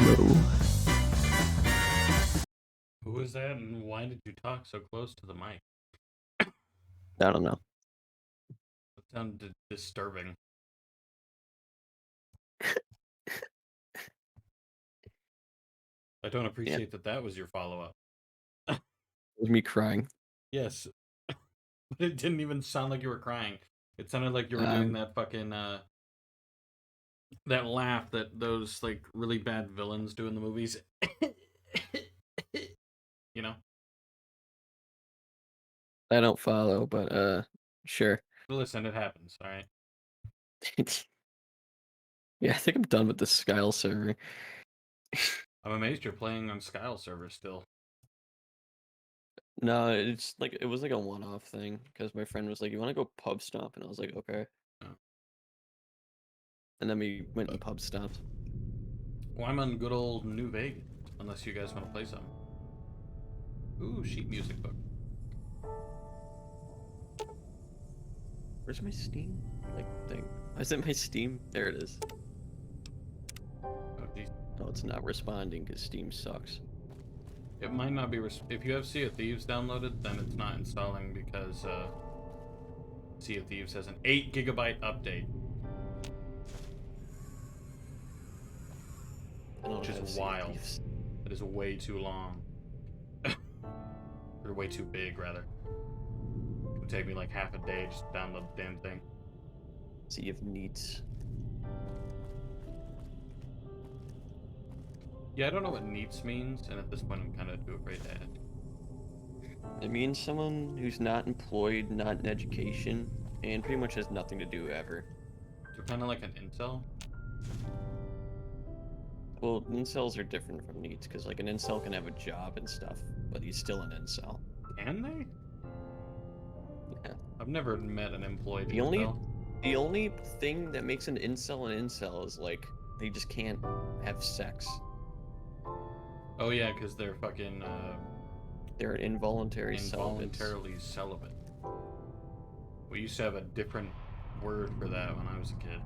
know. Who is that, and why did you talk so close to the mic? I don't know. It sounded disturbing. I don't Yeah, it appreciate that that was your follow-up. was me crying. Yes, but it didn't even sound like you were crying. It sounded like you were doing Um, that fucking, that laugh that those, like, really bad villains do in the movies. You know? I don't follow, but sure. Listen, it happens, alright? Yeah, I think I'm done with the Skyle server. I'm amazed you're playing on Skyle server still. No, it's like it was like a one-off thing because my friend was like, "You want to go pub stomp?" And I was like, "Okay." Oh. And then we went and pub stomped. Well, I'm on good old New Vegas, unless you guys want to play some. Ooh, sheet music book. Where's my Steam like thing? Why is it my Steam? There it is. Oh, geez. Oh, it's not responding because Steam sucks. It might not be. If you have Sea of Thieves downloaded, then it's not installing because Sea of Thieves has an 8 GB update, I don't which is have Sea of wild. Thieves. It is way too long. Or way too big, rather. It would take me like half a day just to download the damn thing. Sea of Neats. Yeah, I don't know what neats means, and at this point I'm kind of too afraid to ask. It means someone who's not employed, not in education, and pretty much has nothing to do ever. So kind of like an incel? Well, incels are different from neets because like an incel can have a job and stuff, but he's still an incel. Can they? Yeah. I've never met an employed The only incel. the only thing that makes an incel is like they just can't have sex. Oh yeah, because they're fucking They're involuntary celibates. involuntarily celibate. We used to have a different word for that when I was a kid.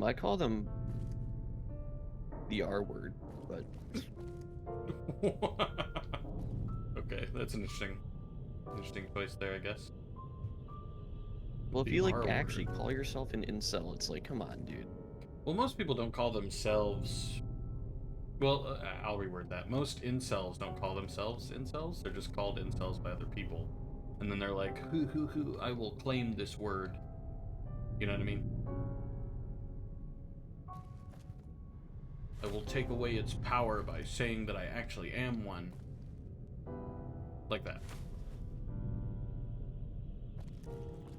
I call them the R word, but Okay, that's an interesting choice there, I guess. well, if The you like R actually word. call yourself an incel, it's like, come on, dude. Well, most people don't call themselves. Well, I'll reword that. Most incels don't call themselves incels. They're just called incels by other people, and then they're like, "Hoo, I will claim this word." You know what I mean? I will take away its power by saying that I actually am one. Like that.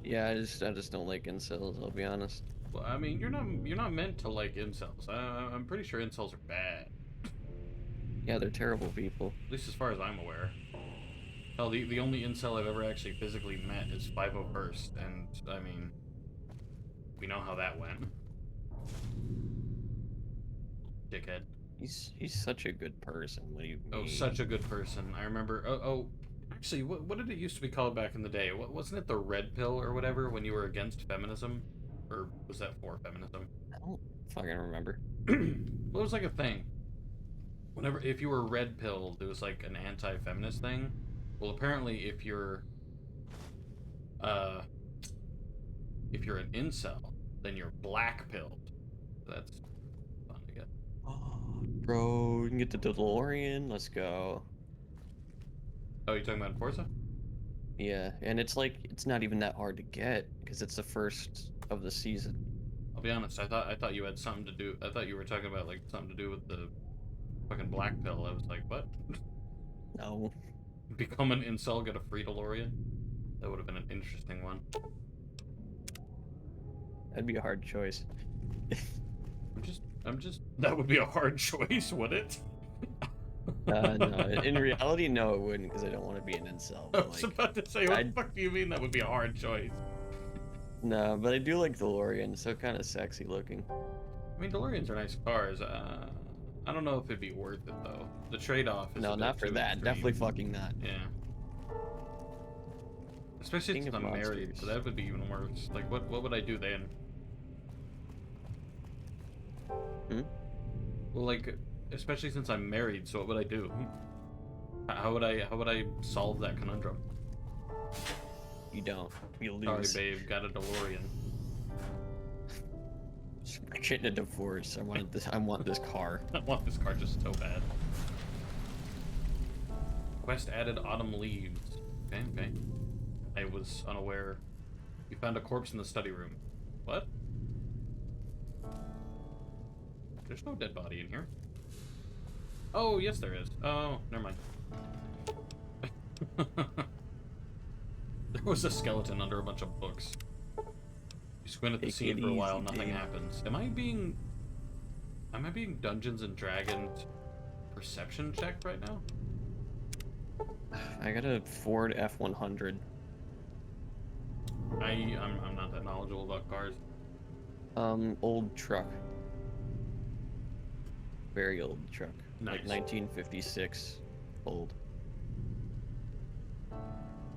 Yeah, I just don't like incels. I'll be honest. Well, I mean, you're not meant to like incels. I'm pretty sure incels are bad, Yeah, they're terrible people. at least as far as I'm aware. Hell, the only incel I've ever actually physically met is 501st, and I mean, we know how that went. Dickhead. He's such a good person. What do you Oh, mean? such a good person. I remember. Actually, what did it used to be called back in the day? Wasn't it the red pill or whatever when you were against feminism, or was that for feminism? I don't fucking remember. Well, it was like a thing. Whenever if you were red pilled, it was like an anti-feminist thing. Well, apparently, uh if you're an incel, then you're black pilled. That's fun to get. Oh, bro, you can get the DeLorean. Let's go. Oh, you talking about Forza? Yeah, and it's like it's not even that hard to get because it's the first of the season. I'll be honest. I thought you had something to do. I thought you were talking about like something to do with the fucking black pill. I was like, what? No, Become an incel, get a free DeLorean? That would have been an interesting one. that'd be a hard choice. That would be a hard choice, would it? No, in reality, no, it wouldn't because I don't want to be an incel. I But was like, about to say, what the I fuck do you mean that would be a hard choice? no, but I do like DeLorean. So kind of sexy looking. I mean, DeLoreans are nice cars. I don't know if it'd be worth it though. The trade-off is a No, bit not for too that. Definitely extreme. fucking not. Yeah. Especially King since of I'm married, so Monsters. that would be even worse. Like, what would I do then? Hmm? Well, like, especially since I'm married, so what would I do? How would I solve that conundrum? You don't. You Sorry, lose. babe, got a DeLorean. I'm getting a divorce. I want this. I want this car. I want this car just so bad. Quest added autumn leaves. Okay, okay. I was unaware. You found a corpse in the study room. What? There's no dead body in here. Oh, yes there is. Oh, never mind. There was a skeleton under a bunch of books. You squint at the Take scene it for a while, easy, nothing babe. happens. Am I being Dungeons and Dragons perception checked right now? I got a Ford F100. I'm not that knowledgeable about cars. Old truck. Very old truck. Like Nice. 1956. Old.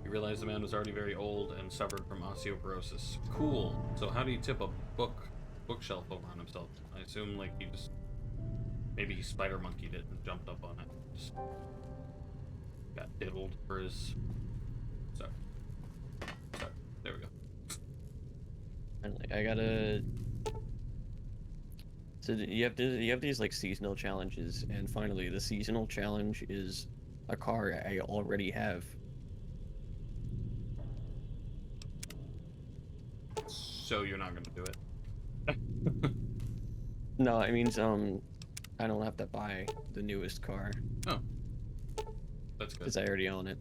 You realize the man was already very old and suffered from osteoporosis. Cool. So how do you tip a bookshelf over on himself? I assume like he just maybe he spider monkeyed it and jumped up on it. Just got diddled for his. Sorry. There we go. And like, I gotta. So you have these like seasonal challenges, and finally the seasonal challenge is a car I already have. So you're not gonna do it. No, it means I don't have to buy the newest car Oh, that's good. because I already own it.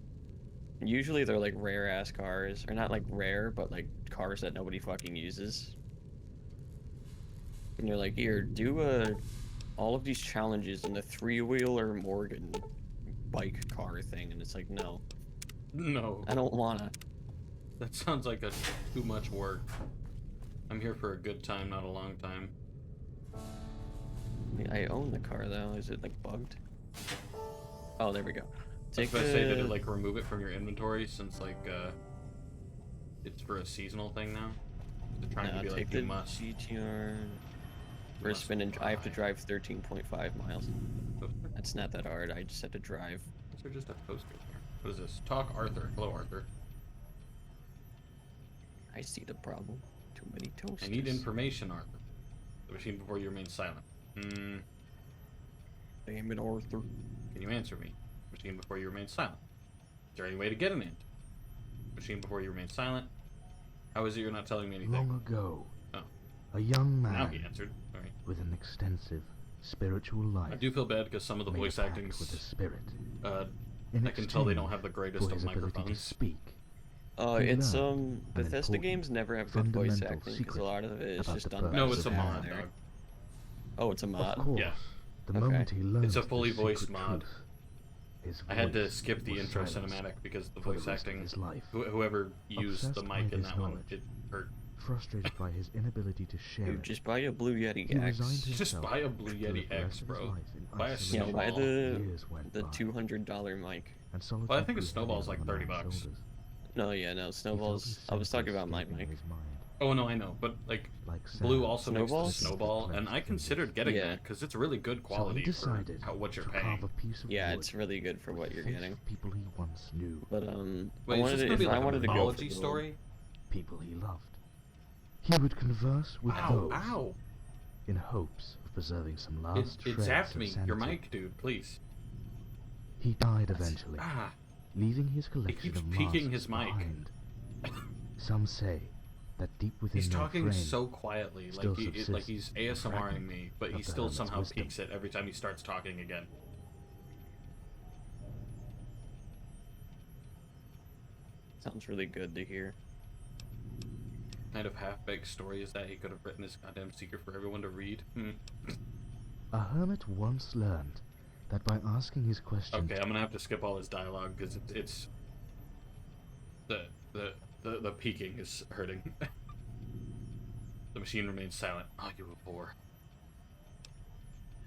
Usually they're like rare ass cars, or not like rare, but like cars that nobody fucking uses. And you're like, here, do all of these challenges in the 3-wheeler Morgan bike car thing, and it's like, no, No, I don't wanna. that sounds like a too much work. I'm here for a good time, not a long time. I own the car though. Is it like bugged? Oh, there we go. I was about to say, did it like remove it from your inventory since like it's for a seasonal thing now? Is it trying to be take like the you must? GTR for a must spin, and I have to buy. drive 13.5 miles. Poster? That's not that hard. I just have to drive. Is there just a poster here? What is this? Talk Arthur. Hello, Arthur. I see the problem. Too many toasters. I need information, Arthur. The machine before you remain silent. Hmm. Damn it, Arthur. Can you answer me? Machine before you remain silent. Is there any way to get an answer? Machine before you remain silent. How is it you're not telling me anything? Long ago, Oh. a young Now man he answered. Sorry. with an extensive spiritual life I do feel bad because some of the made a voice pact acting's with the spirit. I can tell they don't have the greatest for of his ability to microphones. speak. It's He learned an Bethesda important games never have good voice fundamental acting because a secret lot of it is about just the done by No, the it's a staff mod, there. dog. Oh, it's a mod. Of course, Yeah. the Okay. moment he learned It's a fully the voiced secret mod. truth, his I had to voice skip the was intro silenced cinematic because the for the voice rest of acting, his life. whoever used the Obsessed by mic in his that one, knowledge. it hurt. Frustrated by his inability to share Dude, it, just buy a Blue Yeti he X. resigned Just himself buy a Blue to Yeti live the X, rest of his bro. life in Buy a isolation. Yeah, buy Snowball. Years went the by, $200 mic. and solitude Well, I think a grew Snowball's heavier like on the 30 man's bucks. shoulders. No, yeah, no, He felt Snowballs. his I was talking senses about my escaping mic. his mind, Oh no, I know, but like like Blue sand also Snowball? makes the Snowball, and I considered getting Yeah. that because it's really good So he quality for decided what you're to paying. carve a piece of Yeah, wood it's really good for what with you're the face getting. of people he once knew, But Wait, is this gonna be if I like a wanted to go for mythology gold, story? people he loved. He would converse with Ow, those ow! in hopes of preserving some It, last it shreds zapped of me. sanity. Your mic, dude, please. He died eventually, Ah, leaving his collection keeps of peeking masks his mic. behind. Some say that deep within he's their talking frame, so quietly, still like like subsists he's a ASMRing fragment me, but of he the still hermit's somehow wisdom. peaks it every time he starts talking again. sounds really good to hear. Kind of half-baked story is that he could have written this goddamn secret for everyone to read. A hermit once learned that by asking his question, Okay, I'm gonna have to skip all his dialogue because it's the peaking is hurting. The machine remains silent. Ah, you a bore.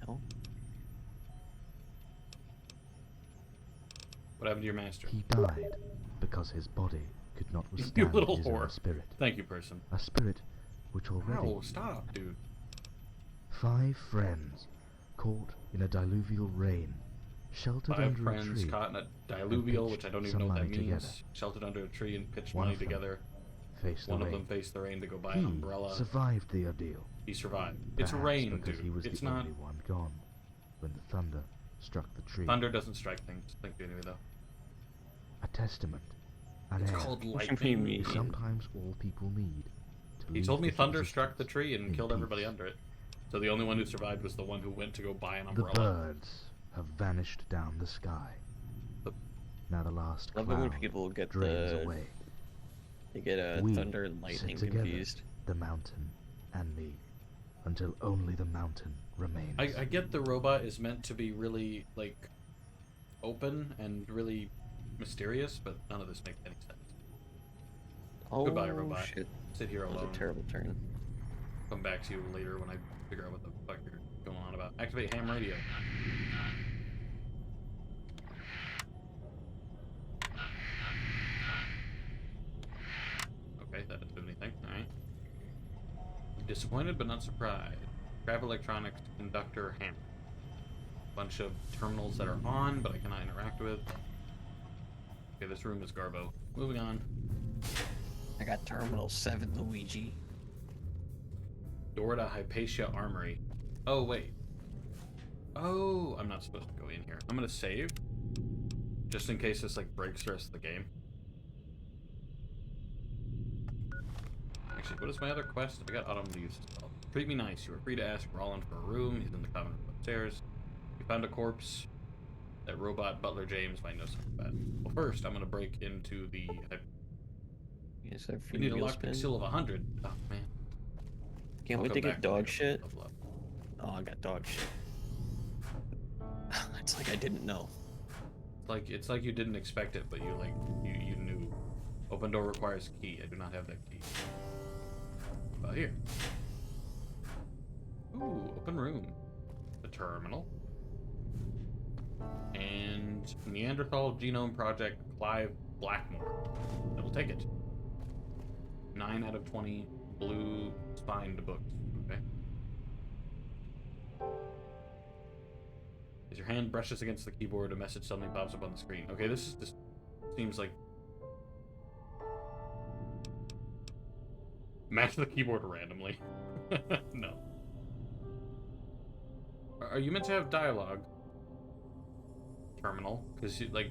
Hell, What happened to your master? he died because his body could not You withstand little his whore. own spirit. Thank you, person. A spirit which already Ow, stop, dude. 5 friends caught in a diluvial rain, sheltered 5 under a friends tree, caught in a diluvial, which I don't even know what that some money means. together. Sheltered under a tree and pitched One money of them together. faced One the of rain. them faced the rain to go buy He an umbrella. survived the ordeal. He survived. It's Perhaps rain, because dude. he was It's the not. only one gone when the thunder struck the tree. Thunder doesn't strike things. Thank you anyway, though. A testament. An It's heir. called What do you lightning. mean? Sometimes all people need to He leave told me this thunder struck the existence tree and in killed everybody peace. under it. So the only one who survived was the one who went to go buy an The umbrella. birds have vanished down the sky. The- Now the last Love it when cloud people get drains away. they get We thunder and lightning sit together, confused. the mountain and me, until only the mountain remains. I get the robot is meant to be really, like, open and really mysterious, but none of this makes any sense. Oh, Goodbye, robot. shit. Sit here That was alone. a terrible turn. Come back to you later when I figure out what the fuck you're going on about. Activate ham radio. Okay, that didn't do anything. Alright. Disappointed but not surprised. Grab electronics, conductor, hammer. Bunch of terminals that are on, but I cannot interact with. Okay, this room is Garbo. Moving on. I got Terminal 7, Luigi. Door to Hypatia Armory. Oh, wait. Oh, I'm not supposed to go in here. I'm gonna save. Just in case this, like, breaks the rest of the game. Actually, what is my other quest? I got Autumn to use as well. Treat me nice. You are free to ask Roland for a room. He's in the common room upstairs. You found a corpse that robot Butler James might know something about. Well, first, I'm gonna break into the... Yes, I You need a lockpick seal of 100. Oh, man. Can't I'll wait come to back get when I dog get shit. level up. Oh, I got dog shit. It's like I didn't know. It's like you didn't expect it, but you knew. Open door requires key. I do not have that key. About here. Ooh, open room. The terminal. And Neanderthal Genome Project Clive Blackmore. I will take it. 9 out of 20 blue spined books. Okay. As your hand brushes against the keyboard, a message suddenly pops up on the screen. Okay, this seems like... Match the keyboard randomly. No. Are you meant to have dialogue? Terminal? Because, like...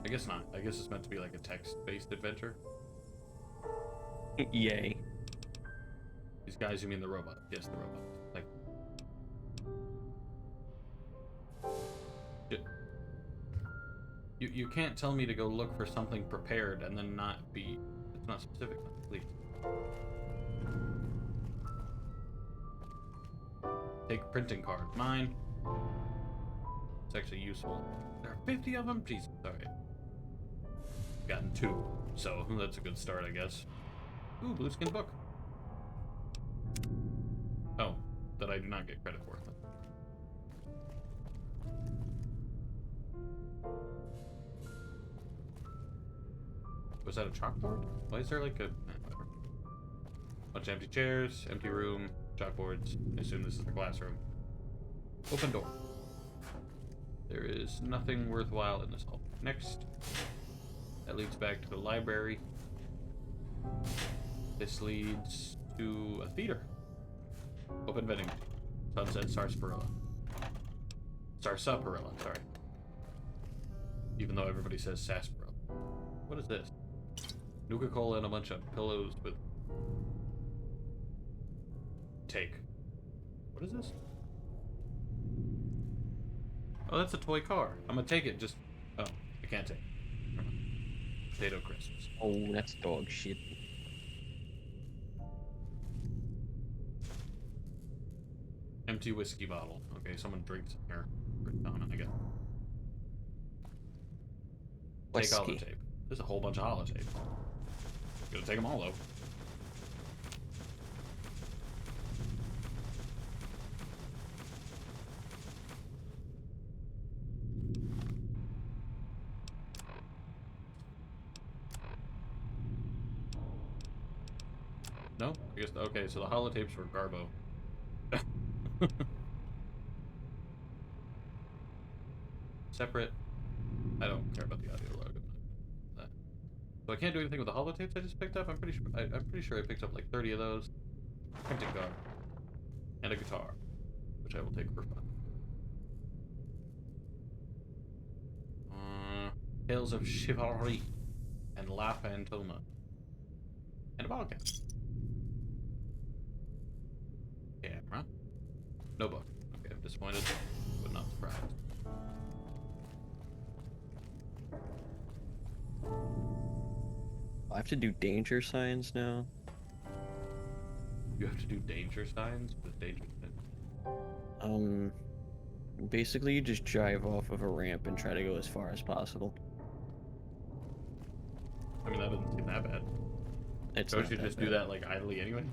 I guess not. I guess it's meant to be like a text-based adventure. Yay. These guys, you mean the robot? Yes, the robot. Like... You can't tell me to go look for something prepared and then not be... It's not specific enough, please. Take printing card. Mine. It's actually useful. There are 50 of them? Jesus, alright. Gotten 2, so that's a good start, I guess. Ooh, blue skin book. Oh, that I do not get credit for. Was that a chalkboard? Why is there like a... whatever. Bunch of empty chairs, empty room, chalkboards. I assume this is the classroom. Open door. There is nothing worthwhile in this hall. Next. That leads back to the library. This leads to a theater. Open vending machine. Sunset Sarsaparilla. Sarsaparilla, sorry. Even though everybody says sarsaparilla. What is this? Nuka-Cola and a bunch of pillows with... Take. What is this? Oh, that's a toy car. I'm gonna take it, just... Oh, I can't take it. Never mind. Potato crisps. Oh, that's dog shit. Empty whiskey bottle. Okay, someone drinks in here. Pretty common, I guess. Take Whiskey. holotape. There's a whole bunch of holotape. Gonna take them all, though. No? I guess, okay, so the holotapes were Garbo. Separate. I don't care about the audio log. So I can't do anything with the holotapes I just picked up. I'm pretty sure I picked up like 30 of those. Printing card. And a guitar, which I will take for fun. Tales of Chivalry and La Fantoma. And a bottle cap. Camera. No book. Okay, I'm disappointed, but not surprised. I have to do danger signs now. You have to do danger signs? What is danger signs? Basically you just drive off of a ramp and try to go as far as possible. I mean, that doesn't seem that bad. Don't you just do that like idly anyway?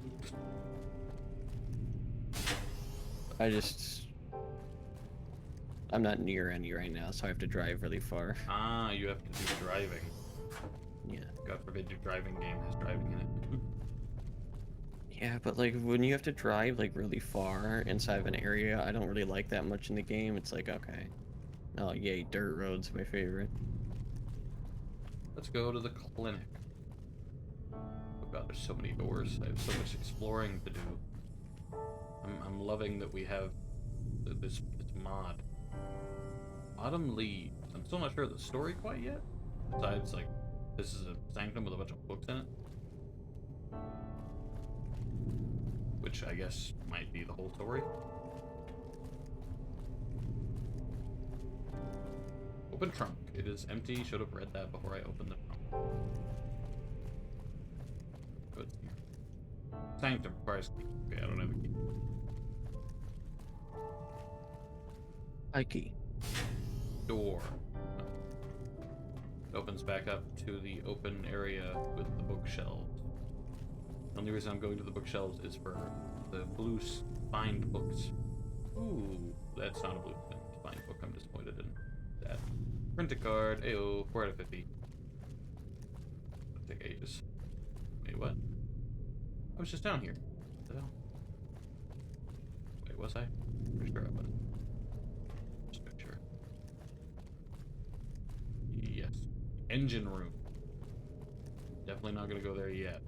I'm not near any right now, so I have to drive really far. Ah, you have to do driving. Yeah. God forbid your driving game has driving in it. Yeah, but like when you have to drive like really far inside of an area I don't really like that much in the game, it's like, okay. Oh yay, dirt road's my favorite. Let's go to the clinic. Oh god, there's so many doors. I have so much exploring to do. I'm loving that we have this mod. Autumn Leaves. I'm still not sure of the story quite yet. Besides, like, this is a sanctum with a bunch of books in it. Which I guess might be the whole story. Open trunk. It is empty. Should have read that before I opened the trunk. Good. Sanctum requires key. Okay, I don't have a key. Ikey. Door. No. It opens back up to the open area with the bookshelves. The only reason I'm going to the bookshelves is for the blue spined books. Ooh, that's not a blue spined book. I'm disappointed in that. Print a card. Ayo, 4 out of 50. It'll take ages. Wait, what? I was just down here. What the hell? Wait, was I? Pretty sure I was. Just make sure. Yes. Engine room. Definitely not gonna go there yet.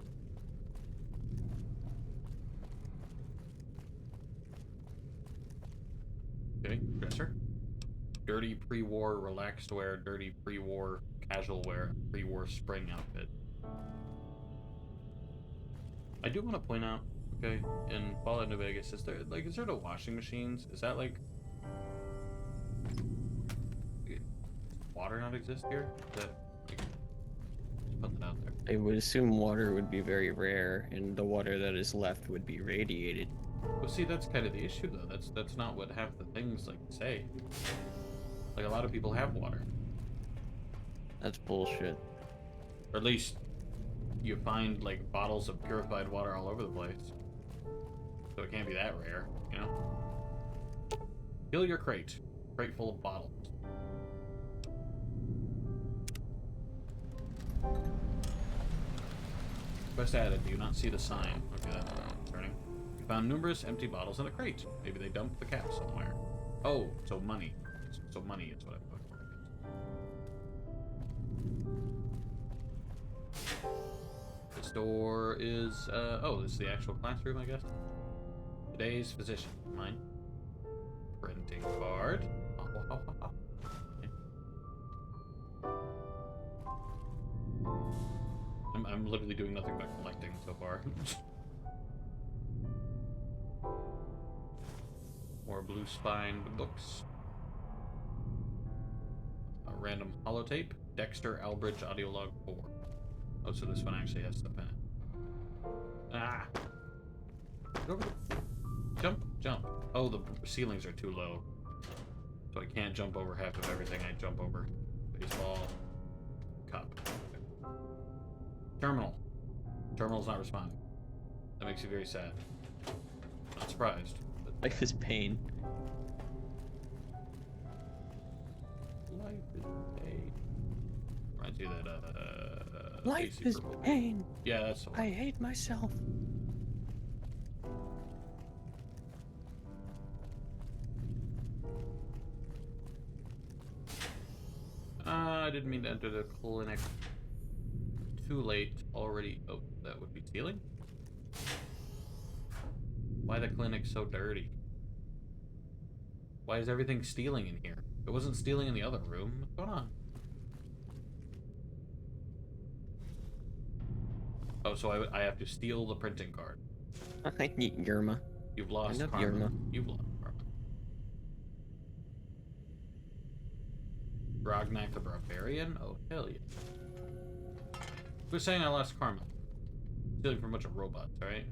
Okay, dresser. Dirty pre-war relaxed wear, dirty pre-war casual wear, pre-war spring outfit. I do want to point out, okay, in Fallout New Vegas, is there no washing machines? Is that like water not exist here? Is that like, just put that out there. I would assume water would be very rare, and the water that is left would be radiated. Well, see, that's kind of the issue, though. That's not what half the things like say. Like a lot of people have water, That's bullshit. or at least you find like bottles of purified water all over the place. So it can't be that rare, you know. Fill your crate full of bottles. Quest added. Do you not see the sign? Okay, that's concerning. You found numerous empty bottles in the crate. Maybe they dumped the cap somewhere. Oh, so money. So money is what I'm looking for. This door is, oh, this is the actual classroom, I guess. Today's physician. Mine. Printing card. I'm literally doing nothing but collecting so far. More blue spined books. A random holotape. Dexter Albridge audio log 4. Oh, so this one actually has stuff in it. Ah! Get over the... Jump. Oh, the ceilings are too low. So I can't jump over half of everything I jump over. Baseball. Cup. Terminal. Terminal's not responding. That makes you very sad. Not surprised. But Life is pain. life is pain. Reminds you that, Life AC is purple. pain. Yeah, that's the one. I hate myself. I didn't mean to enter the clinic. Too late already. Oh, that would be stealing? Why the clinic so dirty? Why is everything stealing in here? It wasn't stealing in the other room. What's going on? Oh, so I have to steal the printing card. I need Yerma. You've lost love karma. Yerma. You've lost karma. Grognak the Barbarian? Oh, hell yeah. Who's saying I lost karma? Stealing from a bunch of robots, right?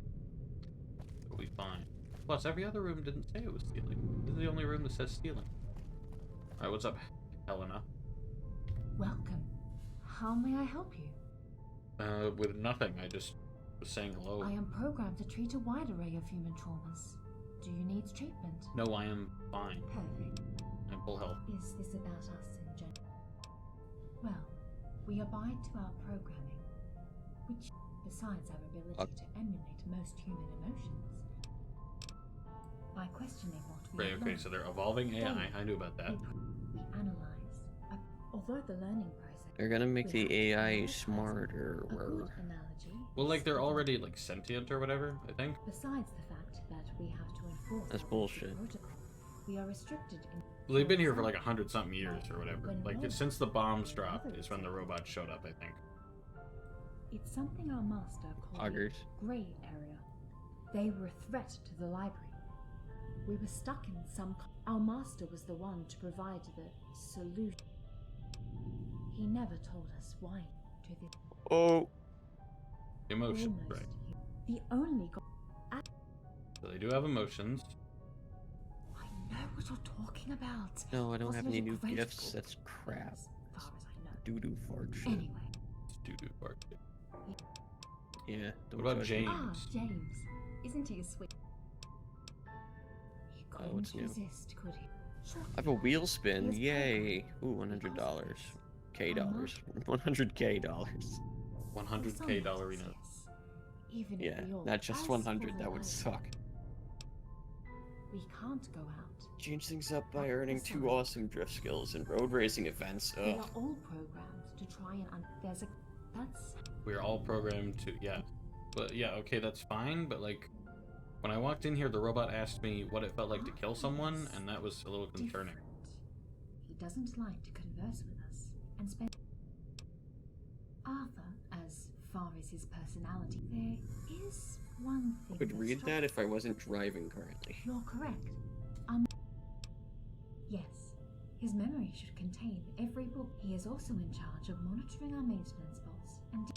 It'll be fine. Plus, every other room didn't say it was stealing. This is the only room that says stealing. Alright, what's up, Helena? Welcome. How may I help you? With nothing. I just was saying hello. I am programmed to treat a wide array of human traumas. Do you need treatment? No, I am fine. Perfect. I'm full health. Is this about us in general? Well, we abide to our programming, which, besides our ability to emulate most human emotions, by questioning what we Right, have okay, learned, so they're evolving AI. I knew about that. we analyze. Although the learning process... They're gonna make the we have AI to smarter. a good analogy Well, like, they're is- already, like, sentient or whatever, I think. Besides the fact that we have to enforce That's our bullshit. protocol, we are restricted in... Well, they've been here for, like, 100-something years or whatever. When Like, robots- since the bombs dropped is when the robots showed up, I think. It's something our master called Augers. the grey area. They were a threat to the library. We were stuck in some... Our master was the one to provide the solution. He never told us why to this... Oh, Emotions, almost right. The only... So they do have emotions. I know what you're talking about. no, I don't have Wasn't any it a new great gifts. book? That's crap. As far as I know. Doo-doo fart shit. Anyway. It's doo-doo part. Yeah, What about James? Ah, James. Isn't he a sweet... He couldn't what's new? resist, could he? Sure. I have a wheel spin. He is Yay. programmed Ooh, $100. because K I'm not- dollars. $100K dollars. 100K dollar, you know. Yes. Even Yeah, if we all not just as 100. for That would the suck. We can't go out. Change things up by earning 2 awesome drift skills in road racing events. We Ugh. are all programmed to try and there's a that's We're all programmed to, yeah. But yeah, okay, that's fine, but like, when I walked in here, the robot asked me what it felt like to kill someone, and that was a little concerning. different. He doesn't like to converse with us and spend Arthur, as far as his personality, there is one thing. I could read that if I wasn't driving currently. You're correct. Yes, his memory should contain every book. He is also in charge of monitoring our maintenance bots and...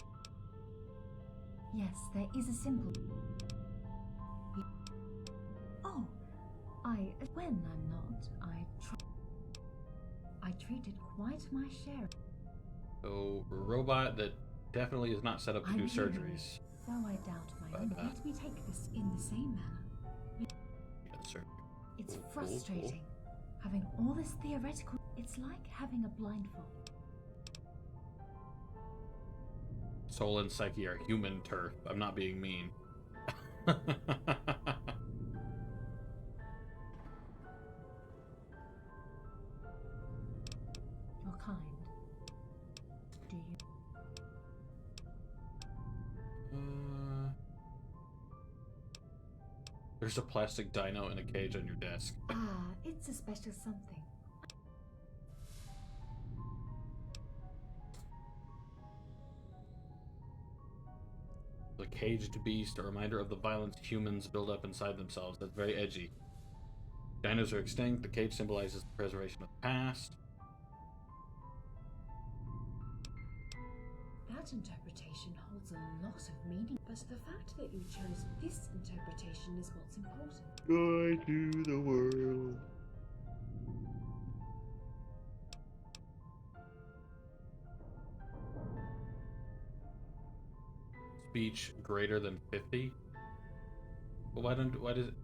Yes, there is a simple... Oh, when I'm not, I treated quite my share. So, a robot that definitely is not set up to I do believe in surgeries. it, though I doubt my own. Let me take this in the same manner. Yeah, surgery. It's Cool. frustrating. Having all this theoretical... It's like having a blindfold. Soul and psyche are human turf. I'm not being mean. You're kind. Do you... There's a plastic dino in a cage on your desk. Ah, it's a special something. The caged beast, a reminder of the violence humans build up inside themselves. That's very edgy. Dinos are extinct. The cage symbolizes the preservation of the past. That interpretation holds a lot of meaning, but the fact that you chose this interpretation is what's important. Joy to the world. Speech greater than 50. Well, why does it?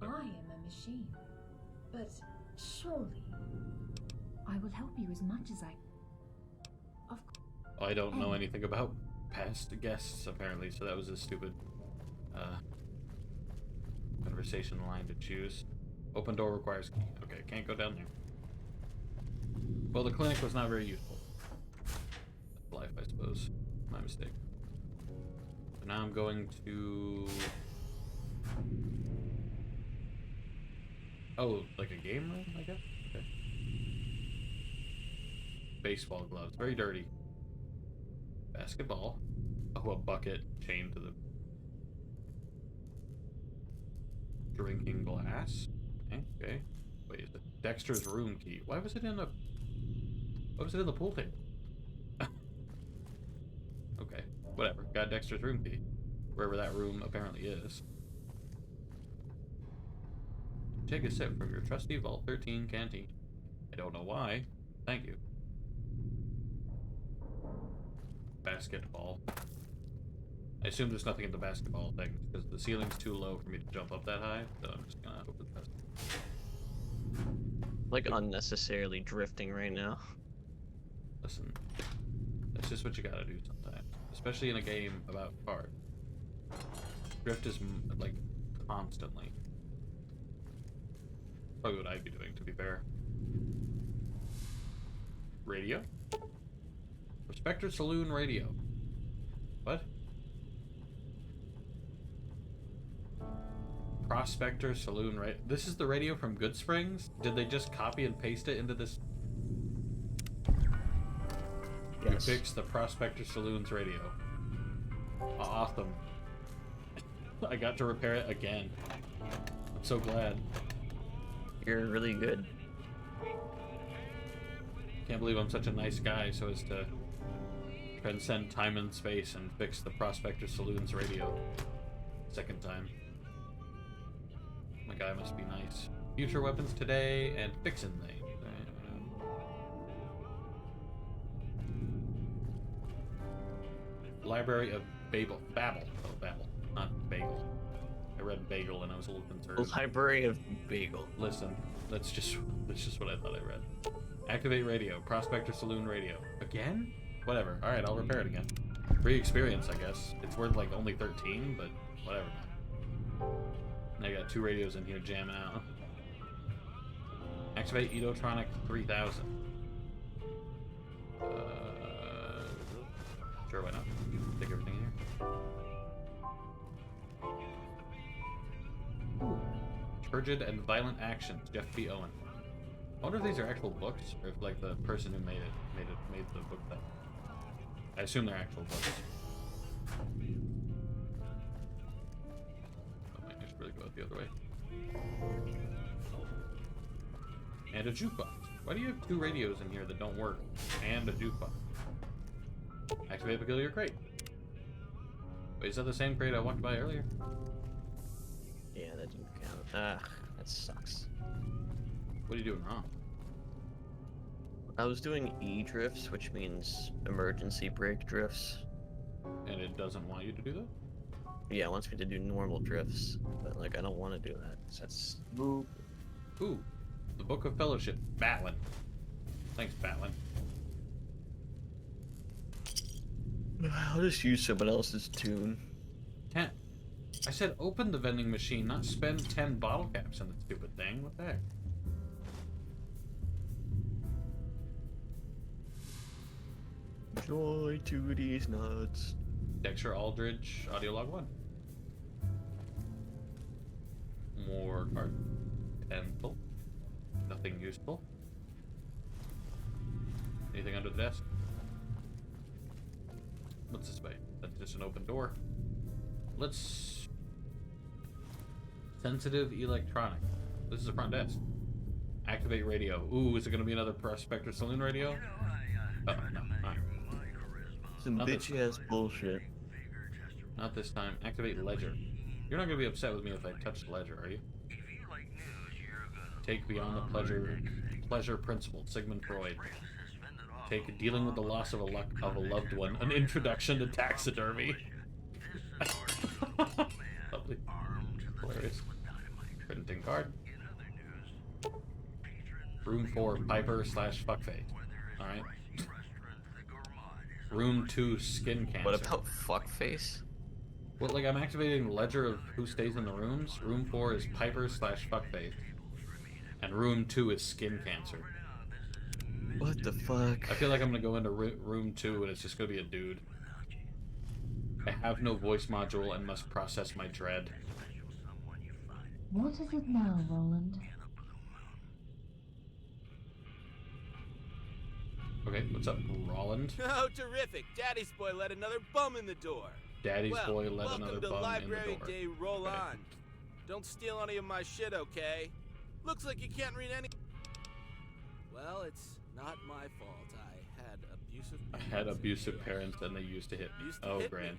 I am a machine, but surely I will help you as much as I... Of course. I don't know anything about past guests apparently, so that was a stupid conversation line to choose. Open door requires key. Okay, can't go down there. Well, the clinic was not very useful. That's life, I suppose. My mistake. So now I'm going to... Oh, like a game room, I guess? Okay. Baseball gloves. Very dirty. Basketball. Oh, a bucket chained to the... Drinking glass. Okay. Wait, is it Dexter's room key? Why was it in a... Why was it in the pool table? Okay, whatever. Got Dexter's room key. Wherever that room apparently is. Take a sip from your trusty Vault 13 canteen. I don't know why. Thank you. Basketball. I assume there's nothing in the basketball thing, because the ceiling's too low for me to jump up that high, so I'm just gonna hope it does. Like unnecessarily drifting right now. Listen, that's just what you gotta do sometimes. Especially in a game about cars. Drift is, like, constantly. Probably what I'd be doing, to be fair. Radio? Prospector Saloon Radio. What? Prospector Saloon Radio. This is the radio from Good Springs? Did they just copy and paste it into this? Yes. You fixed the Prospector Saloon's radio. Awesome. I got to repair it again. I'm so glad. You're really good. Can't believe I'm such a nice guy so as to transcend time and space and fix the Prospector Saloon's radio. Second time. My guy must be nice. Future weapons today and fixing things. Library of Babel. Babel. Oh, Babel. Not Bagel. I read Bagel and I was a little concerned. Library of Bagel. Listen, that's just what I thought I read. Activate radio. Prospector Saloon radio. Again? Whatever. Alright, I'll repair it again. Free experience, I guess. It's worth like only 13, but whatever. Now I got 2 radios in here jamming out. Activate Edotronic 3000. Sure, why not? Take everything in here. Ooh. Turgid and Violent Actions, Jeff B. Owen. I wonder if these are actual books, or if like the person who made the book that. I assume they're actual books. I should really go out the other way. And a jukebox. Why do you have 2 radios in here that don't work? And a jukebox. Activate Peculiar Crate. Wait, is that the same crate I walked by earlier? Yeah, that didn't count. Ah, that sucks. What are you doing wrong? I was doing E drifts, which means emergency brake drifts. And it doesn't want you to do that? Yeah, it wants me to do normal drifts, but like I don't want to do that. 'Cause that's Ooh, the Book of Fellowship, Batlin. Thanks, Batlin. I'll just use someone else's tune. 10. I said open the vending machine, not spend 10 bottle caps on the stupid thing. What the heck? Joy to these nuts. Dexter Aldridge, audio log 1. More card. Pencil. Nothing useful. Anything under the desk? What's this way? That's just an open door. Let's... Sensitive electronic. This is a front desk. Activate radio. Ooh, is it going to be another Prospector Saloon radio? Oh, no. Alright. Some Not this- bitchy ass bullshit. Not this time. Activate ledger. You're not going to be upset with me if I touch the ledger, are you? Take Beyond the Pleasure Principle, Sigmund Freud. Take Dealing with the Loss of a Loved One, an Introduction to Taxidermy. Lovely. Hilarious. Printing card. Room 4, Piper / Fuckface. Alright. Room 2, Skin Cancer. What about fuckface? Well, like, I'm activating the ledger of who stays in the rooms. Room 4 is Piper / Fuckface. And room 2 is Skin Cancer. What the fuck? I feel like I'm gonna go into room 2 and it's just gonna be a dude. I have no voice module and must process my dread. What is it now, Roland? Okay, what's up, Roland? Oh, terrific. Daddy's boy let another bum in the door. Daddy's Well, boy let welcome another to bum in the Library door. Day Roll Okay. On. Don't steal any of my shit, okay? Looks like you can't read any... Well, it's not my fault. I had abusive parents and they used to hit me. Used to Oh, hit me. grand.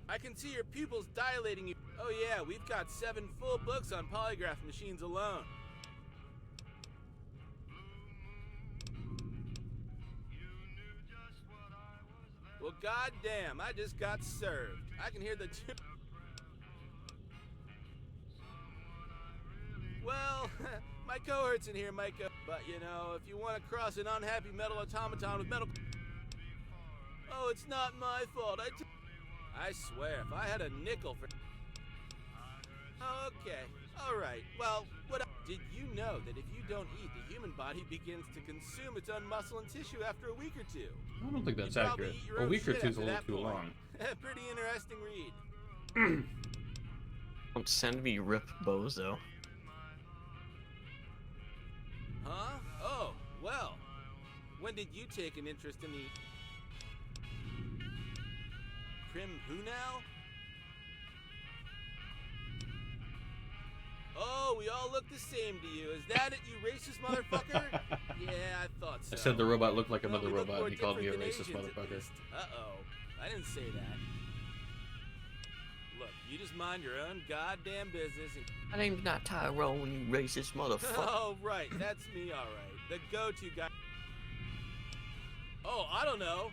I can see your pupils dilating you. Oh yeah, we've got 7 full books on polygraph machines alone. Well, goddamn, I just got served. I can hear the Well, my cohort's in here, Micah. But, you know, if you want to cross an unhappy metal automaton with metal... Oh, it's not my fault. I swear, if I had a nickel for... Okay, alright. Well, did you know that if you don't eat, the human body begins to consume its own muscle and tissue after a week or two? I don't think that's You'd probably accurate. eat your A own week or shit two's a after little that too point. long. Pretty interesting read. Don't send me Rip Bozo. Huh? Oh, well. When did you take an interest in the... Prim who now? Oh, we all look the same to you. Is that it, you racist motherfucker? Yeah, I thought so. I said the robot looked like Well, another we look robot more and he called me a different than racist Asians, at motherfucker. least. Uh-oh. I didn't say that. Look, you just mind your own goddamn business and... My name's not Tyrone, you racist motherfucker. Oh, right. That's me, all right. The go-to guy. Oh, I don't know.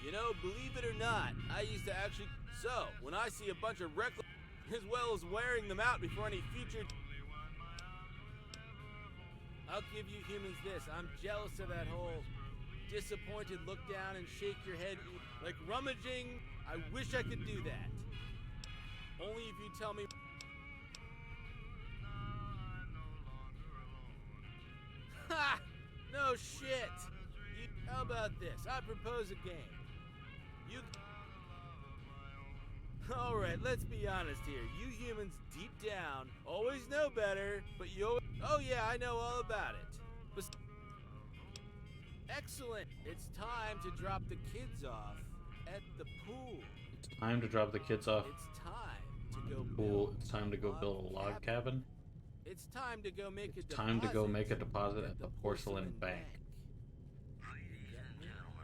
You know, believe it or not, I used to actually... So, when I see a bunch of reckless... as well as wearing them out before any future... I'll give you humans this. I'm jealous of that whole disappointed look down and shake your head like rummaging. I wish I could do that. Only if you tell me... Ha! No shit! How about this? I propose a game. You... Alright, let's be honest here. You humans, deep down, always know better, but you always... Oh yeah, I know all about it. But... Excellent! It's time to drop the kids off at the pool. It's time to drop the kids off. It's time to go Pool. build It's time to go build a log cabin. It's time to go make a It's time to go make a deposit at the porcelain bank.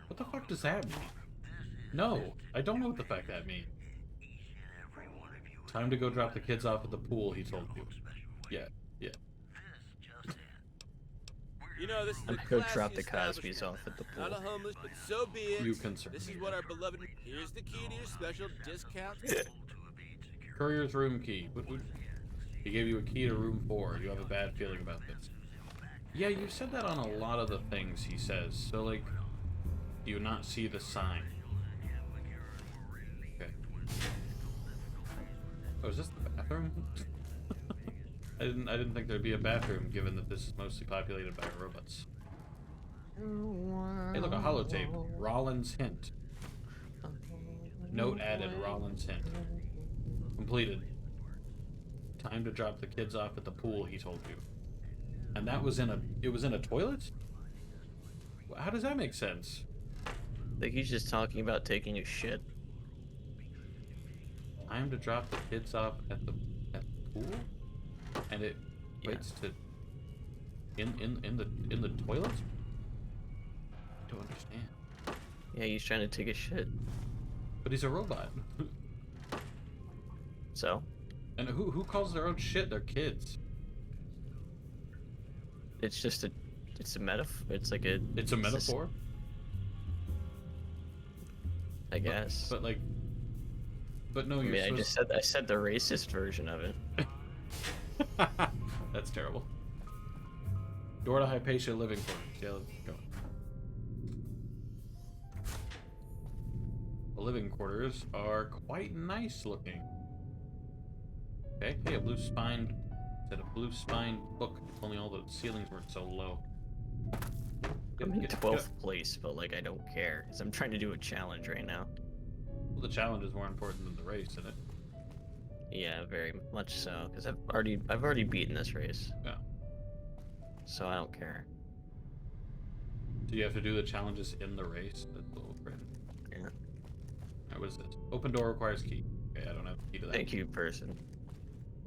What the fuck does that mean? No, I don't know what the fuck that means. Time to go drop the kids off at the pool, he told you. Yeah, yeah. You know, this is I'm a gonna classy drop the Cosbys establishment. off at the Not a pool. homeless, but so be it. You concern This me. is what our beloved... Here's the key to your special discount. Courier's room key. He gave you a key to room 4. You have a bad feeling about this. Yeah, you said that on a lot of the things he says. So, like, do you not see the sign? Okay. Oh, is this the bathroom? I didn't think there'd be a bathroom, given that this is mostly populated by robots. Hey, look, a holotape. Rollins hint. Note added. Rollins hint. Completed. Time to drop the kids off at the pool, he told you. And that was in a... It was in a toilet? How does that make sense? I think he's just talking about taking a shit. Time to drop the kids off at the pool? And it waits to... In the toilet? I don't understand. Yeah, he's trying to take a shit. But he's a robot. So? And who calls their own shit their kids? It's just a... It's a metaphor. It's like a... It's a metaphor? I guess. But like... But no, I you're mean, supposed... I said the racist version of it. That's terrible. Door to Hypatia living quarters. Yeah, let's go. The living quarters are quite nice looking. Okay, hey, a blue spined Instead of blue spine book, if only all the ceilings weren't so low. I'm in Get 12th place, but like I don't care because I'm trying to do a challenge right now. Well, the challenge is more important than the race, isn't it? Yeah, very much so because I've already beaten this race. Yeah. So I don't care. So you have to do the challenges in the race. That's a little cringe. Yeah. Alright, what is this? Open door requires key. Okay, I don't have the key to that. Thank you, person.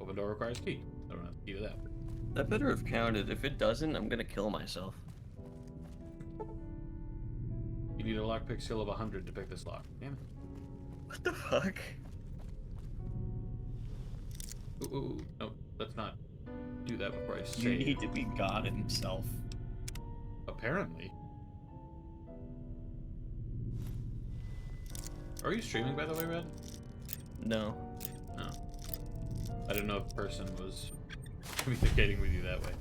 Open door requires key. I don't have the key to that. That better have counted. If it doesn't, I'm gonna kill myself. You need a lockpick skill of 100 to pick this lock. Damn it. What the fuck? Ooh, no, let's not do that before I save. You need to be God himself. Apparently. Are you streaming, by the way, Red? No. No. I didn't know if the person was communicating with you that way.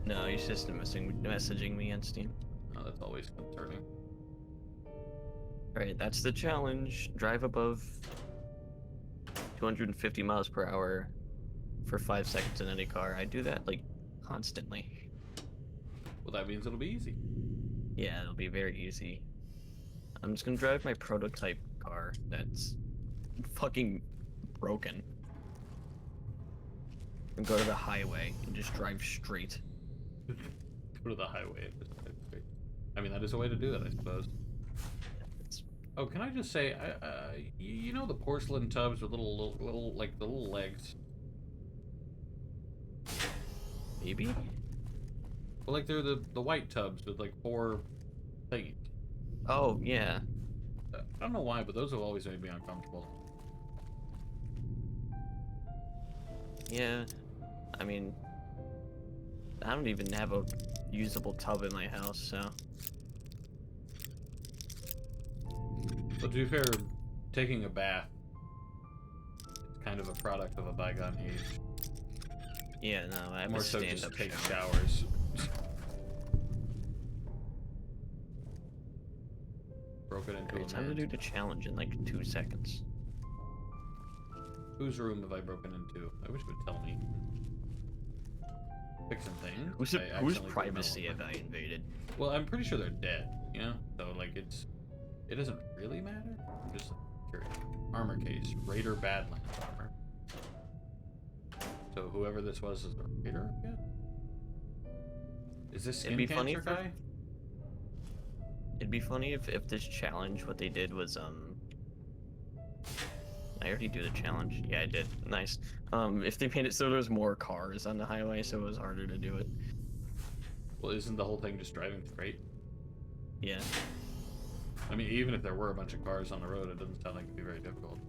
No, he's just messaging me on Steam. Oh, that's always concerning. Alright, that's the challenge. Drive above 250 miles per hour for 5 seconds in any car. I do that, like, constantly. Well, that means it'll be easy. Yeah, it'll be very easy. I'm just gonna drive my prototype car that's fucking broken. And go to the highway and just drive straight. Go to the highway. I mean, that is a way to do it, I suppose. It's, Oh, can I just say, you know the porcelain tubs with little like the little legs? maybe? Well, like they're the white tubs with like 4 thingies. Oh, yeah. I don't know why, but those have always made me uncomfortable. Yeah. I mean, I don't even have a usable tub in my house, so. But to be fair, taking a bath is kind of a product of a bygone age. Yeah, no, I have More a so stand-up just take shower. showers. Broken into Alright, time to do the challenge in like 2 seconds. Whose room have I broken into? I wish it would tell me. Fixing things. Whose I accidentally put privacy metal have in I invaded? Well, I'm pretty sure they're dead, you know? So, like, it doesn't really matter. I'm just curious. Armor case. Raider Badlands armor. So whoever this was is a raider, I guess? Is this It'd skin be funny cancer if guy? It'd be funny if this challenge, what they did was, I already do the challenge. Yeah, I did. Nice. If they made it so there's more cars on the highway, so it was harder to do it. Well, isn't the whole thing just driving straight? Yeah. I mean, even if there were a bunch of cars on the road, it doesn't sound like it'd be very difficult.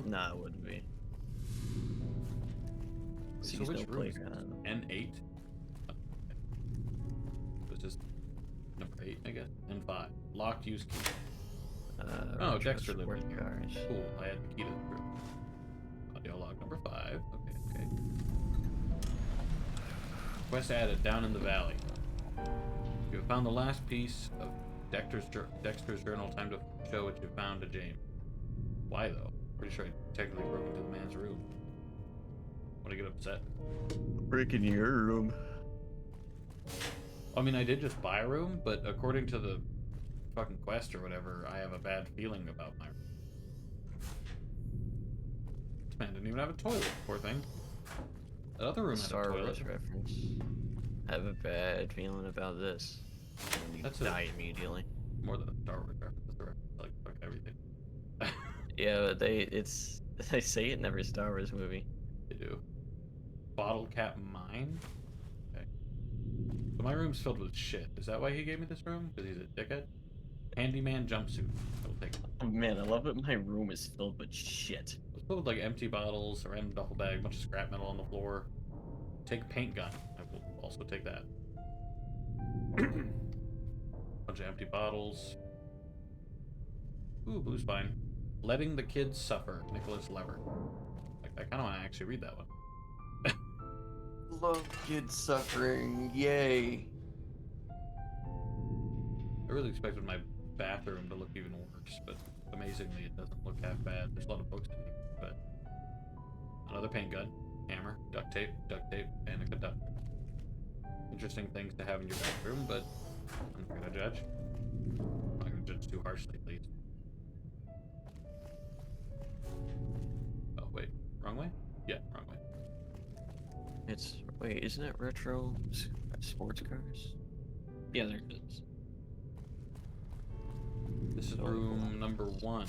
Nah, it wouldn't be. So Seasonal which room is this? playground. N8? Oh, okay. It was just number 8, I guess. N5. Locked use key. Oh, retro Dexter lived sport in here. cars. Cool, I had the key to the room. Audio log number 5. Okay. Quest added, down in the valley. You have found the last piece of Dexter's journal. Time to show what you found to James. Why, though? Pretty sure I technically broke into the man's room. Want to get upset? Breaking your room. I mean, I did just buy a room, but according to the fucking quest or whatever, I have a bad feeling about my room. This man didn't even have a toilet, poor thing. That other room had a Star toilet. Wars reference. I have a bad feeling about this. And you That's die immediately. More than a Star Wars reference. That's a reference to, like, fuck everything. Yeah, but they say it in every Star Wars movie. They do. Bottle cap mine? Okay. So my room's filled with shit. Is that why he gave me this room? Because he's a dickhead? Handyman jumpsuit. I will take it. Oh, man, I love that my room is filled with shit. It's filled with like empty bottles, a random duffel bag, a bunch of scrap metal on the floor. Take paint gun. I will also take that. Bunch of empty bottles. Ooh, blue spine. Letting the Kids Suffer. Nicholas Lever. Like, I kind of want to actually read that one. Love kids suffering, yay. I really expected my bathroom to look even worse, but amazingly it doesn't look half bad. There's a lot of books in here, but another paint gun. Hammer, duct tape, and a conductor. Interesting things to have in your bathroom, but I'm not gonna judge. I'm not gonna judge too harshly, please. Oh, wait. Wrong way? Yeah, wrong way. Wait, isn't it retro sports cars? Yeah, there it is. This is room number 1.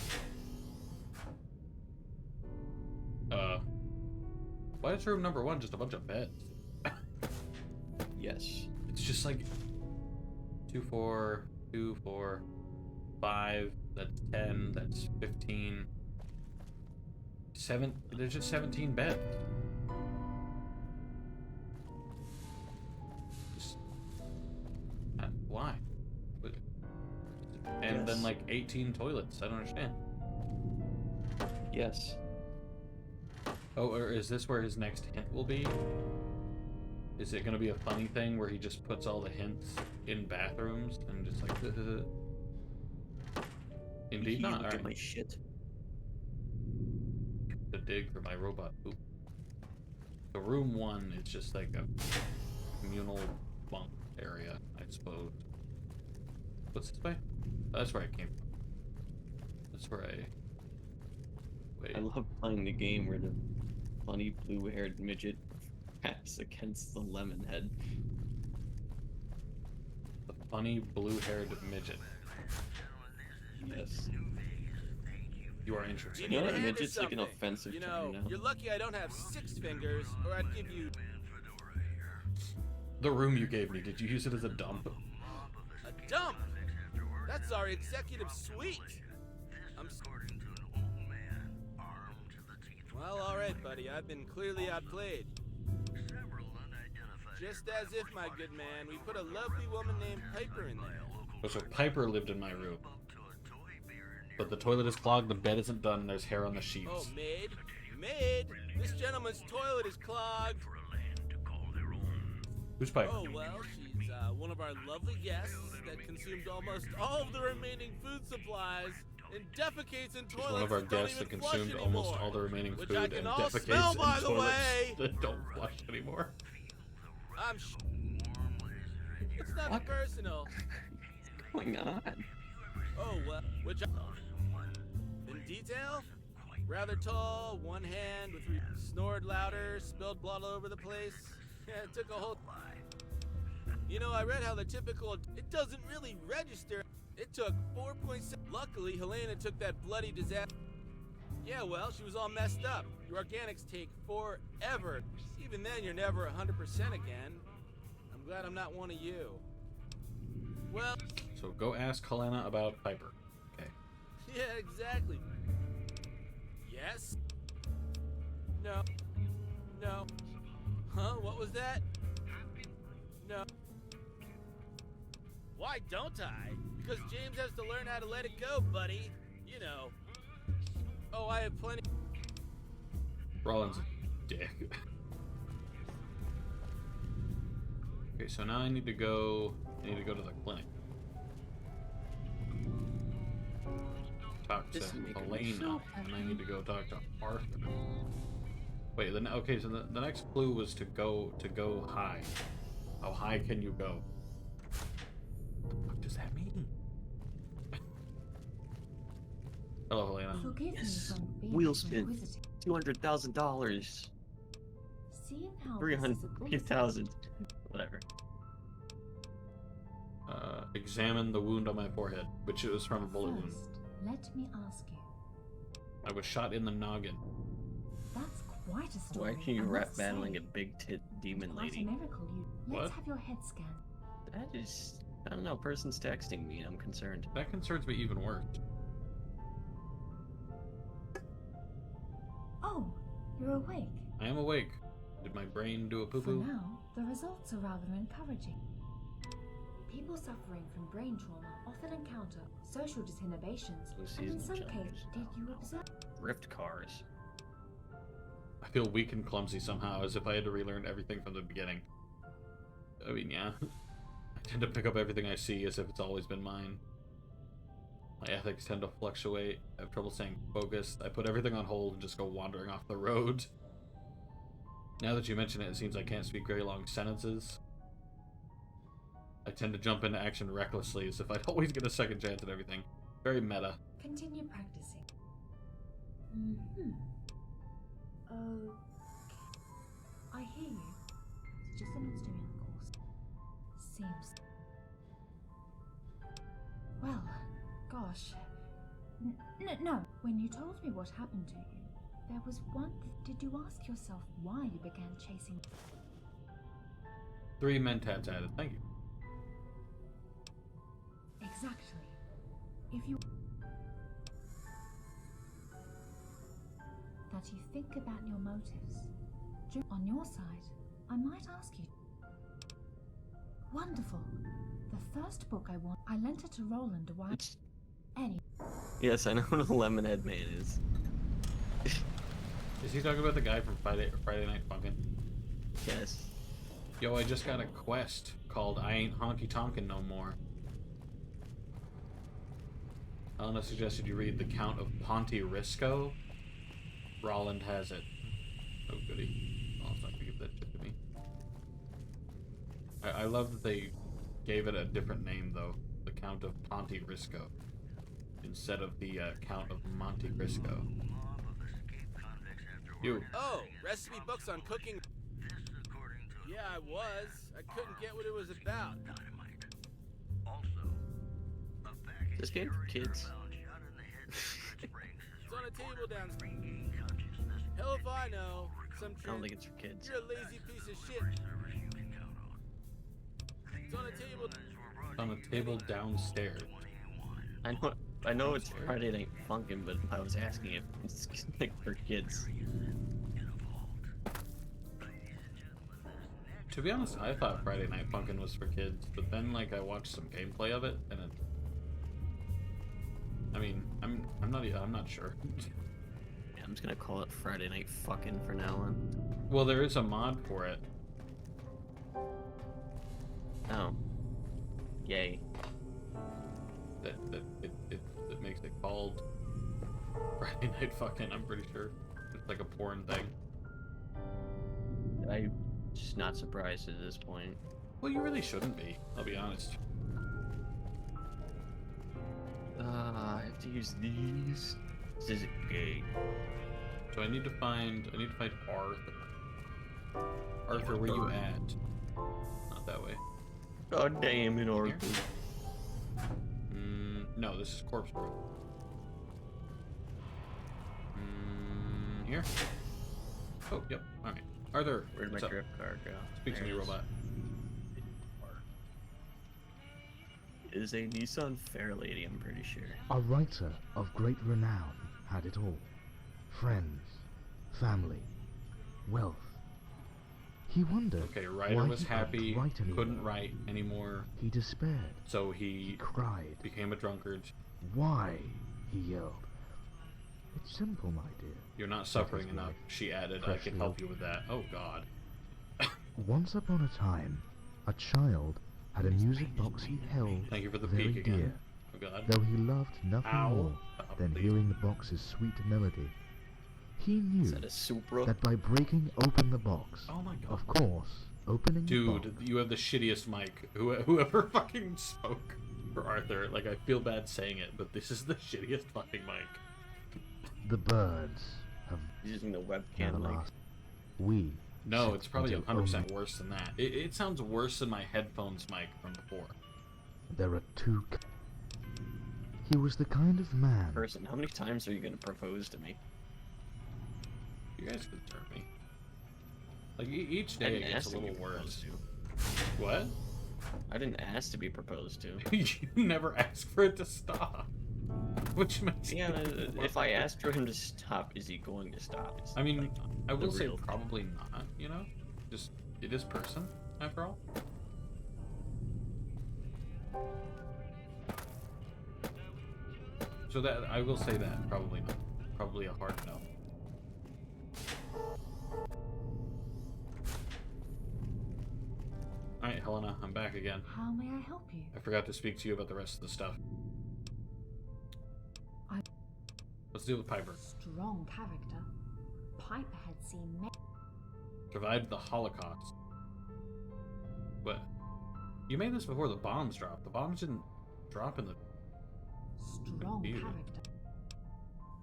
Why is room number 1 just a bunch of beds? Yes. It's just like 2, 4, 2, 4, 5, that's 10, that's 15. There's just 17 beds. Just, why? And then like 18 toilets. I don't understand. Yes. Oh, or is this where his next hint will be? Is it going to be a funny thing where he just puts all the hints in bathrooms and just like... Indeed not. Look at Alright. my shit. To dig for my robot poop. So room 1 is just like a communal bunk area, I suppose. What's this way? Oh, that's where I came from. That's where I... Wait. I love playing the game where the funny blue-haired midget pass against the lemon head. The funny blue-haired midget. Yes. You are interested. You know need a what, hand or midget's like an something? offensive You term know, now. you're lucky I don't have 6 fingers, or I'd give you The room you gave me, did you use it as a dump? a dump. That's our executive suite. Well, all right, buddy. I've been clearly outplayed. Just as if, my good man, we put a lovely woman named Piper in there. Oh, so Piper lived in my room. But the toilet is clogged, the bed isn't done, and there's hair on the sheets. Oh, maid, maid, this gentleman's toilet is clogged. Who's Piper? Oh, well, she's one of our lovely guests that consumed almost all of the remaining food supplies and defecates in toilets. She's one of our that don't guests that even flush consumed almost anymore, all the remaining which food I and can all defecates smell, in by the toilets way. that don't flush anymore. It's nothing What? personal. What's going on? Oh, well, in detail? Rather tall, one hand with snored louder, spilled blood all over the place. Yeah, it took a whole... You know, I read how the typical... It doesn't really register. It took 4.6... Luckily, Helena took that bloody disaster. Yeah, well, she was all messed up. Your organics take forever. Even then, you're never 100% again. I'm glad I'm not one of you. Well... So go ask Helena about Piper. Okay. Yeah, exactly. Yes? No. No. Huh? What was that? No. Why don't I? Because James has to learn how to let it go, buddy. You know. Oh, I have plenty. Rollins a dick. Okay, so now I need to go to the clinic. Talk to This is making me Helena, so and I need to go talk to Arthur. Wait, okay, so the next clue was to go high. How high can you go? What the fuck does that mean? Hello, Helena. Forgive Yes. me from being Wheel spin. inquisitive. $200,000. Seeing how this is a 300,000. Whatever. Examine the wound on my forehead, which was from a bullet wound. First, let me ask you. I was shot in the noggin. That's quite a story. Why are you I rap must battling say. a big tit demon Quite a lady? miracle. Let's What? have your head scanned. That is... I don't know, person's texting me, I'm concerned. That concerns me even worse. Oh, you're awake. I am awake. Did my brain do a For poo-poo? now, the results are rather encouraging. People suffering from brain trauma often encounter social disinhibitions, Those and in seasonal some cases, challenges. did you observe? Rift cars. I feel weak and clumsy somehow, as if I had to relearn everything from the beginning. I mean, yeah. I tend to pick up everything I see as if it's always been mine. My ethics tend to fluctuate. I have trouble staying focused. I put everything on hold and just go wandering off the road. Now that you mention it, it seems I can't speak very long sentences. I tend to jump into action recklessly, as if I'd always get a second chance at everything. Very meta. Continue practicing. Mm-hmm. Oh, I hear you. It's just someone's doing the course. Seems. Well, gosh. No. When you told me what happened to you, there was one. Did you ask yourself why you began chasing? 3 mentats added. Thank you. Exactly. If you. That you think about your motives. On your side, I might ask you. Wonderful. The first book I lent it to Roland a while. Any. Yes, I know what a lemonade man is. Is he talking about the guy from Friday Night Funkin'? Yes. Yo, I just got a quest called I Ain't Honky Tonkin' No More. Elena suggested you read The Count of Ponte-Risco. Roland has it. Oh, goody. Oh, it's not gonna give that shit to me. I love that they gave it a different name, though. The Count of Ponte-Risco. Instead of the Count of Monte Cristo. You. Oh, recipe books on cooking. Yeah, I was. I couldn't get what it was about. This game for kids. It's on a table downstairs. Hell if I know. Some I don't think it's for kids. You're a lazy piece of shit. It's on a table. It's on a table downstairs. I know it's Friday Night Funkin', but I was asking if it's like for kids. To be honest, I thought Friday Night Funkin' was for kids, but then like I watched some gameplay of it, and it. I mean, I'm not sure. Yeah, I'm just gonna call it Friday Night Fucking for now on. Well, there is a mod for it. Oh. Yay. That makes it called Friday Night Fucking. I'm pretty sure it's like a porn thing. I'm just not surprised at this point. Well, you really shouldn't be. I'll be honest. I have to use these. This is gay. So I need to find Arthur. Arthur, where you at? Not that way. God damn it, Arthur. No, this is Corpse World. Here? Oh, yep. Alright. Arthur, Where'd my what's up? grip card go? Speak to me, robot. It is a Nissan Fairlady, I'm pretty sure. A writer of great renown had it all. Friends, family, wealth. He wondered Okay, Ryder why was he happy, couldn't write write anymore, He despaired. so He he cried. became a drunkard. Why? He yelled. It's simple, my dear. You're not suffering his enough, wife, she added. I freshly can help you opened. with that. Oh, God. Once upon a time, a child had a music box he held Thank you for the very peek again. dear, Oh, God. though he loved nothing Ow. more than Please. hearing the box's sweet melody. He knew Is that a Supra? that by breaking open the box, Oh, my God. of course, opening the box, Dude, you have the shittiest mic. Whoever fucking spoke for Arthur, like, I feel bad saying it, but this is the shittiest fucking mic. the birds have Using the never webcam mic. lost. We No, sit it's probably until 100% only worse than that. It sounds worse than my headphones mic from before. there are two. He was the kind of man. Person, how many times are you gonna propose to me? You guys concern me. Like, each I day it didn't gets ask a to be little proposed worse. to. What? I didn't ask to be proposed to. You never ask for it to stop. Which makes Yeah, it if I asked for him to stop, is he going to stop? Is I mean, like, I will the say real- probably not, you know? Just, it is person, after all. So that, I will say that, probably not. Probably a hard no. Alright, Helena, I'm back again. How may I help you? I forgot to speak to you about the rest of the stuff. I- Let's deal with Piper. Strong character. Piper had seen many. Survived the Holocaust. What? You made this before the bombs dropped. The bombs didn't drop in the... Strong Ew. character.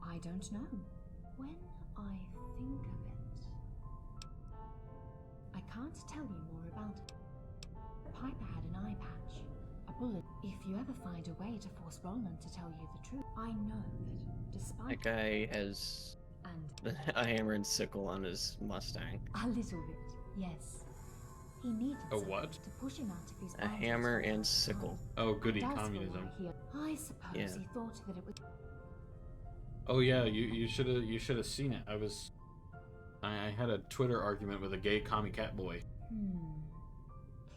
I don't know. When I think of it, I can't tell you more about it. Piper had an eye patch, a bullet. If you ever find a way to force Roland to tell you the truth, I know that despite That guy has and a hammer and sickle on his Mustang. a little bit, yes. He needed A something what? to push him out of his A boundaries hammer for and a sickle. time. Oh, goody, That's communism. why I suppose Yeah. he thought that it was. Oh yeah, you should have seen it. I had a Twitter argument with a gay commie cat boy.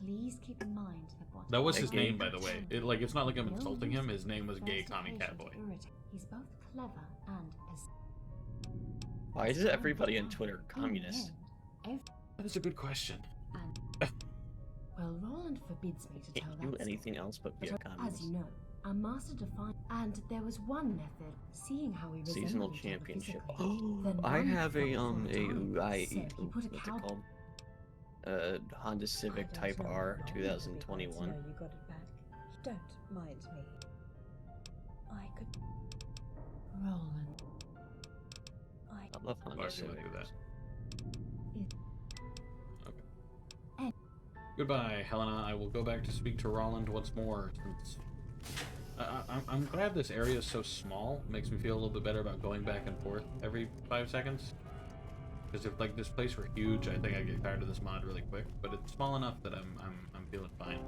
Please keep in mind that what That was A his gay name, by the way. It's not like I'm No insulting him. reason His name was for Gay first Commie Cat occasion Boy. to irritate. He's both clever and Why is everybody on Twitter communist? That is a good question. Well, Roland forbids me to tell Can't do that anything else but be a story. As communist. you know, our master defined, and there was one method. Seeing how we Seasonal resembled each other championship. physically, then I one have a thought for time said he put a what's it cow- called? Honda Civic I don't Type know how R long it'll be glad to 2021. know you got it back. Don't mind me. I could. Roland. I love Honda Why do you Civic. do that? Eh. Okay. Goodbye, Helena. I will go back to speak to Roland once more. Since I'm glad this area is so small. It makes me feel a little bit better about going back and forth every 5 seconds. Because if like this place were huge, I think I'd get tired of this mod really quick. But it's small enough that I'm feeling fine.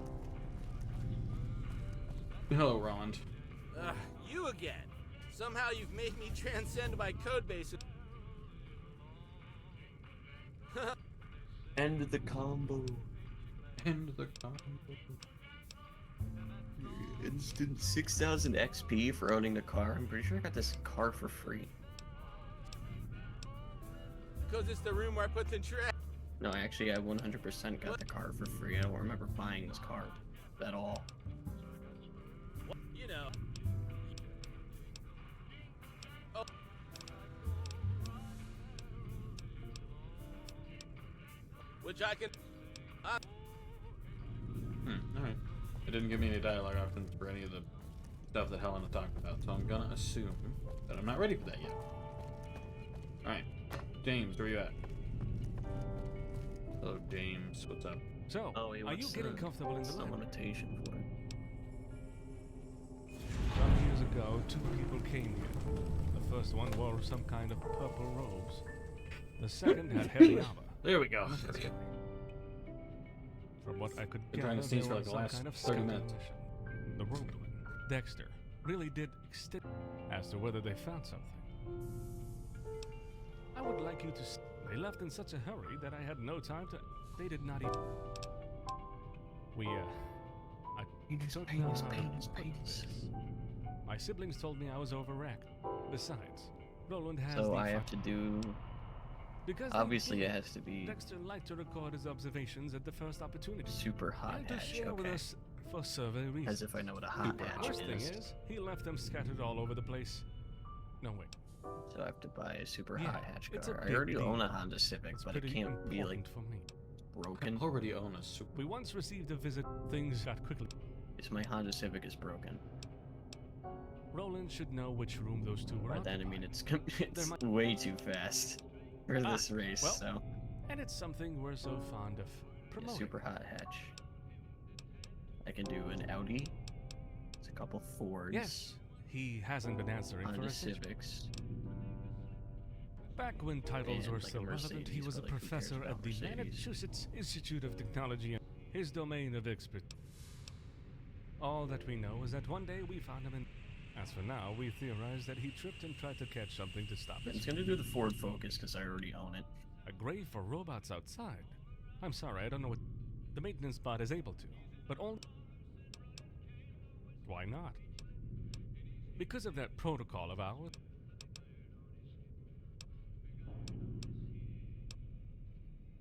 Hello, Roland. You again. Somehow you've made me transcend my code base. End the combo. And the Instant 6,000 XP for owning the car. I'm pretty sure I got this car for free. Because it's the room where I put the trash. No, actually, I 100% got the car for free. I don't remember buying this car at all. You know. Oh. Which I can. Alright. It didn't give me any dialogue options for any of the stuff that Helena talked about, so I'm gonna assume that I'm not ready for that yet. Alright. James, where you at? Hello, James. What's up? So, Oh, he are you wants getting comfortable in the some library? limitation for it. Some years ago, 2 people came here. The first one wore some kind of purple robes. The second had heavy armor. There we go. That's good. From what I could Been gather, trying to sneeze there for was like the some last kind of 30 scouting minutes. mission. The roadman, Dexter, really did extend as to whether they found something. I would like you to. They left in such a hurry that I had no time to. They did not even. We I don't know how to put this. My siblings told me I was overreacting. Besides, Roland has So the I have to do. because they Obviously, did. it has to be Dexter liked to record his observations at the first opportunity. super hot And to hatch. share with Okay. us for survey reasons. As if I know what a hot Super hatch Worst thing is. is, he left them scattered all over the place. No, wait. So I have to buy a super Yeah, hot hatch it's a car. I big already deal. own a Honda Civic, It's but it pretty can't be like important for me. broken. I already own a super. We once received a visit. Things got quickly. It's my Honda Civic is broken. Roland should know which room those two were By then, I mean occupying. it's might- way too fast for Ah, this race. well, So And it's something we're so fond of a promoting. super hot hatch. I can do an Audi. It's a couple Fords. Yes, he hasn't been answering for Honda a century. Civics. Back when titles And were like a still relevant, he Mercedes, was a but, like, who cares professor about at the Mercedes? Massachusetts Institute of Technology. His domain of expertise. All that we know is that one day we found him in. As for now, we theorize that he tripped and tried to catch something to stop It's it. gonna do the Ford Focus because I already own it. A grave for robots outside. I'm sorry, I don't know what the maintenance bot is able to, but only. Why not? Because of that protocol of ours.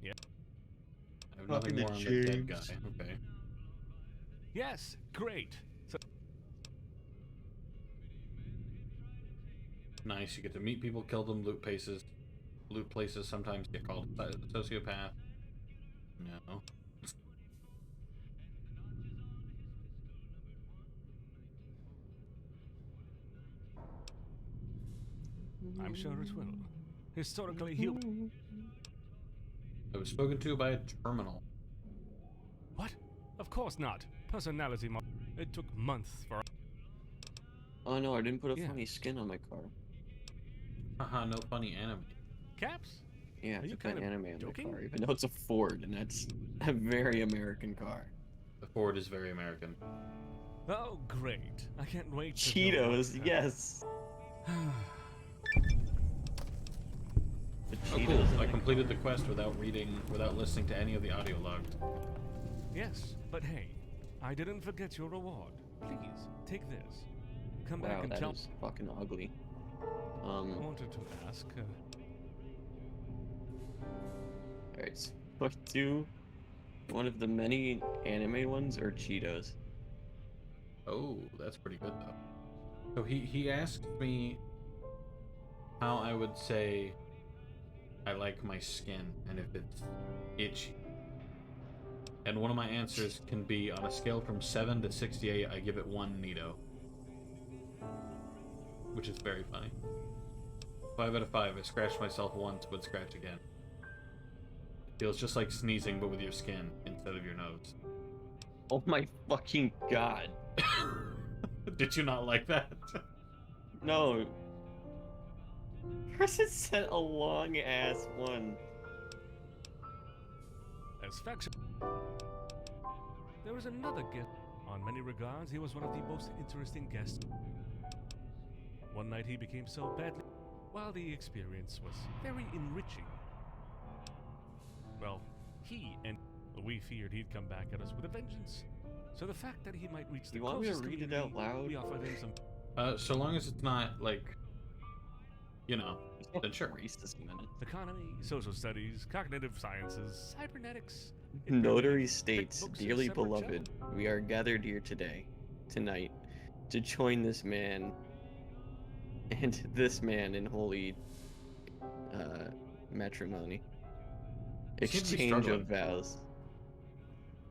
I have Copy nothing the more on the dead guy. James. Okay. Yes, great. So, Nice. You get to meet people, kill them, loot paces. loot places sometimes get called a sociopath. No. I'm sure it will. Historically, he. I was spoken to by a terminal. What? Of course not. Personality mod. It took months for. Oh no, I didn't put a Yeah. funny skin on my car. Haha, no funny anime. Caps? Yeah, Are I you put kind of anime on joking? my car, even though it's a Ford, and that's a very American car. The Ford is very American. Oh, great. I can't wait to know Cheetos, what- yes. The Oh, Cheetos cool. in I my completed the car. quest without listening to any of the audio logs. Yes, but hey, I didn't forget your reward. Please, take this. Come back Wow, and that tell. is fucking ugly. I wanted to ask. Alright, so what do one of the many anime ones or Cheetos? Oh, that's pretty good though. So he asked me how I would say I like my skin and if it's itchy. And one of my answers can be on a scale from 7 to 68, I give it 1 Nito. Which is very funny. 5 out of 5, I scratched myself once, would scratch again. It feels just like sneezing, but with your skin instead of your nose. Oh my fucking god. Did you not like that? No. Person sent a long ass one. As faction. There was another gift. On many regards, he was one of the most interesting guests. One night he became so badly, while the experience was very enriching. Well, he and we feared he'd come back at us with a vengeance. So the fact that he might reach the You want me to closest read it out community, loud? we offered him some. So long as it's not, like, you know, then sure. Racist minute. Economy, social studies, cognitive sciences, cybernetics. Notary states, books in dearly separate beloved, we are gathered here tonight, to join this man and this man in holy matrimony. You seem to be Exchange of struggling. vows.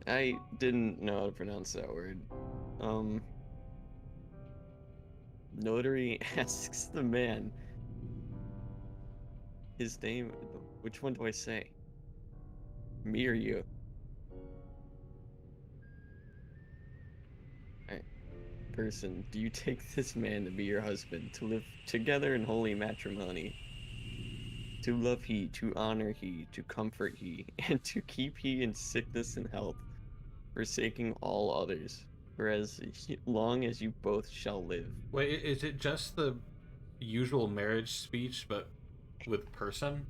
I didn't know how to pronounce that word. Notary asks the man his name. Which one do I say? Me or you? Alright. Person, do you take this man to be your husband, to live together in holy matrimony? To love he, to honor he, to comfort he, and to keep he in sickness and health, forsaking all others, for as long as you both shall live. Wait, is it just the usual marriage speech, but with person?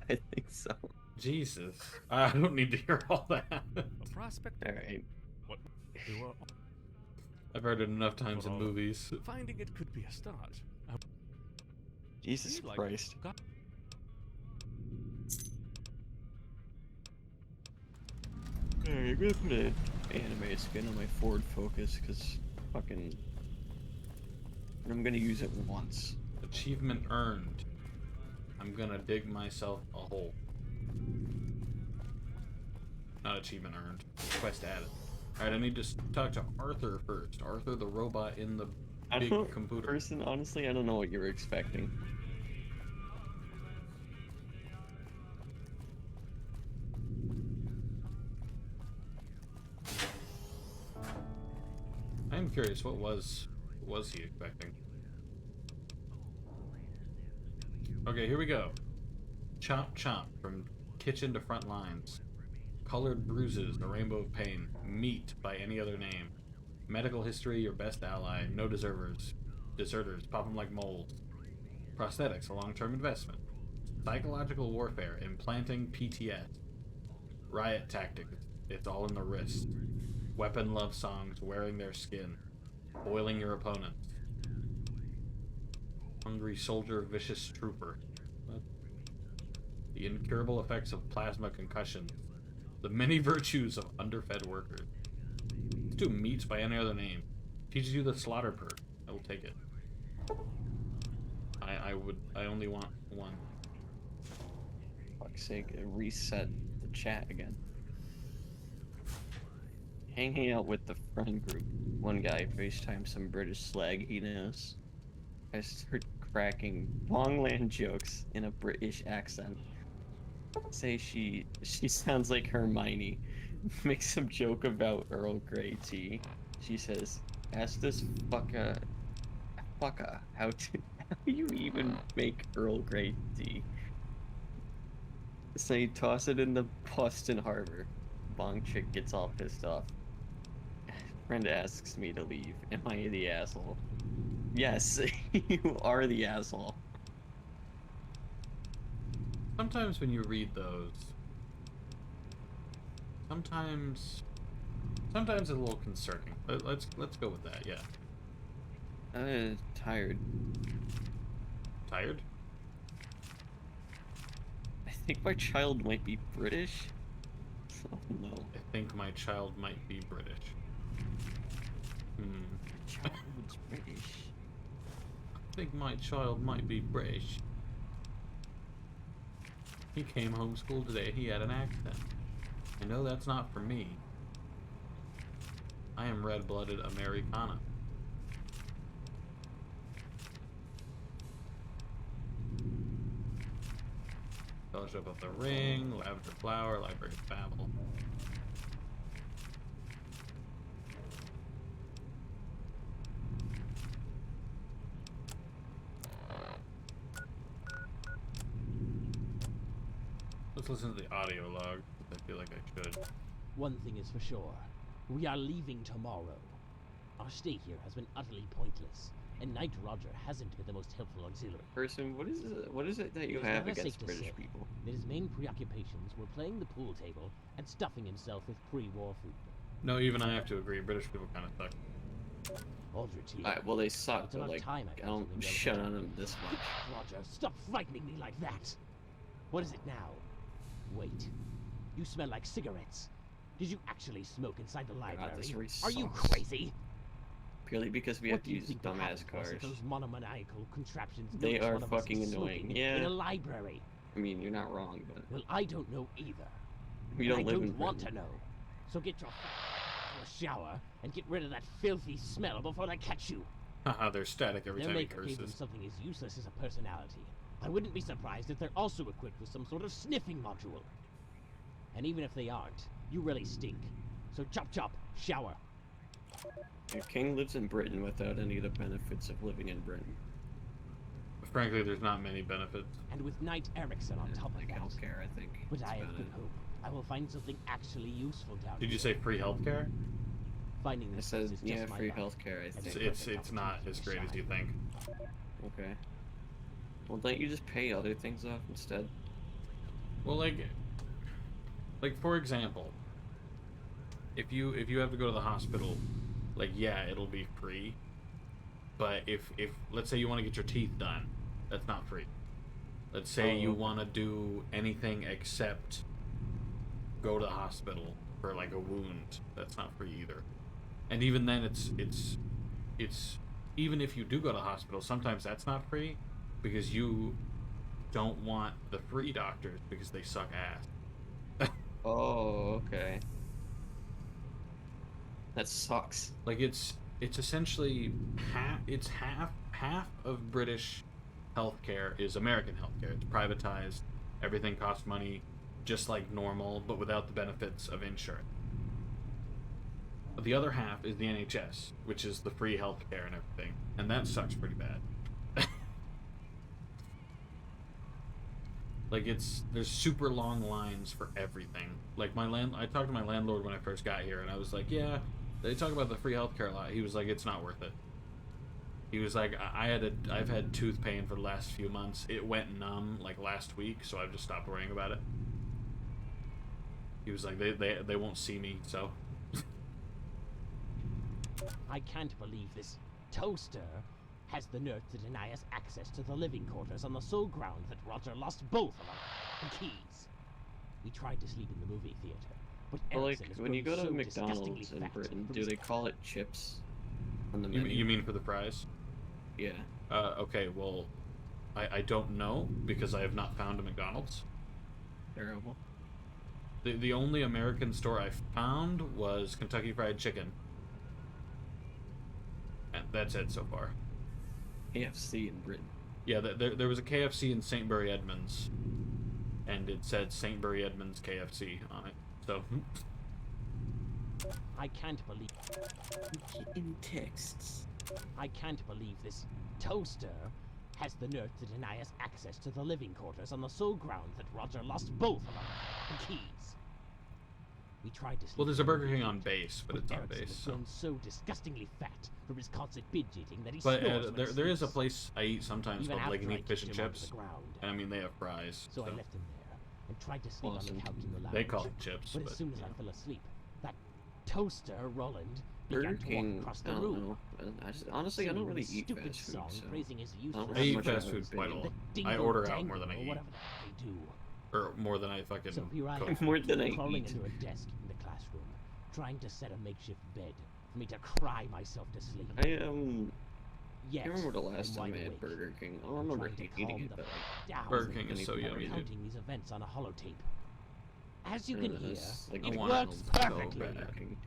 I think so. Jesus. I don't need to hear all that. A prospect. Alright. What? We were I've heard it enough times in movies. finding it could be a start. Jesus He, like, Christ. got- Alright, I'm gonna put an anime skin on my Ford Focus, because fucking... I'm gonna use it once. Achievement earned. I'm gonna dig myself a hole. Not achievement earned. Quest added. Alright, I need to talk to Arthur first. Arthur the robot in the I big don't, computer. person, honestly, I don't know what you were expecting. I am curious, what was he expecting? Okay, here we go. Chomp chomp from kitchen to front lines. Colored bruises, a rainbow of pain. Meat by any other name. Medical history, your best ally. No deserters. Pop them like moles. Prosthetics, a long-term investment. Psychological warfare, implanting PTS. Riot tactics, it's all in the wrist. Weapon love songs, wearing their skin. Boiling your opponents. Hungry soldier, vicious trooper. What? The incurable effects of plasma concussion. The many virtues of underfed workers. Let's do meats by any other name. Teaches you the slaughter perk. I will take it. I only want one. Fuck's sake, it reset the chat again. Hanging out with the friend group. One guy FaceTimes some British slag he knows. I start cracking Bongland jokes in a British accent. Say she sounds like Hermione. Make some joke about Earl Grey tea. She says, ask this fucka how you even make Earl Grey tea. So you toss it in the Boston Harbor. Bong chick gets all pissed off. Friend asks me to leave. Am I the asshole? Yes, you are the asshole. Sometimes when you read those, sometimes it's a little concerning. Let's go with that. Yeah. Tired. Tired? I think my child might be British. Oh no. I think my child might be British. Child's British. I think my child might be British. He came home school today. He had an accent. I know that's not for me. I am red-blooded Americana. Fellowship of the Ring, Lavender Flower, Library of Babel. Let's listen to the audio log. I feel like I should. One thing is for sure. We are leaving tomorrow. Our stay here has been utterly pointless, and Knight Roger hasn't been the most helpful auxiliary. Person, what is it that you It is have never against safe to British say people? that his main preoccupations were playing the pool table and stuffing himself with pre-war food. No, even I have to agree. British people kind of suck. Aldrich here. Alright, well they suck, It's but about like, time I I got don't something shut relevant. on them this much. Roger, stop frightening me like that. What is it now? Wait. You smell like cigarettes. Did you actually smoke inside the library? this really Are you sucks. crazy? Purely because we have What to do you use think will happen dumbass to us cars. if those monomaniacal contraptions They notice are one of us fucking is annoying, smoking yeah. in a library? I mean, you're not wrong, but Well, I don't know either. we And don't live I in don't want Britain. to know. So get your to a shower and get rid of that filthy smell before I catch you. Haha, they're static every Their time he maker gave them curses. something as useless as a personality. I wouldn't be surprised if they're also equipped with some sort of sniffing module. And even if they aren't, you really stink. So chop chop, shower. Your king lives in Britain without any of the benefits of living in Britain. Frankly, there's not many benefits. And with Knight Erickson on top of Like that. healthcare, I think. But That's I have about good it. hope. I will find something actually useful down Did here. you say free healthcare? Finding I this said, place is yeah, just my free luck. healthcare, I And think. It's not as great as you think. Okay. Well, don't you just pay other things off instead? Well, like for example, if you have to go to the hospital, like yeah, it'll be free. But if let's say you want to get your teeth done, that's not free. Let's say you want to do anything except go to the hospital for like a wound, that's not free either. And even then, it's even if you do go to the hospital, sometimes that's not free because you don't want the free doctors because they suck ass. Oh, okay. That sucks. Like it's essentially half of British healthcare is American healthcare. It's privatized. Everything costs money, just like normal, but without the benefits of insurance. But the other half is the NHS, which is the free healthcare and everything, and that sucks pretty bad. Like there's super long lines for everything. Like I talked to my landlord when I first got here, and I was like, yeah, they talk about the free healthcare a lot. He was like, it's not worth it. He was like, I've had tooth pain for the last few months. It went numb like last week, so I've just stopped worrying about it. He was like, they won't see me, so. I can't believe this toaster has the nerve to deny us access to the living quarters on the sole ground that Roger lost both of our keys. We tried to sleep in the movie theater, but Well, like, Erickson has when you go grown to so disgustingly McDonald's in fat Britain, from do his- they call it chips on the menu? You mean for the fries? Yeah. Okay, well, I don't know because I have not found a McDonald's. Terrible. The only American store I found was Kentucky Fried Chicken. And that's it so far. KFC in Britain. Yeah, there was a KFC in St. Bury Edmunds, and it said St. Bury Edmunds KFC on it. So I can't believe In texts. I can't believe this toaster has the nerve to deny us access to the living quarters on the sole ground that Roger lost both of our keys. We tried to sleep. well, there's a in the Burger King movie, on base, but it's on Erickson base. has So. grown so disgustingly fat from his constant binge eating that he But snores when he there is a sleeps. place I eat sometimes Even called Lake after and I Eat Fish and kicked him onto Chips, the ground. and I mean they have fries. So I left him there and tried to sleep Awesome. on the couch in the lounge. They call it chips, But but as soon as you I know. fell asleep, that toaster, Roland, Burger began to walk King, across I the don't room. know. Honestly, I don't really eat Stupid fast food, song so praising his I don't useless I eat much fast of a food quite a opinion. lot. the I dingle order out dangle more than I or eat, whatever the heck they do. or more than I fucking So here I cook. am, More than I crawling eat. into a desk in the classroom, trying to set a makeshift bed for me to cry myself to sleep. I Yet, can't remember the last I'm time I wide had awake. Burger King. I I'm don't remember trying to eating calm it, the but down. Burger King is any so part yummy, of dude. Recounting these events on a holotape. As you can hear, like I it want works it so perfectly. bad. Burger King.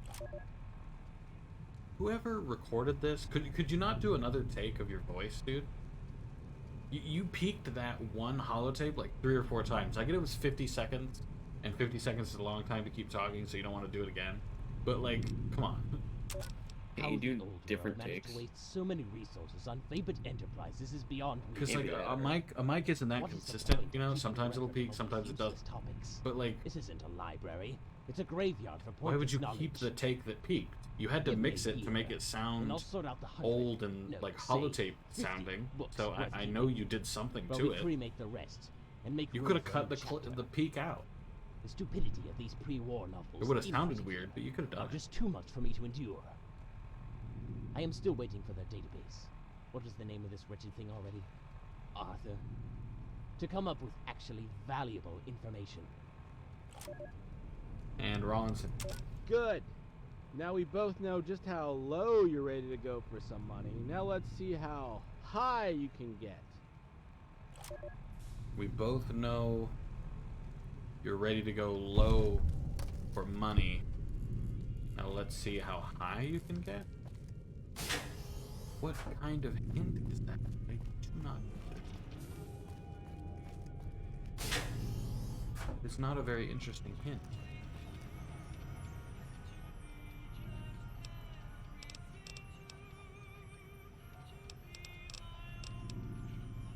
Whoever recorded this, could you not do another take of your voice, dude? You peaked that one holotape like 3 or 4 times. I get it was 50 seconds, and 50 seconds is a long time to keep talking, so you don't want to do it again. But like, come on. Yeah, How you do the old different world managed takes. to waste so many resources on vapid enterprises is beyond me. Because like Yeah. a mic isn't that What is the consistent, point you of know. keeping Sometimes it'll record peak, of sometimes it useless doesn't. Topics? But like, This isn't a library. It's a graveyard for why would you pointless keep the knowledge. take that peaked? You had to Give me mix a it to make year, it and sound I'll sort out the 100, old and no, like say, holotape 50 sounding. books So worth I keeping. know you did something But to we it. cremate the rest and make You room could have for a cut new the chapter. peak out. The stupidity of these pre-war novels. It would have in sounded particular, weird, but you could have are done it. just too much for me to endure. I am still waiting for their database. What is the name of this wretched thing already? Arthur. To come up with actually valuable information. And Rawlinson. Good. Now we both know just how low you're ready to go for some money. Now let's see how high you can get. We both know you're ready to go low for money. Now let's see how high you can get. What kind of hint is that? I do not. It's not a very interesting hint.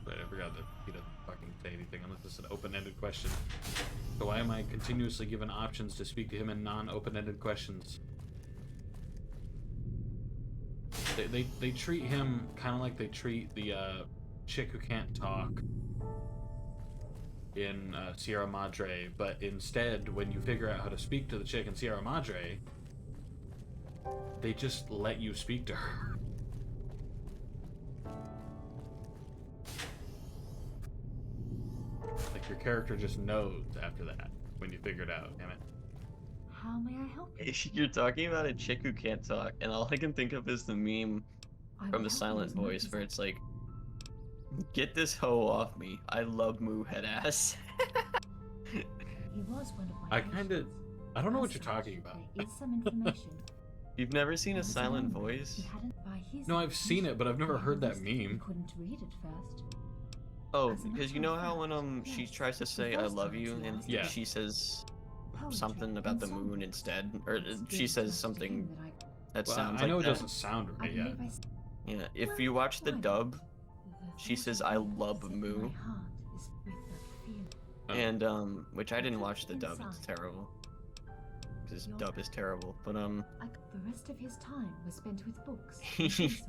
But I forgot that he doesn't fucking say anything unless it's an open-ended question. So why am I continuously given options to speak to him in non-open-ended questions? They treat him kind of like they treat the chick who can't talk in Sierra Madre, but instead, when you figure out how to speak to the chick in Sierra Madre, they just let you speak to her. Like your character just knows after that when you figure it out, damn it. How may I help you? You're talking about a chick who can't talk, and all I can think of is the meme I from will the help you Silent as much Voice as where I it's like, "Get this hoe off me. I love moo head ass." He was one of my I kinda- patients. I don't know what As you're such, talking about. There is some information. You've never seen He a was Silent alone. Voice? He hadn't, by his No, I've seen it, but I've never he heard that hadn't listened. He meme. couldn't read at first. Oh, As a because you matter know of how when fact, she yes. tries to The say "I first love time you" she and asked Yeah. she says Poetry something about and the song. moon instead, or It's she been says just to something him that that Well, sounds I know like it that. doesn't sound I right yet. believe I s- Yeah, if you watch the Why? dub, the she thought says of "I you love set moo," my heart is with the feeling. and which I didn't Look watch the dub. It's inside. terrible. Because Your- dub is terrible. But The rest of his time was spent with books and research.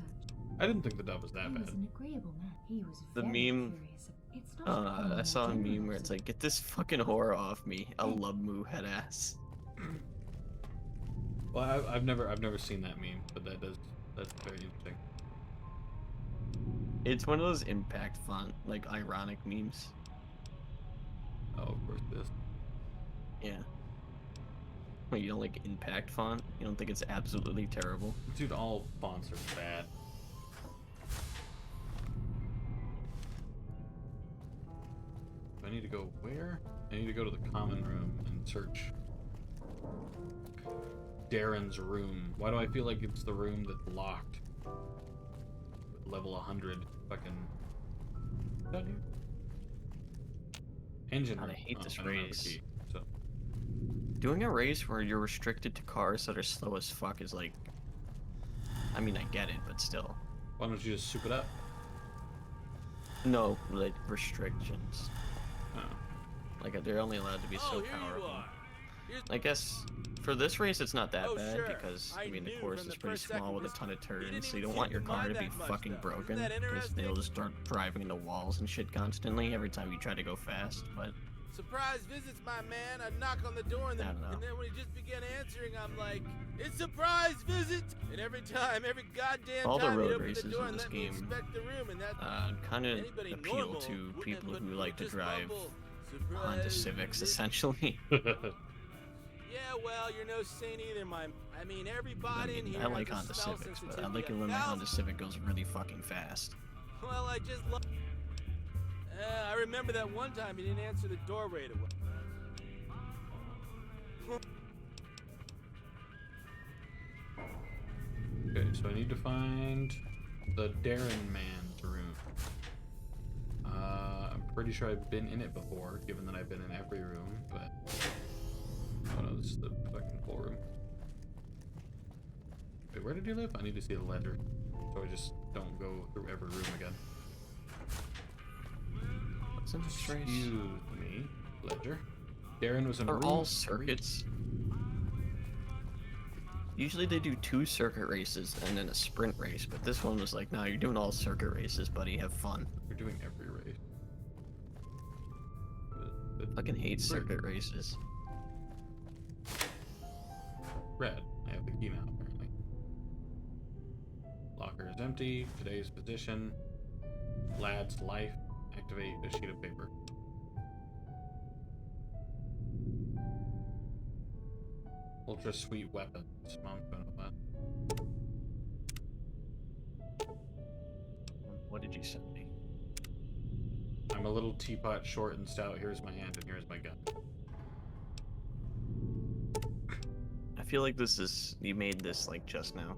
I didn't think the dub was that He was bad. an agreeable man. He was The very meme- curious. It's not I saw a general meme where it's like, "Get this fucking whore off me. I love moo head ass." Well, I've never seen that meme, but that's very interesting. It's one of those impact font, like ironic memes. Oh, of course it is. Yeah. Wait, you don't like impact font? You don't think it's absolutely terrible? Dude, all fonts are bad. go where? I need to go to the common room and search Darren's room. Why do I feel like it's the room that's locked? Level 100. Fucking. Down here? Engine God, I room. hate this I don't have a race. key, so. Doing a race where you're restricted to cars that are slow as fuck is like... I mean, I get it, but still. Why don't you just soup it up? No, like, restrictions. Oh. Like, they're only allowed to be so here you powerful. are. Here's I guess for this race it's not that Oh, bad sure. because I I mean the knew course from is the pretty first second small with a we- ton of You turns, didn't so you even don't want seem your to car mind to be that much, fucking though. broken Isn't that because they'll interesting? just start driving into walls and shit constantly every time you try to go fast. But Surprise visits, my man. I knock on the door and I then, don't know. and then when he just began answering, I'm like, "It's surprise visit!" And every time, every goddamn all the time, he'd road open races the door in and this let me game inspect the room, and that kind of anybody appeal normal to wouldn't people have- who would like to just drive mumble, Honda "Surprise Civics visit." essentially. Yeah, well, you're no saint either, I mean, I everybody in mean, here I like has a Honda smell Civics, but I sensitivity like it of when my Honda 1,000. Civic goes really fucking fast. Well, I just love. I remember that one time he didn't answer the door right away. Okay, so I need to find the Darren man's room. I'm pretty sure I've been in it before, given that I've been in every room, but... Oh no, this is the fucking full room. Wait, where did you live? I need to see the ledger, so I just don't go through every room again. What's in this race? Excuse me, ledger. Darren was in Are room all 3. circuits? Usually they do 2 circuit races and then a sprint race, but this one was like, no, you're doing all circuit races, buddy. Have fun. We're doing every race. Fucking hate circuit races. Red. I have the key now, apparently. Locker is empty. Today's position. Lad's life. Activate a sheet of paper. Ultra sweet weapons. Mom's gonna know that. What did you send me? I'm a little teapot, short and stout. Here's my hand and here's my gun. I feel like this is, you made this like just now.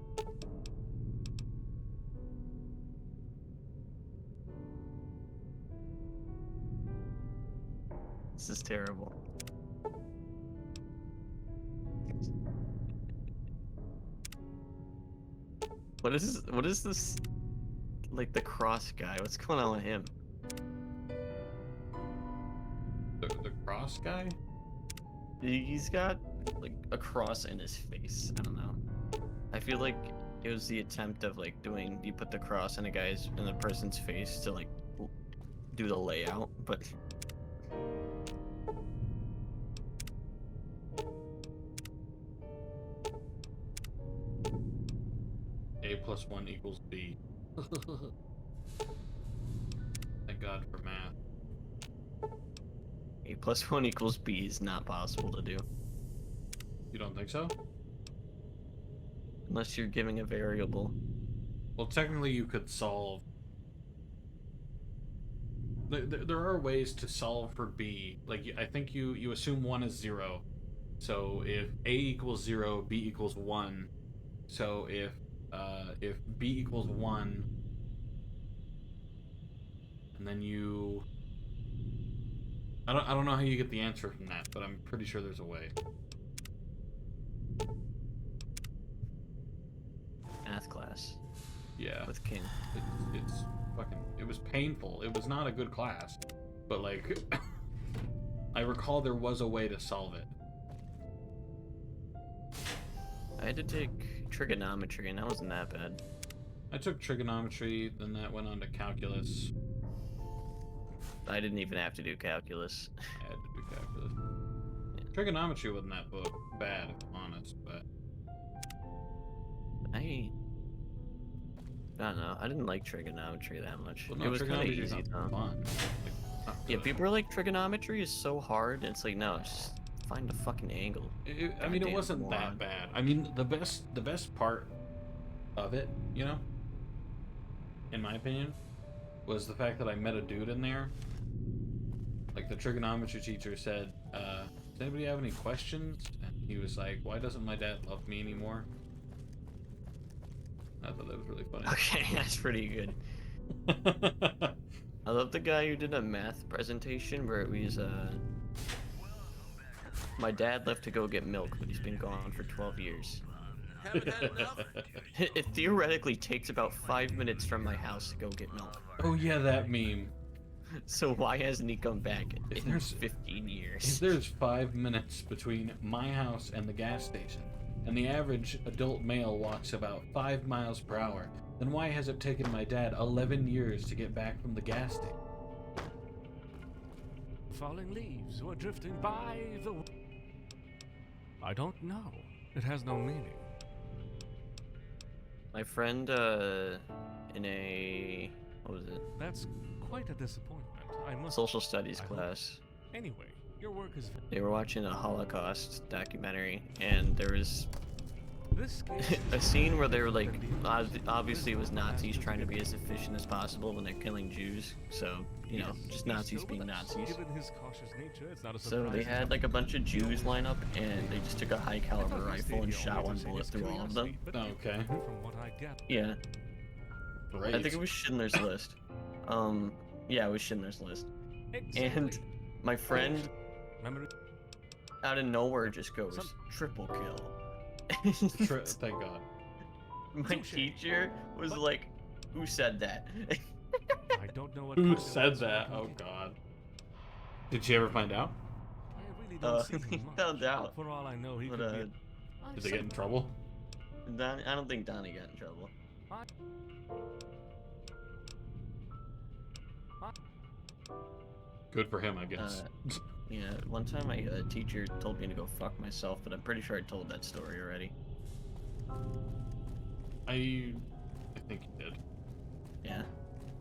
This is terrible. What is this, like the cross guy? What's going on with him? The cross guy? He's got like a cross in his face. I don't know. I feel like it was the attempt of like doing, you put the cross in the person's face to like do the layout, but A plus 1 equals B. Thank God for math. A plus 1 equals B is not possible to do. You don't think so? Unless you're giving a variable. Well, technically you could solve... There are ways to solve for B. Like, I think you assume 1 is 0. So if A equals 0, B equals 1. So if B equals 1, and then you... I don't know how you get the answer from that, but I'm pretty sure there's a way. Math class Yeah. with King. It's fucking... It was painful. It was not a good class. But, like... I recall there was a way to solve it. I had to take trigonometry and that wasn't that bad. I took trigonometry, then that went on to calculus. I didn't even have to do calculus. I had to do calculus. Trigonometry wasn't that book bad, if I'm honest, but... I don't know. I didn't like trigonometry that much. Well, no, it was kind of trigonometry's easy not though. fun. Like, not Yeah, good. people are like, trigonometry is so hard. It's like, no, just find a fucking angle. I mean, it Goddamn wasn't that moron. bad. I mean, the best part of it, you know, in my opinion, was the fact that I met a dude in there like the trigonometry teacher said, does anybody have any questions? And he was like, why doesn't my dad love me anymore? I thought that was really funny. Okay, that's pretty good. I love the guy who did a math presentation where it was, my dad left to go get milk, but he's been gone for 12 years. Haven't had enough? It theoretically takes about 5 minutes from my house to go get milk. Oh yeah, that meme. So why hasn't he come back If in there's- 15 If years? there's 5 minutes between my house and the gas station, and the average adult male walks about 5 miles per hour, then why has it taken my dad 11 years to get back from the gas station? Falling leaves were drifting by the. I don't know. It has no meaning. My friend, in a, what was it? That's quite a disappointment. I must. Social studies I hope- class. Anyway, your work is. They were watching a Holocaust documentary, and there was This case a is scene where they were like, than the others. obviously it was This Nazis one trying to be has as efficient as possible when they're killing Jews. So, you know, Yes, just he's Nazis still being with us. Nazis. Given his cautious nature, it's not a So they surprise had like a bunch of Jews line up, and they just took a high caliber rifle and shot one bullet through all of them. Okay. From what I get. Yeah, Great. I think it was Schindler's List. Yeah, it was Schindler's List. And Exactly. my friend Memory. out of nowhere just goes, Some- triple kill. Thank God. My Touche. teacher was But- like, who said that? I don't know what. Who kind of said words that? you're Oh thinking. God. Did she ever find out? I really don't see he him much. found out. For all I know, he But, could be. Did they get in trouble? I don't think Donnie got in trouble. Good for him, I guess. Yeah, one time my teacher told me to go fuck myself, but I'm pretty sure I told that story already. I think you did. Yeah.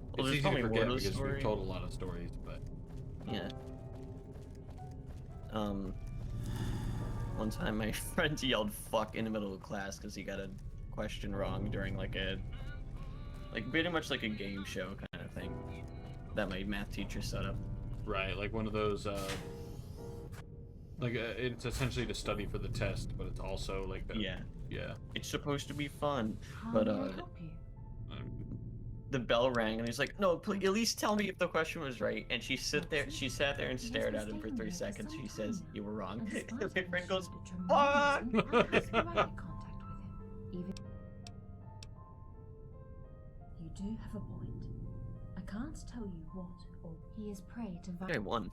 It's Well, there's easy to probably more forget to the because story. we've told a lot of stories, but Yeah. One time my friend yelled fuck in the middle of class because he got a question wrong during like pretty much like a game show kind of thing that my math teacher set up. right, like one of those. It's essentially to study for the test, but it's also like the, Yeah. yeah. It's supposed to be fun, How but may I help you? the bell rang and he's like, no, please, at least tell me if the question was right. And she sat there and stared at him for 3 seconds. She says, you were wrong. And my friend goes, fuck! Even you do have a point. I can't tell you what or he is prey to I won.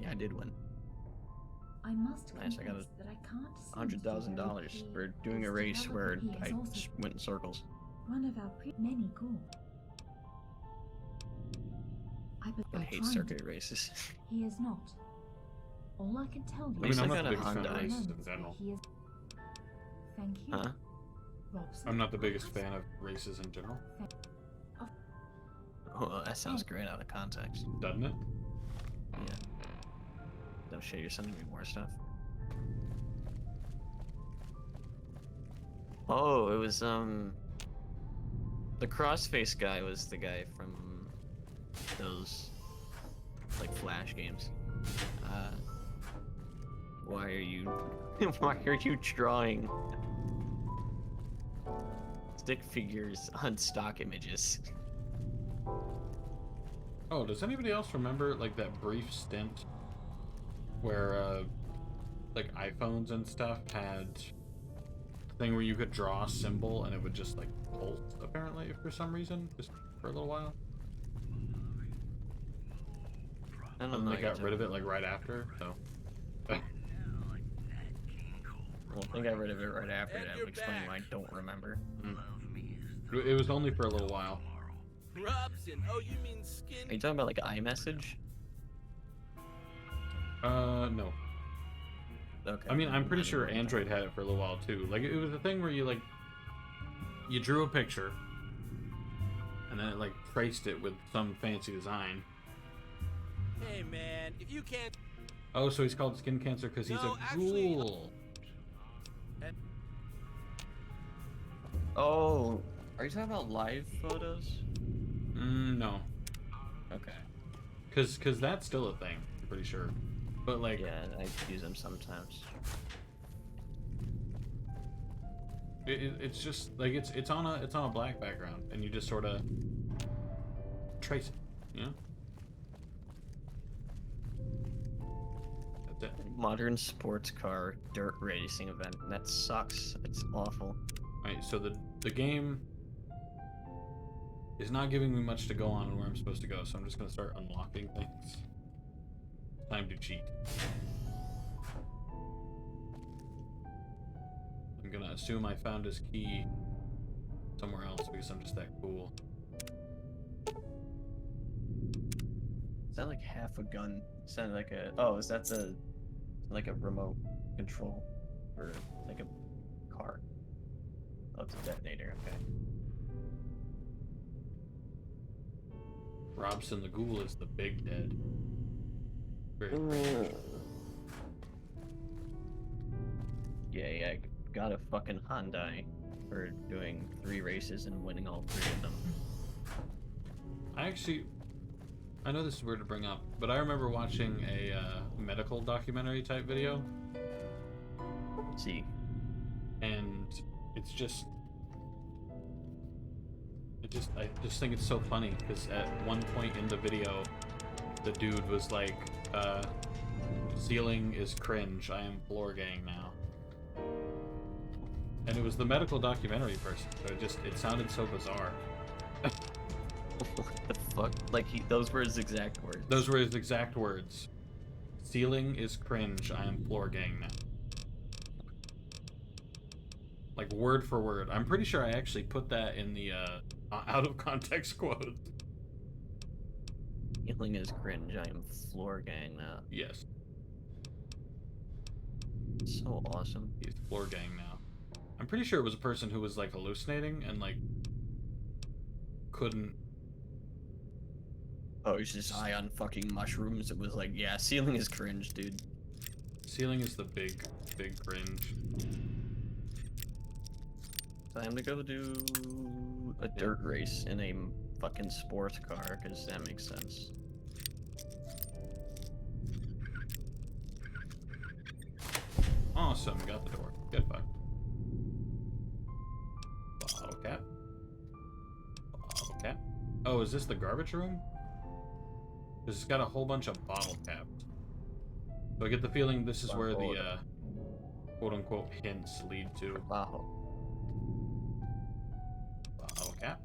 Yeah, I did win. I must Nice, I got confess that I can't seem to $100,000 he for doing a is race developed. where He I is also just went in circles. one of our many goals. I hate circuit races. He is not. All I can tell you I mean, I'm not not the a biggest fan of Hyundai. races in general. He is. Thank you. Huh? Robson. I'm not the biggest fan of races in general, Oh, that sounds great out of context. doesn't it? Yeah. No shit, you're sending me more stuff. Oh, it was, the crossface guy was the guy from those, like, Flash games. Why are you, why are you drawing stick figures on stock images? Oh, does anybody else remember like that brief stint where like iPhones and stuff had a thing where you could draw a symbol and it would just like pulse apparently for some reason, just for a little while? I don't And know. they got rid of it like right after, so Well, I got rid of it right after And that. you're Would explain back. why I don't remember. it was only for a little while. Robson, oh, you mean skin? Are you talking about like iMessage? No. Okay. I mean, I'm pretty I sure didn't know Android had it for a little while too. Like, it was a thing where you drew a picture, and then it like traced it with some fancy design. Hey, man, if you can't. Oh, so he's called Skin Cancer because he's No, a actually- ghoul. that. Oh, are you talking about live photos? No, Okay. because that's still a thing. I'm pretty sure. But like, Yeah, I use them sometimes. it's just like it's on a black background, and you just sort of trace it, you know. That's it. Modern sports car dirt racing event. That sucks. It's awful. Alright, so the game is not giving me much to go on and where I'm supposed to go, so I'm just gonna start unlocking things. Time to cheat. I'm gonna assume I found his key somewhere else because I'm just that cool. Is that like half a gun? Is that like a... Oh, is that the... like a remote control for like a car? Oh, it's a detonator, okay. Robson the Ghoul is the big dead. Very Yeah, I got a fucking Hyundai for doing 3 races and winning all 3 of them. I know this is weird to bring up, but I remember watching a medical documentary type video. See. And it's just... I just think it's so funny, because at one point in the video, the dude was like, ceiling is cringe, I am floor gang now. And it was the medical documentary person, so it sounded so bizarre. What the fuck? Like, those were his exact words. Those were his exact words. Ceiling is cringe, I am floor gang now. Like, word for word. I'm pretty sure I actually put that in the, out of context quote. Healing is cringe, I am floor gang now. Yes. So awesome. He's floor gang now. I'm pretty sure it was a person who was, like, hallucinating and, like, couldn't... Oh, he's just high on fucking mushrooms. It was like, yeah, ceiling is cringe, dude. Ceiling is the big cringe. Time to go do a dirt race in a fucking sports car, because that makes sense. Awesome, got the door. Get fucked. Bottle cap. Bottle cap. Oh, is this the garbage room? Because it's got a whole bunch of bottle caps. So I get the feeling this is where the quote-unquote hints lead to. Wow. Bottle cap.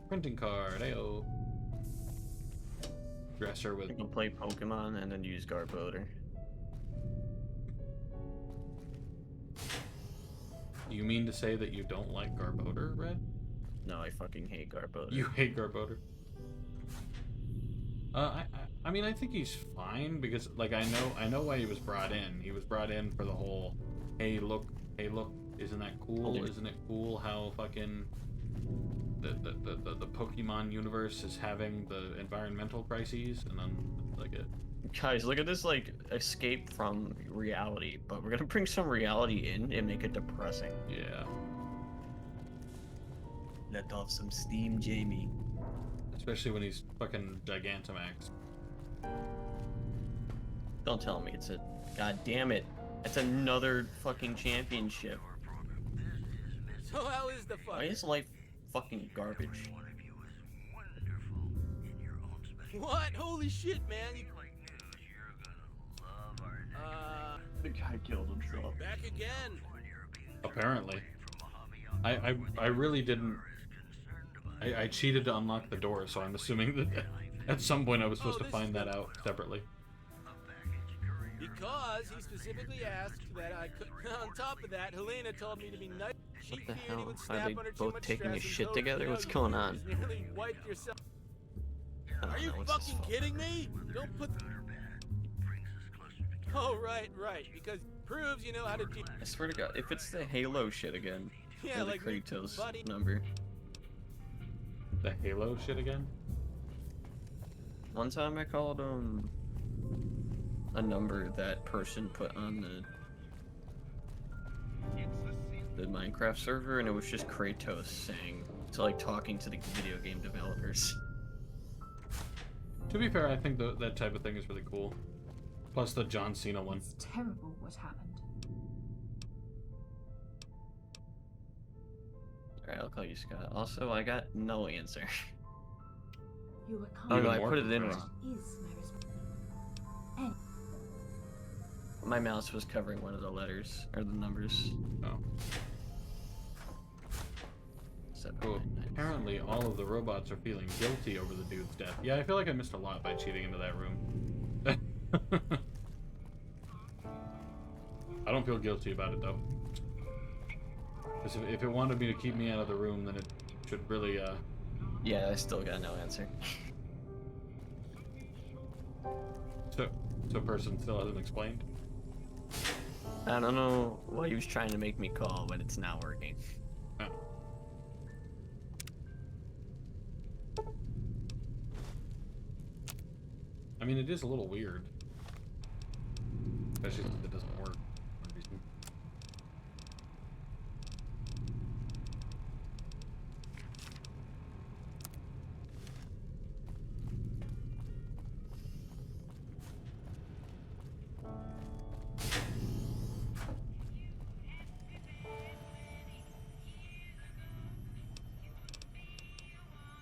Printing card, ayo. Dresser with... You can play Pokemon and then use Garbodor. You mean to say that you don't like Garbodor, Red? No, I fucking hate Garbodor. You hate Garbodor? I mean, I think he's fine because, like, I know why he was brought in. He was brought in for the whole, hey look, isn't that cool? Isn't it cool how fucking the Pokemon universe is having the environmental crises? And then, like, Guys, look at this, like, escape from reality, but we're gonna bring some reality in and make it depressing. Yeah. Let off some steam, Jamie. Especially when he's fucking Gigantamax. Don't tell me it's a... God damn it. It's another fucking championship. So how is the Why fight? is life fucking garbage? What? Holy shit, man! The guy killed himself. Back again. Apparently. I really didn't... I cheated to unlock the door, so I'm assuming that at some point I was supposed to find that out separately. Because he specifically asked that I could. On top of that, Helena told me to be nice. She What the feared he hell? would Are snap they under too both much taking a stress and shit told together? me, What's "Oh, going you on?" nearly wiped yourself. I don't Are you know, it's his fucking fault. kidding me? Don't put. Oh right. Because proves you know how to do. I swear to God, if it's the Halo shit again, Yeah, or the like me, Kratos buddy. number. The Halo shit again? One time I called a number that person put on the Minecraft server, and it was just Kratos saying to, like, talking to the video game developers. To be fair, I think that type of thing is really cool. Plus the John Cena one. It's terrible what happened. Alright, I'll call you Scott. Also, I got no answer. You were Oh no, Even I more put it in perplexed. wrong. Is my responsibility. My mouse was covering one of the letters, or the numbers. Oh. 7, Cool. 9, 9. Apparently, all of the robots are feeling guilty over the dude's death. Yeah, I feel like I missed a lot by cheating into that room. I don't feel guilty about it, though. Because if it wanted me to keep me out of the room, then it should really, Yeah, I still got no answer. So person still hasn't explained. I don't know why he was trying to make me call, but it's not working. Oh. I mean, it is a little weird. Especially since it doesn't work for some reason.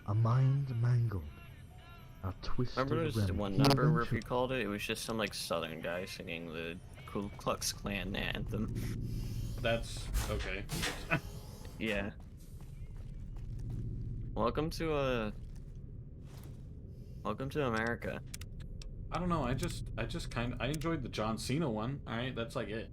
A mind mangled, a twisted Remember this remnant. one He number where if eventually- you called it, it was just some like southern guy singing the Ku Klux Klan anthem. That's okay. Yeah. Welcome to America. I don't know. I just I enjoyed the John Cena one. All right, that's like it.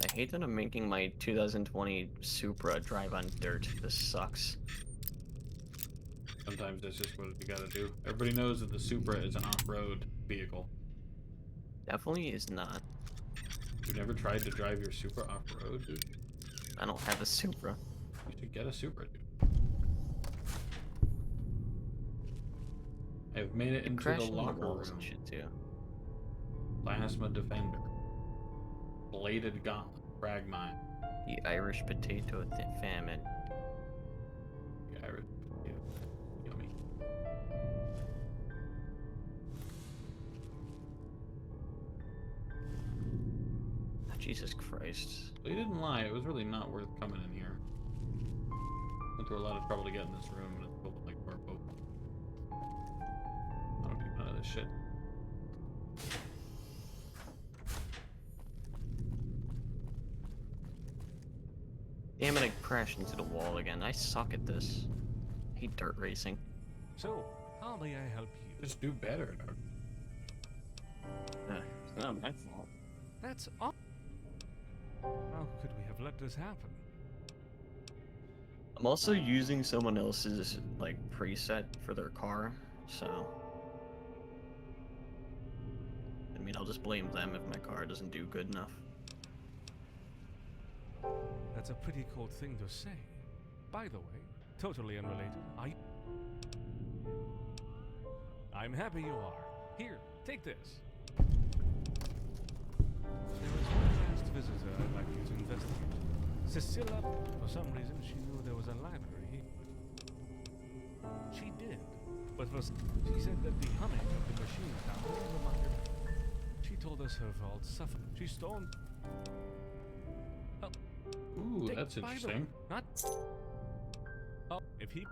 I hate that I'm making my 2020 Supra drive on dirt. This sucks. Sometimes that's just what you gotta do. Everybody knows that the Supra is an off-road vehicle. Definitely is not. You've never tried to drive your Supra off-road, dude? I don't have a Supra. You should get a Supra, dude. I've made it into the Crashing into locker walls room. and shit too. Plasma Defender. Bladed Gauntlet. Frag Mine. The Irish potato famine. The Irish potato. Yummy. Oh, Jesus Christ. Well, you didn't lie. It was really not worth coming in here. Went through a lot of trouble to get in this room, and it's full of like purple. I don't do none of this shit. Damn it, I crashed into the wall again. I suck at this. I hate dirt racing. So, how may I help you? Just do better, dog. It's not my fault. That's all. How could we have let this happen? I'm also using someone else's like preset for their car, so I mean I'll just blame them if my car doesn't do good enough. That's a pretty cold thing to say. By the way, totally unrelated. I'm happy you are. Here, take this. There is one last visitor I'd like you to investigate. Cecilia, for some reason, she knew there was a library here. She did, but she said that the humming of the machines now only reminded her. She told us her vault suffered. She stormed. Ooh, Take- that's by the- interesting. Not. Oh, if he.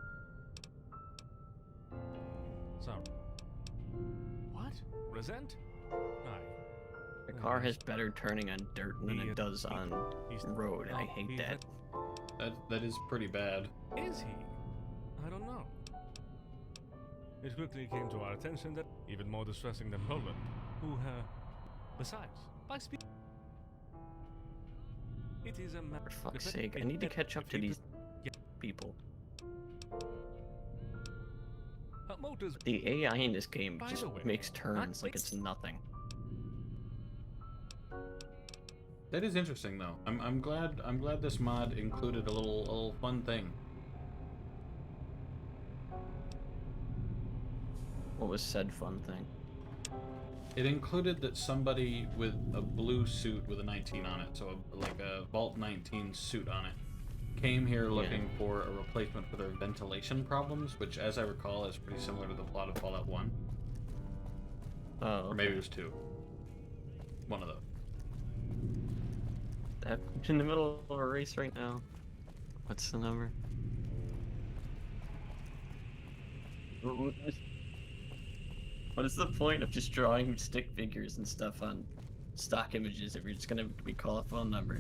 Sorry. What? Resent? Aye. My car has better turning on dirt than it does on He's road, and I oh, hate he that. That is pretty bad. Is he? I don't know. It quickly came to our attention that even more distressing than Roland, who, besides, by speaking, it is a matter. For fuck's sake, I need to catch up to these people. Motors. The AI in this game By just the way, makes turns like fixed. it's nothing. That is interesting, though. I'm glad this mod included a little fun thing. What was said fun thing? It included that somebody with a blue suit with a 19 on it, so like a Vault 19 suit on it, came here looking for a replacement for their ventilation problems, which, as I recall, is pretty similar to the plot of Fallout 1. Oh, okay. Or maybe it was 2. One of those. I'm in the middle of a race right now. What's the number? What is the point of just drawing stick figures and stuff on stock images if you're just gonna recall a phone number?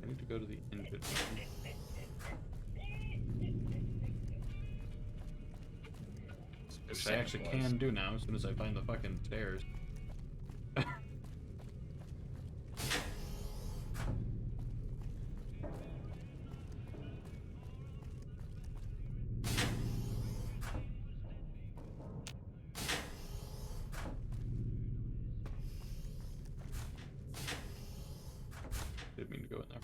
I need to go to the engine room. Which I actually can do now as soon as I find the fucking stairs. Didn't mean to go in there.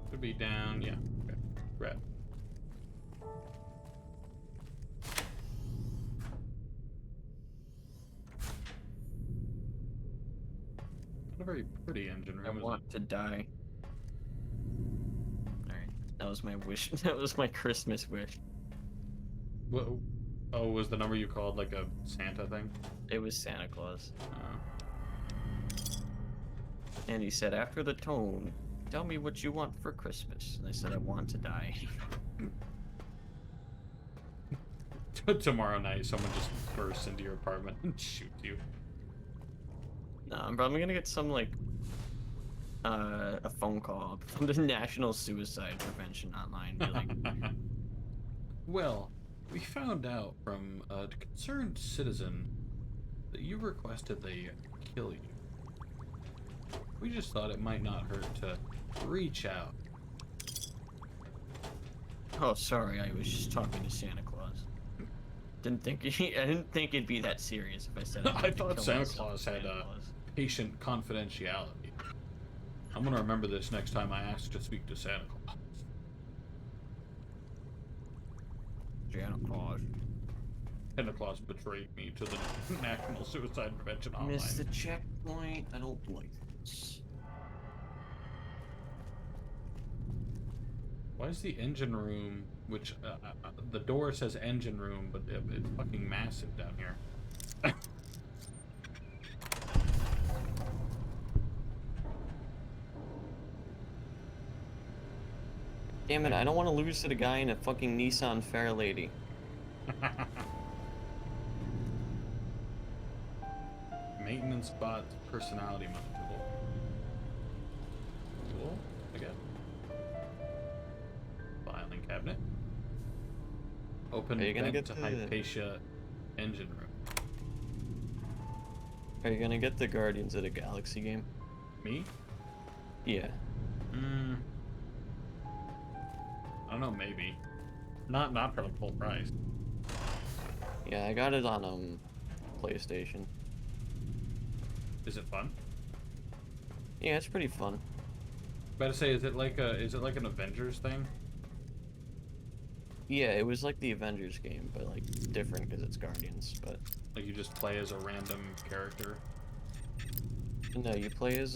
Should be down, yeah. Okay. Grab. Not a very pretty engine room, I want to die. Alright, that was my wish. That was my Christmas wish. What? Oh, was the number you called like a Santa thing? It was Santa Claus. And he said, after the tone, tell me what you want for Christmas. And I said, I want to die. Tomorrow night, someone just bursts into your apartment and shoots you. No, I'm probably gonna get some, like, a phone call from the National Suicide Prevention Hotline. Be like, Well, we found out from a concerned citizen that you requested they kill you. We just thought it might not hurt to reach out. oh, sorry, I was just talking to Santa Claus. I didn't think it'd be that serious if I said I thought kill Santa myself Claus with had Santa Claus. patient confidentiality. I'm gonna remember this next time I ask to speak to Santa Claus. Santa Claus. Santa Claus betrayed me to the National Suicide Prevention Hotline. Missed the checkpoint. I don't like this. Why is the engine room, which the door says engine room, but it's fucking massive down here? Damn it, I don't want to lose to the guy in a fucking Nissan Fairlady. Maintenance bot personality module. Cool, I guess. Filing cabinet. Open Are you gonna vent get to the- Hypatia engine room. Are you gonna get the Guardians of the Galaxy game? Me? Yeah. I don't know, maybe. Not for the full price. Yeah, I got it on PlayStation. Is it fun? Yeah, it's pretty fun. Better say, is it like an Avengers thing? Yeah, it was like the Avengers game, but like different because it's Guardians. But Like you just play as a random character? no, you play as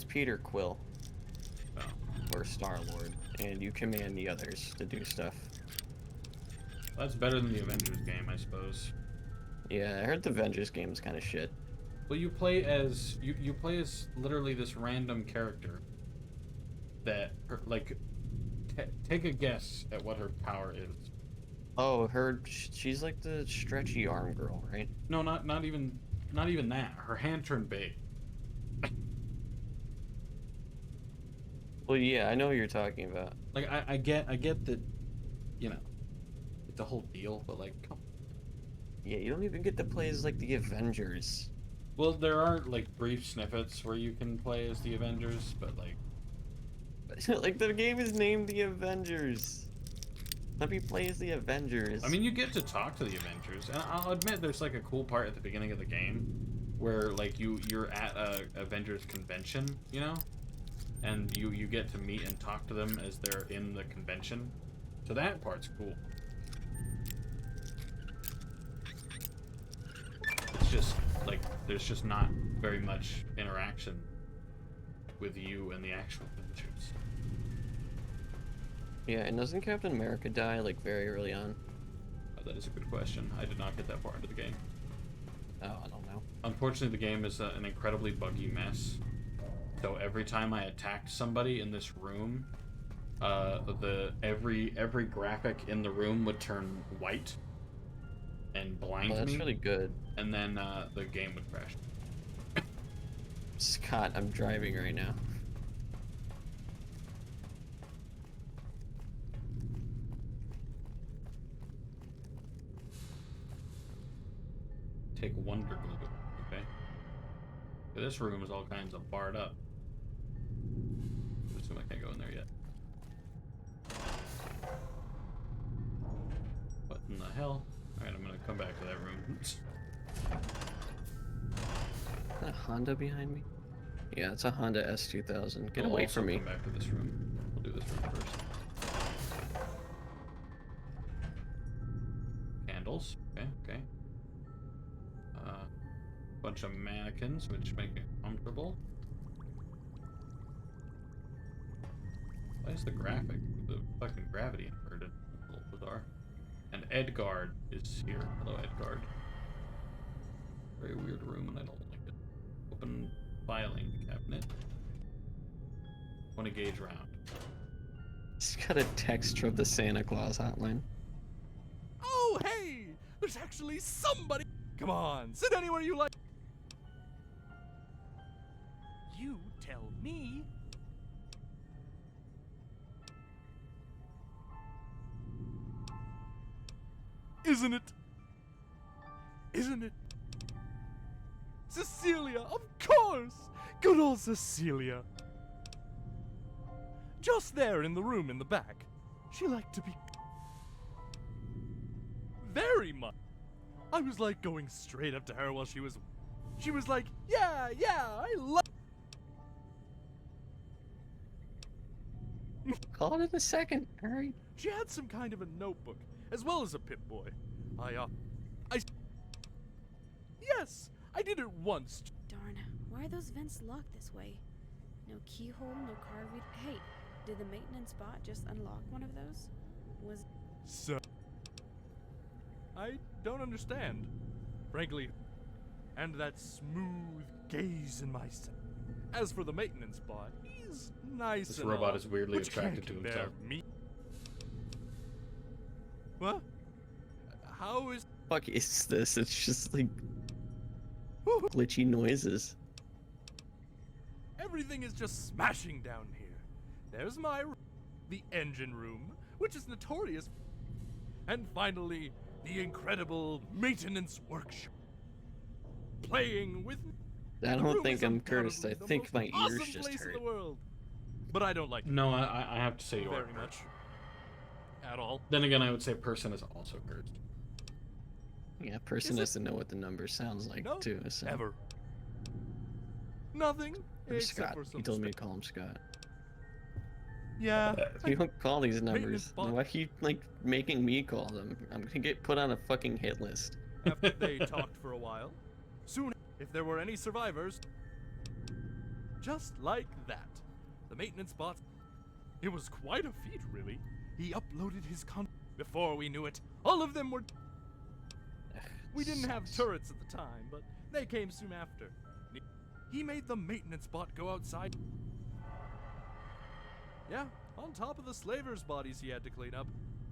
Peter Quill Oh. or Star-Lord, and you command the others to do stuff. That's better than the Avengers game, I suppose. Yeah, I heard the Avengers game is kind of shit. Well, you play as you play as literally this random character that like take a guess at what her power is. Oh, she's like the stretchy arm girl, right? No, not even that. Her hand turned big. Well, yeah, I know what you're talking about. Like I get that, you know, it's a whole deal, but like, come. Yeah, you don't even get to play as like the Avengers. Well, there are like brief snippets where you can play as the Avengers, but like, Like the game is named The Avengers. Let me play as the Avengers. I mean, you get to talk to the Avengers, and I'll admit there's like a cool part at the beginning of the game where like you're at a Avengers convention, you know, and you get to meet and talk to them as they're in the convention. So that part's cool. It's just like there's just not very much interaction with you and the actual Avengers. Yeah, and doesn't Captain America die like very early on? Oh, that is a good question. I did not get that far into the game. Oh, I don't know. Unfortunately, the game is an incredibly buggy mess. So every time I attacked somebody in this room, every graphic in the room would turn white and blind me. That's really good. And then the game would crash. Scott, I'm driving right now. Take Wonder Glue. Okay. This room is all kinds of barred up. I assume I can't go in there yet. What in the hell? Alright, I'm gonna come back to that room. Is that a Honda behind me? Yeah, it's a Honda S2000. Get I'll away also from me. Come back to this room. We'll do this room first. Candles. Okay, okay. Bunch of mannequins, which make it comfortable. Why is the graphic, the fucking gravity inverted? A little bizarre. And Edgard is here. Hello, Edgard. Very weird room, and I don't like it. Open filing cabinet. 20 gauge round. He's got a text from the Santa Claus hotline. Oh, hey! There's actually somebody! Come on, sit anywhere you like. You tell me. Isn't it? Isn't it? Cecilia, of course! Good old Cecilia. Just there in the room in the back. She liked to be very much. I was like going straight up to her while she was like, yeah, I love. Call it in a second. Hurry. She had some kind of a notebook, as well as a Pip-Boy. Yes, I did it once. Darn, why are those vents locked this way? No keyhole, no card read. Hey, did the maintenance bot just unlock one of those? So, I don't understand, frankly. And that smooth gaze in my sight. As for the maintenance bot, he's nice. This and robot all, is weirdly but you attracted can't to compare himself. Me. What? How is? Fuck is this? It's just like glitchy noises. Everything is just smashing down here. There's the engine room, which is notorious. And finally, the incredible maintenance workshop. Playing with. I don't think I'm cursed. I think my ears awesome just place hurt. in the world. But I don't like No, I have to say you are very much. At all. Then again, I would say person is also cursed. Yeah, person doesn't know what the number sounds like No, too. So. ever. Nothing. Or Except Scott. for some He told me to call him Scott. Yeah. You don't call these numbers. Maintenance bot. Why are you like making me call them? I'm gonna get put on a fucking hit list. After they talked for a while, soon, if there were any survivors, just like that, the maintenance bot. It was quite a feat, really. He uploaded his before we knew it. All of them were. We didn't have turrets at the time, but they came soon after. He made the maintenance bot go outside. Yeah, on top of the slavers' bodies he had to clean up.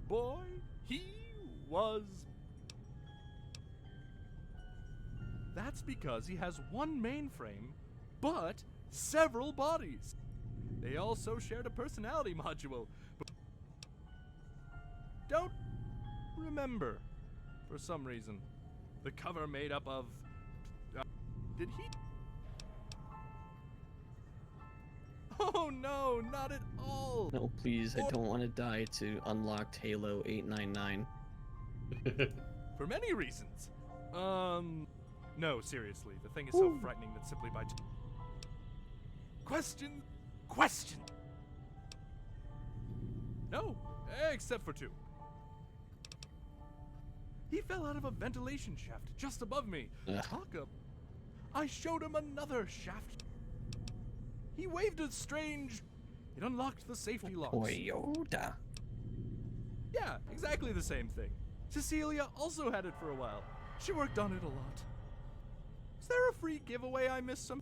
Boy, he was. That's because he has one mainframe, but several bodies. They also shared a personality module. But don't remember, for some reason. The cover made up of. Did he? Oh, Oh no, not at all. No, please, I don't want to die to unlocked Halo 899. For many reasons. No, seriously, the thing is so frightening that simply by question. No, except for two. He fell out of a ventilation shaft just above me. Talk up. I showed him another shaft. He waved a strange. It unlocked the safety locks. Toyota. Yeah, exactly the same thing. Cecilia also had it for a while. She worked on it a lot. Is there a free giveaway I missed some?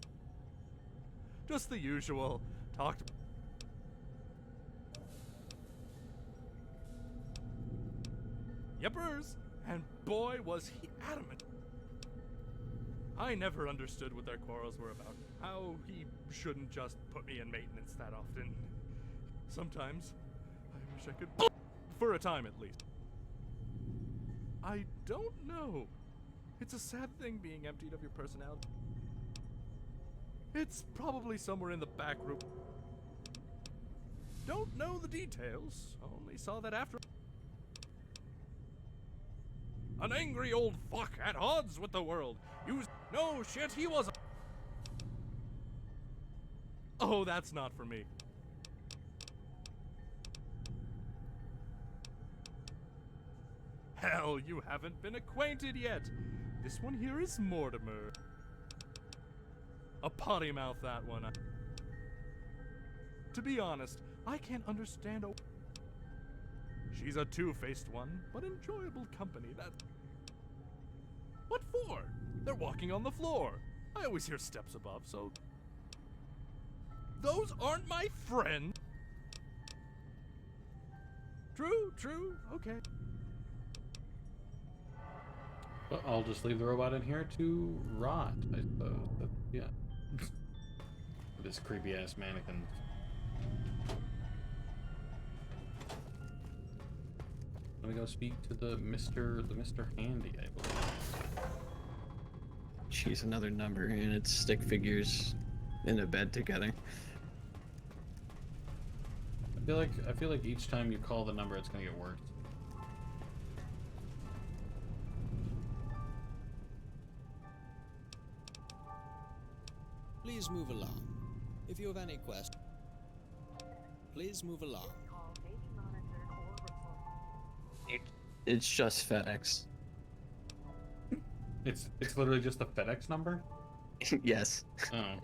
Just the usual. Talked. Yepers. And boy, was he adamant. I never understood what their quarrels were about. How he shouldn't just put me in maintenance that often. Sometimes, I wish I could. For a time at least. I don't know. It's a sad thing being emptied of your personality. It's probably somewhere in the back room. Don't know the details. Only saw that after. An angry old fuck at odds with the world. No shit, he was. Oh, that's not for me. Hell, you haven't been acquainted yet. This one here is Mortimer. A potty mouth, that one. To be honest, I can't understand. She's a two-faced one, but enjoyable company. That. What for? They're walking on the floor. I always hear steps above, so. Those aren't my friends. True, okay. But I'll just leave the robot in here to rot, I suppose. But, yeah. This creepy ass mannequin. Let me go speak to the Mr. Handy, I believe. She's another number, and it's stick figures in a bed together. I feel like each time you call the number, it's gonna get worse. Please move along. If you have any questions, please move along. It's just FedEx. It's literally just the FedEx number? Yes. Oh.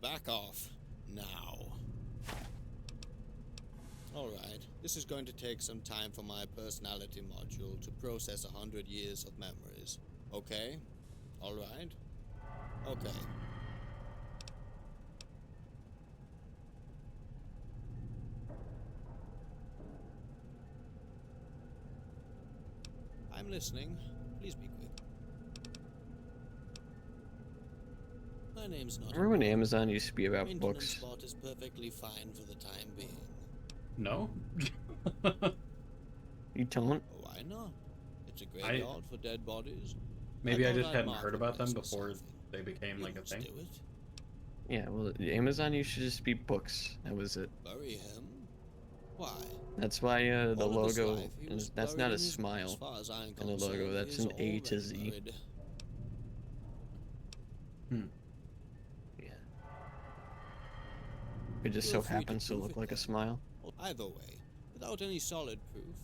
Back off. Now. Alright, this is going to take some time for my personality module to process 100 years of memories. Okay? Alright? Okay. I'm listening. Please be quick. My name's not. Remember when Amazon used to be about Maintenance books? spot is perfectly fine for the time being. No? You don't? Why not? It's a graveyard for dead bodies. Maybe I thought just I'd hadn't heard about them marketplace or before something. they became like a thing. Do it. Yeah, well, Amazon used to just be books. That was it. Bury him? Why? That's why the All of his logo, life, he was that's buried not in a his- smile as far as I'm in the logo, concerned, that's he an is A to already Z. buried. Yeah. It just Feel so free to happens to prove look it like a then. smile. Either way, without any solid proof,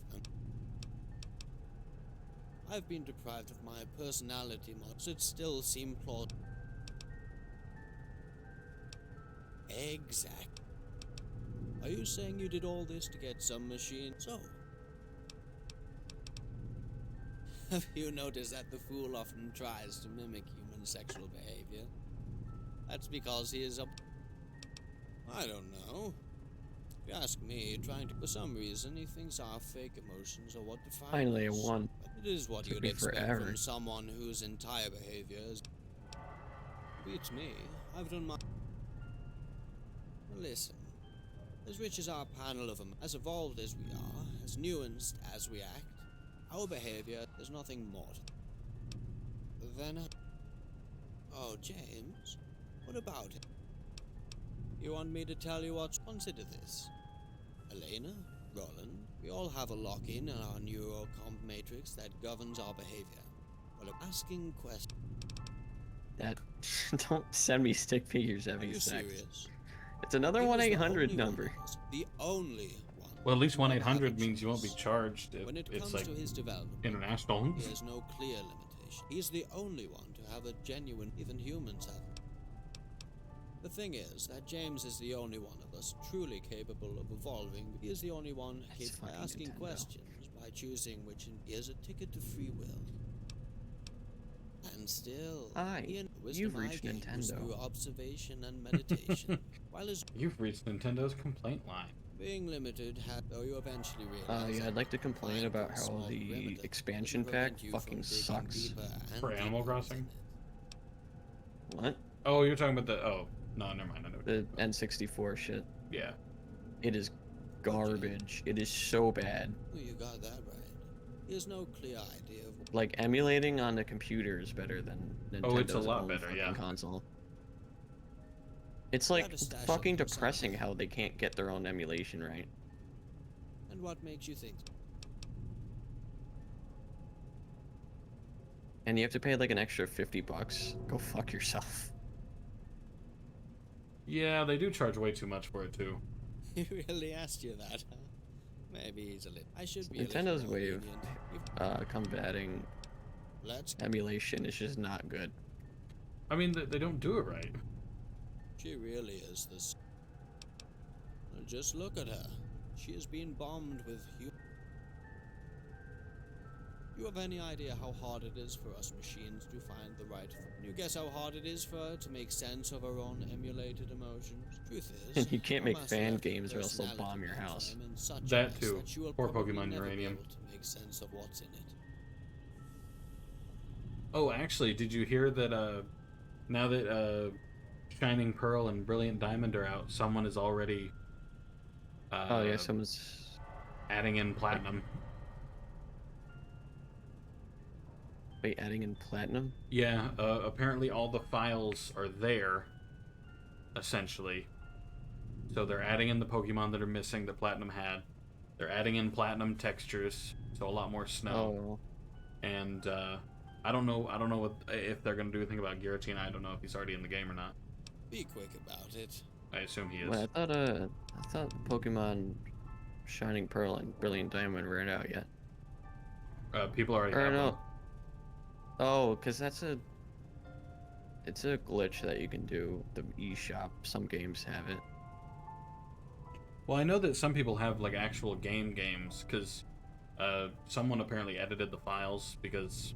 I've been deprived of my personality mods. It still seemed plausible. Exact. Are you saying you did all this to get some machine? So, have you noticed that the fool often tries to mimic human sexual behavior? That's because he is I don't know. If you ask me, trying to, for some reason, he thinks our fake emotions are what define Finally, I us. won. But it is what Took you'd me expect forever. from someone whose entire behavior is. Beats me. I've done my. Listen. As rich as our panel of them, as evolved as we are, as nuanced as we act, our behavior is nothing more than. Oh, James, what about it? You want me to tell you what? Consider this. Elena, Roland, we all have a lock-in in our neurocomp matrix that governs our behavior. Well, asking questions. That don't send me stick figures having Are you sex. serious? It's another He was the 1-800 only one number. of us, the only one. Well, at least who would have 1-800 a means you won't be choice. charged if When it it's comes like to his development, international. he has no clear limitation. He's the only one to have a genuine, even humans have. The thing is that James is the only one of us truly capable of evolving. He is the only one capable by asking Nintendo. questions, by choosing which he has a ticket to free will. And still, Hi, he and you've wisdom I reached gained was Nintendo. through observation and meditation, while his You've reached Nintendo's complaint line. being limited had, though you eventually realize Yeah, that I'd like to complain applying about for a how small the perimeter expansion doesn't pack prevent you fucking from digging sucks. deeper and For Animal deeper Crossing? within it. What? Oh, you're talking about the... Oh, no, never mind. I know what you're The talking N64 shit. about. Yeah. It is garbage. It is so bad. Oh, you got that right. He has no clear idea of Like, emulating on the computer is better than Nintendo's Oh, it's a lot own better, fucking yeah. console. It's like Gotta stash it fucking for depressing someday. how they can't get their own emulation right. And what makes you think? And you have to pay like an extra $50. Go fuck yourself. Yeah, they do charge way too much for it, too. He really asked you that, huh? Maybe he's a little. I should be. Nintendo's a little more way of lenient. combating Let's. emulation is just not good. I mean, they don't do it right. She really is this. Well, just look at her. She has been bombed with You have any idea how hard it is for us machines to find the right? Can you guess how hard it is for her to make sense of her own emulated emotions? Truth is, You can't her make master fan left her games or else they'll personality bomb your left house. him in such a That mess too. that she will Or probably Pokemon never be Uranium. able to make sense of what's in it. Oh, actually, did you hear that, now that, Shining Pearl and Brilliant Diamond are out, someone is already, Oh yeah, someone's adding in Platinum. wait, adding in platinum? Yeah, apparently all the files are there, essentially. So they're adding in the Pokemon that are missing that Platinum had. They're adding in Platinum textures, so a lot more snow. Oh. And, I don't know what, if they're gonna do anything about Giratina. I don't know if he's already in the game or not. Be quick about it. I assume he is. Wait, I thought Pokemon Shining Pearl and Brilliant Diamond weren't out yet. People already Or have no. one. Oh, because it's a glitch that you can do. The eShop. Some games have it. Well, I know that some people have like actual games because someone apparently edited the files because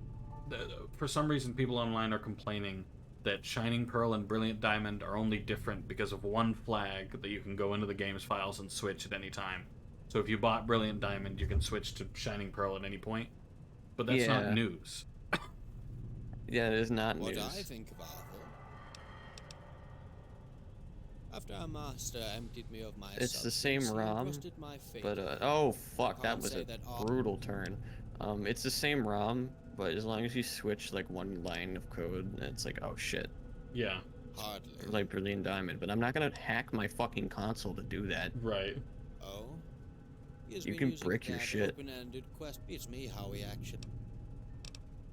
for some reason people online are complaining that Shining Pearl and Brilliant Diamond are only different because of one flag that you can go into the game's files and switch at any time. So if you bought Brilliant Diamond, you can switch to Shining Pearl at any point. But that's not Yeah. news. Yeah, it is not What news. I think of Arthur. After our master emptied me of my It's the same substance, he ROM, entrusted my fate but to him. oh fuck, that can't was say a that brutal turn. It's the same ROM, but as long as you switch like one line of code, it's like, oh shit. Yeah. Hardly. Like Brilliant Diamond, but I'm not gonna hack my fucking console to do that. Right. Oh? He has You been can using brick your that shit. open-ended quest. Beats me how he actually.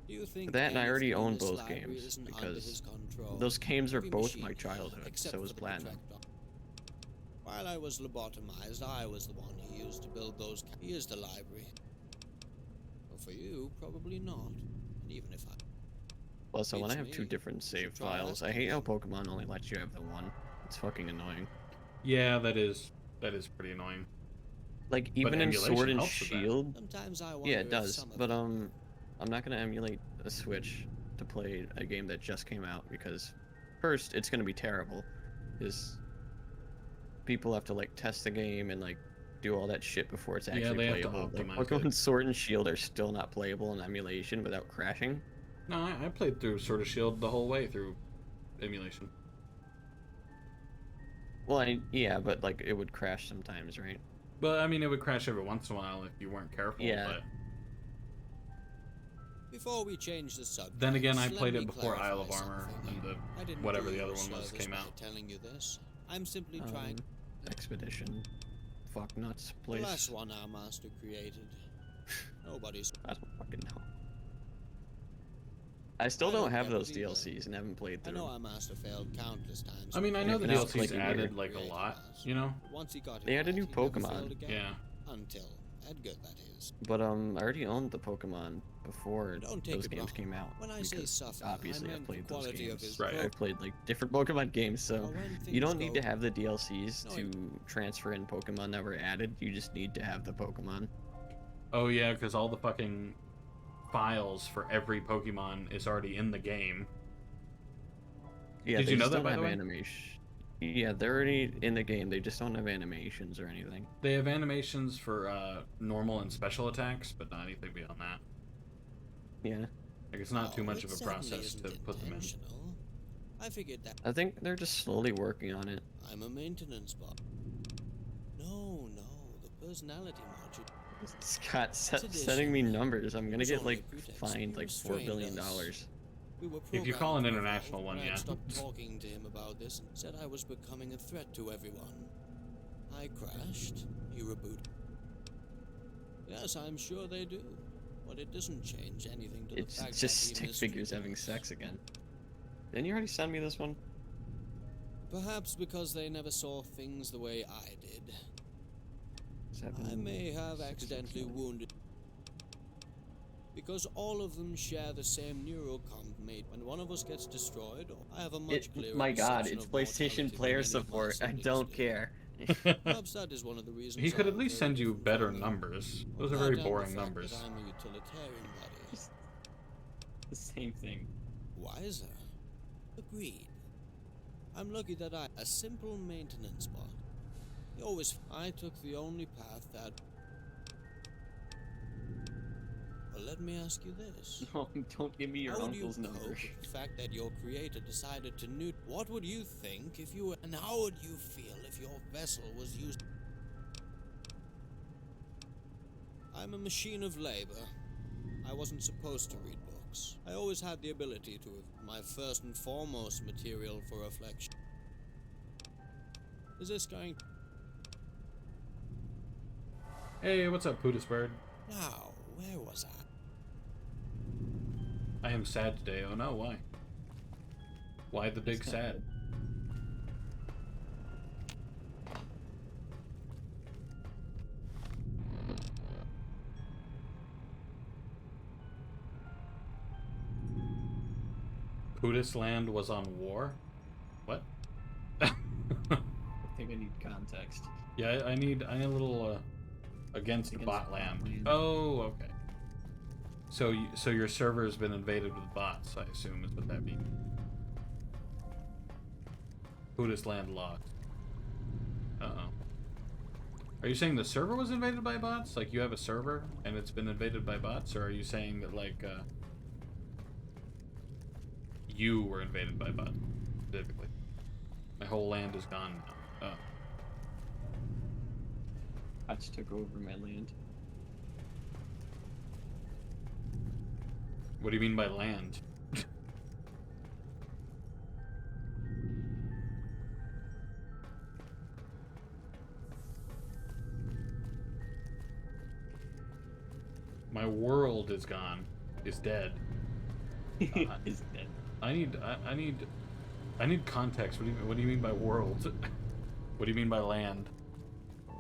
Do you think That and I already anything in own this both library games isn't under his because control? those games are Every both machine my here, childhood. except So for is the Platinum. contract. While I was lobotomized, I was the one he used to build those. He is the library. Well, for you, probably not. And even if I. Plus, I want to Beats have two me. different save Try files. I asking hate how him. Pokemon only lets you have the one. It's fucking annoying. Yeah, that is pretty annoying. Like even in emulation Sword and helps with that. Shield. Sometimes I wonder Yeah, it if does. some of But it- I'm not gonna emulate a Switch to play a game that just came out because first it's gonna be terrible, because people have to like test the game and like do all that shit before it's Yeah, actually they have to playable. Like optimize it. Pokemon Sword and Shield are still not playable in emulation without crashing. No, I played through Sword of Shield the whole way through emulation. Well, yeah, but like it would crash sometimes, right? But I mean, it would crash every once in a while if you weren't careful. Yeah. But Before we change the subject, Then again, I let played me it before clarify Isle of Armor something. and I didn't whatever do the you other a one was service came by out. telling you this. I'm simply trying. Expedition. Fuck nuts The place. last one our master created. Nobody's. I don't fucking know. I still don't have those DLCs and haven't played I through. know our master failed countless times. I mean, I know the Everything else DLCs like a year. added like a lot, you know? Once he got it They had a right, new he never failed Pokemon. again. Yeah. Until Edgar, that is. But I already owned the Pokemon before Don't take those it games wrong. came out. When I say because suffer, obviously I I've meant the played those quality of games. his I've played like different Pokemon games, so Or when you things don't need go- to have the DLCs to transfer in Pokemon that were added. You just need to have the Pokemon. Oh yeah, because all the fucking files for every Pokemon is already in the game. Yeah, Did they you know just that, don't by the have way? animation. Yeah, they're already in the game. They just don't have animations or anything. They have animations for normal and special attacks, but not anything beyond that. Yeah. Like, it's not too much it of a certainly process isn't to put them in. intentional. I figured that. I think they're just slowly working on it. I'm a maintenance bot. No, the personality module. Scott, sending me numbers. I'm gonna get like fined like $4 billion. We were If you call an programmed international one, when yeah. I stopped talking to him about this and said I was becoming a threat to everyone. I crashed. He rebooted. Yes, I'm sure they do. But it doesn't change anything to the It's fact just that he stick figures having sex again. Didn't you already send me this one? Perhaps because they never saw things the way I did. I may have accidentally wounded. Because all of them share the same neurocomp. When one of us gets destroyed, I have a much clearer My god, perception it's of PlayStation mortality player than any of my support. I siblings don't do. care. Perhaps that is one of the reasons He could at I'm least very send you different better from you. numbers. Those are That very and the boring fact numbers. that I'm a utilitarian body. The same thing. Wiser. Agreed. I'm lucky that a simple maintenance bot. I took the only path that. Well, let me ask you this. No, don't give me your How would you uncle's number. cope with the fact that your creator decided to nuke? What would you think if you were, and how would you feel if your vessel was used? I'm a machine of labor. I wasn't supposed to read books. I always had the ability to. My first and foremost material for reflection. Is this going? Hey, what's up, Pootis Bird? Now, where was I? I am sad today. Oh no, why? Why the big sad? Pootis land was on war? What? I think I need context. Yeah, I need a little against bot land. Oh, okay. So your server has been invaded with bots, I assume is what that means. Pootis land locked. Uh-oh. Are you saying the server was invaded by bots? Like you have a server and it's been invaded by bots? Or are you saying that like you were invaded by bots specifically? My whole land is gone now. Oh. Bots took over my land. What do you mean by land? My world is gone. Is dead. Is dead. I need context. What do you mean by world? What do you mean by land? Well,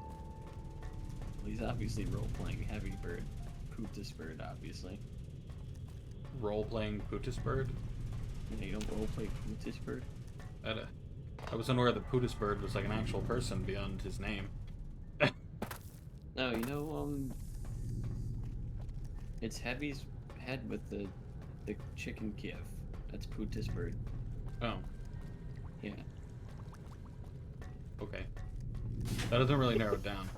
he's obviously role-playing Heavy Bird. Pootis Bird, obviously. Role-playing Pootis Bird? Yeah, you don't role-play Pootis Bird? I was unaware that Pootis Bird was like an actual person beyond his name. No, you know, it's Heavy's head with the chicken Kiev. That's Pootis Bird. Oh. Yeah. Okay. That doesn't really narrow it down.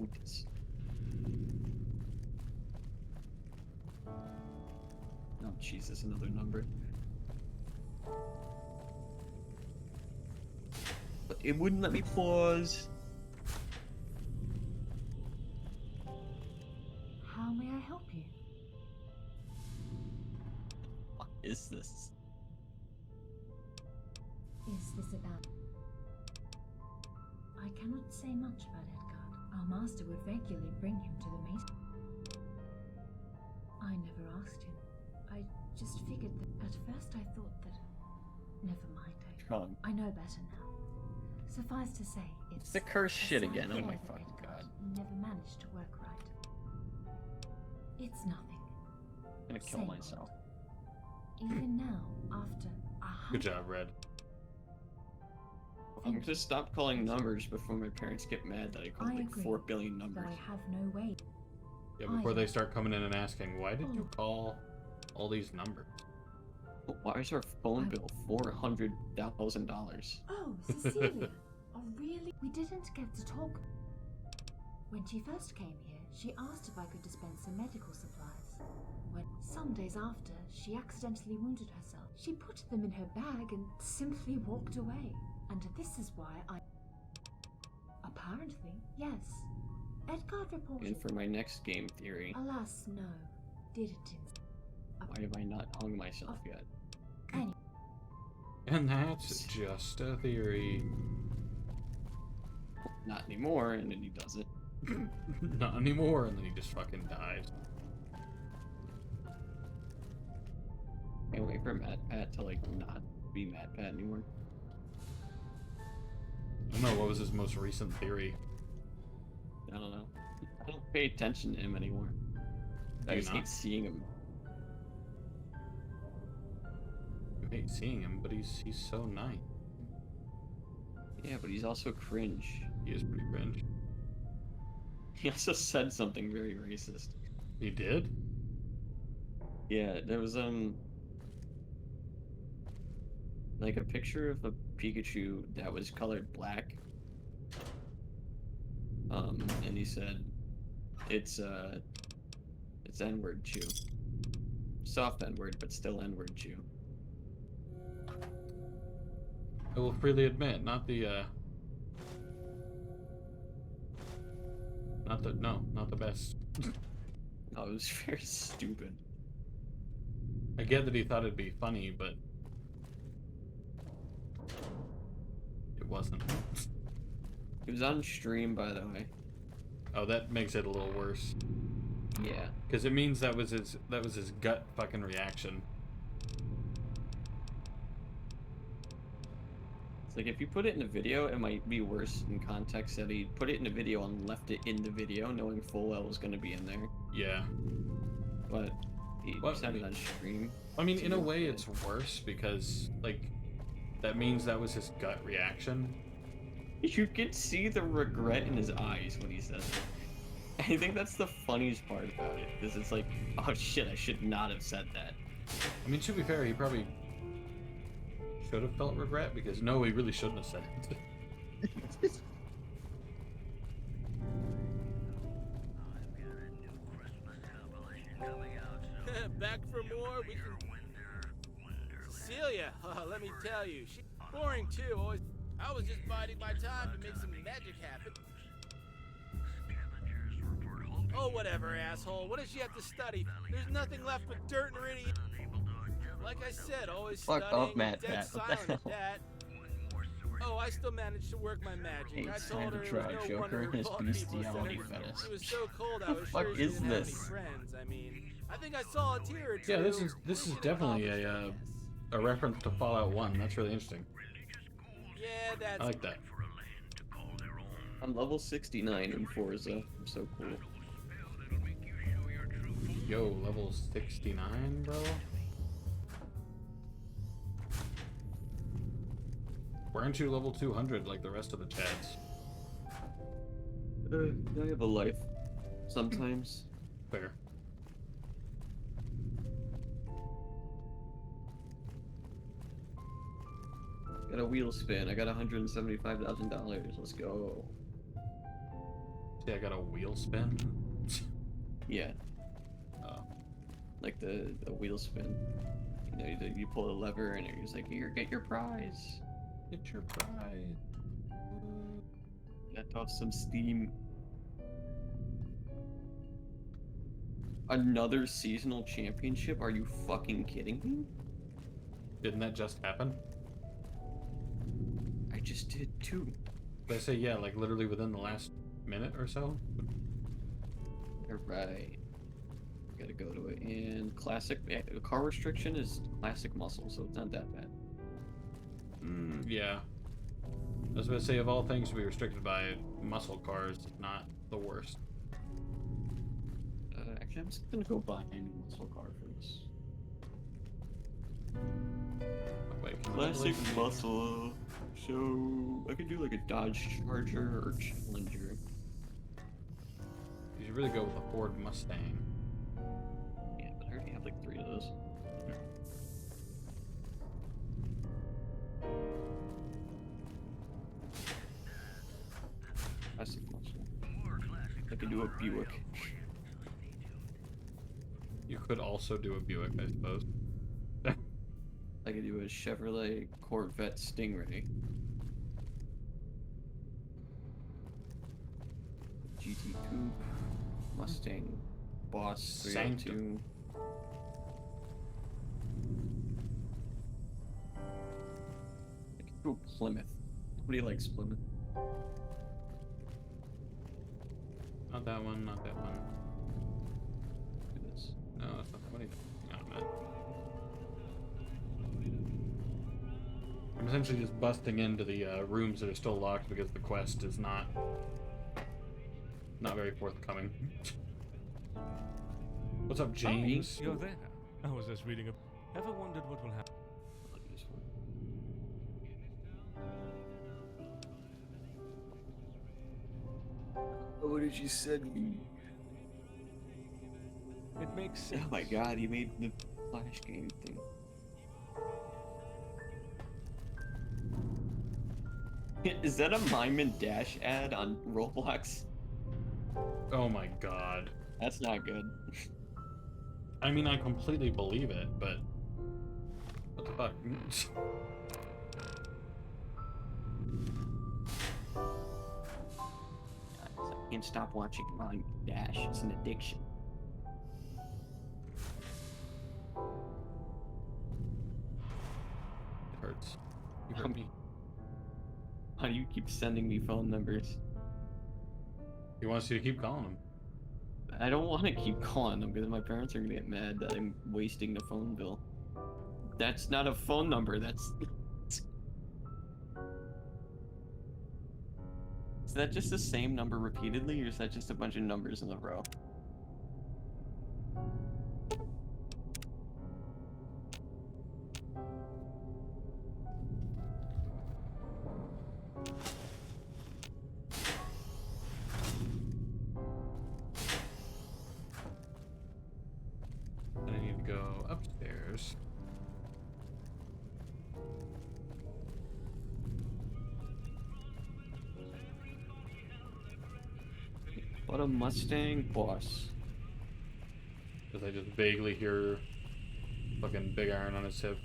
Pootis. Oh, Jesus, another number. But it wouldn't let me pause. help you? What is this? Is this about... I cannot say much about Edgard. Our master would regularly bring him to the mate. I never asked him. I just figured that... At first I thought that... Never mind, I know better now. Suffice to say, It's the cursed shit sad again. Oh my affair that fucking god. Edgard never managed to work right. It's nothing. I'm gonna kill Same myself. Even now, after Good job, Red. I'm gonna stop calling numbers before my parents get mad that I called like agree, 4 billion numbers. But I have no way. Yeah, before they start coming in and asking, why did you call all these numbers? Why is our phone bill $400,000? Oh, Cecilia. Oh, really? We didn't get to talk. When she first came here, she asked if I could dispense some medical supplies. When, some days after, she accidentally wounded herself. She put them in her bag and simply walked away. And this is why I... Apparently, yes. Edgard reported... And for my next game theory, Alas, no. Did it why have I not hung myself yet? And that's just a theory. Not anymore, and then he does it. Not anymore, and then he just fucking dies. Can't wait for MatPat to like not be MatPat anymore. I don't know, what was his most recent theory? I don't know. I don't pay attention to him anymore. Do I you just not? hate seeing him. You hate seeing him, but he's so nice. Yeah, but he's also cringe. He is pretty cringe. He also said something very racist. He did? Yeah, there was like a picture of a Pikachu that was colored black. And he said it's N-word chew. Soft N-word, but still N-word chew. I will freely admit, not the best. No, it was very stupid. I get that he thought it'd be funny, but it wasn't. It was on stream, by the way. Oh, that makes it a little worse. Yeah. Because it means that was his gut fucking reaction. It's like if you put it in a video, it might be worse in context that he put it in a video and left it in the video, knowing full well it was going to be in there. Yeah. But he said it on stream. I mean, in a way, it's worse because like that means that was his gut reaction. You can see the regret in his eyes when he says it. I think that's the funniest part about it, because it's like, oh shit, I should not have said that. I mean, to be fair, he probably should have felt regret, because no, he really shouldn't have said it. Back for more? We can... Cecilia, let me tell you, she's boring too. I was just biding my time to make some magic happen. Oh, whatever, asshole. What does she have to study? There's nothing left but dirt and iridium. Like I said, always Fuck studying, off, Matt, dead Pat. What the silent at that. Oh, I still managed to work my magic. I told her it was no wonder her bald people said it was so cold I was sure she didn't have any friends. I mean, I think I saw a tear or two. Yeah, this is definitely a reference to Fallout 1. That's really interesting. Yeah, that's... I like that. I'm level 69 in Forza. I'm so cool. Yo, level 69, bro? Why aren't you level 200 like the rest of the chads? I have a life. Sometimes. Fair. Got a wheel spin. I got $175,000. Let's go. See, I got a wheel spin? Yeah. Like the wheel spin. You know, you pull a lever and you're just like, here, get your prize. Get your prize. Let off some steam. Another seasonal championship? Are you fucking kidding me? Didn't that just happen? I just did too. Did I say yeah, like literally within the last minute or so? Alright. Gotta go to it. And classic, car restriction is classic muscle, so it's not that bad. Yeah. I was about to say, of all things to be restricted by, muscle cars is not the worst. Actually, I'm just gonna go buy a new muscle car for this. Oh, wait, can Classic I muscle. So I could do like a Dodge Charger or Challenger. You should really go with a Ford Mustang. Yeah, but I already have like 3 of those. Classic muscle. I could do a Buick. You could also do a Buick, I suppose. I could do a Chevrolet Corvette Stingray. GT Coupe. Mustang Boss 302. I could do a Plymouth. Nobody likes Plymouth. Not that one, not that one. Do this. No, that's not that one either. Hang on a minute. I'm essentially just busting into the rooms that are still locked because the quest is not very forthcoming. What's up, James? You're there. I was just reading a... Ever wondered what will happen? What did you send me? It makes sense. Oh my god, he made the Flash game thing. Is that a Mime and Dash ad on Roblox? Oh my god. That's not good. I mean, I completely believe it, but... What the fuck? I can't stop watching Mime and Dash. It's an addiction. It hurts. You hurt me. How do you keep sending me phone numbers? He wants you to keep calling him. I don't want to keep calling them because my parents are gonna get mad that I'm wasting the phone bill. That's not a phone number, that's... Is that just the same number repeatedly, or is that just a bunch of numbers in a row? And I need to go upstairs. What a Mustang boss. Because I just vaguely hear fucking Big Iron on his hip.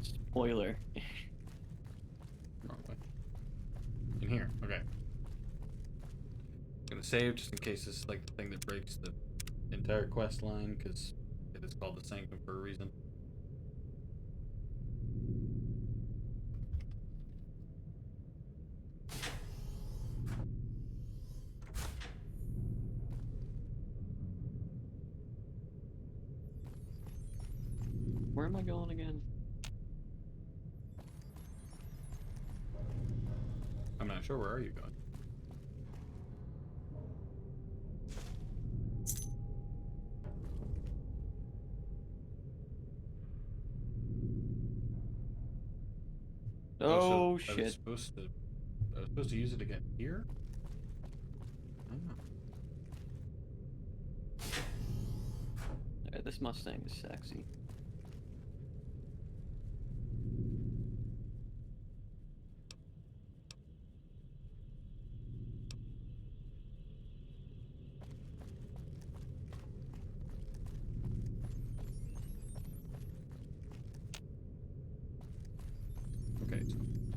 Spoiler. Wrong way. In here, okay. Gonna save just in case this is like the thing that breaks the entire quest line, because it is called the Sanctum for a reason. Where am I going again? I'm not sure, where are you going? Oh, I was shit. supposed to use it again here? Oh. Alright, this Mustang is sexy.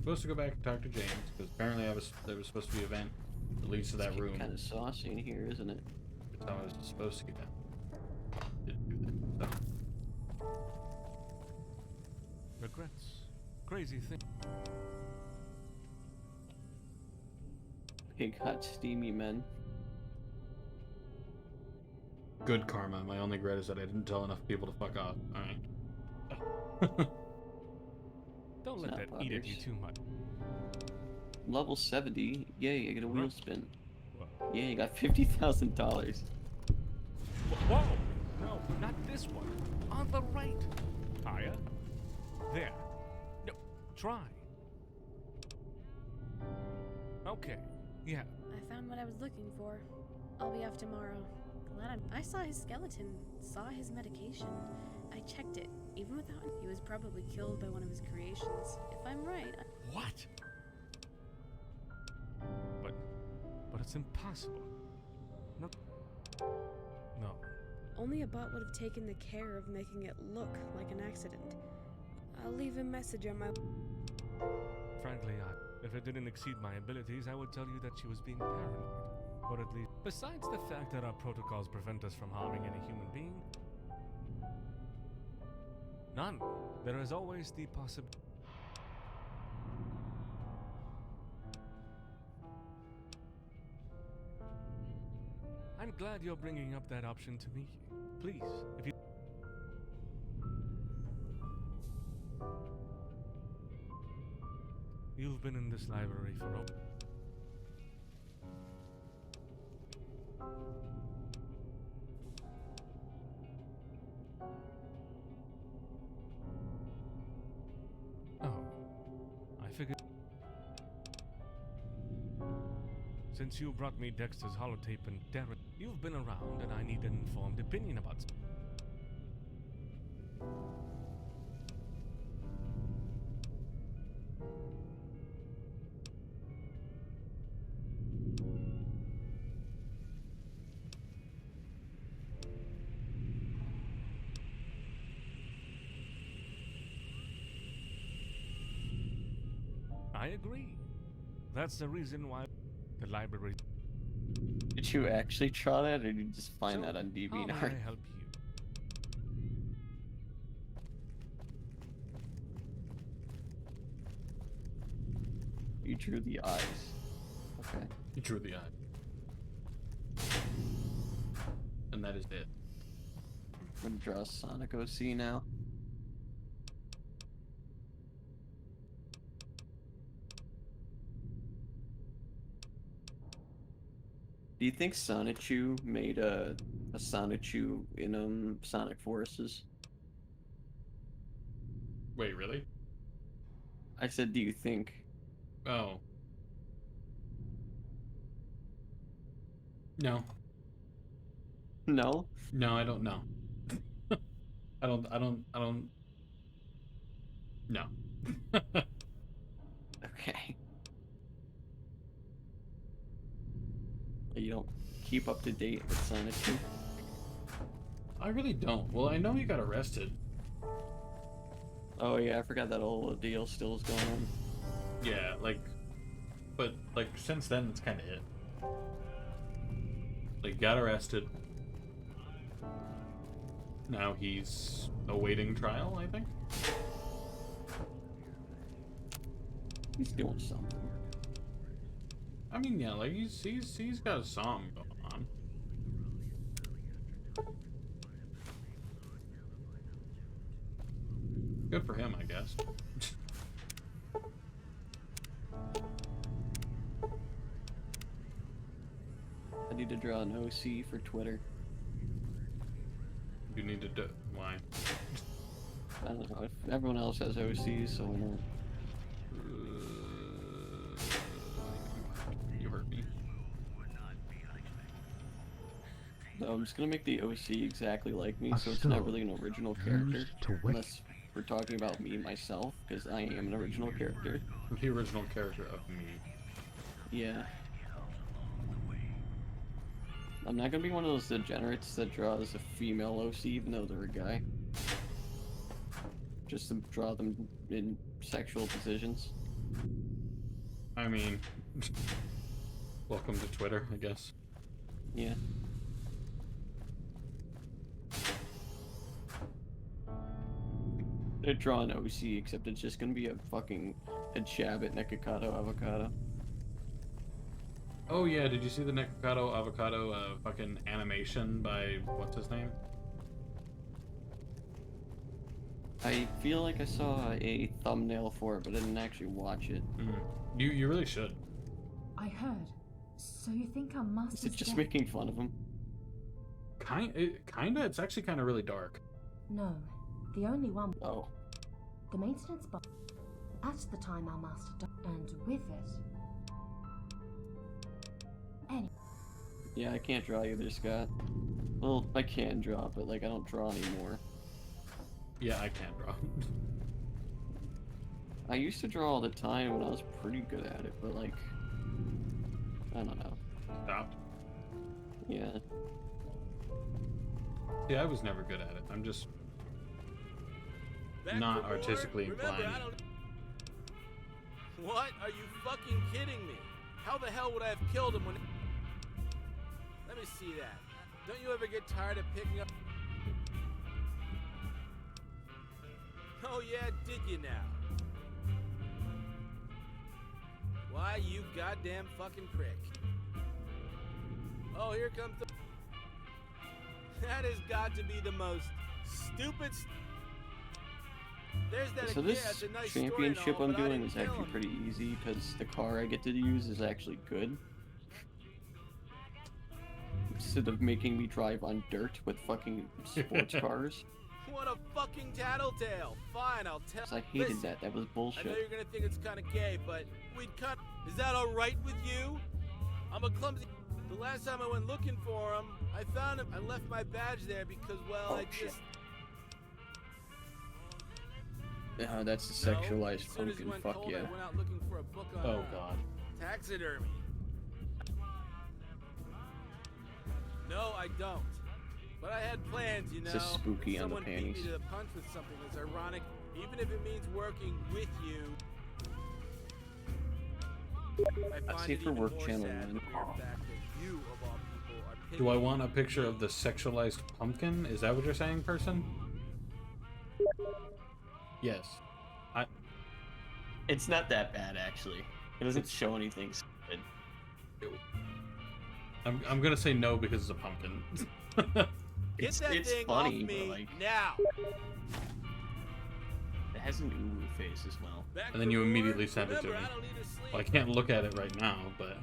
supposed to go back and talk to James because apparently there was supposed to be an event that leads to that room. Kind of saucy in here, isn't it? That's how I was supposed to get down. Didn't do that. So. Regrets. Crazy thing. Big hot steamy men. Good karma. My only regret is that I didn't tell enough people to fuck off. Alright. Don't let that eat at you too much. Level 70. Yay, I get a wheel spin. Whoa. Yay, I got $50,000. Whoa! No, not this one. On the right. Higher. There. No, try. Okay, yeah. I found what I was looking for. I'll be off tomorrow. I saw his skeleton, saw his medication. I checked it. Even without him, he was probably killed by one of his creations. If I'm right, What? But it's impossible. No. No. only a bot would have taken the care of making it look like an accident. I'll leave a message on my... Frankly, if it didn't exceed my abilities, I would tell you that she was being paranoid. Or at least, besides the fact that our protocols prevent us from harming any human being, none. There is always the possibility. I'm glad you're bringing up that option to me. Please, if you... You've been in this library for over... Oh, I figured... Since you brought me Dexter's holotape and Darren, you've been around and I need an informed opinion about... I agree. That's the reason why the library... Did you actually try that, or did you just find So, that on how may DeviantArt? I help you? You drew the eyes. Okay. You drew the eye. And that is it. I'm gonna draw Sonic OC now. Do you think Sonichu made a Sonichu in Sonic Forces? Wait, really? I said, do you think? Oh. No. No? No, I don't know. I don't. No. Okay. You don't keep up to date with Sonichu? I really don't. Well, I know he got arrested. Oh yeah, I forgot that whole deal still is going on. Yeah, but since then, that's kind of it. Like, got arrested. Now he's awaiting trial, I think. He's doing something. I mean, yeah, like he's got a song going on. Good for him, I guess. I need to draw an OC for Twitter. You need to do why? I don't know if everyone else has OCs, so why not? You hurt me. No, I'm just gonna make the OC exactly like me, A so it's not stone really an original character. used to wait. Unless we're talking about me, myself, because I am an original character. The original character of me. Yeah. I'm not gonna be one of those degenerates that draws a female OC even though they're a guy. Just to draw them in sexual positions. I mean, welcome to Twitter, I guess. Yeah. They're drawing OC, except it's just gonna be a jab at Nekocado Avocado. Oh yeah, did you see the Nekocado Avocado fucking animation by what's his name? I feel like I saw a thumbnail for it, but I didn't actually watch it. You really should. I heard. So you think our master's Is it just dead? making fun of him? Kinda. It's actually kind of really dark. No, the only one. Oh. The maintenance box. At the time our master died, and with it. Yeah, I can't draw either, Scott. Well, I can draw, but like I don't draw anymore. Yeah, I can't draw. I used to draw all the time when I was pretty good at it, but like, I don't know. Stopped. Yeah. Yeah, I was never good at it. I'm just not artistically inclined. What? Are you fucking kidding me? How the hell would I have killed him when... Let me see that. Don't you ever get tired of picking up... Oh yeah, did you now? Why, you goddamn fucking prick. Oh, here comes the... That has got to be the most stupid... There's that So again. this That's a nice championship story and all, I'm but I doing didn't is kill actually him. pretty easy because the car I get to use is actually good. Instead of making me drive on dirt with fucking sports cars. What a fucking tattletale. Fine, I'll tell. 'Cause I hated Listen, that. That was bullshit. I know you're gonna think it's kind of gay, but we'd cut. Is that all right with you? I'm a clumsy. The last time I went looking for him, I found him. I left my badge there because, well, I just. That's a No, sexualized as soon as he pumpkin. went Fuck cold, yeah. I went out looking for a book on Oh god. taxidermy. No, I don't. But I had plans, you know. It's just spooky on the Someone beat panties. me to the punch with something that's ironic, even if it means working with you. I That's find it it for even work more channel, sad, man. the mere fact that you, of all people, are Do I pitying want a picture of the sexualized pumpkin? Is that what you're saying, person? Yes. It's not that bad, actually. It doesn't show anything stupid. I'm gonna say no because it's a pumpkin. Get It's that thing funny, off me but like now. it has an uwu face as well. Back And then for you more? immediately send it to me. Remember, I don't need to sleep. Well, I can't look at it right now, but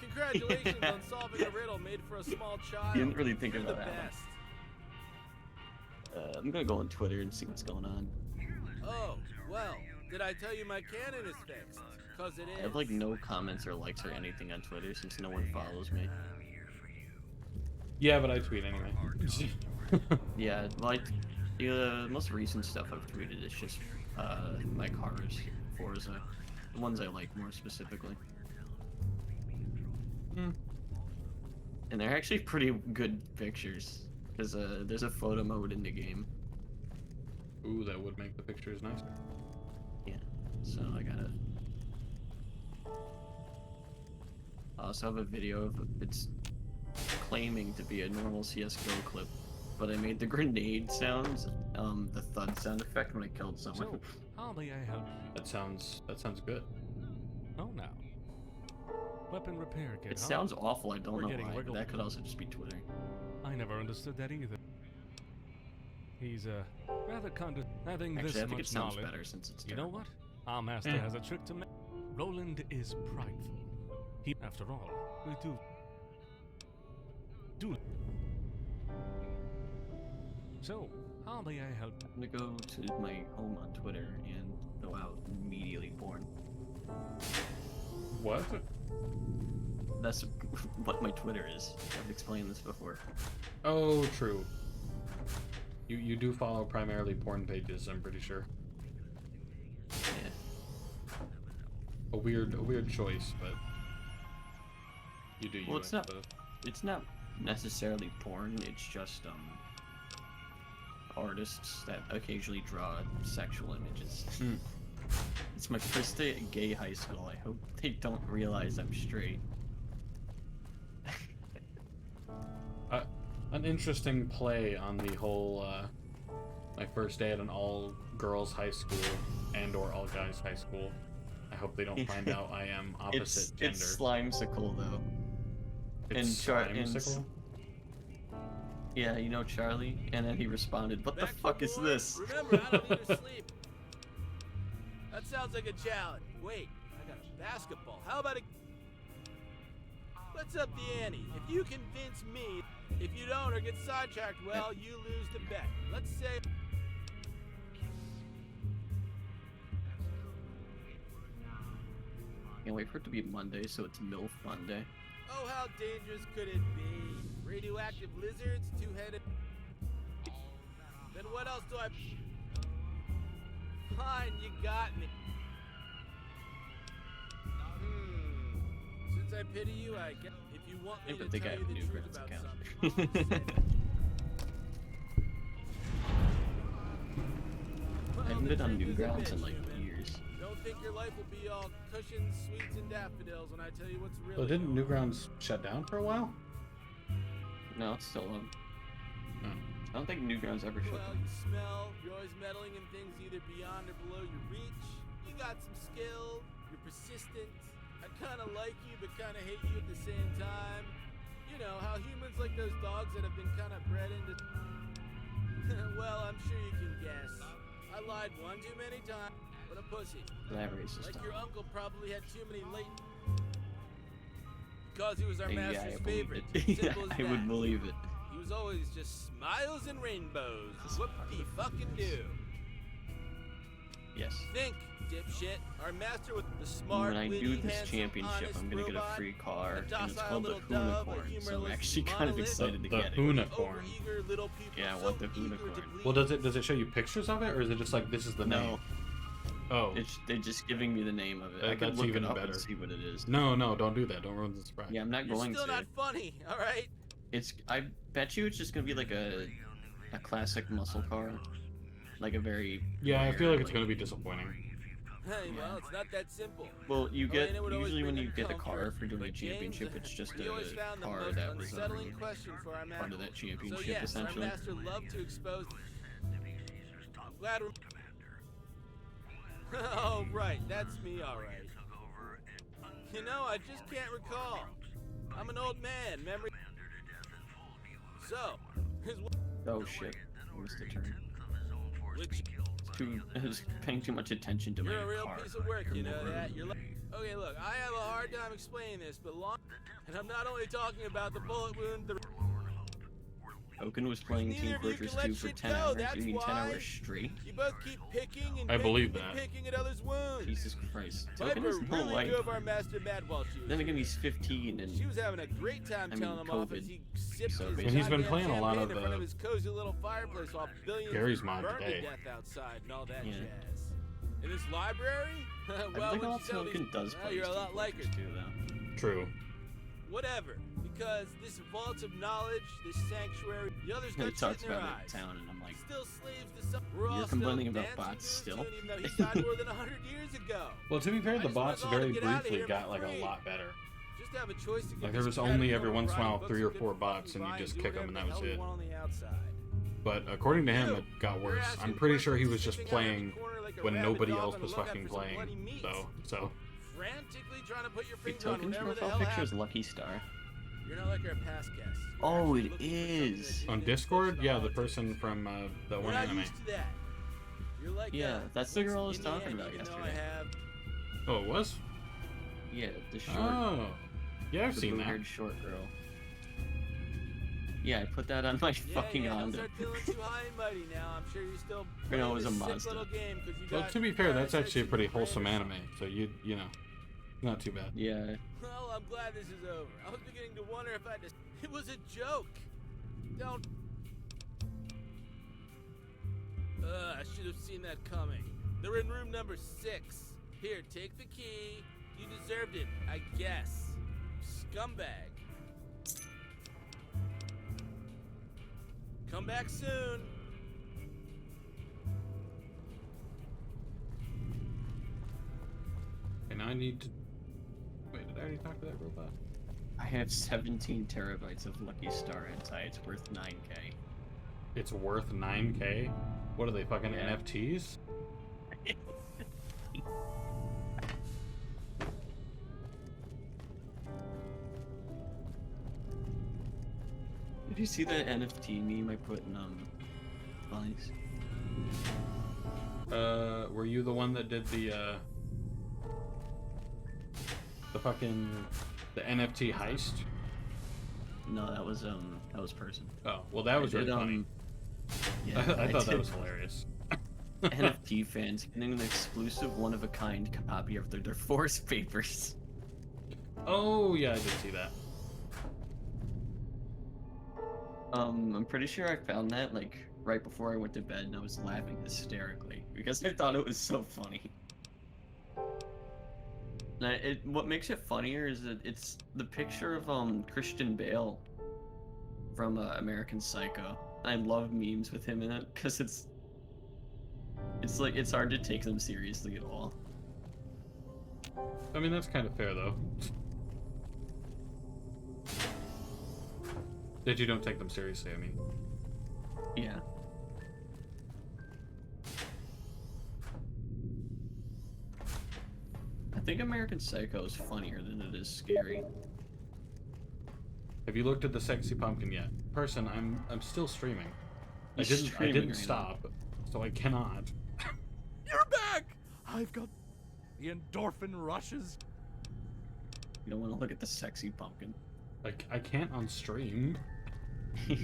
Congratulations on solving a riddle made for a small child. You didn't really think You're about the that one. best. I'm gonna go on Twitter and see what's going on. Oh, well, did I tell you my cannon is fixed? Cause it is. I have like no comments or likes or anything on Twitter since no one follows me. yeah, but I tweet anyway. Yeah, like the most recent stuff I've tweeted is just my cars, Forza, the ones I like more specifically. And they're actually pretty good pictures because there's a photo mode in the game. Ooh, that would make the pictures nicer. Yeah, so I gotta. I also have a video of it's claiming to be a normal CS:GO clip, but I made the grenade sounds, the thud sound effect when I killed someone. So, how may I help you? That sounds good. Oh, now. Weapon repair kit, It huh? sounds awful. I don't We're know getting why. But wiggled. that could also just be Twitter. I never understood that either. He's rather having Actually, this I think much it sounds knowledge. better since it's You know terrible. what? Our master Yeah. has a trick to make. Roland is prideful. He, after all, we do. So, how may I help? I'm gonna go to my home on Twitter and go out immediately porn. What? That's what my Twitter is. I've explained this before. Oh, true. You do follow primarily porn pages, I'm pretty sure. Yeah. A weird choice, but you do. Well, you, it's I not. suppose. It's not necessarily porn. It's just artists that occasionally draw sexual images. It's my first day at gay high school. I hope they don't realize I'm straight. An interesting play on the whole, my first day at an all-girls high school and/or all-guys high school. I hope they don't find out I am opposite gender. It's Slimesicle, though. It's Slimesicle? Yeah, you know Charlie? And then he responded, "What the fuck is this?" Remember, I don't need to sleep. That sounds like a challenge. Wait, I got a basketball. How about a... Let's up the ante. If you convince me, if you don't or get sidetracked, well, you lose the bet. Let's say... Can't wait for it to be Monday, so it's MILF Monday. Oh, how dangerous could it be? Radioactive lizards, two-headed... Then what else do I... Fine, you got me. Since I pity you, I guess if you want me to tell you the truth about something. I haven't been on Newgrounds in like years. Don't think your life will be all cushions, sweets, and daffodils when I tell you what's really. Oh, didn't Newgrounds shut down for a while? No, it's still on. I don't think Newgrounds ever shut Well, down. you smell. You're always meddling in things either beyond or below your reach. You got some skill. You're persistent. I kind of like you, but kind of hate you at the same time. You know how humans like those dogs that have been kind of bred into. Well, I'm sure you can guess. I lied one too many times. What a pussy. That racist. Like your uncle probably had too many late. Because he was our Yeah, master's I believe favorite. it. Simple as I would that. believe it. He was always just smiles and rainbows. What do you fucking do? Yes. Think, dipshit. Our master with the smart, When I witty, do this handsome, championship, honest I'm gonna get a robot, free car, a and it's docile called the little dove, a Hoonicorn, so I'm humorless actually kind of monolith, excited to The get it. Hoonicorn. overeager little people Yeah, I so want the eager to Hoonicorn. please. Well, does it show you pictures of it, or is it just like this is the name? No. Oh. They're just giving me the name of it. I can That's look even it up better. and see what it is. No, don't do that. Don't ruin the surprise. Yeah, I'm not You're going still to. not funny, all right? I bet you it's just gonna be like a classic muscle car, like a very. Yeah, I feel rare, like it's gonna be disappointing. Hey, well, it's not that simple. Well, you get Elena would always usually when bring you in get the comfort, car for doing a but James, championship, it's just we always found a the car most that was unsettling question for our part of that championship, so yes, essentially. our master loved to expose. I'm glad we're. Oh right, that's me, all right. You know, I just can't recall. I'm an old man. Memory. So, his. Oh shit! I missed a turn. Which. I was paying too much attention to my You're a real car. piece of work, you know that. You're like, okay, look, I have a hard time explaining this, but and I'm not only talking about the bullet wound, the Oaken was playing Team Neither of you Fortress can let 2 for shit 10 go, hours. that's You mean 10 why. hours straight? You both keep picking and I believe picking and that. picking at others' wounds. Jesus Christ. Oaken Piper has no really life. drove our master mad while she was Then again, here. he's 15 and She was having a great time I mean, telling him off as COVID. he sipped So his basically- And he's been goddamn playing a lot champagne of, in front of his cozy little fireplace while billions Gary's mod burned today. to death outside and all that Yeah. jazz. In this library? I Well, think when all she tell Oaken these- does well, play you're a Team lot like her. Fortress 2, though. True. Whatever, because this vault of knowledge, this sanctuary, the others He got shit talks in their about eyes. it in town, and I'm like, Still slaves to some. We're all you're still complaining about dancing bots to his still? tune, even though he died more than 100 years ago. Well, to be fair, I the just want bots us all to very get outta briefly here got for like a free. lot better. Just have a choice to get Like there this was only cat every over once in a writing while books 3 or and 4 good bots, fucking and you vines, just do kick them, and that whatever was the it. hell we want on the outside. But according to him, You, it got you're worse. asking I'm pretty sure he was questions, just sniffing out every playing corner like a when rabid nobody dog else on a was lookout fucking for some bloody playing. meat. So Frantically trying to put your Big finger on Token's whatever the profile hell picture is happened. Lucky Star. You're not like our past guests. You're Oh, actually it looking for something is. that on didn't Discord, focus yeah, on the politics. person from the We're one not anime. used to that. You're like Yeah, that's the girl I was in the talking end, about even though I yesterday. have Oh, it was? Yeah, the short. Oh, yeah, I've the seen that. blue-haired short girl. Yeah, I put that on my fucking don't Honda. start feeling too high and mighty now. I'm sure you're still I know playing it was a this sick Mazda. little game 'cause you Well, got to be fair, that's parasites actually a in pretty your brain or wholesome something. anime, so you know, not too bad. Yeah. Well, I'm glad this is over. I was beginning to wonder if I just... It was a joke. Don't... I should have seen that coming. They're in room number 6. Here, take the key. You deserved it, I guess. Scumbag. Come back soon. now I need to... Wait, did I already talk to that robot? I have 17 terabytes of Lucky Star Anti. It's worth 9K. It's worth 9K? What are they, fucking NFTs? Did you see the NFT meme I put in Vines? Were you the one that did the fucking the NFT heist? No, that was person. Oh, well, that was really funny. Yeah, I thought that did. was hilarious. NFT fans getting an exclusive one-of-a-kind copy of their divorce papers. Oh yeah, I did see that. I'm pretty sure I found that like right before I went to bed, and I was laughing hysterically because I thought it was so funny. And what makes it funnier is that it's the picture of Christian Bale from American Psycho. I love memes with him in it because it's like it's hard to take them seriously at all. I mean, that's kind of fair though. That you don't take them seriously, I mean. Yeah. I think American Psycho is funnier than it is scary. Have you looked at the sexy pumpkin yet? Person, I'm still streaming. I Streaming didn't right stop, so I cannot. You're back! I've got the endorphin rushes. You don't want to look at the sexy pumpkin. Like, I can't on stream. I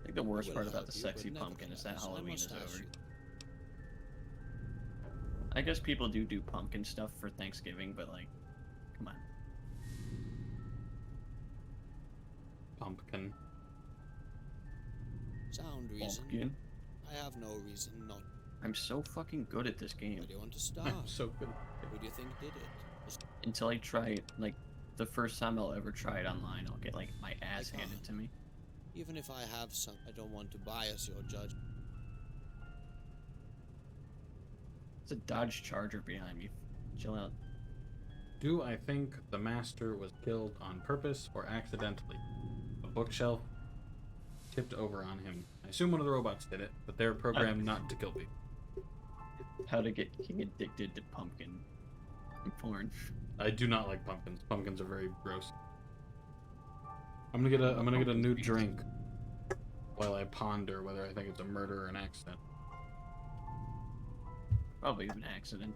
think the worst part about the sexy pumpkin is that Halloween is over. I guess people do pumpkin stuff for Thanksgiving, but like, come on. Pumpkin. Sound reason. Pumpkin. I have no reason not. I'm so fucking good at this game. Where do you want to start? I'm so good. Who do you think did it? Until I try it, like, the first time I'll ever try it online, I'll get, like, my ass handed to me. Even if I have some, I don't want to bias your judgment. It's a Dodge Charger behind me. Chill out. Do I think the master was killed on purpose or accidentally? A bookshelf tipped over on him. I assume one of the robots did it, but they're programmed not to kill people. How to get King addicted to pumpkin porn. I do not like pumpkins. Pumpkins are very gross. I'm gonna get a new drink while I ponder whether I think it's a murder or an accident. Probably an accident.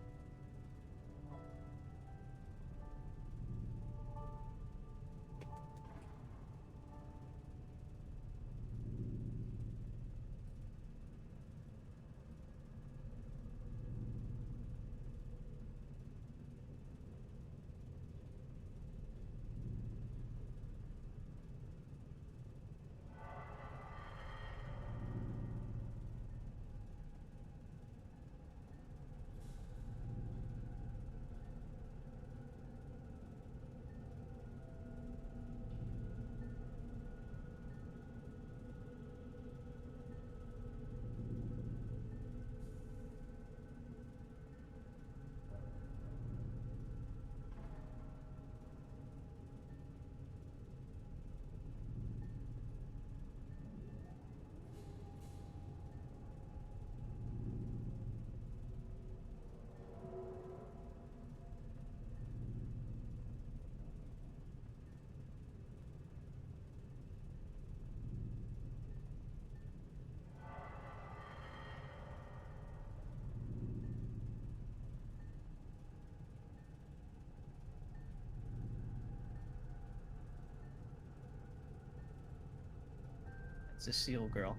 It's a seal girl.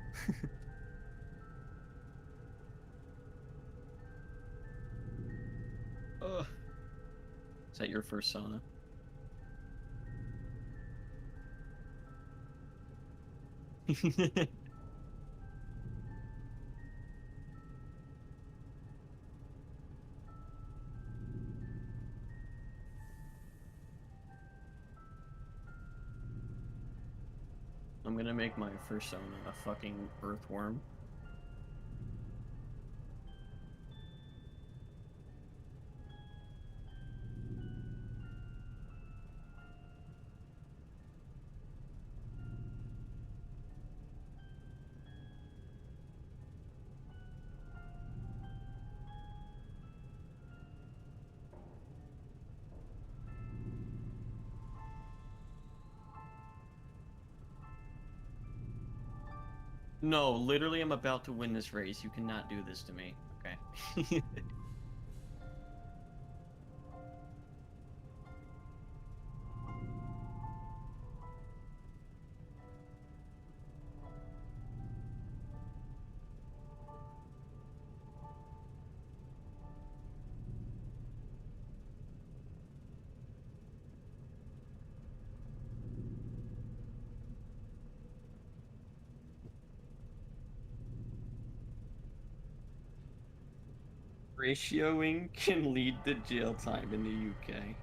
Ugh. Is that your first sauna? I'm gonna make my first sauna a fucking earthworm. No, literally, I'm about to win this race. You cannot do this to me. Okay. Ratioing can lead to jail time in the UK.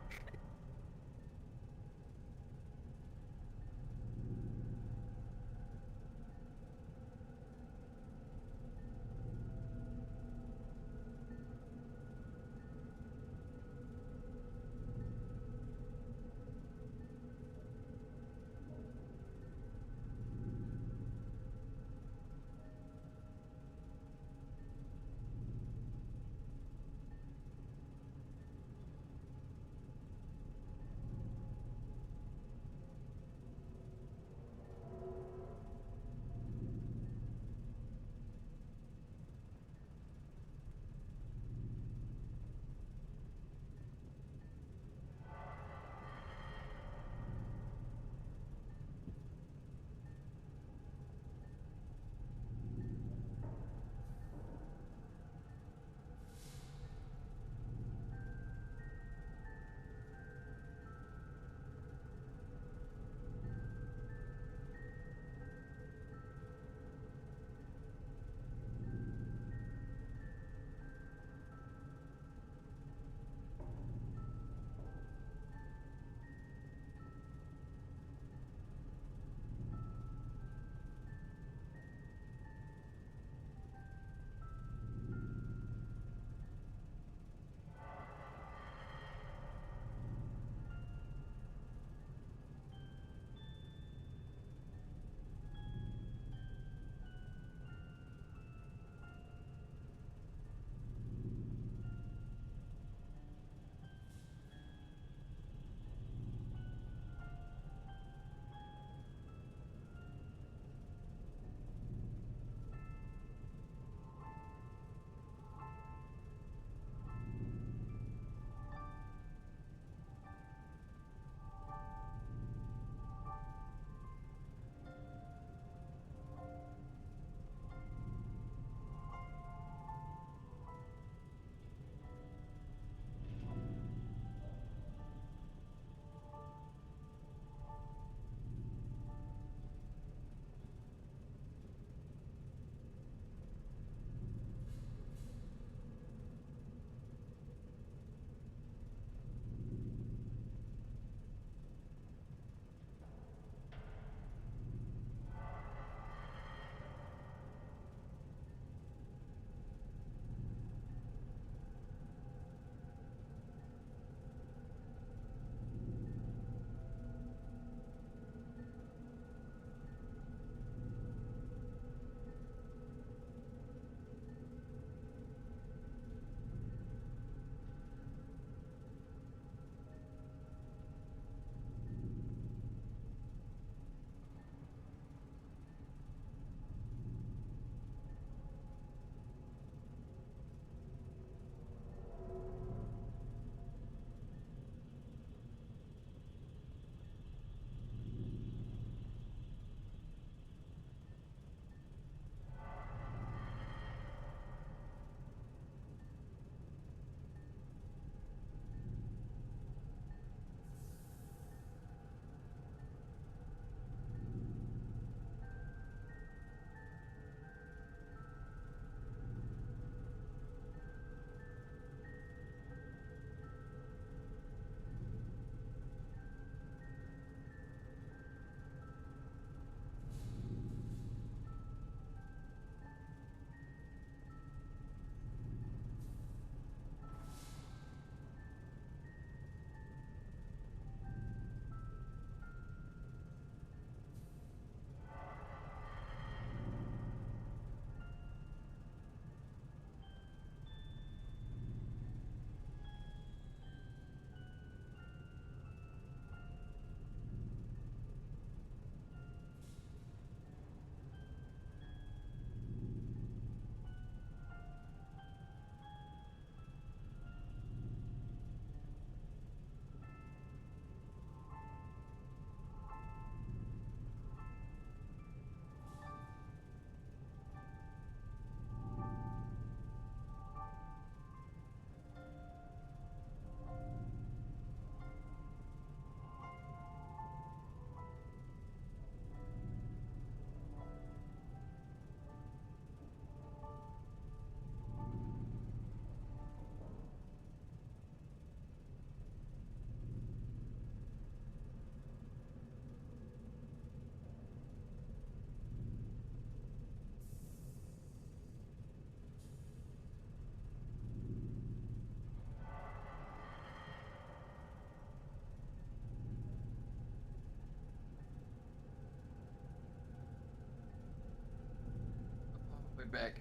back.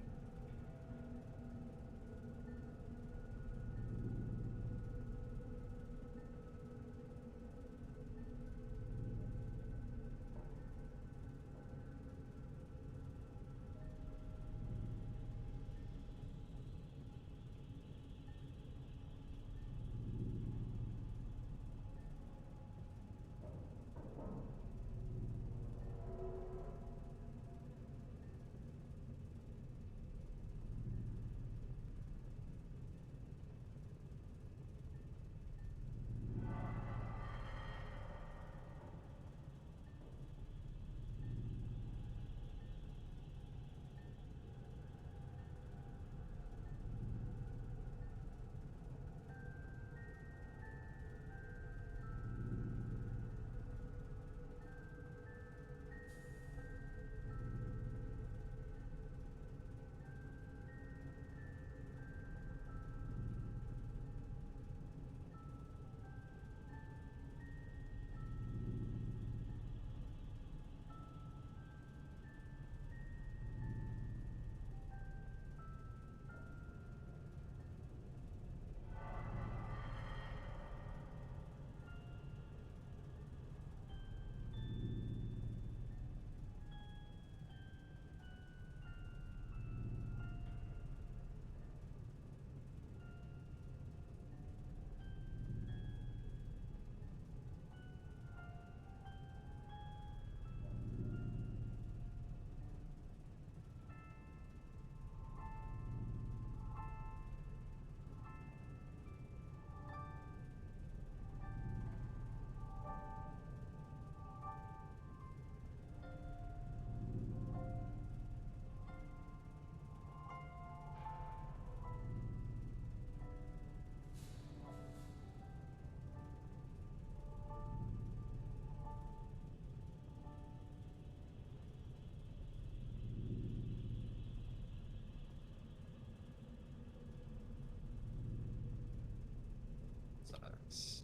Sucks.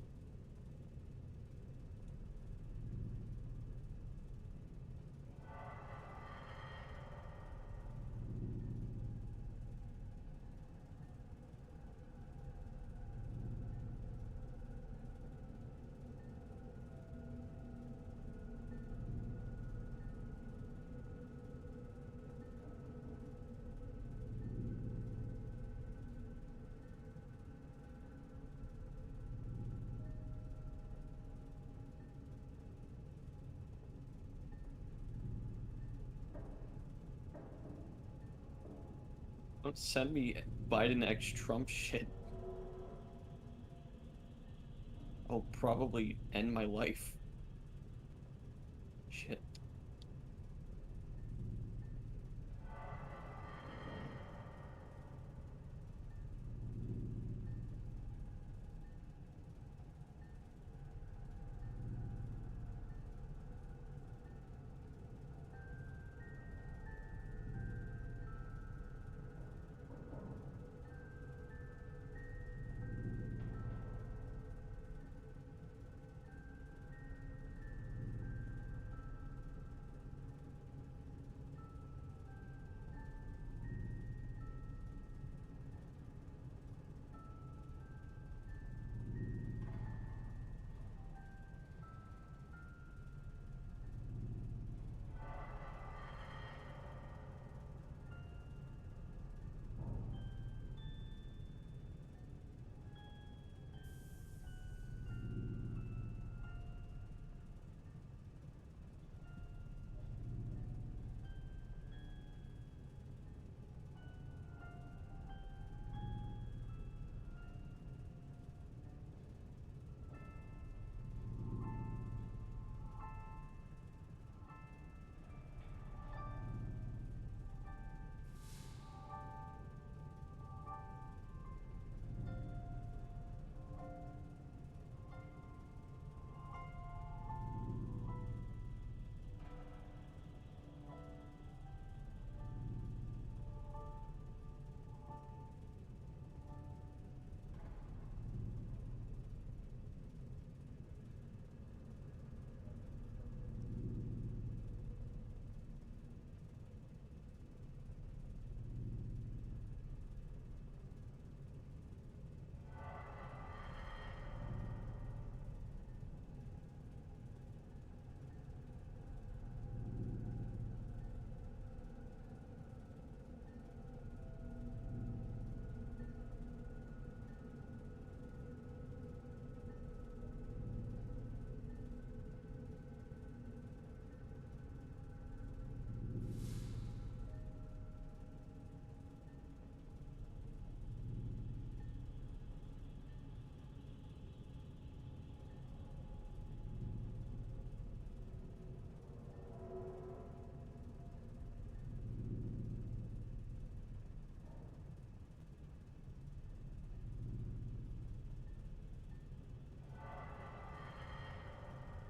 Don't send me Biden X Trump shit. I'll probably end my life. Shit.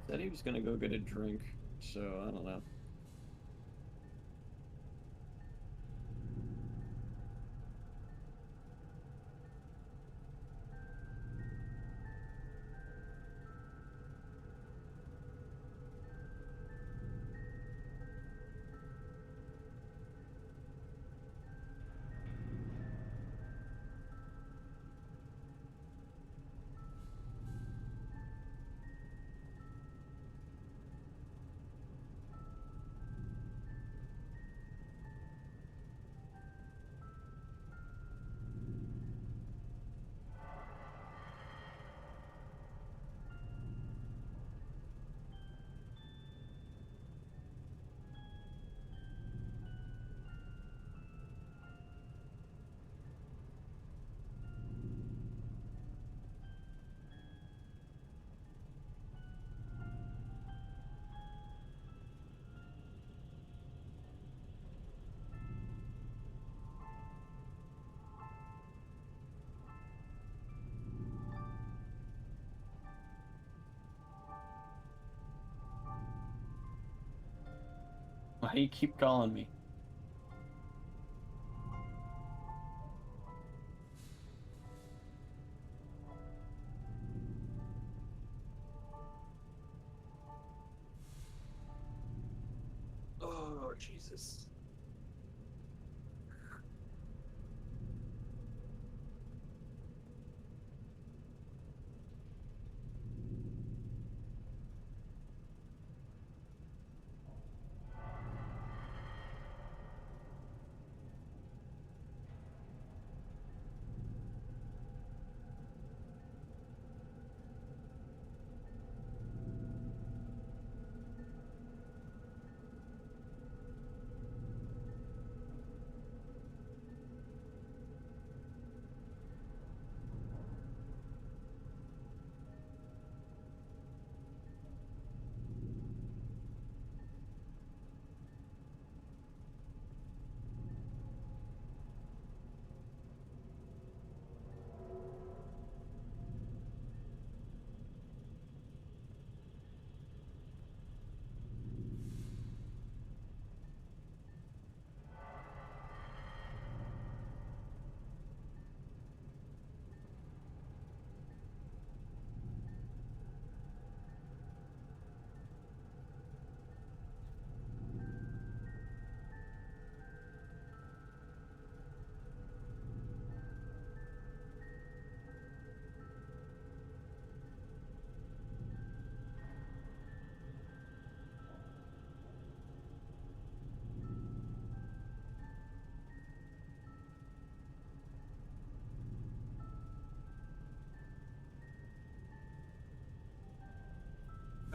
Said he was gonna go get a drink, so I don't know. Why do you keep calling me? Oh, Jesus.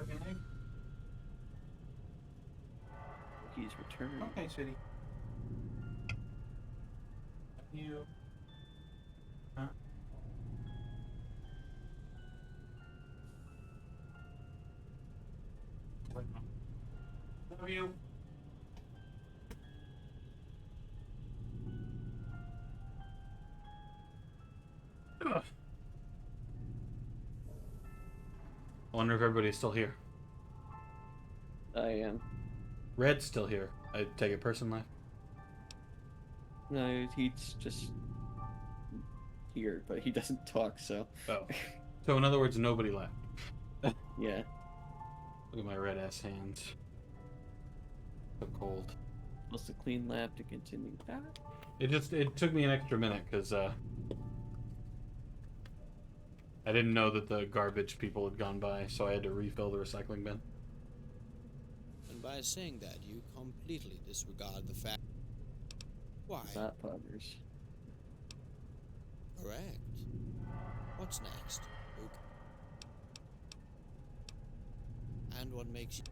Okay. He's returned. Okay, sweetie. You. Huh? Love you. Ugh. I wonder if everybody's still here. I am. Red's still here. I take it person left. No, he's just here, but he doesn't talk, so. Oh. So in other words, nobody left. Yeah. Look at my red ass hands. So cold. Supposed to clean lab to continue. Ah. It took me an extra minute because I didn't know that the garbage people had gone by, so I had to refill the recycling bin. And by saying that, you completely disregard the fact. Why? Not poggers. Correct. What's next? Okay. And what makes you...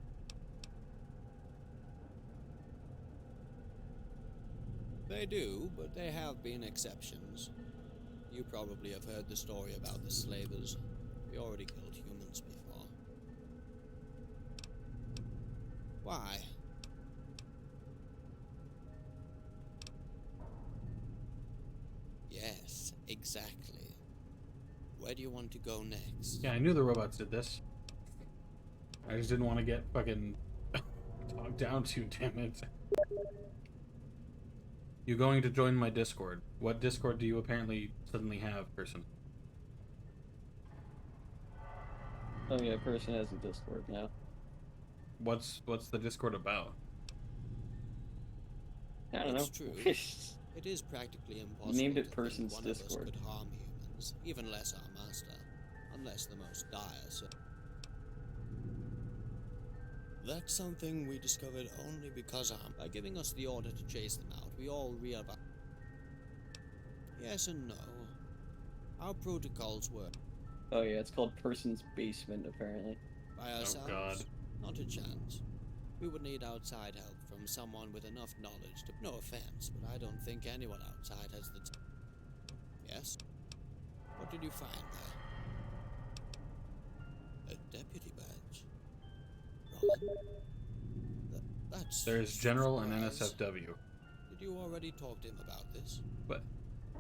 They do, but they have been exceptions. You probably have heard the story about the slavers. We already killed humans before. Why? Yes, exactly. Where do you want to go next? Yeah, I knew the robots did this. I just didn't want to get fucking talked down to, damn it. You going to join my Discord? What Discord do you apparently suddenly have, person? Oh yeah, person has a Discord now. What's the Discord about? I don't It's know. true. It is practically impossible Named it to think person's one of us Discord. could harm humans, even less our master, unless the most dire. So that's something we discovered only because by giving us the order to chase them out, we all realized. Yes and no. Our protocols were Oh yeah, it's called person's basement apparently. by ourselves. Oh god. Not a chance. We would need outside help from someone with enough knowledge to. No offense, but I don't think anyone outside has the. Yes? What did you find there? A deputy badge. Roland? That's. There's General and surprise. NSFW. Did you already talk to him about this? But,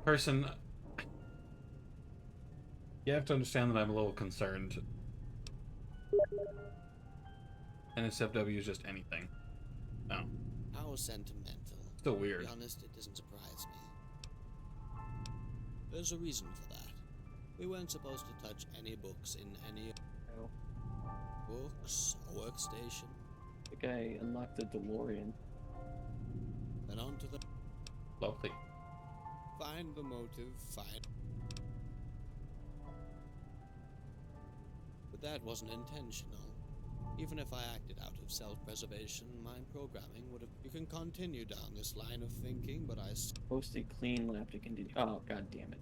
person, you have to understand that I'm a little concerned. NSFW is just anything. No. How sentimental. Still weird. To be honest, it doesn't surprise me. There's a reason for that. We weren't supposed to touch any books in any books, a workstation. The guy unlocked the DeLorean. Then on to the. Lovely. Find the motive, find. But that wasn't intentional. Even if I acted out of self-preservation, mind programming would have. You can continue down this line of thinking, but I. Post a clean lap to continue. Oh god damn it.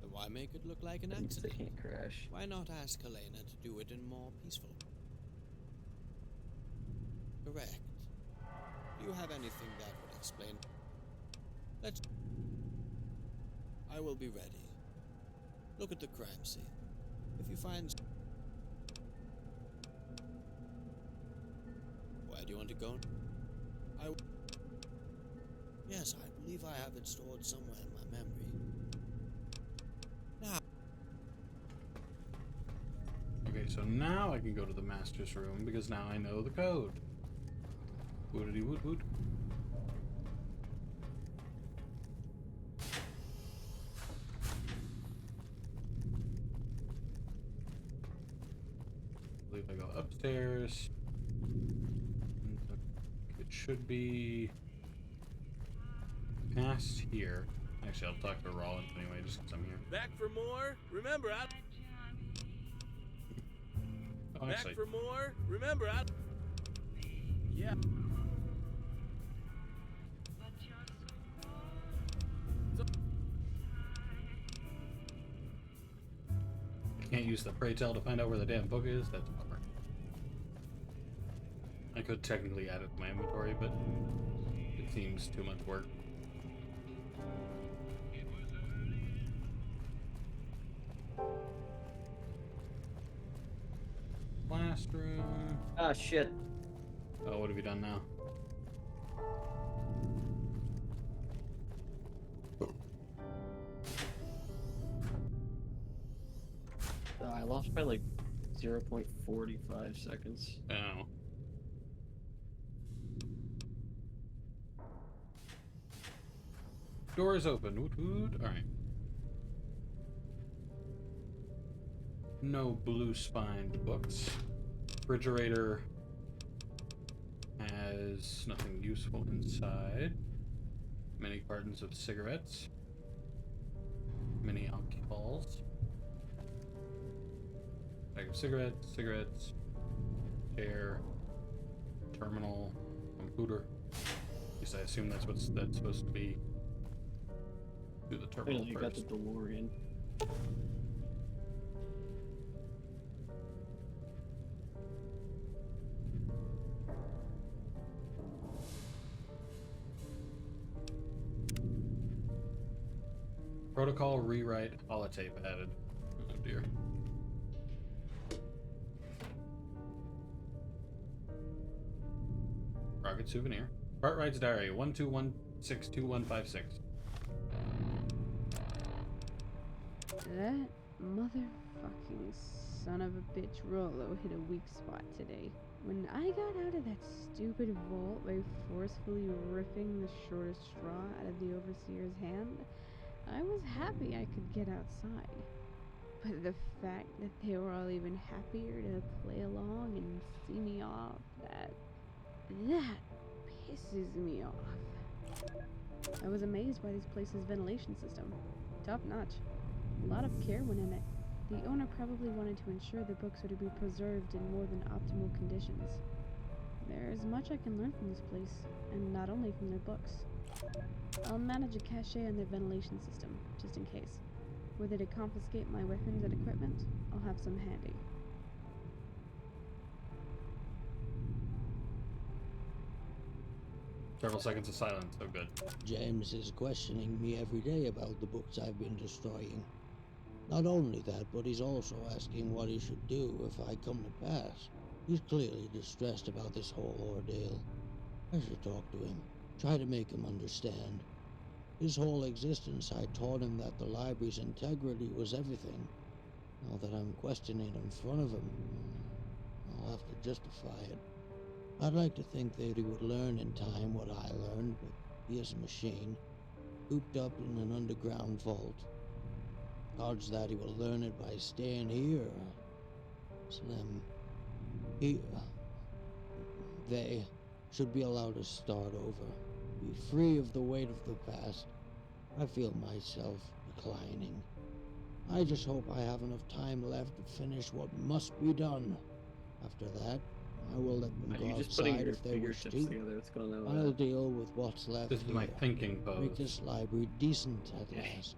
Then why make it look like an At least they accident? can't crash. Why not ask Helena to do it in more peaceful? Correct. Do you have anything that would explain? Let's. I will be ready. Look at the crime scene. If you find. Where do you want to go? Yes, I believe I have it stored somewhere in my memory. Now. Okay, so now I can go to the master's room because now I know the code. Woodity wood wood. I believe I go upstairs. It should be past here. Actually, I'll talk to Rollins anyway, just because I'm here. Back for more? Remember, I. Oh, Back actually, for more? Remember, I. Yeah. I can't use the pray tell to find out where the damn book is. That's a bummer. I could technically add it to my inventory, but it seems too much work. Classroom. Ah shit. Oh, what have you done now? I lost by like 0.45 seconds. Oh. Door is open. Woot woot. Alright. No blue spined books. Refrigerator has nothing useful inside. Many cartons of cigarettes. Many alcohols. Bag of cigarettes, chair, terminal, computer. At least I assume that's supposed to be. Do the terminal You first. got the DeLorean. Protocol rewrite holotape added. Oh dear. Rocket souvenir. Cartwright's diary 12162156. That motherfucking son of a bitch Rolo hit a weak spot today. When I got out of that stupid vault by forcefully ripping the shortest straw out of the overseer's hand, I was happy I could get outside. But the fact that they were all even happier to play along and see me off, that pisses me off. I was amazed by this place's ventilation system. Top notch. A lot of care went in it. The owner probably wanted to ensure the books are to be preserved in more than optimal conditions. There's much I can learn from this place, and not only from their books. I'll manage a cache on their ventilation system, just in case. Were they to confiscate my weapons and equipment, I'll have some handy. Several seconds of silence, so good. James is questioning me every day about the books I've been destroying. Not only that, but he's also asking what he should do if I come to pass. He's clearly distressed about this whole ordeal. I should talk to him, try to make him understand. His whole existence, I taught him that the library's integrity was everything. Now that I'm questioning in front of him, I'll have to justify it. I'd like to think that he would learn in time what I learned, but he is a machine, cooped up in an underground vault. Odds that he will learn it by staying here are slim. They should be allowed to start over, be free of the weight of the past. I feel myself declining. I just hope I have enough time left to finish what must be done. After that, I will let them go outside if they wish to. What's going on with I'll that? deal with what's left This is here. my thinking pose. Make this library decent at last.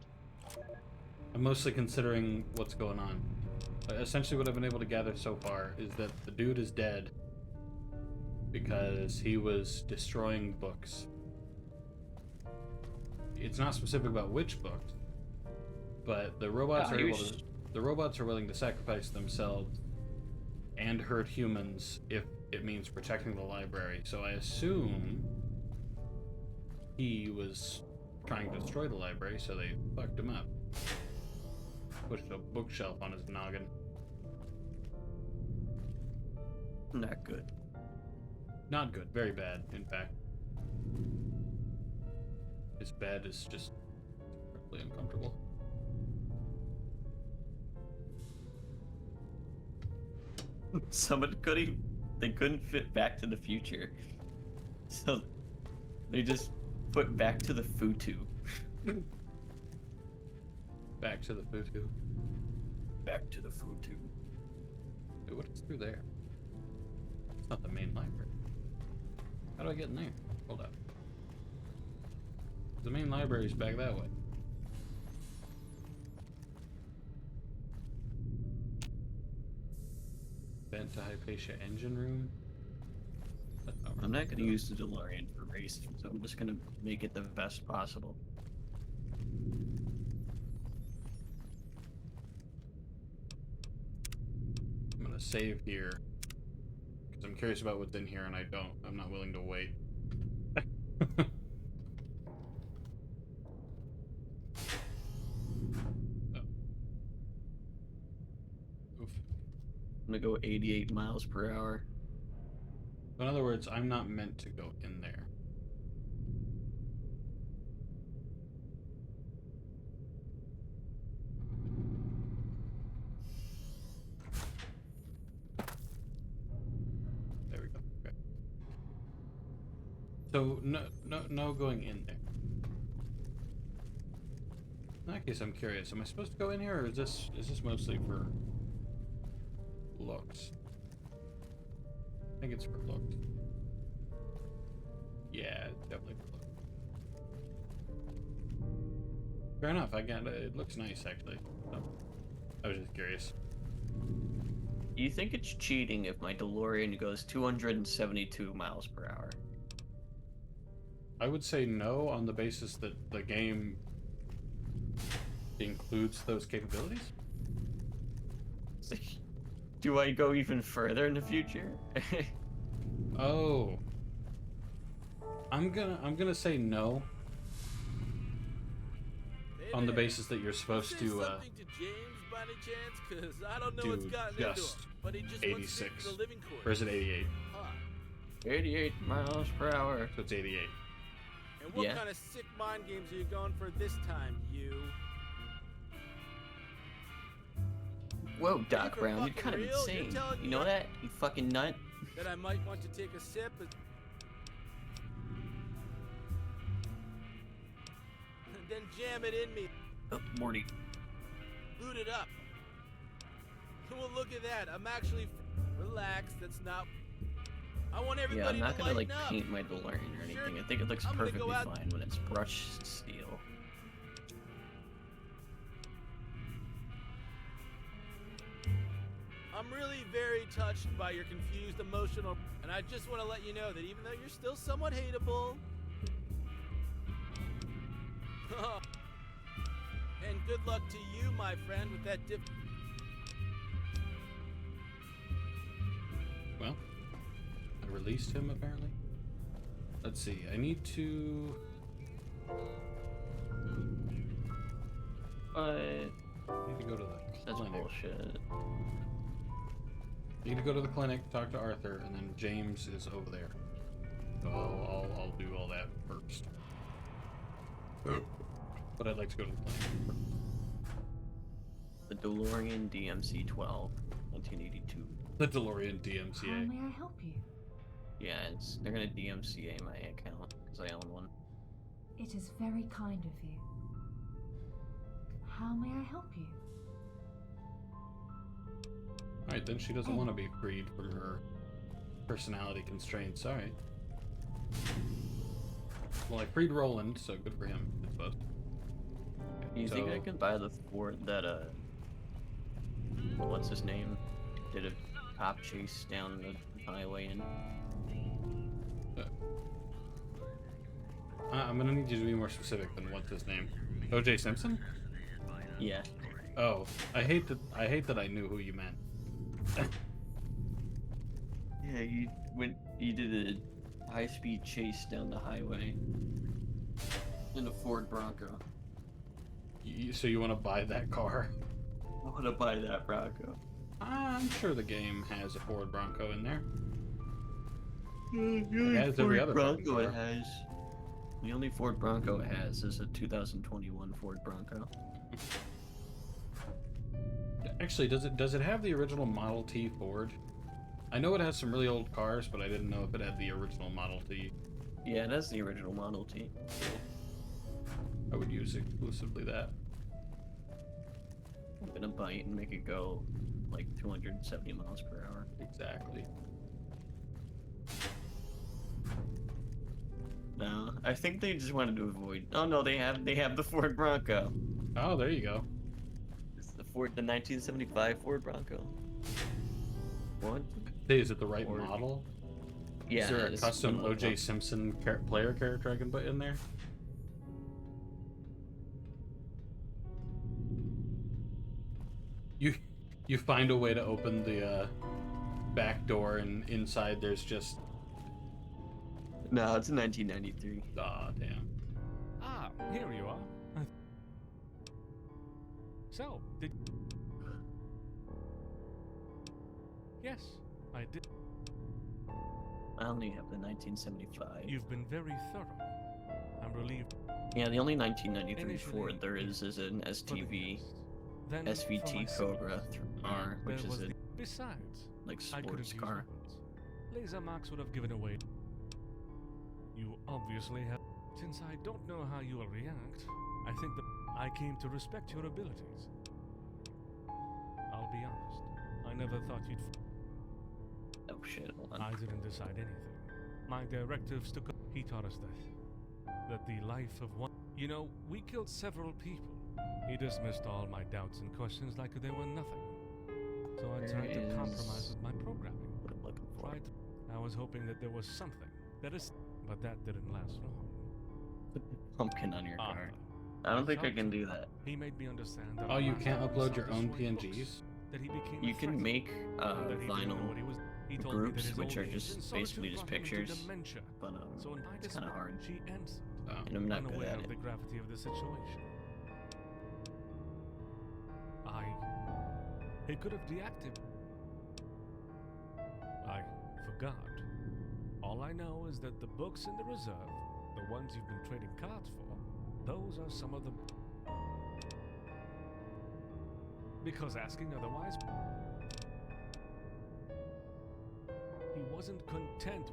I'm mostly considering what's going on. Essentially what I've been able to gather so far is that the dude is dead because he was destroying books. It's not specific about which books, but the robots the robots are willing to sacrifice themselves and hurt humans if it means protecting the library. So I assume he was trying to destroy the library, so they fucked him up. Pushed a bookshelf on his noggin. Not good. Not good. Very bad, in fact. His bed is just incredibly uncomfortable. They couldn't fit Back to the Future. So they just put Back to the Futu. Back to the Futu. Back to the Futu. Wait, what is through there? It's not the main library. How do I get in there? Hold up. The main library is back that way. Vent to Hypatia engine room. I'm not going to use the DeLorean for racing, so I'm just going to make it the best possible. I'm going to save here because I'm curious about what's in here and I'm not willing to wait. I'm gonna go 88 miles per hour. In other words, I'm not meant to go in there. There we go. Okay. So no going in there. In that case, I'm curious. Am I supposed to go in here, or is this mostly for looks? I think it's for looks. Yeah, it's definitely for looks. Fair enough. It looks nice actually. So, I was just curious. Do you think it's cheating if my DeLorean goes 272 miles per hour? I would say no on the basis that the game includes those capabilities. Do I go even further in the future? Oh. I'm gonna say no. On the basis that you're supposed to Something to James, by any chance? Cause I don't know what's Dude, gotten into him. just But he just wants to stick 86. to the living quarters. Or is it 88? Huh. 88 miles per hour. So it's 88. And what Yeah. kind of sick mind games are you going for this time, you? Whoa, Doc for Brown, you're fucking kind of real? You're insane. telling You know me- that? You fucking nut. That I might want to take a sip? Then jam it in me. Oh, Morty. Loot it up. Well, look at that. I'm actually relax. That's not. I want Yeah, everybody I'm not to gonna like lighten up. paint my DeLorean or anything. I think it looks I'm gonna perfectly go out- fine when it's brushed steel. I'm really very touched by your confused emotional, and I just want to let you know that even though you're still somewhat hateable, and good luck to you, my friend, with that dip. Well, I released him apparently. Let's see. I need to. But I need to go to the that's clinic. bullshit. Need to go to the clinic, talk to Arthur, and then James is over there. So I'll do all that first. But I'd like to go to the clinic. The DeLorean DMC-12, 1982. The DeLorean How DMCA. may I help you? Yeah, they're gonna DMCA my account because I own one. It is very kind of you. How may I help you? Alright, then she doesn't want to be freed from her personality constraints. Alright. Well, I freed Roland, so good for him, I suppose. Do you think I So- can buy the Ford that, what's his name? Did a cop chase down the highway in? I'm gonna need you to be more specific than what's his name. O.J. Simpson? Yeah. Oh, I hate that I knew who you meant. Yeah, you did a high-speed chase down the highway in a Ford Bronco. So you want to buy that car? I want to buy that Bronco. I'm sure the game has a Ford Bronco in there. The It has every other fucking Bronco it car. has. The only Ford Bronco it has is a 2021 Ford Bronco. Actually, does it have the original Model T Ford? I know it has some really old cars, but I didn't know if it had the original Model T. Yeah, that's the original Model T. I would use exclusively that. I'm gonna buy it and make it go like 270 miles per hour. Exactly. No, I think they just wanted to avoid. Oh no, they have the Ford Bronco. Oh, there you go. It's the 1975 Ford Bronco. What? Hey, is it the right Ford. model? Yeah. Is there a it's custom one of O.J. them. Simpson player character I can put in there? You find a way to open the back door, and inside there's just No, it's 1993. ah damn. Ah, here you are. So, did... Yes, I did. I only have the 1975. You've been very thorough. I'm relieved. Yeah, the only 1993 Initially, Ford there is an for the STV test. Then for SVT my Cobra R, there which was is a the... Besides, like I could have sports used car. weapons. Laser marks would have given away. You obviously have. Since I don't know how you will react, I think that I came to respect your abilities. I'll be honest. I never thought you'd. Oh shit! Hold on. I didn't decide anything. My directives took. He taught us that the life of one. You know, we killed several people. He dismissed all my doubts and questions like they were nothing. So I tried to There compromise is with my programming. what I'm looking for. I was hoping that there was something that is, but that didn't last long. Put the pumpkin on your Arthur. card. I don't think I can do that. He made me understand that. Oh, at you last can't I upload your saw own destroyed PNGs? books, that he became You a can threat. make That he didn't know vinyl what he told me that groups, his which old are age just and basically solitude just brought him into pictures, dementia. but So in my it's kind of despair, hard. she answered, And I'm not good unaware at of it. the gravity of the situation. He could have deactivated. I forgot. All I know is that the books in the reserve, the ones you've been trading cards for, those are some of the... Because asking otherwise... He wasn't content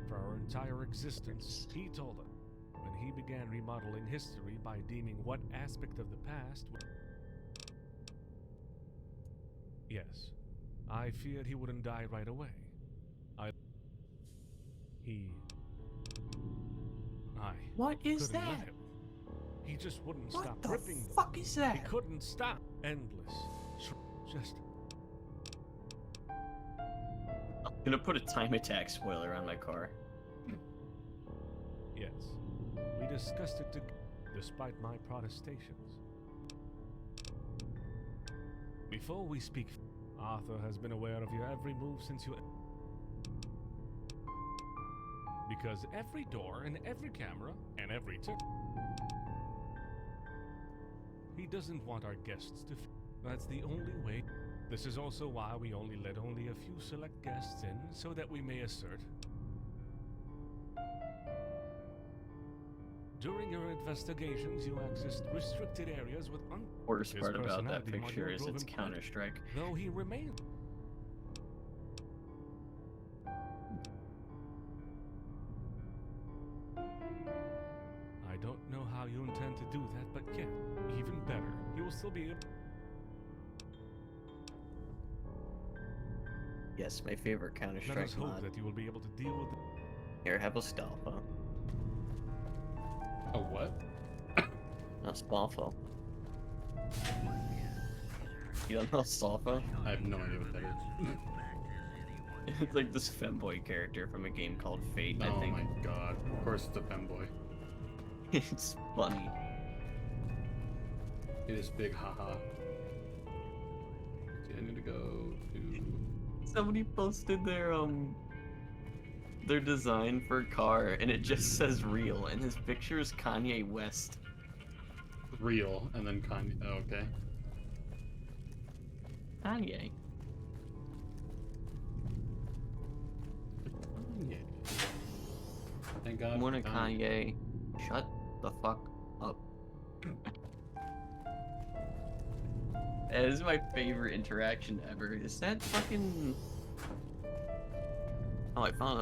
for our entire existence. He told us when he began remodeling history by deeming what aspect of the past... Yes, I feared he wouldn't die right away. What is couldn't let that? him. He just wouldn't What stop the ripping them. fuck is that? He couldn't stop. Endless. Just... I'm gonna put a time attack spoiler on my car. Yes. We discussed it together, despite my protestations. Before we speak, Arthur has been aware of your every move since you... Because every door and every camera and every turn... He doesn't want our guests to... That's the only way... This is also why we only let a few select guests in, so that we may assert... During your investigations, you accessed restricted areas with Worst His part about that personality picture module is drove it's him crazy, Counter-Strike. though he remained... I don't know how you intend to do that, but yeah, even better. You will still be able... Yes, my favorite Let Counter-Strike us hope mod. that you will be able to deal with it. Here, have a Stalfa. A what? Not Stalfa. You don't know Stalfa? I have no idea what that is. It's like this femboy character from a game called Fate, I Oh think. my god. Of course it's a femboy. It's funny. It is big haha. See, I need to go to... Somebody posted their design for a car, and it just says real, and his picture is Kanye West. Real, and then Kanye. Oh, okay. Kanye. Kanye. Thank God. Morning, Kanye. Shut the fuck up. That is my favorite interaction ever. Is that fucking... Oh, I found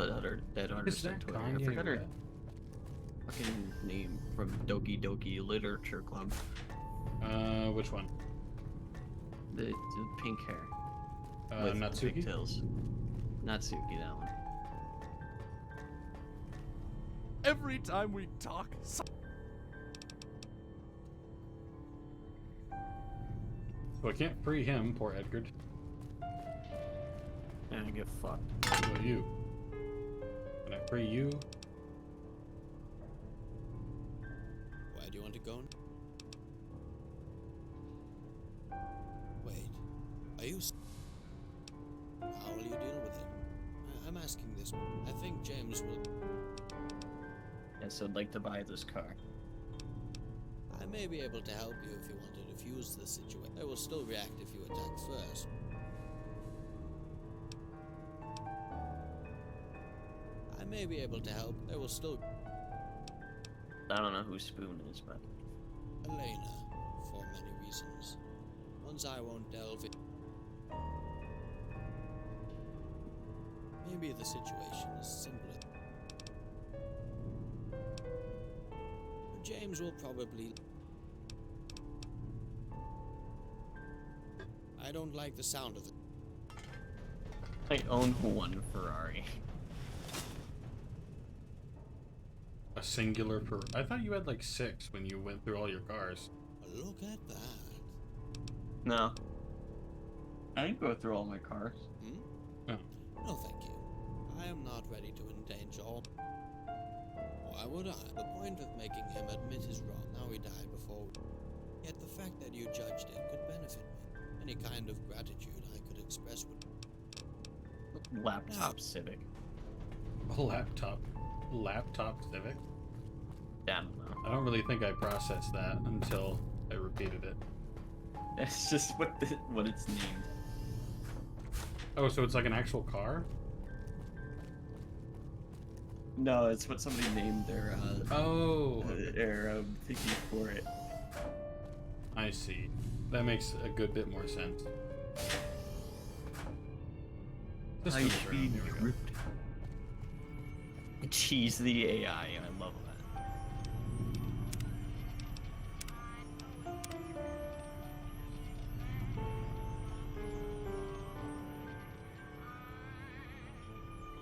that artist on Twitter. I forgot her fucking name from Doki Doki Literature Club. Which one? The pink hair. Natsuki? With pigtails. Natsuki, that one. Every time we talk, So I can't free him, poor Edgar. And I get fucked. Well, you. Can I free you? Why do you want to go? Wait, are you... How will you deal with it? I'm asking this. I think James will... Yes, I'd like to buy this car. I may be able to help you if you want to defuse the situation. I will still react if you attack first. I may be able to help. I will still... I don't know who Spoon is, but... Elena, for many reasons. Ones I won't delve in. Maybe the situation is simpler. James will probably... I don't like the sound of it. I own one Ferrari. A singular per... I thought you had like 6 when you went through all your cars. Look at that. No. I didn't go through all my cars. Oh. No, thank you. I am not ready to endanger all... Why would I? The point of making him admit his wrong. Now he died before... Yet the fact that you judged it could benefit me. Any kind of gratitude I could express would... Laptop Civic. A laptop. Laptop Civic? Yeah, I don't know. I don't really think I processed that until I repeated it. That's just what it's named. Oh, so it's like an actual car? No, it's what somebody named their thingy for it. I see. That makes a good bit more sense. This High comes around, speed here we go. drift. She's the AI, and I love that.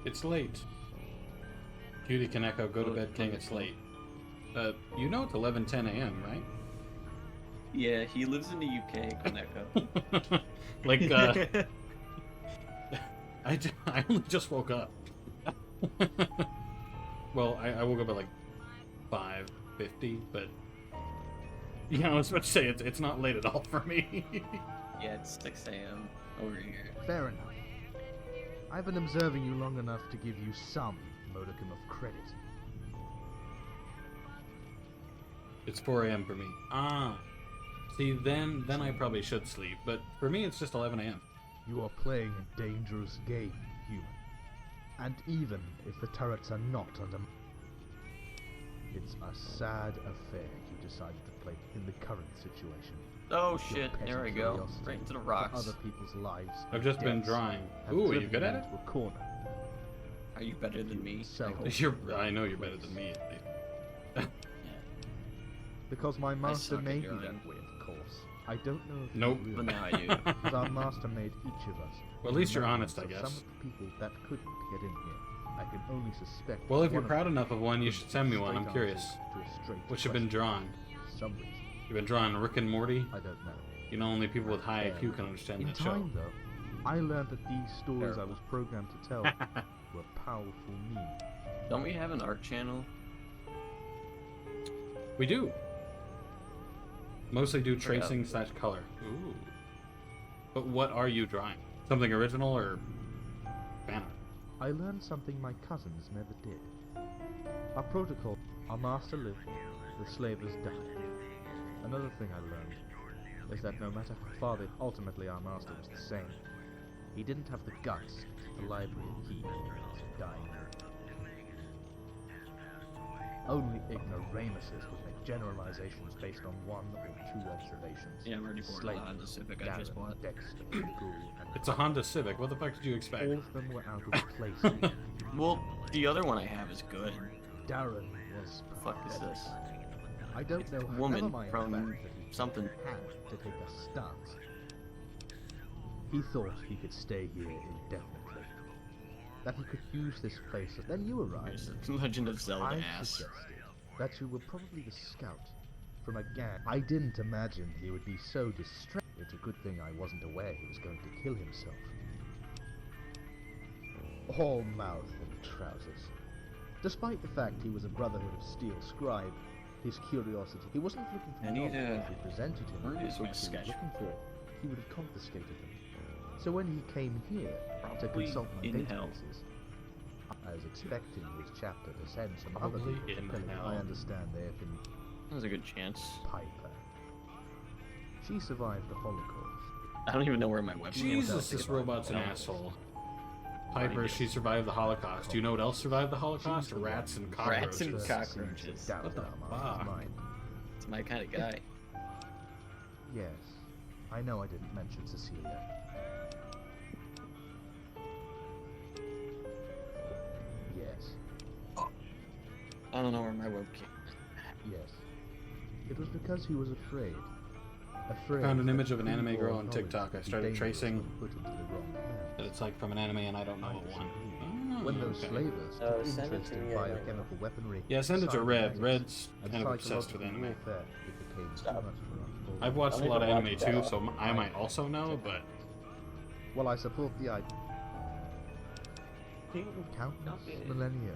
It's late. Cutie can echo, go to bed, King, it's late. You know it's 11:10 a.m., right? Yeah, he lives in the UK, Koneko. Like, I only just woke up. Well, I woke up at like 5:50, but yeah, I was about to say it's not late at all for me. Yeah, it's 6 a.m. over here. Fair enough. I've been observing you long enough to give you some modicum of credit. It's 4 a.m. for me. Ah, see, then I probably should sleep, but for me it's just 11 a.m. You are playing a dangerous game, human. And even if the turrets are not under... It's a sad affair you decided to play in the current situation. Oh Your shit, there we petty go. curiosity Right into the for rocks. other people's lives I've just been deaths drawing. have Ooh, are you driven good at it? into a corner. Are you better than me? So- I hope. I know you're better than me. At least. Because my master suck at made me drawing. that way, of course. I don't know if Nope. you But realize, now I do. but our master made each of us. Well, at least you're remembrance honest, I of guess. Some of the people that couldn't get in here. I can only suspect. Well, if one you're of proud them enough of one, you couldn't should send me give one. I'm straight curious. answers to a straight What you've been question. drawing? For some reason, You've been drawing Rick and Morty? I don't know. You know, only people with high Fair. IQ can understand In that time, show. though, I learned that these stories I Terrible. was programmed to tell were powerful means. Don't we have an art channel? We do. Mostly do Forgot. tracing / color. Ooh. But what are you drawing? Something original or fan art? I learned something my cousins never did. Our protocol, our master lived, the slavers died. Another thing I learned is that no matter how far they ultimately our master was the same. He didn't have the guts to keep the library a key to dying. Only ignoramuses would make generalizations based on one or two observations. Yeah, I'm already bored of the Honda Civic I just bought. Dexter, Gould, and It's a Honda Civic. What the fuck did you expect? all of them were out of place. Well, the other one I have is good. Darren was The fuck is this? I don't know. Woman never mind the from fact that he something. had to take a stance. He thought he could stay here indefinitely. That he could use this place. Then you arrived. There's the Legend of Zelda I ass. suggested that you were probably the scout from a gang. I didn't imagine he would be so distressed. It's a good thing I wasn't aware he was going to kill himself. All mouth and trousers. Despite the fact he was a Brotherhood of Steel scribe, his curiosity, he wasn't looking for I need knowledge. a- If we presented him where with is my what he was sketch? looking for, he would have confiscated them. So when he came here to Probably consult my in hell. databases, I was expecting his chapter to send some other Probably people to in kill him. hell. I understand they have been There's a good chance. Piper. She survived the Holocaust. I don't even know where my webcam is. Jesus, this robot's an asshole. Piper, she survived the Holocaust. Do you know what else survived the Holocaust? Rats and cockroaches. Rats and cockroaches. What the fuck? It's my kind of guy. Yes, I know I didn't mention Cecilia. Yes, I don't know where my webcam. yes. It was because he was afraid. I found an image of an anime girl on TikTok. I started tracing Put into the wrong hands. that it's like from an anime and I don't know what one. When those okay. slavers Oh, took send it interest to in me, biochemical weaponry, Yeah, send it to Red. cybernetics, Red's and kind of obsessed with psychological anime. warfare, it became too Stop. much for us. I've watched a I'll lot of even anime watch too, that. so I might also know, but Well, I support the idea. Countless millennia,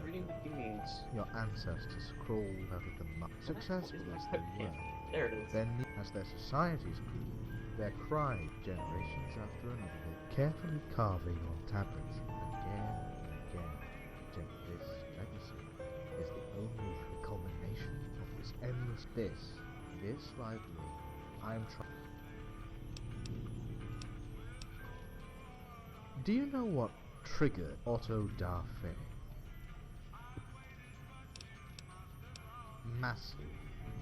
your ancestors crawled out of the mud. Successful as they were, There it is. then as their societies grew, their cry generations after another, carefully carving on tablets again and again, until this legacy is the only culmination of this endless this library. I am trying. Do you know what triggered Otto da Fe? Massive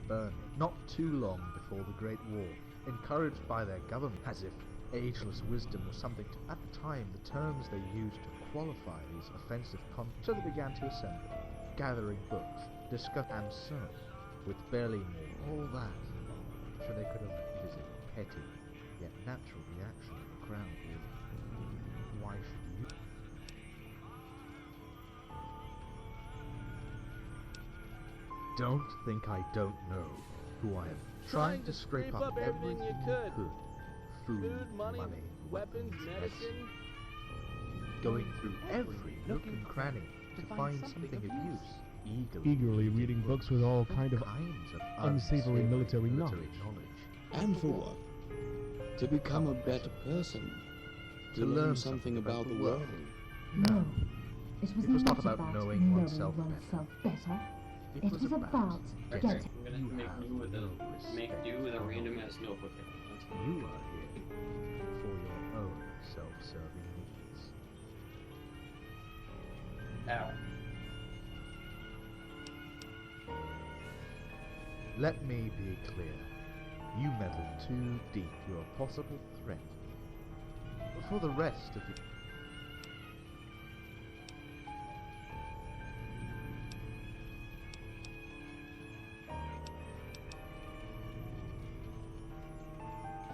burning, not too long before the Great War, encouraged by their government, as if ageless wisdom was something to... At the time, the terms they used to qualify these offensive conflicts, so they began to assemble, gathering books, discuss and so on, with barely more, all that, so they could have visit petty, yet natural reaction of the crowd, really. Why should you? Don't think I don't know who I am. Trying to scrape up everything you could. Food, money, weapons, medicine. Going through every nook and cranny to find something of use. Eagerly reading books with all kinds of unsavory military knowledge. And for what? To become a better person. To learn something about the world. No, it was not about knowing oneself better. It was about getting. I'm gonna make do with a random ass notebook. You are here for your own self-serving needs. Ow. Let me be clear. You meddle too deep. You're a possible threat. For the rest of you.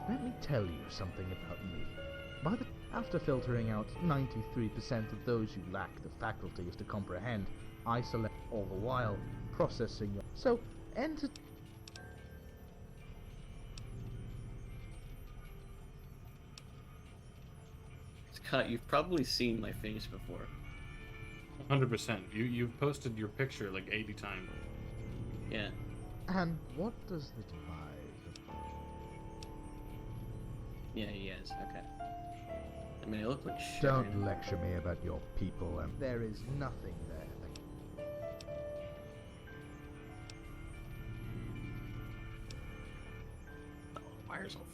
Let me tell you something about me. After filtering out 93% of those who lack the faculties to comprehend, I select all the while processing your... So, enter... Scott, you've probably seen my face before. 100%. You've posted your picture like 80 times. Yeah. And what does the divide? Yeah, he is. Okay. I mean, I look like shit. Don't lecture me about your people, and there is nothing there.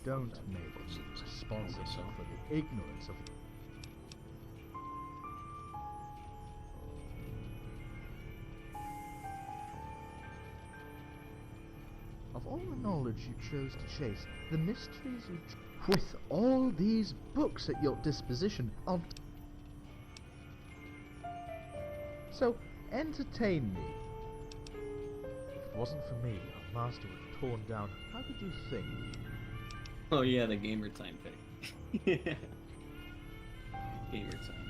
Don't make me responsible for the ignorance of... Of all the knowledge you chose to chase, the mysteries you... With all these books at your disposition, So, entertain me. If it wasn't for me, our master would have torn down... How did you think? Oh yeah, the gamer time pick. Gamer time.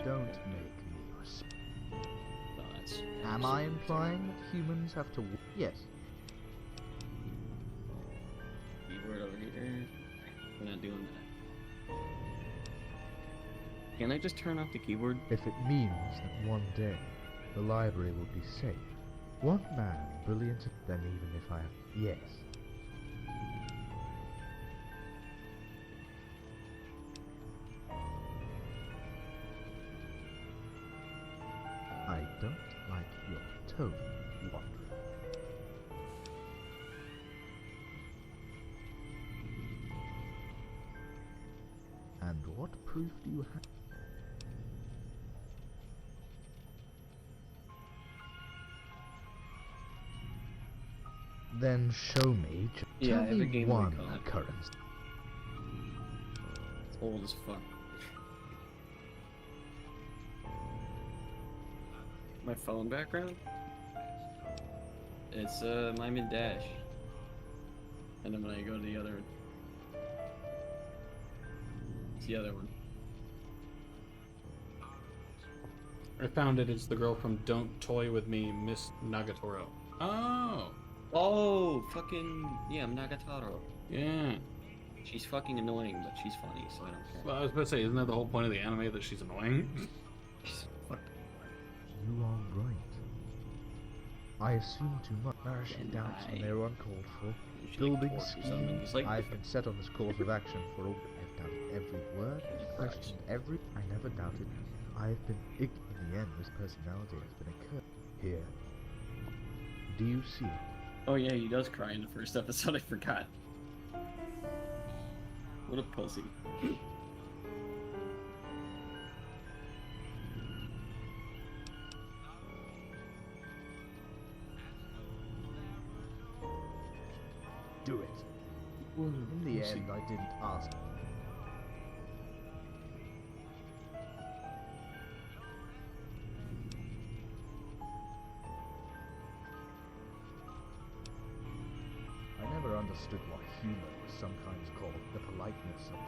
Don't make me respect. Oh, that's Am I implying that humans have to... Yes. Keyboard over here. We're not doing that. Can I just turn off the keyboard? If it means that one day the library will be safe. One man brilliant, then even if I... Yes. I don't like your tone, Wanderer. And what proof do you have? Then show me. Yeah, I Tell have a me Game one Boy Color. occurrence. It's old as fuck. My phone background? It's my mid dash. And then when I go to the other, it's the other one. I found it. It's the girl from Don't Toy With Me, Miss Nagatoro. Oh! Oh, fucking, yeah, I'm Nagatoro. Yeah. She's fucking annoying, but she's funny, so I don't care. Well, I was about to say, isn't that the whole point of the anime, that she's annoying? You are right. I assume too much. Nourishing doubts when they are uncalled for. Building schemes. Like I've been set on this course of action for all. I've doubted every word, questioned every. I never doubted. I've been in the end. This personality has been a curse. Here. Do you see it? Oh yeah, he does cry in the first episode, I forgot. What a pussy. Do it. In the end, I didn't ask. I never understood why humor was sometimes called the politeness of...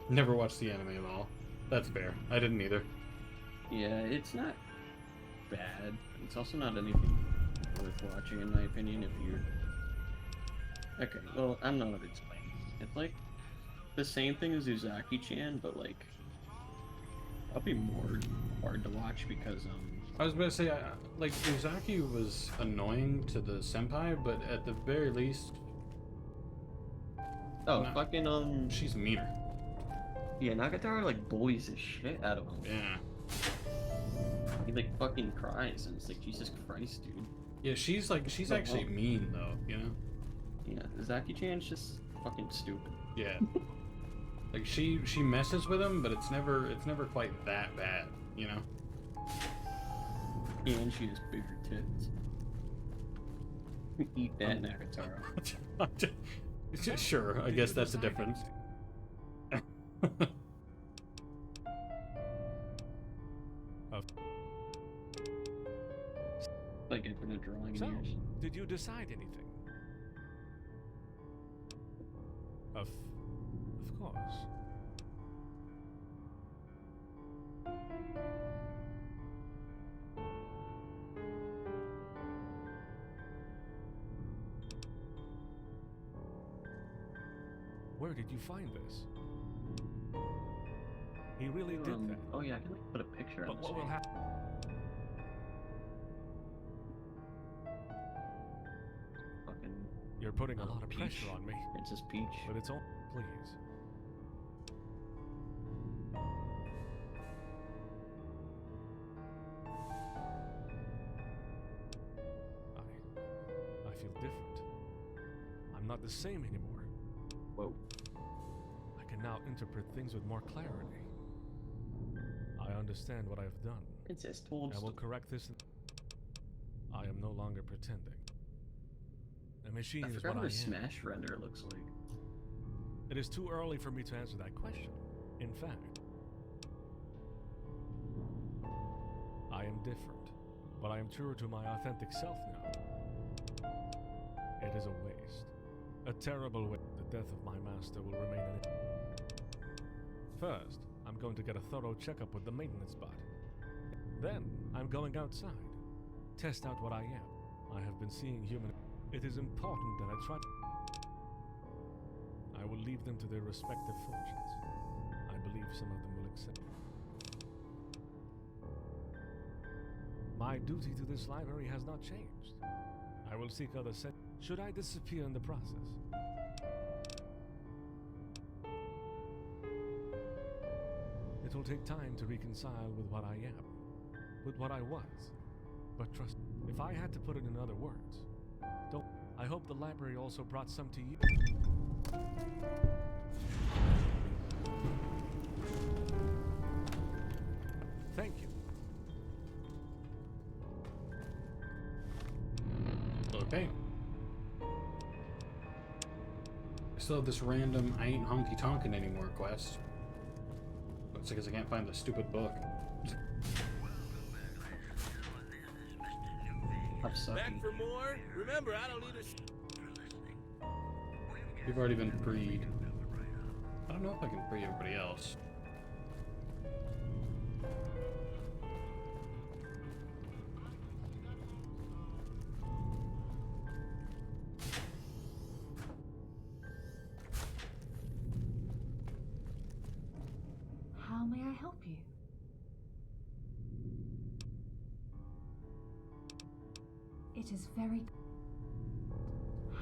Never watched the anime at all. That's fair. I didn't either. Yeah, it's not bad. It's also not anything worth watching, in my opinion, if you're... Okay, well, I don't know how to explain. It's like the same thing as Uzaki-chan, but like probably more hard to watch because I was about to say, like, Uzaki was annoying to the senpai, but at the very least... fucking, she's meaner. Yeah, Nagatoro, like, bullies the shit out of him. Yeah. He, like, fucking cries, and it's like, Jesus Christ, dude. Yeah, she's actually mean, though, you know? Yeah, Uzaki-chan's just fucking stupid. Yeah. Like, she messes with him, but it's never quite that bad, you know? Yeah, and she has bigger tits. Eat that, Nagatoro. Sure, I guess that's the difference. Like I've been a drawing So, in years. did you decide anything? Of course. Where did you find this? He really did that. Oh yeah, I can like put a picture But on what will happen? Fucking. You're putting a lot of Peach. pressure on me. Princess Peach. But it's all. Please. I feel different. I'm not the same anymore. Whoa. I can now interpret things with more clarity. I understand what I've done. Princess told I will correct this. I am no longer pretending. A machine I is forgot what what I a am. Smash render looks like. It is too early for me to answer that question. In fact, I am different, but I am truer to my authentic self now. It is a waste. A terrible waste. The death of my master will remain in it. First, I'm going to get a thorough checkup with the maintenance bot. Then, I'm going outside. Test out what I am. I have been seeing human... It is important that I try... I will leave them to their respective fortunes. I believe some of them will accept. My duty to this library has not changed. I will seek other set. Should I disappear in the process? It will take time to reconcile with what I am, with what I was. But trust me, if I had to put it in other words, don't. I hope the library also brought some to you. Thank you. Okay. I still have this random I ain't honky tonkin' anymore quest. Looks like I can't find the stupid book. I'm sucking. Back for more? Remember, I don't need a... You've already been freed. I don't know if I can free everybody else. How may I help you? It is very...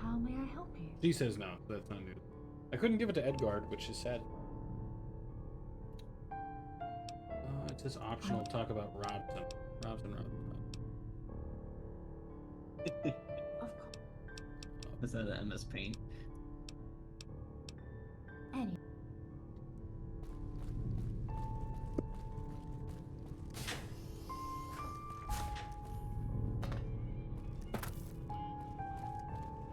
How may I help you? She says no, that's not new. I couldn't give it to Edgard, which is sad. It says optional to talk about Robson. Robson. Of course. Is that an MS Paint? Any.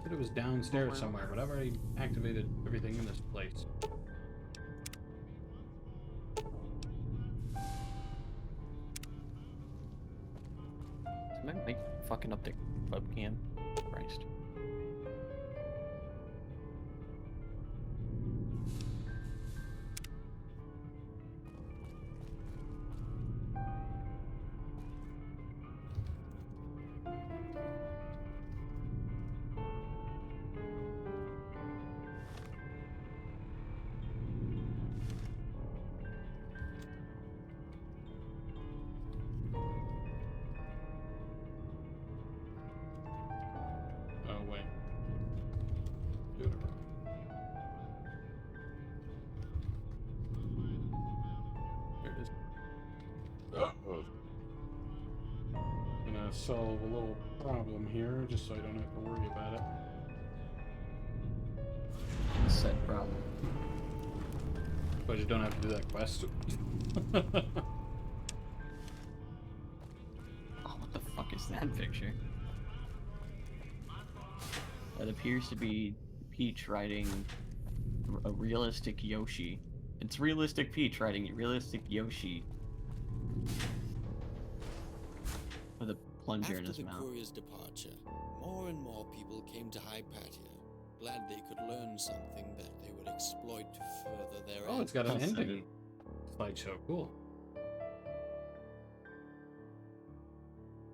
Said it was downstairs somewhere, but I've already activated everything in this place. Is my mic fucking up the webcam? Christ. Oh, wait. Do it wrong. There it is. Gonna solve a little problem here, just so I don't have to worry about it. Set problem. But you don't have to do that quest. Oh, what the fuck is that picture? That appears to be Peach riding a realistic Yoshi. It's realistic Peach riding a realistic Yoshi. With a plunger in his After the mouth. courier's departure, more and more people came to Hypatia, glad they could learn something that they would exploit to further their Oh, it's got an That's ending slideshow. Cool.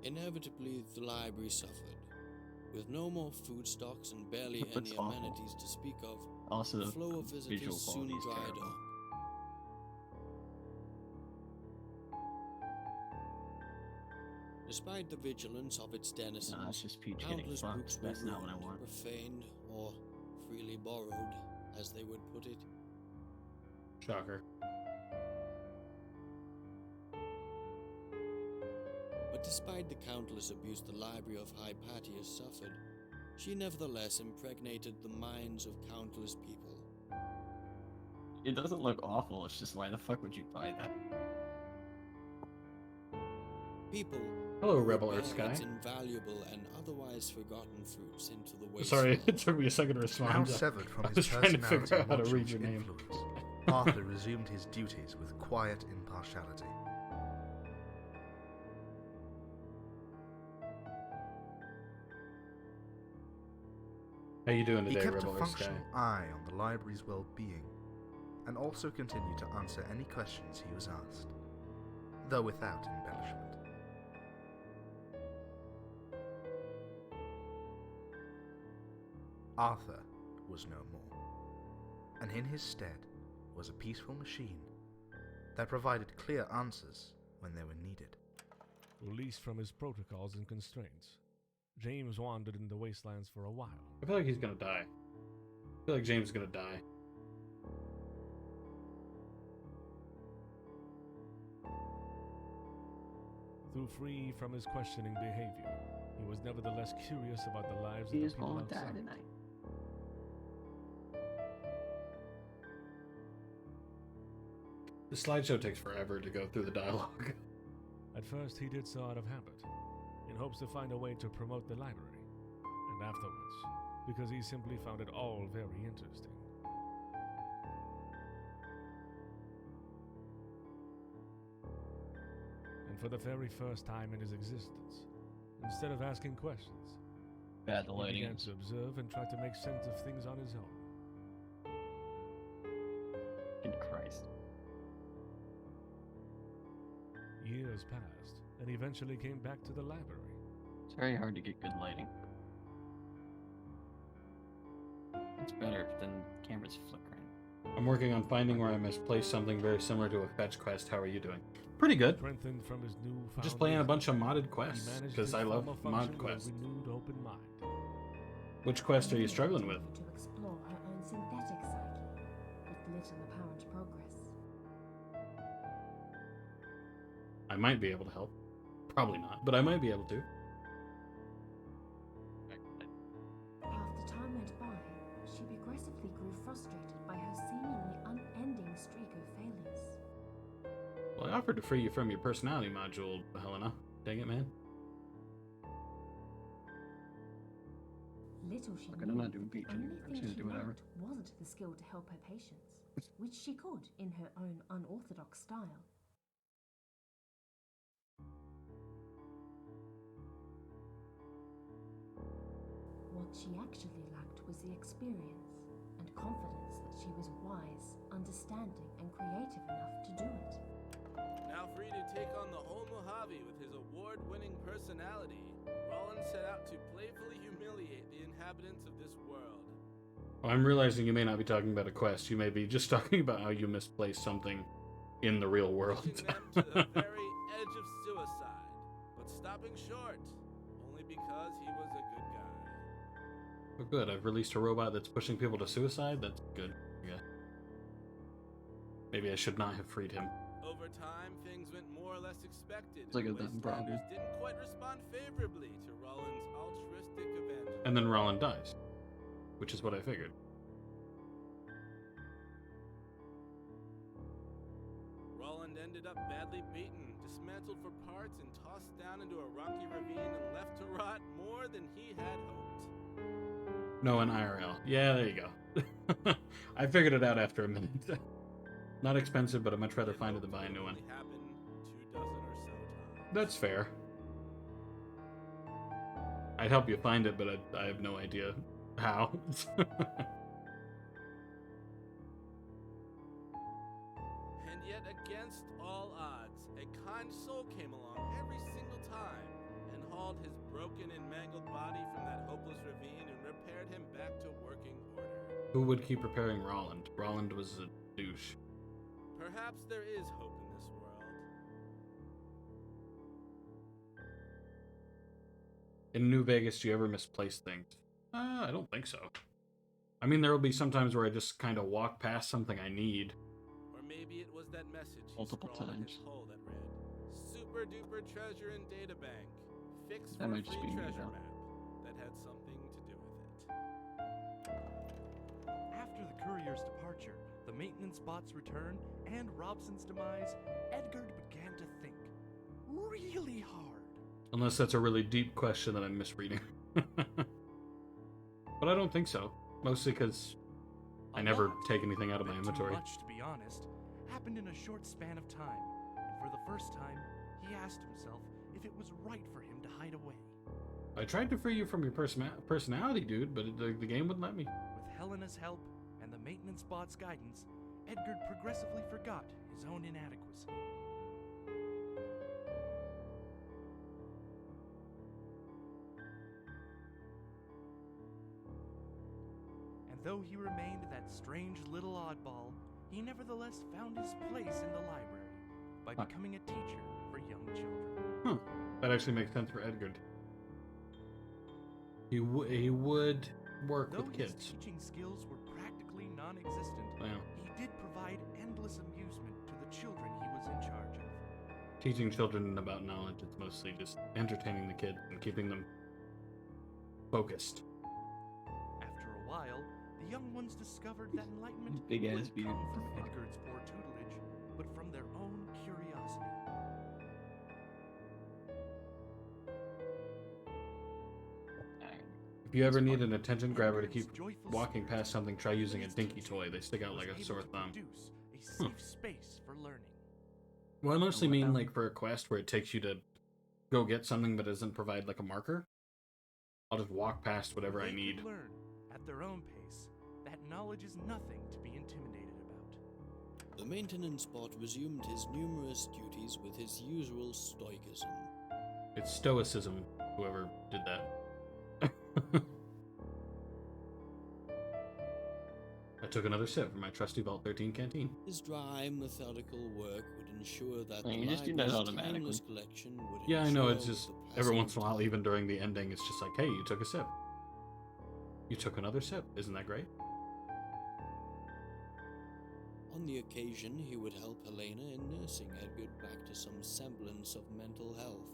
Inevitably, the library suffered. With no more food stocks and barely That's any awful. amenities to speak of, Also, the flow of visual visitors soon quality is dried terrible. up. Despite the vigilance of its denizens, Nah, it's just Peach getting countless fucked. books were That's not what I ruined, want. profaned, or freely borrowed, as they would put it. Shocker. But despite the countless abuse the library of Hypatia suffered, she nevertheless impregnated the minds of countless people. It doesn't look awful, it's just why the fuck would you buy that? People Hello, who Rebel bear Earth Sky. its invaluable and other's forgotten fruits into the waste. Sorry, it took me a second to respond. Now severed from I his was trying to personality figure out how to and read your watch's name. influence, Arthur resumed his duties with quiet impartiality. How you doing He today, kept Rebel a Earth Sky? functional eye on the library's well-being, and also continued to answer any questions he was asked, though without embellishment. Arthur was no more, and in his stead was a peaceful machine that provided clear answers when they were needed. Released from his protocols and constraints, James wandered in the wastelands for a while. I feel like he's gonna die. I feel like James is gonna die. Though free from his questioning behavior, he was nevertheless curious about the lives of He the just people won't die outside. tonight. The slideshow takes forever to go through the dialogue. At first, he did so out of habit, in hopes to find a way to promote the library, and afterwards, because he simply found it all very interesting. And for the very first time in his existence, instead of asking questions, Bad the he lighting began is. to observe and try to make sense of things on his own. Good Christ. Years passed, and he eventually came back to the library. It's very hard to get good lighting. It's better, but then the camera's flickering. I'm working on finding where I misplaced something very similar to a fetch quest. How are you doing? Pretty good. Strengthened from his new I'm just playing a bunch of modded quests because I love mod quests. Renewed open mind. Which quest are you struggling with? To explore her own synthetic psyche, with little apparent progress. I might be able to help. Probably not, but I might be able to. Half the time offered to free you from your personality module, Helena. Dang it, man. Little she Okay, knew, I'm not doing the beach only anymore. I'm thing just gonna she do whatever. lacked wasn't the skill to help her patients, which she could in her own unorthodox style. What she actually lacked was the experience and confidence that she was wise, understanding, and creative enough to do it. Now free to take on the whole Mojave with his award-winning personality, Rollin set out to playfully humiliate the inhabitants of this world. Well, I'm realizing you may not be talking about a quest. You may be just talking about how you misplaced something in the real world. Pushing them to the very edge of suicide, but stopping short, only because he was a good guy. Oh, good. I've released a robot that's pushing people to suicide. That's good. Yeah. Maybe I should not have freed him. Over time, things went more or less expected. It's like a and the dumb problem. Wastelanders didn't quite respond favorably to Rollin's altruistic evangelism. And then Roland dies, which is what I figured. Roland ended up badly beaten, dismantled for parts, and tossed down into a rocky ravine and left to rot more than he had hoped. No, an IRL. Yeah, there you go. I figured it out after a minute. Not expensive, but I'd much rather find it than buy a new one. Happened 2 dozen or so times. That's fair. I'd help you find it, but I have no idea how. And yet, against all odds, a kind soul came along every single time and hauled his broken and mangled body from that hopeless ravine and repaired him back to working order. Who would keep repairing Roland? Roland was a douche. Perhaps there is hope in this world. In New Vegas, do you ever misplace things? I don't think so. I mean, there will be some times where I just kind of walk past something I need. Or maybe it was that message he Multiple scrawled in his times. hole that read, "Super duper treasure in databank. Fix That for might just free be me, treasure though. map." That had something to do with it. After the courier's departure, the maintenance bot's return, and Robson's demise, Edgard began to think really hard. Unless that's a really deep question that I'm misreading. But I don't think so. Mostly because I never take anything out of my inventory. Too much, to be honest, happened in a short span of time, and for the first time, he asked himself if it was right for him to hide away. I tried to free you from your personality, dude, but the game wouldn't let me. With Helena's help and the maintenance bot's guidance, Edgard progressively forgot his own inadequacy. And though he remained that strange little oddball, he nevertheless found his place in the library by becoming a teacher for young children. Huh. That actually makes sense for Edgard. He would work Though with his kids. teaching skills were practically non-existent, Wow. he did provide endless amusement to the children he was in charge of. Teaching children about knowledge, it's mostly just entertaining the kids and keeping them focused. After a while, the young ones discovered that enlightenment Big ass wouldn't beard. come from Edgard's poor tutelage, but from their own curiosity. If you ever need an attention grabber to keep walking past something, try using a dinky toy. They stick out like a sore thumb. Produce a safe space for learning. Well, I mostly mean like for a quest where it takes you to go get something but doesn't provide like a marker. I'll just walk past whatever I They need. could learn at their own pace. That knowledge is nothing to be intimidated about. The maintenance bot resumed his numerous duties with his usual stoicism. It's stoicism, whoever did that. I took another sip from my trusty Vault 13 canteen. His dry, methodical work would ensure that Yeah, the you just do that library's automatically. timeless collection would Yeah, I know, it's ensure just the every passing once in a while, even during the ending, it's just like, hey, you took a sip. You took another sip. Isn't that great? On the occasion, he would help Helena in nursing Edgard back to some semblance of mental health.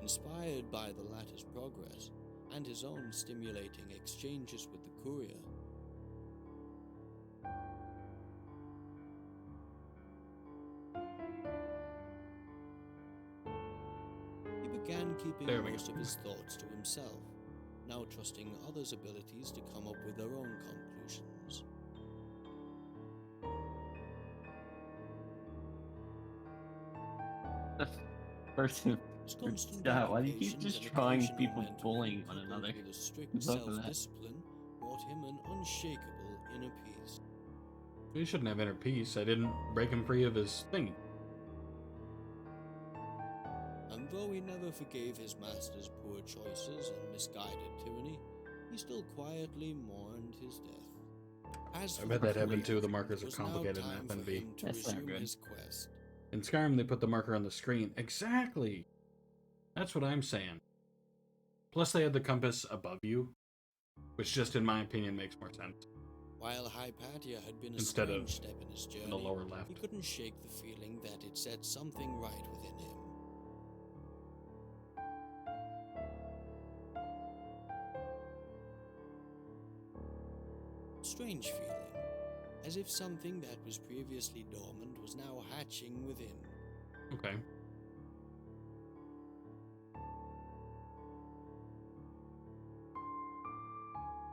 Inspired by the latter's progress, and his own stimulating exchanges with the courier. He began keeping most of his thoughts to himself, now trusting others' abilities to come up with their own conclusions. Person. Yeah, why do you keep just drawing people bullying one another? With a strict Who's up for that? self-discipline brought him an unshakable inner peace. He shouldn't have inner peace. I didn't break him free of his thing. And though he never forgave his master's poor choices and misguided tyranny, he still quietly mourned his death. As I for bet that happened Khalid, too. The markers it are was now complicated time in for FNV. him to resume his quest. In Skyrim, they put the marker on the screen. Exactly! That's what I'm saying. Plus, they had the compass above you, which just, in my opinion, makes more sense. While Hypatia had been a Instead strange of step in his journey, in the lower left. he couldn't shake the feeling that it set something right within him. Strange feeling, as if something that was previously dormant was now hatching within. Okay.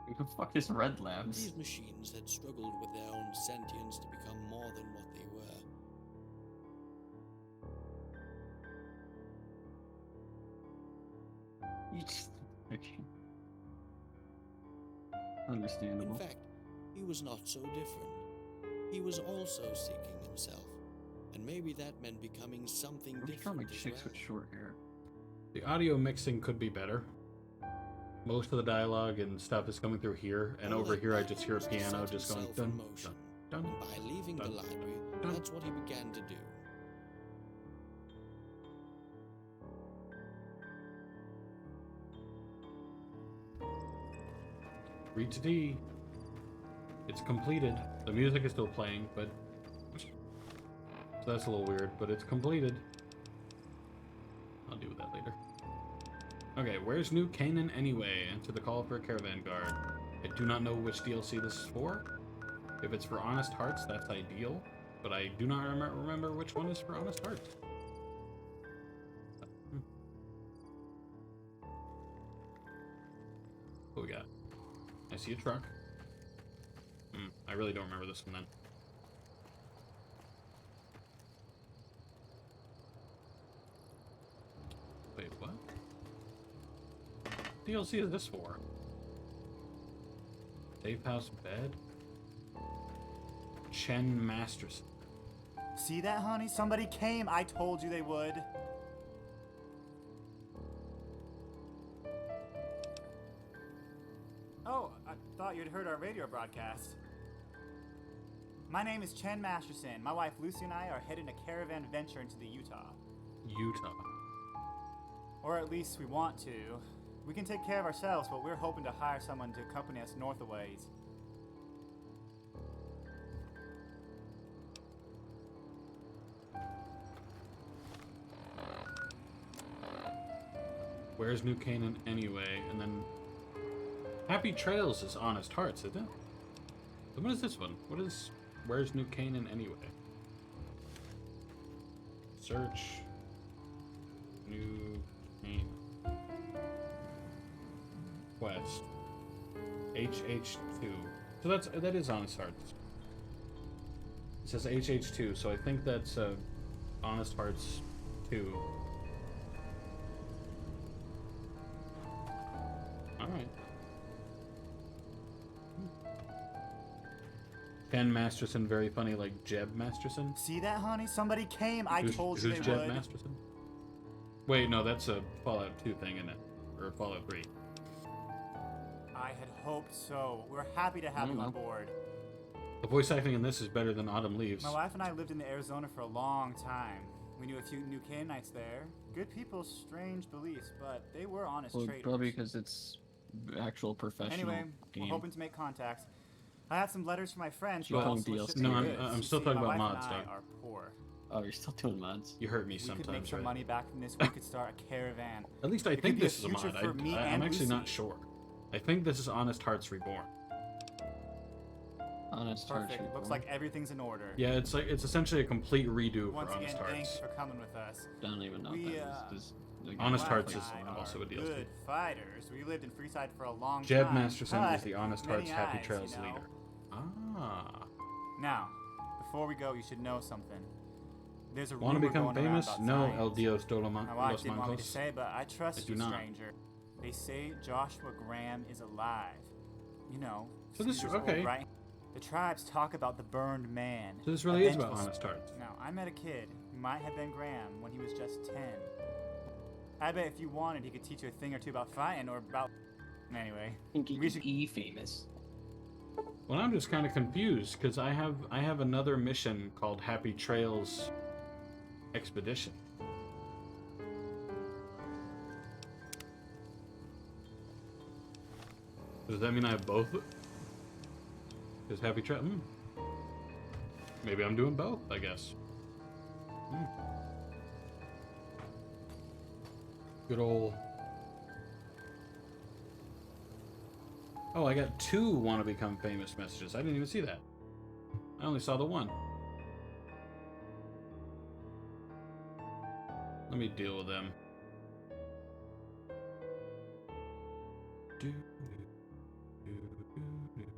Who the fuck is Red Labs? These machines had struggled with their own sentience to become more than what they were. You just... Understandable. In fact, he was not so different. He was also seeking himself, and maybe that meant becoming something I'm different trying like as chicks well. with short hair. The audio mixing could be better. Most of the dialogue and stuff is coming through here, and All over that here I mattered just hear a was to piano set just going himself dun, in motion. dun, dun, And by leaving dun, the library, dun. that's what he began to do. Read to D. It's completed. The music is still playing, but... So that's a little weird, but it's completed. I'll deal with that later. Okay, where's New Canaan anyway? Answer the call for a caravan guard. I do not know which DLC this is for. If it's for Honest Hearts, that's ideal. But I do not remember which one is for Honest Hearts. What we got? I see a truck. I really don't remember this one then. Wait, what? DLC is this for? Safe house bed? Chen Masterson. See that, honey? Somebody came. I told you they would. Oh, I thought you'd heard our radio broadcast. My name is Chen Masterson. My wife Lucy and I are heading a caravan venture into the Utah. Utah. Or at least we want to. We can take care of ourselves, but we're hoping to hire someone to accompany us north a ways. Where's New Canaan anyway? And then Happy Trails is Honest Hearts, isn't it? Then what is this one? What is Where's New Canaan anyway? Search New Canaan. Quest. HH2. So that is Honest Hearts. It says HH2, so I think that's Honest Hearts 2. Alright. Ken Masterson, very funny, like Jeb Masterson. See that, honey? Somebody came. I told you they Who's Jeb would. Masterson? Wait, no, that's a Fallout 2 thing, isn't it? Or Fallout 3. I had hoped so. We're happy to have him on board. The voice acting in this is better than Autumn Leaves. My wife and I lived in Arizona for a long time. We knew a few New Canaanites there. Good people, strange beliefs, but they were honest Well, traders. probably because it's actual professional Anyway, game. we're hoping to make contacts. I have some letters from my friends. Keep who going also DLC. ship me No, goods. I'm You still see, talking my about wife mods, and I though. are poor. Oh, you're still doing mods? You hurt me We sometimes, could make some right? money back from this. We could start a caravan. At least I It could think be a this is a future mod. for me I'm and actually not Lucy. sure. I think this is Honest Hearts Reborn. Honest Hearts Perfect. Looks Reborn. like everything's in order. Yeah, it's essentially a complete redo Once for Honest again, thanks Hearts. for coming with us. Don't even know We, what that is. Like, Honest Mike Hearts and is I also are a DLC. good fighters. We lived in Freeside for a long Jeb time. Masterson is but the Honest many Hearts Happy eyes, Trails you know. leader. Ah. Now, before we go, you should know something. There's a Want to rumor become going around famous? about No, science. El Dios de My wife los didn't want me to Mancos. say, but I trust I do you, not. stranger. They say Joshua Graham is alive. You know, So this- Caesar's old okay. right? The tribes talk about the burned man. So this really is a about vengeful Honest Hearts. Now, I met a kid who might have been Graham when he was just 10. I bet if you wanted, he could teach you a thing or two about fighting or about... Anyway. We should be famous. Well, I'm just kind of confused because I have another mission called Happy Trails Expedition. Does that mean I have both? Because Happy Trail. Maybe I'm doing both, I guess. Good old. Oh, I got 2 want to become famous messages. I didn't even see that. I only saw the 1. Let me deal with them.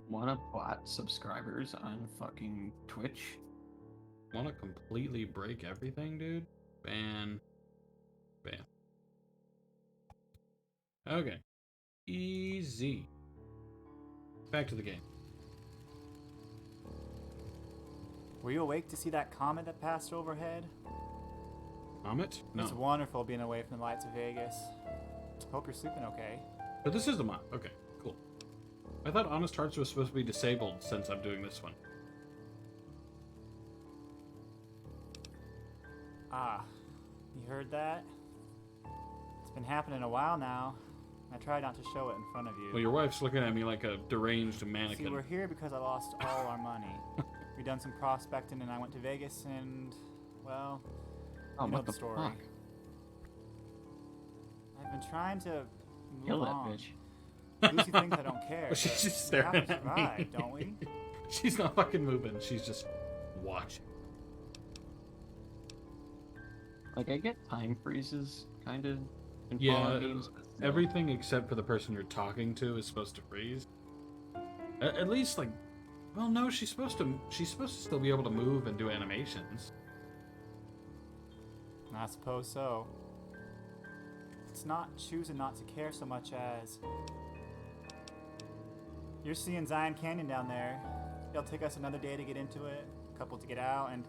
Wanna bot subscribers on fucking Twitch? Want to completely break everything, dude? Ban. Ban. Okay. Easy. Back to the game. Were you awake to see that comet that passed overhead? Comet? No. It's wonderful being away from the lights of Vegas. Hope you're sleeping okay. But this is the mod. Okay, cool. I thought Honest Hearts was supposed to be disabled since I'm doing this one. Ah, you heard that? It's been happening a while now. I tried not to show it in front of you. Well, your wife's looking at me like a deranged See, mannequin. we're here because I lost all our money. We done some prospecting and I went to Vegas and, well, you know what the the story. fuck? I've been trying to move Kill that on. bitch. Lucy thinks I don't care. Well, she's but just we have staring to at me. survive, don't we? She's not fucking moving. She's just watching. Like, I get time freezes, kind of. in Yeah, Fallout games, but still. everything except for the person you're talking to is supposed to freeze. At least, like, well, no, she's supposed to still be able to move and do animations. I suppose so. It's not choosing not to care so much as... You're seeing Zion Canyon down there. It'll take us another day to get into it, a couple to get out, and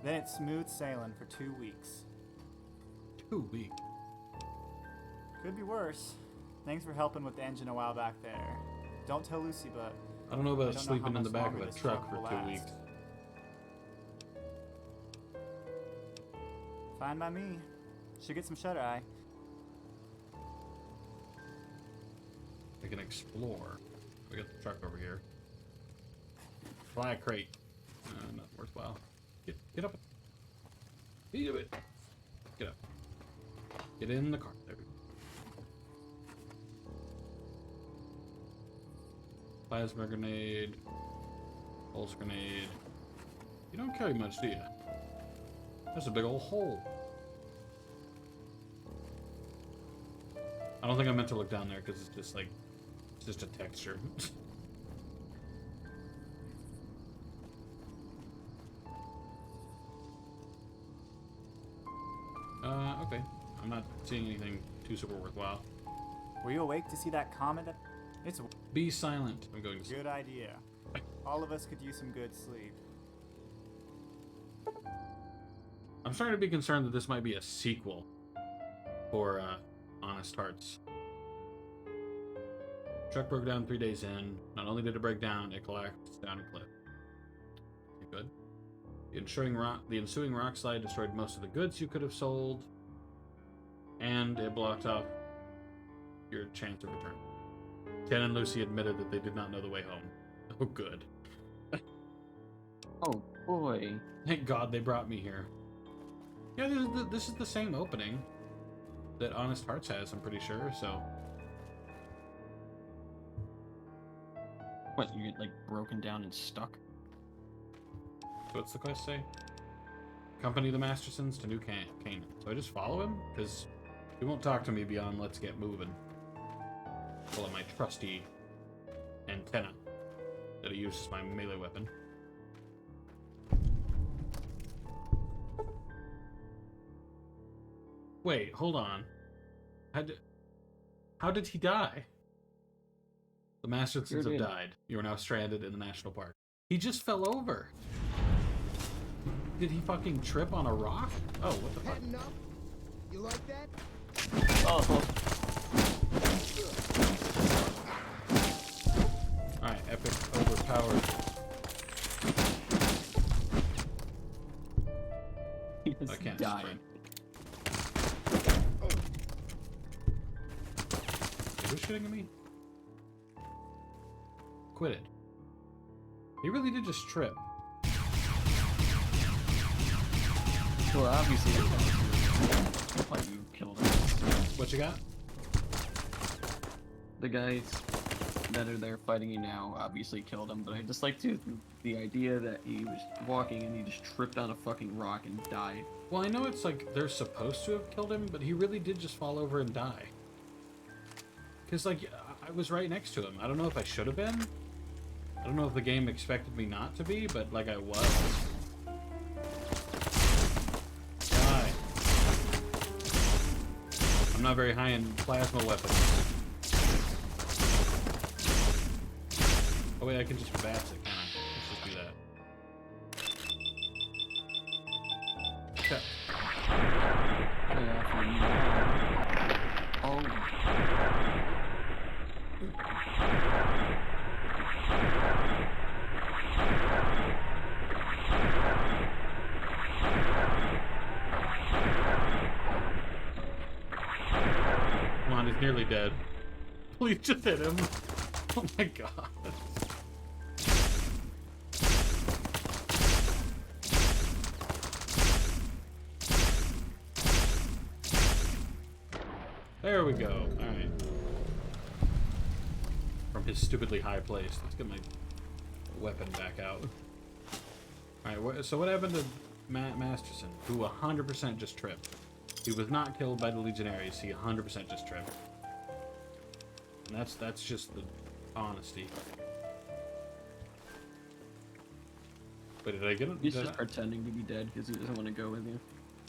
then it's smooth sailing for 2 weeks. 2 weeks? Could be worse. Thanks for helping with the engine a while back there. Don't tell Lucy, but... I don't know about how sleeping in much the back of longer a this truck for will 2 last. weeks. Fine by me. Should get some shut-eye. We can explore. We got the truck over here. Fly a crate. Not worthwhile. Get up. Get up. Get up. Get in the car. There we go. Plasma grenade. Pulse grenade. You don't carry much, do you? That's a big old hole. I don't think I meant to look down there because it's just like, it's just a texture. Okay. I'm not seeing anything too super worthwhile. Were you awake to see that comet that... It's a Be silent. I'm going to sleep. good idea. All of us could use some good sleep. I'm starting to be concerned that this might be a sequel for Honest Hearts. Truck broke down 3 days in. Not only did it break down, it collapsed down a cliff. Okay, good. The ensuing rock slide destroyed most of the goods you could have sold, and it blocked off your chance of return. Ken and Lucy admitted that they did not know the way home. Oh, good. Oh, boy. Thank God they brought me here. Yeah, this is the same opening that Honest Hearts has, I'm pretty sure, so... What, you get, like, broken down and stuck? What's the quest say? Accompany the Mastersons to New Canaan. So I just follow him? Because he won't talk to me beyond let's get moving. Pull out my trusty antenna that I use as my melee weapon. Wait, hold on. How did he die? The Mastersons have died. You are now stranded in the national park. He just fell over. Did he fucking trip on a rock? Oh, what the fuck? Up? You like that? Oh. Alright, epic overpowered. I can't sprint. Who's shooting at me? Quit it. He really did just trip. Well, obviously, why you killed him. What you got? The guys that are there fighting you now obviously killed him, but I just like the idea that he was walking and he just tripped on a fucking rock and died. Well, I know it's like they're supposed to have killed him, but he really did just fall over and die. Because, like, I was right next to him. I don't know if I should have been. I don't know if the game expected me not to be, but, like, I was. Die. I'm not very high in plasma weapons. Oh, wait, I can just bats it, can I? Let's just do that. Okay. Oh. Come on, he's nearly dead. Please just hit him. Oh my god. There we go. Alright. From his stupidly high place. Let's get my weapon back out. Alright, so what happened to Masterson, who 100% just tripped? He was not killed by the Legionaries, he 100% just tripped. And that's just the honesty. Wait, did I get a... He's just pretending to be dead because he doesn't want to go with you.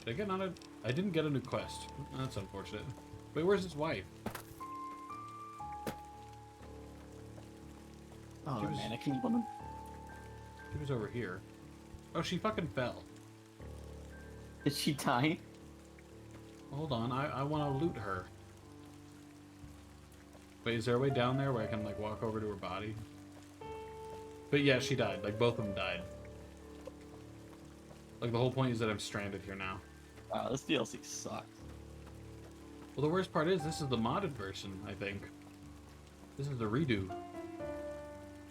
Did I get another... I didn't get a new quest. That's unfortunate. Wait, where's his wife? Oh, the mannequin woman? She was over here. Oh, she fucking fell. Did she die? Hold on, I want to loot her. Wait, is there a way down there where I can, like, walk over to her body? But yeah, she died. Like, both of them died. Like, the whole point is that I'm stranded here now. Wow, this DLC sucks. Well, the worst part is, this is the modded version, I think. This is the redo.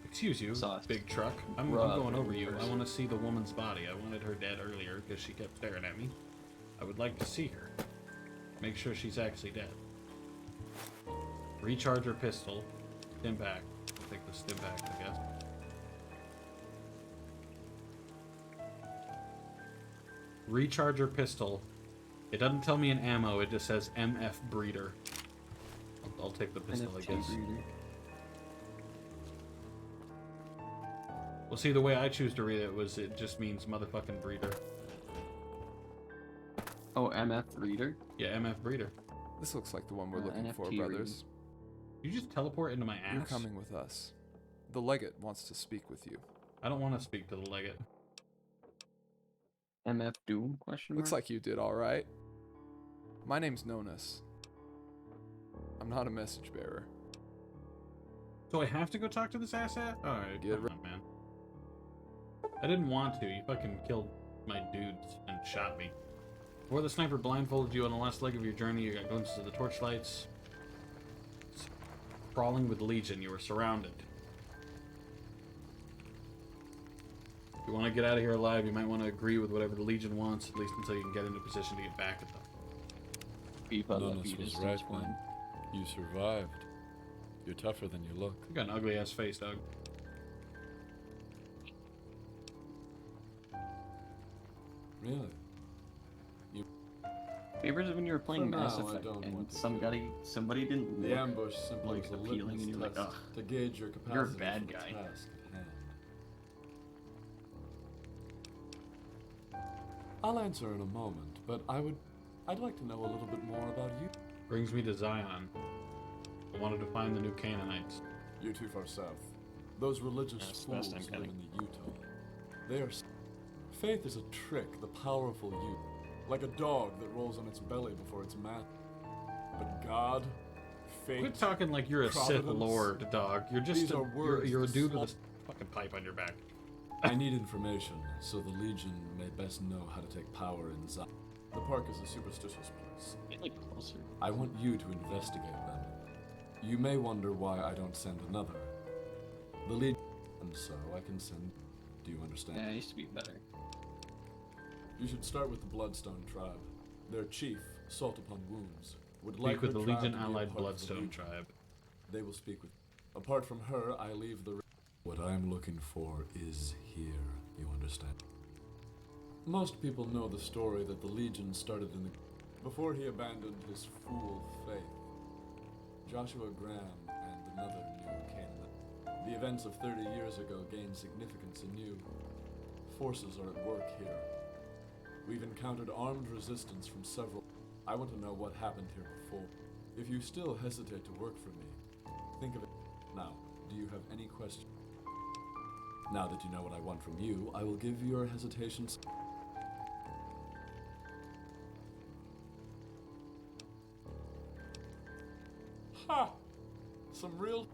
Excuse you, big truck. I'm going over you. I want to see the woman's body. I wanted her dead earlier because she kept staring at me. I would like to see her. Make sure she's actually dead. Recharge her pistol. Stim pack. I'll take the stim pack, I guess. Recharge her pistol. It doesn't tell me an ammo, it just says MF Breeder. I'll take the pistol, I guess. Breeder. Well, see, the way I choose to read it was it just means motherfucking breeder. Oh, MF Reader? Yeah, MF Breeder. This looks like the one we're looking for, NFT brothers. You just teleport into my ass? You're coming with us. The legate wants to speak with you. I don't want to speak to the legate. MF Doom? Question mark? Looks like you did all right. My name's Nonus. I'm not a message bearer. So I have to go talk to this asshat? Alright, come on, man. I didn't want to. You fucking killed my dudes and shot me. Before the sniper blindfolded you on the last leg of your journey, you got glimpses of the torchlights. Crawling with Legion, you were surrounded. If you want to get out of here alive, you might want to agree with whatever the Legion wants, at least until you can get into position to get back at them. Beef up that Nonus beat was is right, stage man. one. You survived. You're tougher than you look. You got an ugly ass face, dog. Really? Remember when you were playing For Mass now, I Effect don't and want to somebody didn't The look ambush simply like was a appealing, and you're like, litmus ugh, test to gauge your capacity you're a bad for the guy. task at hand. I'll answer in a moment, but I'd like to know a little bit more about you. Brings me to Zion. I wanted to find the new Canaanites. You're too far south. Those religious That's the fools best I'm live getting. in the Utah. They are. Faith is a trick the powerful use, like a dog that rolls on its belly before it's mad. But God, fate. Quit talking like you're a Sith providence, Lord, dog. You're just these are words you're a the dude with a small- fucking pipe on your back. I need information so the Legion may best know how to take power in Zion. The park is a superstitious place. Get like closer. I want you to investigate them. You may wonder why I don't send another. The Legion, and so I can send. Do you understand? Yeah, I used to be better. You should start with the Bloodstone tribe. Their chief, Salt Upon Wounds, would Speak like with her the tribe Legion to be a allied part of the Bloodstone Legion. tribe. They will speak with. Apart from her, I leave the. What I'm looking for is here. You understand? Most people know the story that the Legion started in the. Before he abandoned his fool faith. Joshua Graham and another new Canaanite. The events of 30 years ago gained significance anew. Forces are at work here. We've encountered armed resistance from several. I want to know what happened here before. If you still hesitate to work for me, think of it. Now, do you have any questions? Now that you know what I want from you, I will give your hesitations. Ha! Some real.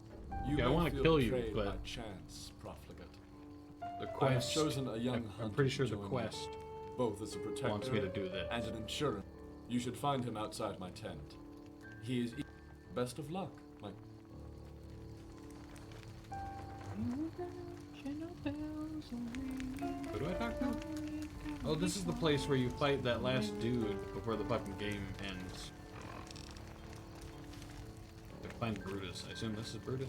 You Yeah, I may want to feel kill you, betrayed by but chance, profligate. the I have quest. chosen a young I'm hunter pretty sure to the join quest me, both as a protector wants me to do this. and an insurance. You should find him outside my tent. He is. Best of luck, my. Who do I talk to? Oh, this is the place where you fight that last dude before the fucking game ends. To find Brutus. I assume this is Brutus.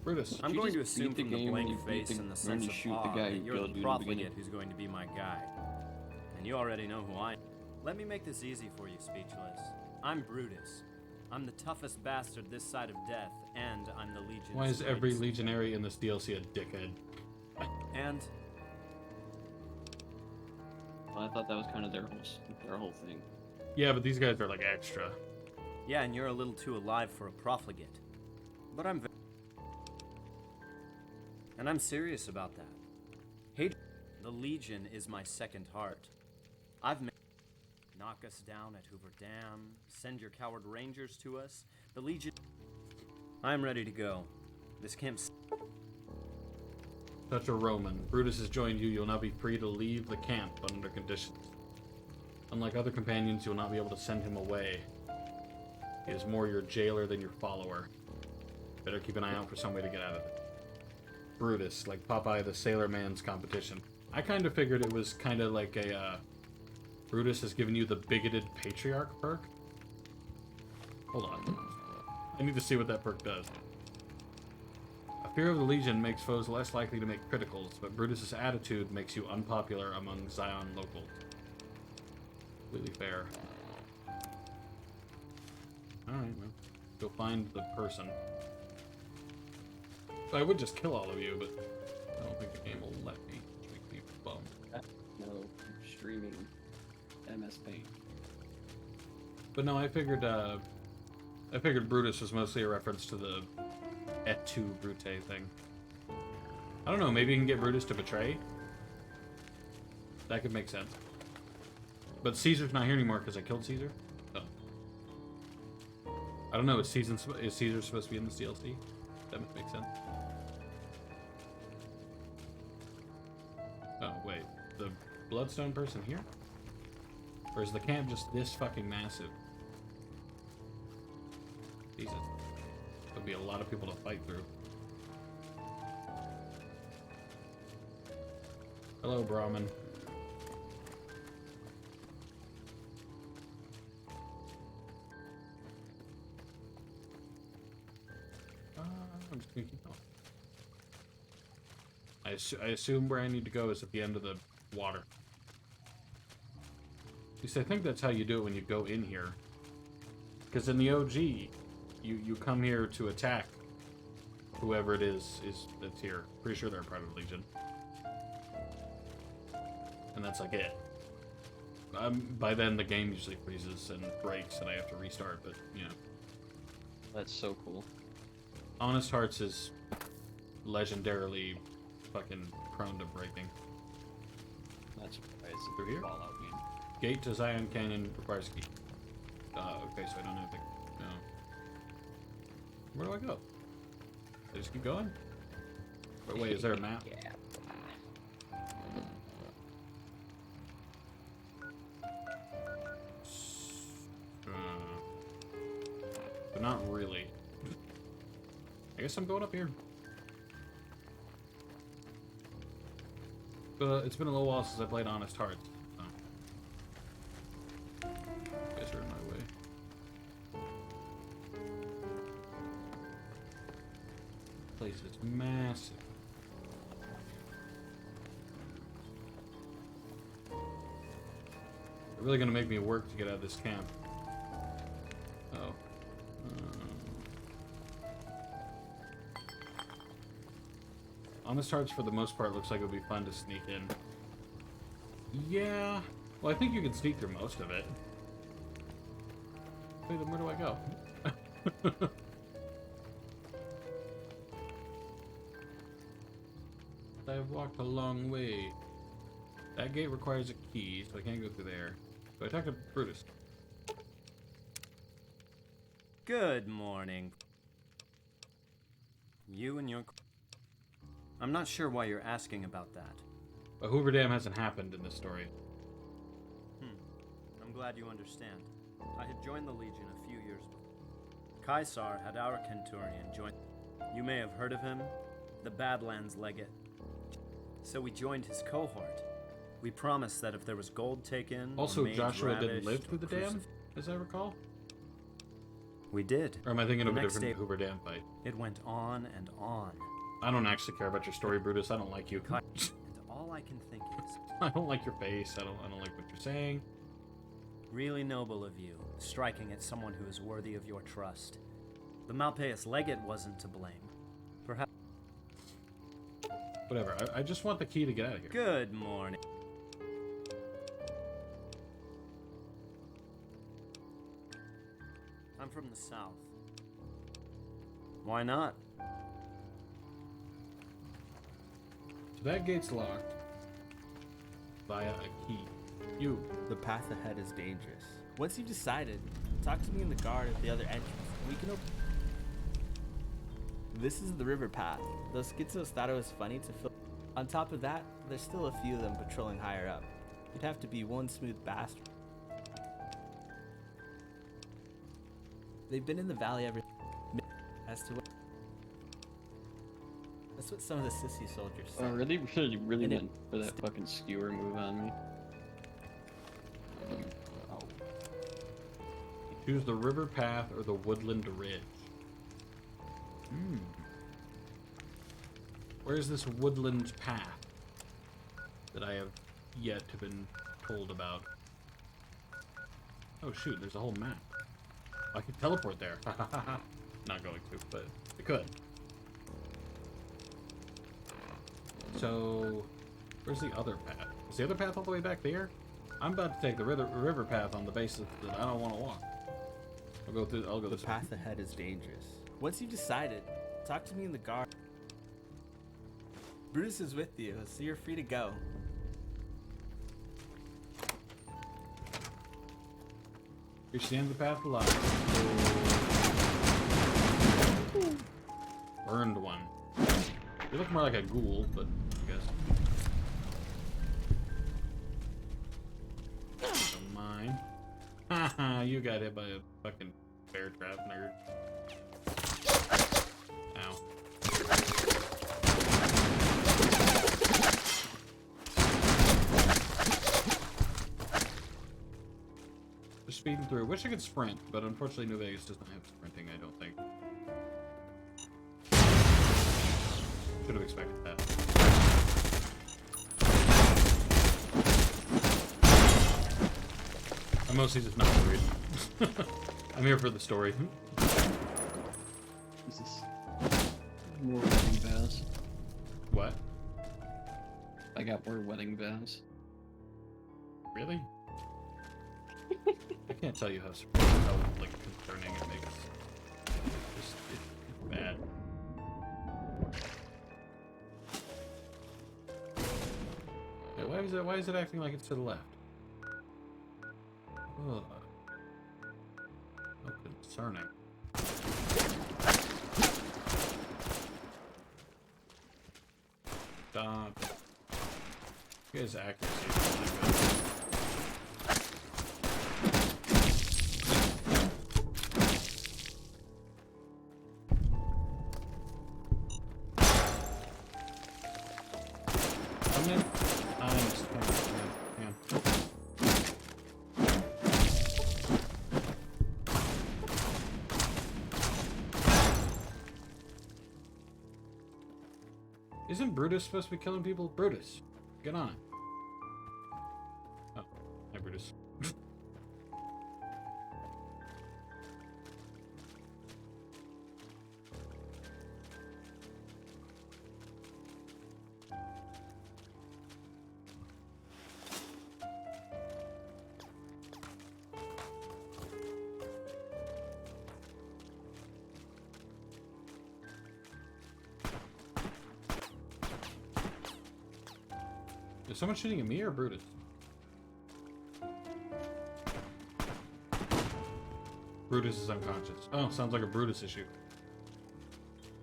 Brutus. I'm You going to just assume beat the from the game when blank you beat face the- and the when sense you of shoot the awe guy that you you're killed the you in the profligate beginning. who's going to be my guide. And you already know who I am. Let me make this easy for you, Speechless. I'm Brutus. I'm the toughest bastard this side of death, and I'm the Legion's Why is every greatest- legionary in this DLC a dickhead? And Well, I thought that was kind of their whole thing. Yeah, but these guys are like extra. yeah, and you're a little too alive for a profligate. But I'm and I'm serious about that. Hey, the Legion is my second heart. I've made knock us down at Hoover Dam, send your coward rangers to us. The Legion. I'm ready to go. This camp's. Such a Roman. Brutus has joined you. You'll now be free to leave the camp, but under conditions. Unlike other companions, you'll not be able to send him away. He is more your jailer than your follower. Better keep an eye out for some way to get out of it. Brutus, like Popeye the Sailor Man's competition. I kind of figured it was kind of like a, Brutus has given you the bigoted patriarch perk. Hold on. I need to see what that perk does. A fear of the Legion makes foes less likely to make criticals, but Brutus's attitude makes you unpopular among Zion locals. Completely fair. Alright, well, go find the person. I would just kill all of you, but I don't think the game will let me. Which makes me bummed. No, streaming MS Paint. But no, I figured Brutus was mostly a reference to the Et tu, Brute thing. I don't know, maybe you can get Brutus to betray? That could make sense. But Caesar's not here anymore because I killed Caesar? Oh. I don't know, is Caesar supposed to be in this DLC? That would make sense. Oh, wait. The Bloodstone person here? Or is the camp just this fucking massive? Jesus. There'll be a lot of people to fight through. Hello, Brahmin. I'm just gonna keep going. I assume where I need to go is at the end of the water. At least I think that's how you do it when you go in here. Because in the OG, you come here to attack whoever it is that's here. Pretty sure they're a part of the Legion. And that's like it. By then the game usually freezes and breaks and I have to restart, but you know. That's so cool. Honest Hearts is legendarily fucking prone to breaking. That's surprising. Through here? Fallout game. Gate to Zion Canyon requires key. Okay, so I don't have to... No. Where do I go? I just keep going? Wait, is there a map? Yeah. But not really. I guess I'm going up here. It's been a little while since I played Honest Hearts. So. You guys are in my way. Place is massive. They're really gonna make me work to get out of this camp. Oh. Honest Hearts, for the most part, looks like it would be fun to sneak in. Yeah. Well, I think you can sneak through most of it. Wait, then where do I go? I've walked a long way. That gate requires a key, so I can't go through there. So I talk to Brutus. Good morning. You and your... I'm not sure why you're asking about that. But Hoover Dam hasn't happened in this story. I'm glad you understand. I had joined the Legion a few years before. Caesar had our Kenturian join. You may have heard of him, the Badlands Legate. So we joined his cohort. We promised that if there was gold taken, Also, or maids Joshua didn't ravished live through or the dam, crucif- as I recall? We did. Or am I thinking The of a next different day- Hoover Dam fight? It went on and on. I don't actually care about your story, Brutus. I don't like you. And all I can think is, I don't like your face. I don't like what you're saying. really noble of you, striking at someone who is worthy of your trust. The Malpais Legate wasn't to blame. Perhaps... Whatever. I just want the key to get out of here. Good morning. I'm from the south. Why not? So that gate's locked via a key. You. The path ahead is dangerous. Once you've decided, talk to me in the guard at the other entrance. We can open. This is the river path. Those schizos thought it was funny to film. On top of that, there's still a few of them patrolling higher up. You'd have to be one smooth bastard. They've been in the valley ever as to what. That's what some of the sissy soldiers say. Oh, really And went for that fucking skewer move on me. Oh. Choose the river path or the woodland ridge. Where's this woodland path that I have yet to been told about? Oh shoot, there's a whole map. I could teleport there. Not going to, but I could. So, where's the other path? Is the other path all the way back there? I'm about to take the river path on the basis that I don't want to walk. I'll go this way. The path ahead is dangerous. Once you've decided, talk to me in the guard. Brutus is with you, so you're free to go. Reach the end of the path alive. Burned one. You look more like a ghoul, but I guess. Don't mind. Haha, you got hit by a fucking bear trap, nerd. Ow. speeding through. Wish I could sprint, but unfortunately New Vegas does not have sprinting, I don't think. Should have expected that. I'm mostly just not worried. I'm here for the story. Jesus. More wedding vows. What? I got more wedding vows. Really? I can't tell you how like concerning it makes. It's bad. Yeah, why is it acting like it's to the left? Ugh. How concerning. Stop. You guys' accuracy is really good. Come in. I missed. Come on. Isn't Brutus supposed to be killing people? Brutus, get on it. Oh, hi Brutus. Is someone shooting at me or Brutus? Brutus is unconscious. Oh, sounds like a Brutus issue.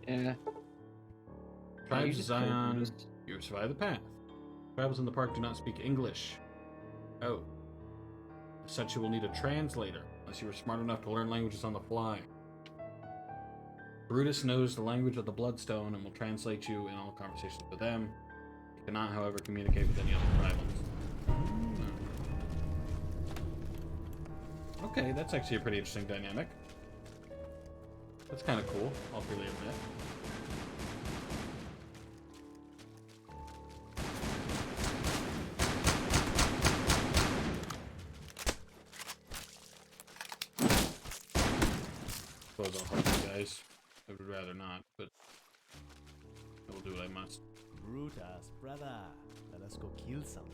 Yeah. Tribes of Zion, you survive the path. Tribals in the park do not speak English. Oh. As such, you will need a translator, unless you were smart enough to learn languages on the fly. Brutus knows the language of the Bloodstone and will translate you in all conversations with them. You cannot, however, communicate with any other tribals. Okay, that's actually a pretty interesting dynamic. That's kind of cool, I'll freely admit. Suppose I'll help you guys. I would rather not, but I will do what I must. Brutus, brother, let us go kill something.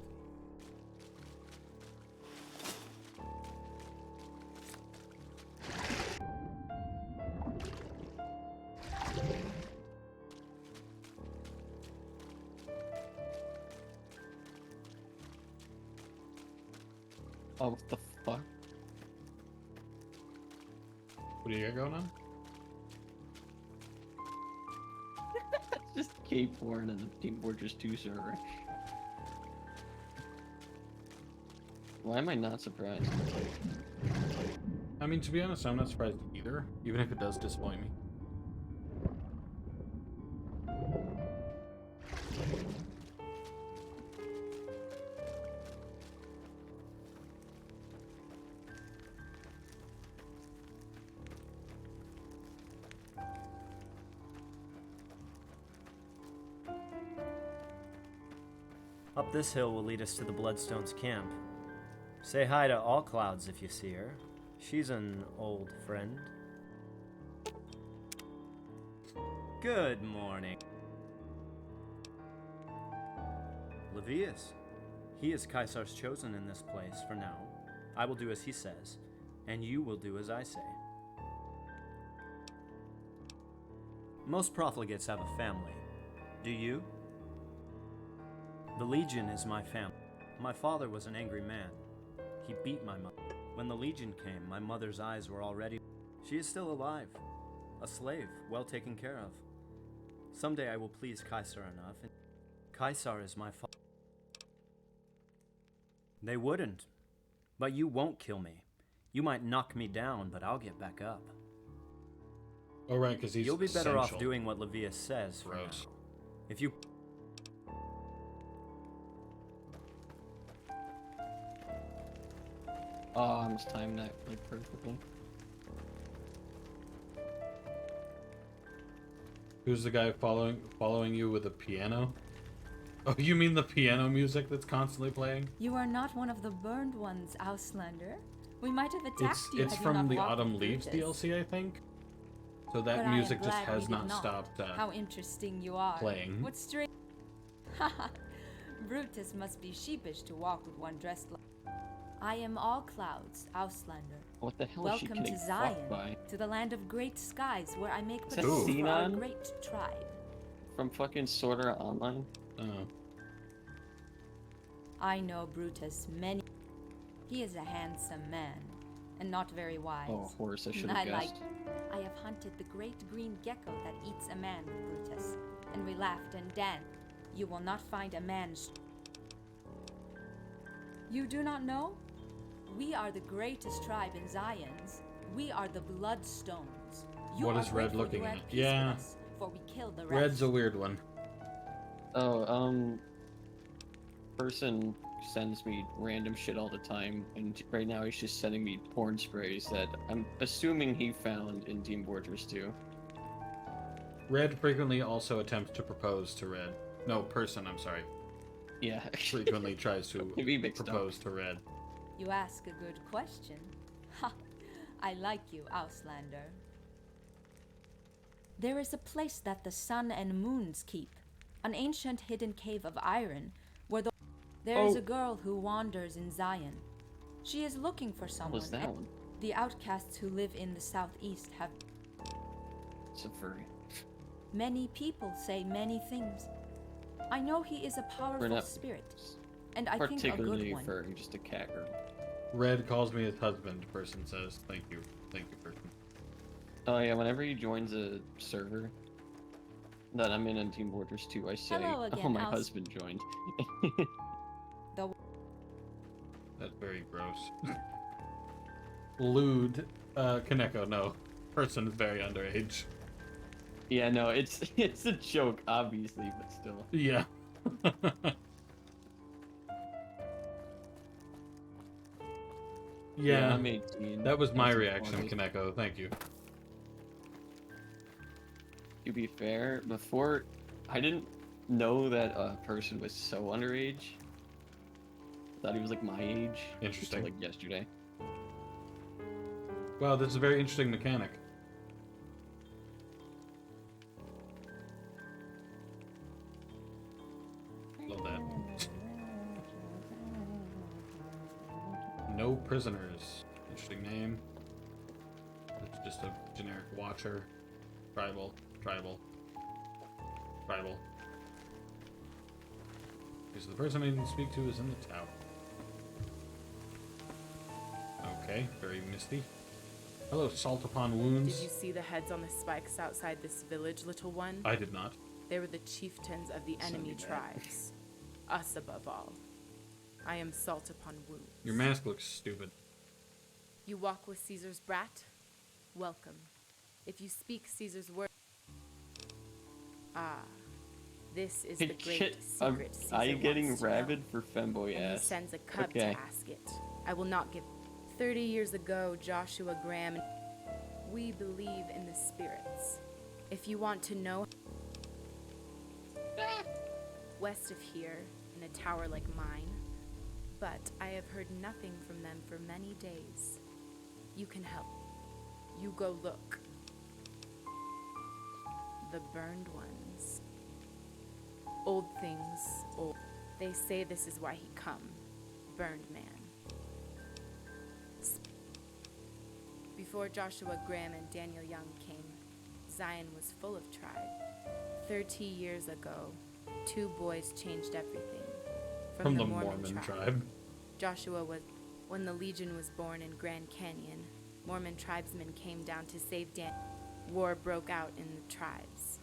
Oh, what the fuck? What do you got going on? Just K4 and the Team Fortress 2 server. Why am I not surprised? I mean, to be honest, I'm not surprised either, even if it does disappoint me. Up this hill will lead us to the Bloodstone's camp. Say hi to All Clouds if you see her. She's an old friend. Good morning. Levius. He is Caesar's chosen in this place for now. I will do as he says, and you will do as I say. Most profligates have a family. Do you? The Legion is my family. My father was an angry man. He beat my mother. When the Legion came, my mother's eyes were already... She is still alive. A slave, well taken care of. Someday I will please Caesar enough, and Caesar is my father. They wouldn't. But you won't kill me. You might knock me down, but I'll get back up. Oh, right, because he's You'll be better essential. off doing what Levius says for now. If you... Oh, I almost timed that like perfectly. Who's the guy following you with a piano? Oh, you mean the piano music that's constantly playing? You are not one of the burned ones, Auslander. We might have attacked you It's had you from not the walked Autumn with Leaves Brutus. DLC, I think. So that But I am music just glad we has did not stopped How interesting you are. playing. What strange. Haha. Brutus must be sheepish to walk with one dressed like. I am all clouds, Auslander. What the hell is she Welcome getting to Zion, fucked by? to the land of great skies, where I make Is that patrols for our Sinon? great tribe. From fucking Sword Art Online? Oh. I know Brutus many. He is a handsome man, and not very wise. Oh, horse, I should I have like. guessed. I have hunted the great green gecko that eats a man with Brutus, and we laughed and danced. You will not find a man. You do not know? We are the greatest tribe in Zions. We are the Bloodstones. You What are is Red grateful looking you are at? peace with Yeah. us, for we killed the rest. Red's a weird one. Oh, person sends me random shit all the time, and right now he's just sending me porn sprays that I'm assuming he found in Team Fortress 2. Red frequently also attempts to propose to Red. No, person, I'm sorry. Yeah. Frequently tries to Be mixed up. propose to Red. You ask a good question. Ha! I like you, Auslander. There is a place that the sun and moons keep, an ancient hidden cave of iron, where there is a girl who wanders in Zion. She is looking for someone. was that and one? The outcasts who live in the southeast have. It's a furry. Many people say many things. I know he is a powerful not spirit, and I think a Particularly good one. furry, just a cat girl. Red calls me his husband, person says. Thank you. Thank you, person. Oh yeah, whenever he joins a server that I'm in Team Fortress 2, I say, Hello oh, again, my Aus- husband joined. That's very gross. Lewd. Kaneko, no. Person is very underage. Yeah, no, it's a joke, obviously, but still. Yeah. Yeah, I'm 18. that was my That's reaction, important. Kaneko. Thank you. To be fair, before, I didn't know that a person was so underage. Thought he was like my age. Interesting. Until, like yesterday. Wow, this is a very interesting mechanic. Love that. No prisoners. Interesting name. It's just a generic watcher. Tribal. Tribal. Tribal. Okay, so the person I need to speak to is in the tower. Okay, very misty. Hello, Salt Upon Wounds. Did you see the heads on the spikes outside this village, little one? I did not. They were the chieftains of the enemy tribes. Us above all. I am Salt Upon Wounds. Your mask looks stupid. You walk with Caesar's brat? Welcome. If you speak Caesar's word... Ah. This is the great secret Caesar Are you getting wants to know. rabid for femboy And he ass? sends a cub Okay. to ask it. I will not give... 30 years ago, Joshua Graham and we believe in the spirits. If you want to know... West of here, in a tower like mine. But I have heard nothing from them for many days. You can help. You go look. The burned ones. Old things, old. They say this is why he come. Burned man. Before Joshua Graham and Daniel Young came, Zion was full of tribe. 30 years ago, 2 boys changed everything. From the Mormon tribe. Joshua was... When the Legion was born in Grand Canyon, Mormon tribesmen came down to save Dan. War broke out in the tribes.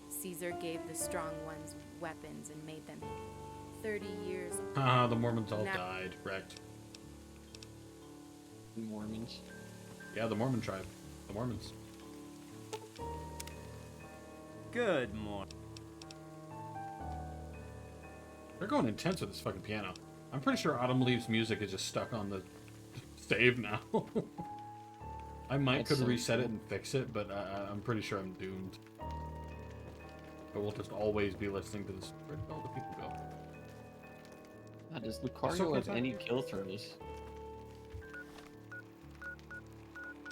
Caesar gave the strong ones weapons and made them 30 years. Ah, the Mormons all Now- died, wrecked. Mormons. Yeah, the Mormon tribe. The Mormons. Good morning. They're going intense with this fucking piano. I'm pretty sure Autumn Leaves music is just stuck on the Save now. I might That's could so reset it cool. and fix it, but I'm pretty sure I'm doomed. But we'll just always be listening to this. Where did all the people go? Does So Lucario have close any up. kill throws?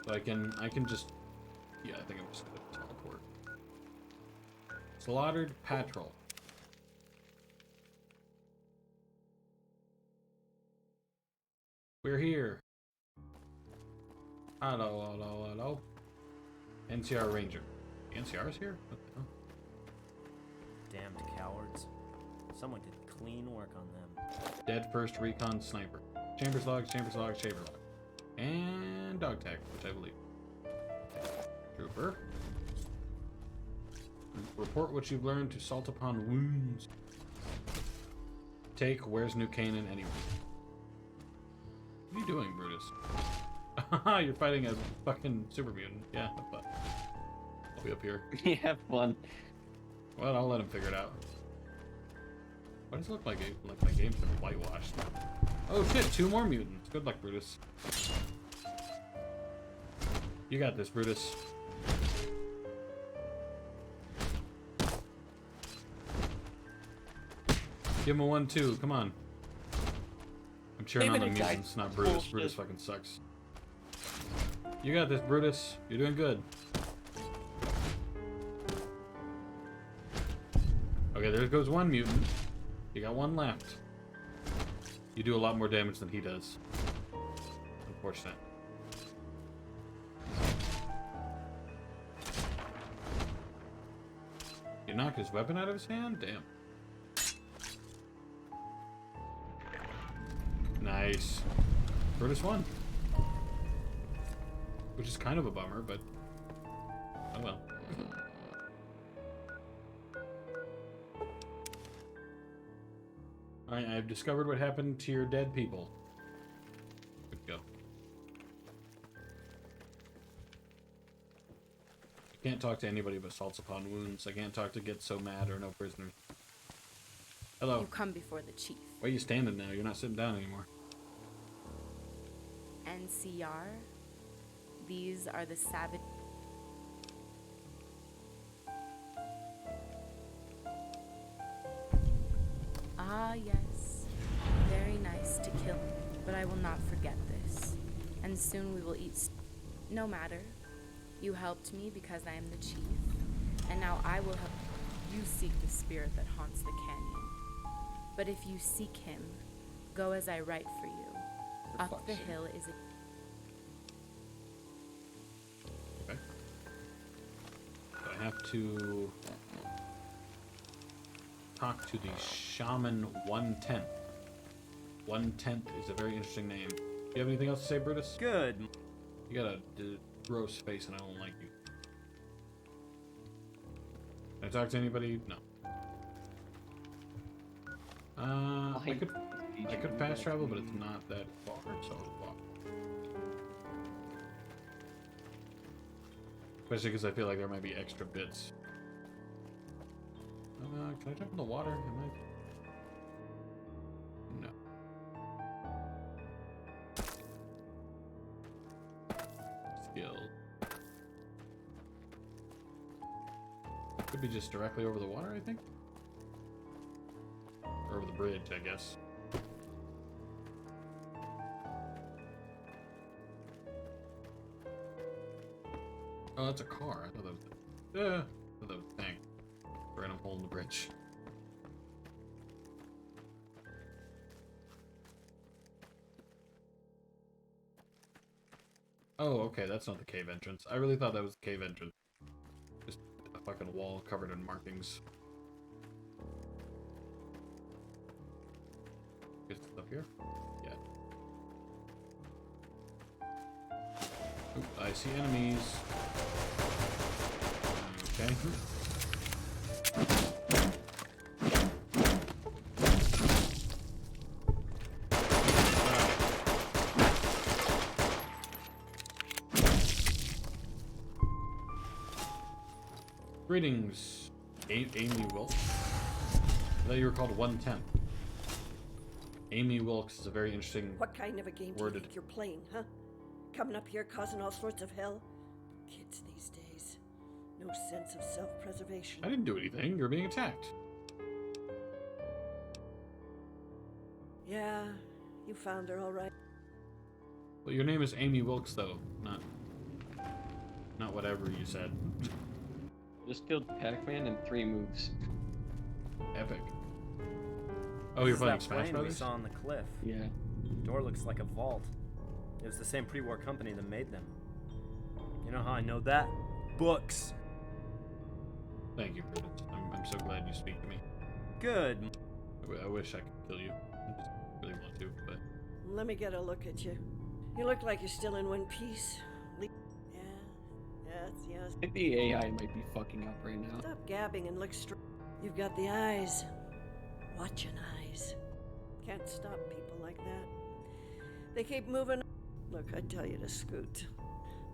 So I can just, yeah, I think I'm just gonna teleport. Slaughtered Patrol. We're here. Hello, hello, hello. NCR Ranger. The NCR's here? What the hell? Damned cowards. Someone did clean work on them. Dead first recon sniper. Chambers log, chamber log. And dog tag, which I believe. Trooper. Report what you've learned to Salt Upon Wounds. Take Where's New Canaan anyway. What are you doing, Brutus? You're fighting a fucking super mutant. Yeah, but I'll be up here. You have fun. Well, I'll let him figure it out. Why does it look like my game's been whitewashed? Oh shit, 2 more mutants. Good luck, Brutus. You got this, Brutus. Give him a 1-2, come on. I'm cheering on the mutants, not Brutus. Brutus fucking sucks. You got this, Brutus. You're doing good. Okay, there goes 1 mutant. You got 1 left. You do a lot more damage than he does. Unfortunate. You knock his weapon out of his hand? Damn. Nice. Brutus won. Which is kind of a bummer, but oh well. Alright, I've discovered what happened to your dead people. Good to go. I can't talk to anybody but Salts Upon Wounds. I can't talk to Get So Mad or No Prisoners. Hello. You come before the chief. Why are you standing now? You're not sitting down anymore. NCR? These are the savage. Ah, yes. Very nice to kill. But I will not forget this. And soon we will eat. No matter. You helped me because I am the chief. And now I will help you seek the spirit that haunts the canyon. But if you seek him, go as I write for you. Up the hill is a. Okay. So I have to talk to the Shaman 1/10. 1/10 is a very interesting name. Do you have anything else to say, Brutus? Good. You got a gross face and I don't like you. Can I talk to anybody? No. I could fast travel, but it's not that far, so walk. Especially because I feel like there might be extra bits. Can I jump in the water? Am I? No. Skill. Could be just directly over the water, I think. Or over the bridge, I guess. Oh, that's a car. I thought that was I thought that was a tank. Random hole in the bridge. Oh, okay, that's not the cave entrance. I really thought that was the cave entrance. Just a fucking wall covered in markings. Good stuff here? Yeah. Oop, I see enemies. Okay. Greetings, Amy Wilkes. I thought you were called 1/10. Amy Wilkes is a very interesting. What kind of a game do you worded. think you're playing, huh? Coming up here causing all sorts of hell? Kids these days. No sense of self-preservation. I didn't do anything. You're being attacked. Yeah, you found her all right. Well, your name is Amy Wilkes, though, not whatever you said. Just killed Pac-Man in 3 moves. Epic. Oh, you're This is playing that Smash plane we Brothers? saw on the cliff. Yeah. The door looks like a vault. It was the same pre-war company that made them. You know how I know that? Books. Thank you, Prudence. I'm so glad you speak to me. Good. I wish I could kill you. I just really want to, but... Let me get a look at you. You look like you're still in one piece. Yes. I think the AI might be fucking up right now. Stop gabbing and look straight. You've got the eyes. Watching eyes. Can't stop people like that. They keep moving. Look, I tell you to scoot.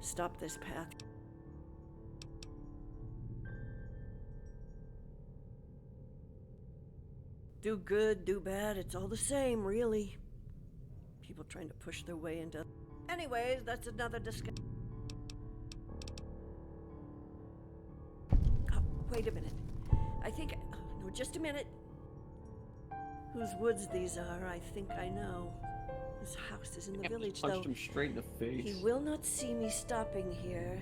Stop this path. Do good, do bad, it's all the same, really. People trying to push their way into... Anyways, that's another discussion. Oh, wait a minute. I think... no, just a minute. Whose woods these are, I think I know. His house is in the village, though. Punched him straight in the face. He will not see me stopping here.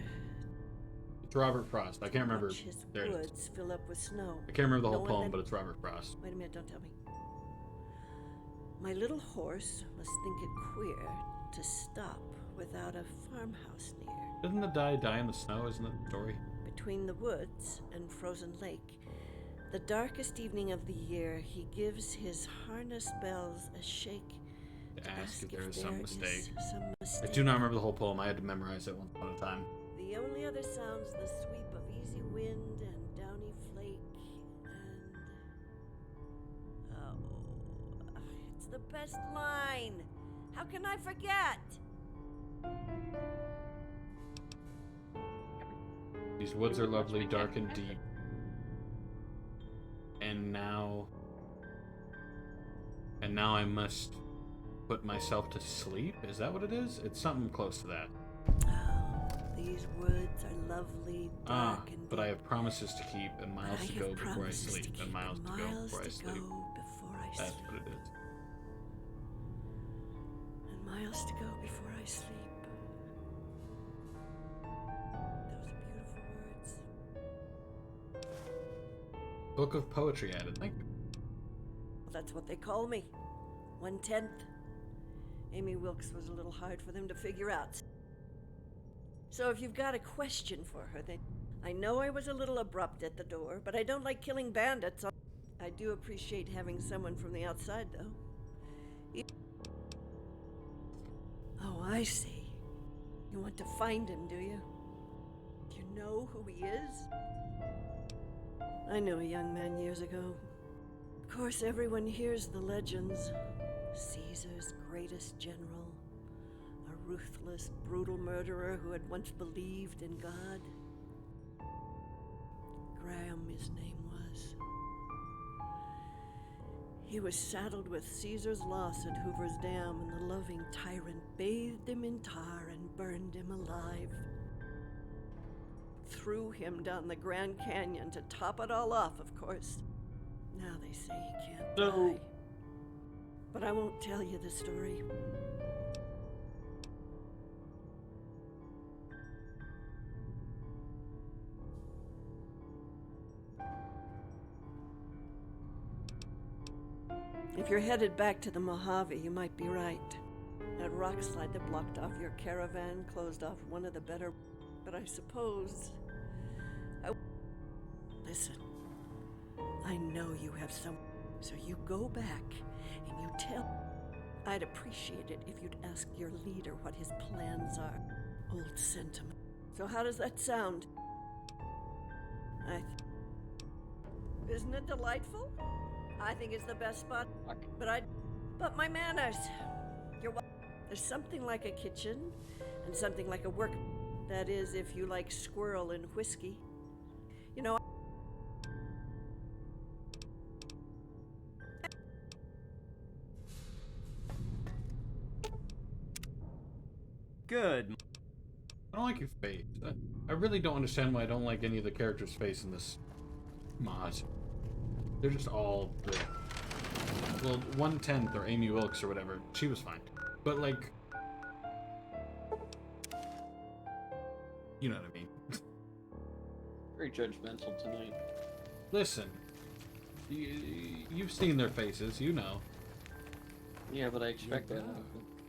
It's Robert Frost. I can't remember. Watch his There it is. woods fill up with snow. I can't remember the No whole one poem, then- but it's Robert Frost. Wait a minute, don't tell me. My little horse must think it queer to stop without a farmhouse near. Doesn't the die in the snow? Isn't that the story? Between the woods and frozen lake, the darkest evening of the year, he gives his harness bells a shake To ask if there is some there mistake. is some I mistake. do not remember the whole poem. I had to memorize it once upon a time. The only other sounds the sweep of easy wind and downy flake and... Oh, it's the best line! How can I forget? These woods are lovely, dark and deep. And now I must put myself to sleep? Is that what it is? It's something close to that. These woods are lovely, dark and but I have promises to keep and miles to go before I sleep. And miles to go miles before I to sleep. go before I That's sleep. what it is. And miles to go before I sleep. Those are beautiful words. Book of poetry added. Thank you. Well, that's what they call me. 1/10. Amy Wilkes was a little hard for them to figure out. So if you've got a question for her, then I know I was a little abrupt at the door, but I don't like killing bandits. I do appreciate having someone from the outside, though. Oh, I see. You want to find him, do you? Do you know who he is? I knew a young man years ago. Of course, everyone hears the legends. Caesar's greatest general, a ruthless, brutal murderer who had once believed in God. Graham, his name was. He was saddled with Caesar's loss at Hoover's Dam, and the loving tyrant bathed him in tar and burned him alive. Threw him down the Grand Canyon to top it all off, of course. Now they say he can't die. But I won't tell you the story. If you're headed back to the Mojave, you might be right. That rock slide that blocked off your caravan closed off one of the better... But I suppose... Listen, I know you have some... So you go back and you tell... I'd appreciate it if you'd ask your leader what his plans are. Old sentiment. So how does that sound? Isn't it delightful? I think it's the best spot. But my manners. There's something like a kitchen and something like a work. That is, if you like squirrel and whiskey. You know, Good. I don't like your face. I really don't understand why I don't like any of the characters' face in this mod. They're just all the... Well, 1/10 or Amy Wilkes or whatever, she was fine. But like... You know what I mean. Very judgmental tonight. Listen. You've seen their faces, you know. Yeah, but I expect that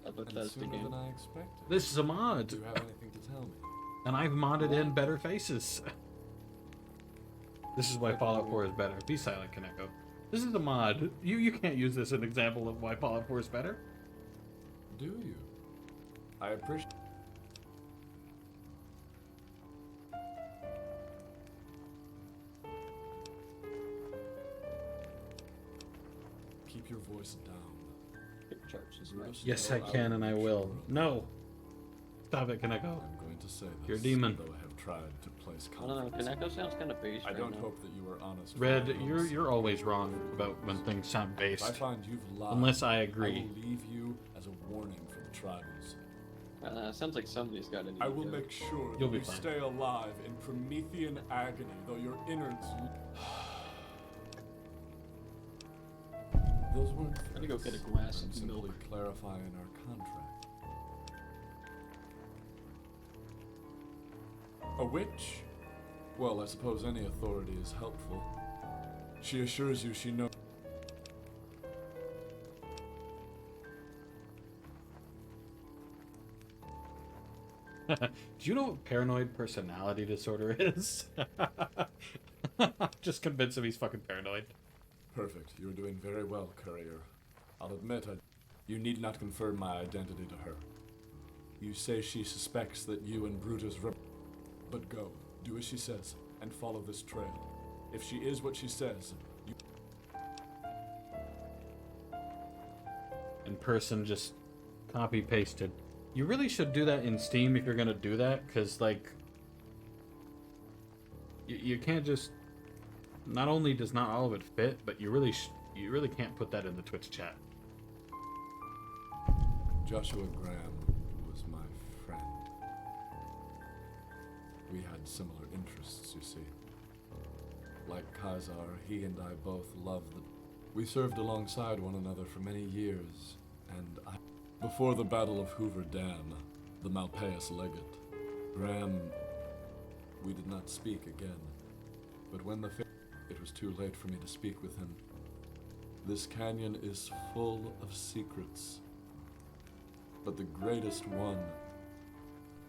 of a And Bethesda sooner game. than I expected. This is a mod. Do you have anything to tell me? And I've modded in better faces. This is why Fallout 4 is better. Be silent, Kaneko. This is a mod. You can't use this as an example of why Fallout 4 is better. Do you? I appreciate... Keep your voice down. Yes, I can, and I will. No! Stop it, Kaneko. I'm going to say this, You're a demon. though I have tried to place I don't know, confidence. Kaneko sounds kind of based I right don't now. hope that you are honest. Red, for once. you're always wrong about when things sound If I based. find you've lied, Unless I I agree. will leave you as a warning for the tribals. Sounds like somebody's got an I will make sure You'll that be you fine. stay alive in Promethean agony, though your innards... Those weren't I'm gonna go get a threats. glass I'm of simply milk. clarifying our contract. A witch? Well, I suppose any authority is helpful. She assures you she knows... Do you know what paranoid personality disorder is? Just convince him he's fucking paranoid. Perfect. You're doing very well, courier. I'll admit, you need not confirm my identity to her. You say she suspects that you and Brutus... But go, do as she says, and follow this trail. If she is what she says, you... In person, just copy pasted. You really should do that in Steam if you're gonna do that, because like you can't just. Not only does not all of it fit, but you really can't put that in the Twitch chat. Joshua Graham was my friend. We had similar interests, you see. Like Khazar, he and I both loved the... We served alongside one another for many years, and before the Battle of Hoover Dam, the Malpaeus legate, Graham... We did not speak again. But when it was too late for me to speak with him. This canyon is full of secrets. But the greatest one,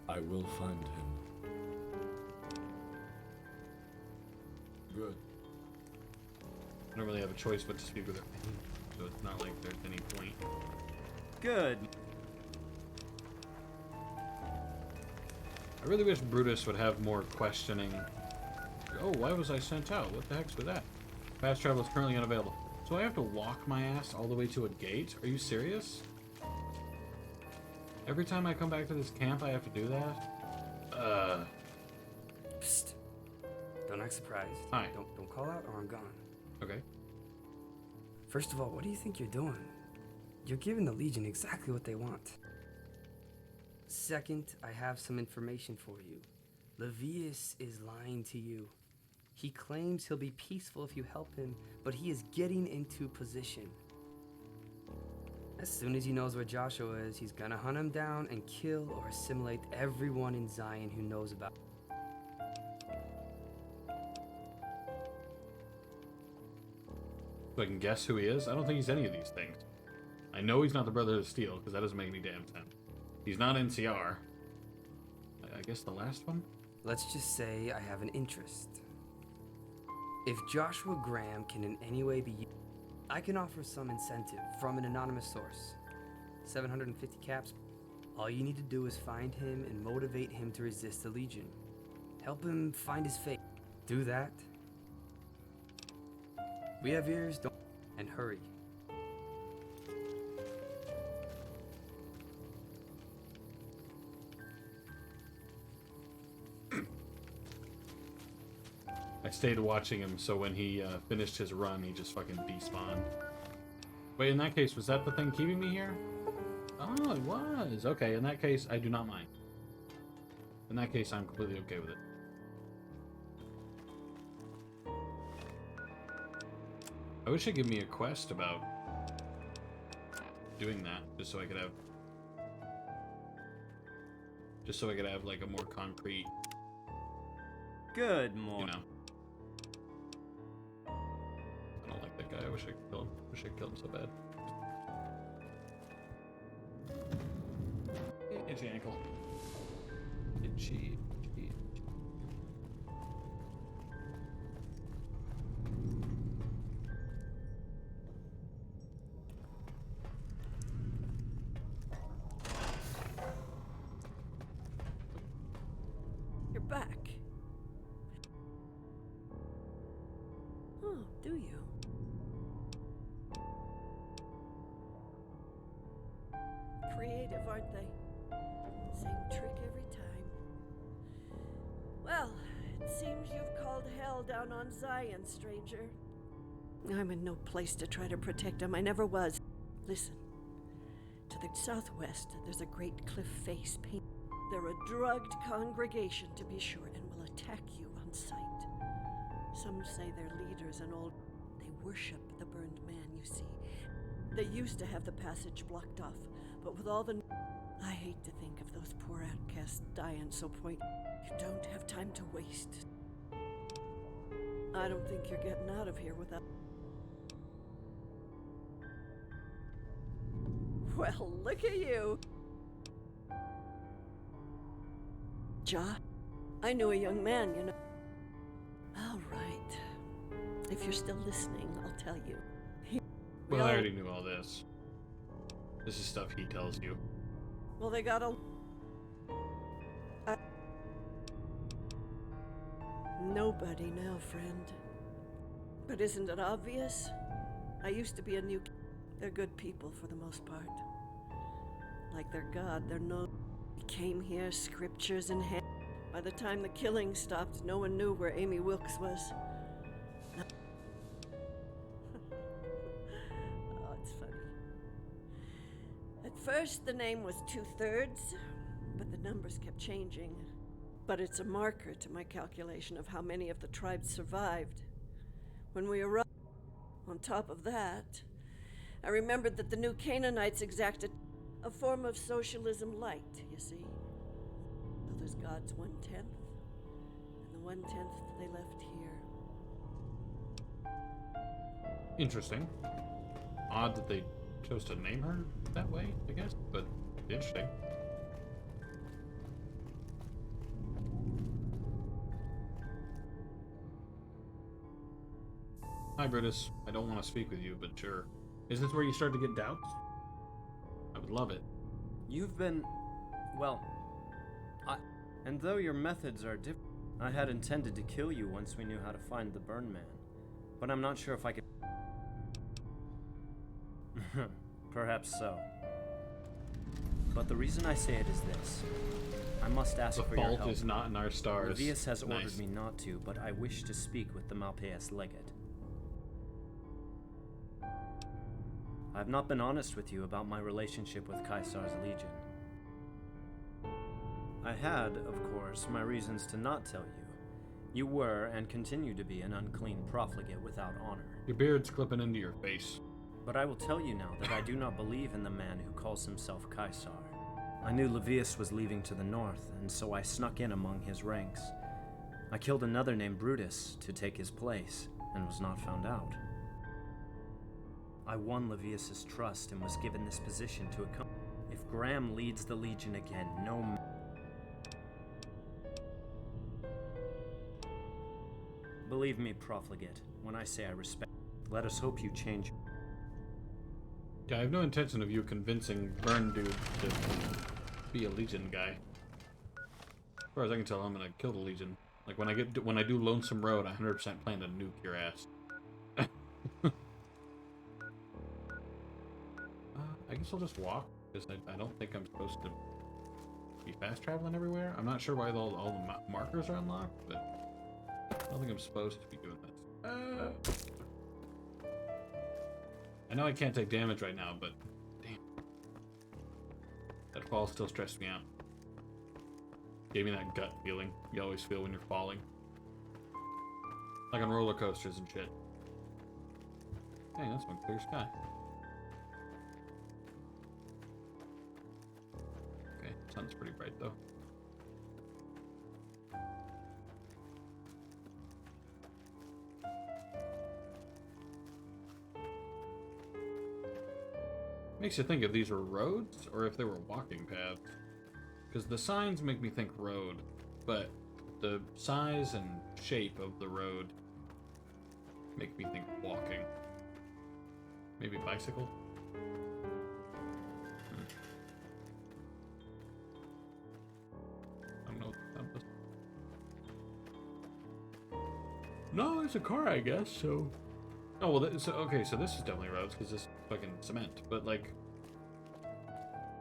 I will find him. Good. I don't really have a choice but to speak with her, so it's not like there's any point. Good. I really wish Brutus would have more questioning. Oh, why was I sent out? What the heck's with that? Fast travel is currently unavailable. So I have to walk my ass all the way to a gate? Are you serious? Every time I come back to this camp, I have to do that? Psst. Don't act surprised. Hi. Don't call out or I'm gone. Okay. First of all, what do you think you're doing? You're giving the Legion exactly what they want. Second, I have some information for you. Levius is lying to you. He claims he'll be peaceful if you help him, but he is getting into position. As soon as he knows where Joshua is, he's gonna hunt him down and kill or assimilate everyone in Zion who knows about him. So I can guess who he is? I don't think he's any of these things. I know he's not the Brother of Steel, because that doesn't make any damn sense. He's not NCR. I guess the last one? Let's just say I have an interest. If Joshua Graham can in any way be used, I can offer some incentive from an anonymous source. 750 caps. All you need to do is find him and motivate him to resist the Legion. Help him find his fate. Do that. We have ears, don't... and hurry. I stayed watching him, so when he finished his run, he just fucking despawned. Wait, in that case, was that the thing keeping me here? Oh. Oh, it was. Okay, in that case, I do not mind. In that case, I'm completely okay with it. I wish it'd give me a quest about doing that, just so I could have... Just so I could have, like, a more concrete... Good morning. You know. I don't like that guy. I wish I could kill him. Wish I could kill him so bad. Itchy ankle. Itchy. You're back. Oh, do you? Creative, aren't they? Same trick every time. Well, it seems you've called hell down on Zion, stranger. I'm in no place to try to protect him. I never was. Listen. To the southwest, there's a great cliff face painted. They're a drugged congregation, to be sure, and will attack you on sight. Some say their leader's an old... They worship the burned man, you see. They used to have the passage blocked off, but with all the... I hate to think of those poor outcasts dying so point... You don't have time to waste. I don't think you're getting out of here without... Well, look at you. Ja, I knew a young man, you know. All right. If you're still listening, I'll tell you. Well, I already knew all this. This is stuff he tells you. Well, they got a... Nobody now, friend. But isn't it obvious? I used to be a new... They're good people for the most part. Like their god, they're no... He came here, scriptures in hand. By the time the killing stopped, no one knew where Amy Wilkes was. Oh, it's funny. At first, the name was 2/3, but the numbers kept changing. But it's a marker to my calculation of how many of the tribes survived. When we arrived, on top of that, I remembered that the new Canaanites exacted a form of socialism light, you see. So there's God's 1/10, and the 1/10 they left here. Interesting. Odd that they chose to name her that way, I guess, but interesting. Hi, Brutus. I don't want to speak with you, but sure. Is this where you start to get doubts? I would love it. You've been... well... And though your methods are different, I had intended to kill you once we knew how to find the Burn Man. But I'm not sure if I could... Perhaps so. But the reason I say it is this. I must ask for your help. The fault is not in our stars. Levius has Nice. ordered me not to, but I wish to speak with the Malpaeus legate. I've not been honest with you about my relationship with Caesar's Legion. I had, of course, my reasons to not tell you. You were, and continue to be, an unclean profligate without honor. Your beard's clipping into your face. But I will tell you now that I do not believe in the man who calls himself Caesar. I knew Levius was leaving to the north, and so I snuck in among his ranks. I killed another named Brutus to take his place, and was not found out. I won Levius's trust and was given this position to accompany. If Graham leads the Legion again, no... Believe me, profligate, when I say I respect... Let us hope you change... Yeah, I have no intention of you convincing Burn Dude to be a Legion guy. As far as I can tell, I'm gonna kill the Legion. Like, when I do Lonesome Road, I 100% plan to nuke your ass. I guess I'll just walk, because I don't think I'm supposed to be fast traveling everywhere. I'm not sure why all the markers are unlocked, but I don't think I'm supposed to be doing this. I know I can't take damage right now, but damn. Fall still stressed me out. Gave me that gut feeling you always feel when you're falling. Like on roller coasters and shit. Dang, that's one clear sky. Okay, sun's pretty bright though. Makes you think if these were roads or if they were walking paths. Because the signs make me think road, but the size and shape of the road make me think walking. Maybe bicycle? I don't know. No, it's a car, I guess, so... Oh, well, okay, so this is definitely roads, because this is fucking cement. But, like...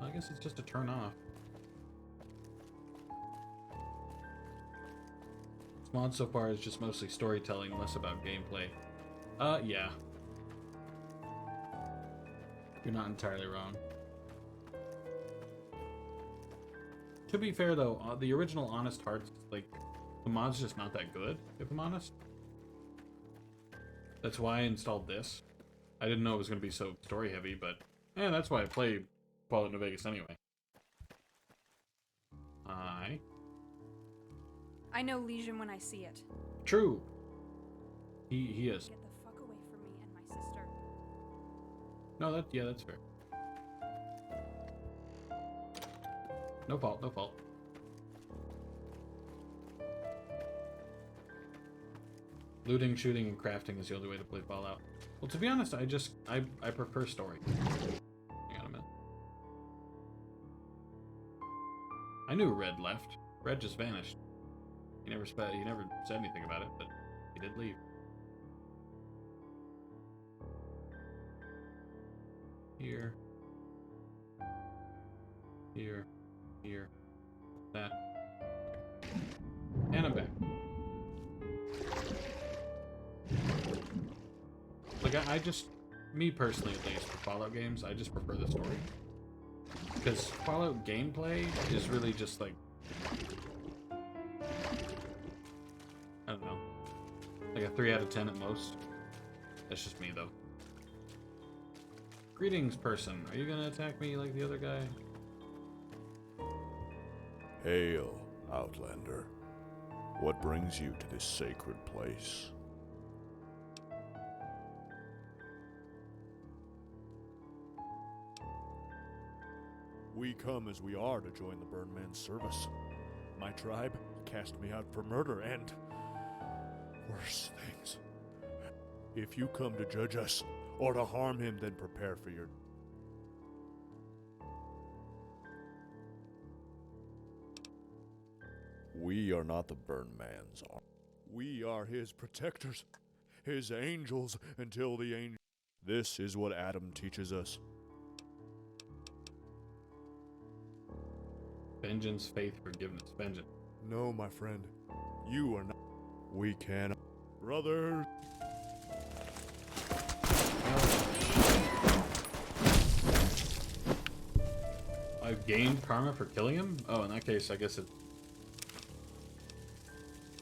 I guess it's just a turn off. This mod so far is just mostly storytelling, less about gameplay. Yeah. You're not entirely wrong. To be fair, though, the original Honest Hearts, like, the mod's just not that good, if I'm honest. That's why I installed this. I didn't know it was going to be so story-heavy, but... that's why I play Fallout New Vegas anyway. I know Legion when I see it. True. He is. Get the fuck away from me and my sister. No, that's fair. No fault, no fault. Looting, shooting, and crafting is the only way to play Fallout. Well, to be honest, I prefer story. Hang on a minute. I knew Red left. Red just vanished. He never said anything about it, but he did leave. Here. Here. Here. That. And I'm back. Like, I just, me personally at least, for Fallout games, I just prefer the story. Because Fallout gameplay is really just like, I don't know, like a 3 out of 10 at most. That's just me though. Greetings, person. Are you gonna attack me like the other guy? Hail, Outlander. What brings you to this sacred place? We come as we are to join the Burnman's service. My tribe cast me out for murder and worse things. If you come to judge us or to harm him, then prepare for your... We are not the Burnman's army. We are his protectors, his angels until the angel... This is what Adam teaches us. Vengeance, faith, forgiveness. Vengeance. No, my friend. You are not... We can... Brother... I've gained karma for killing him? Oh, in that case, I guess it's...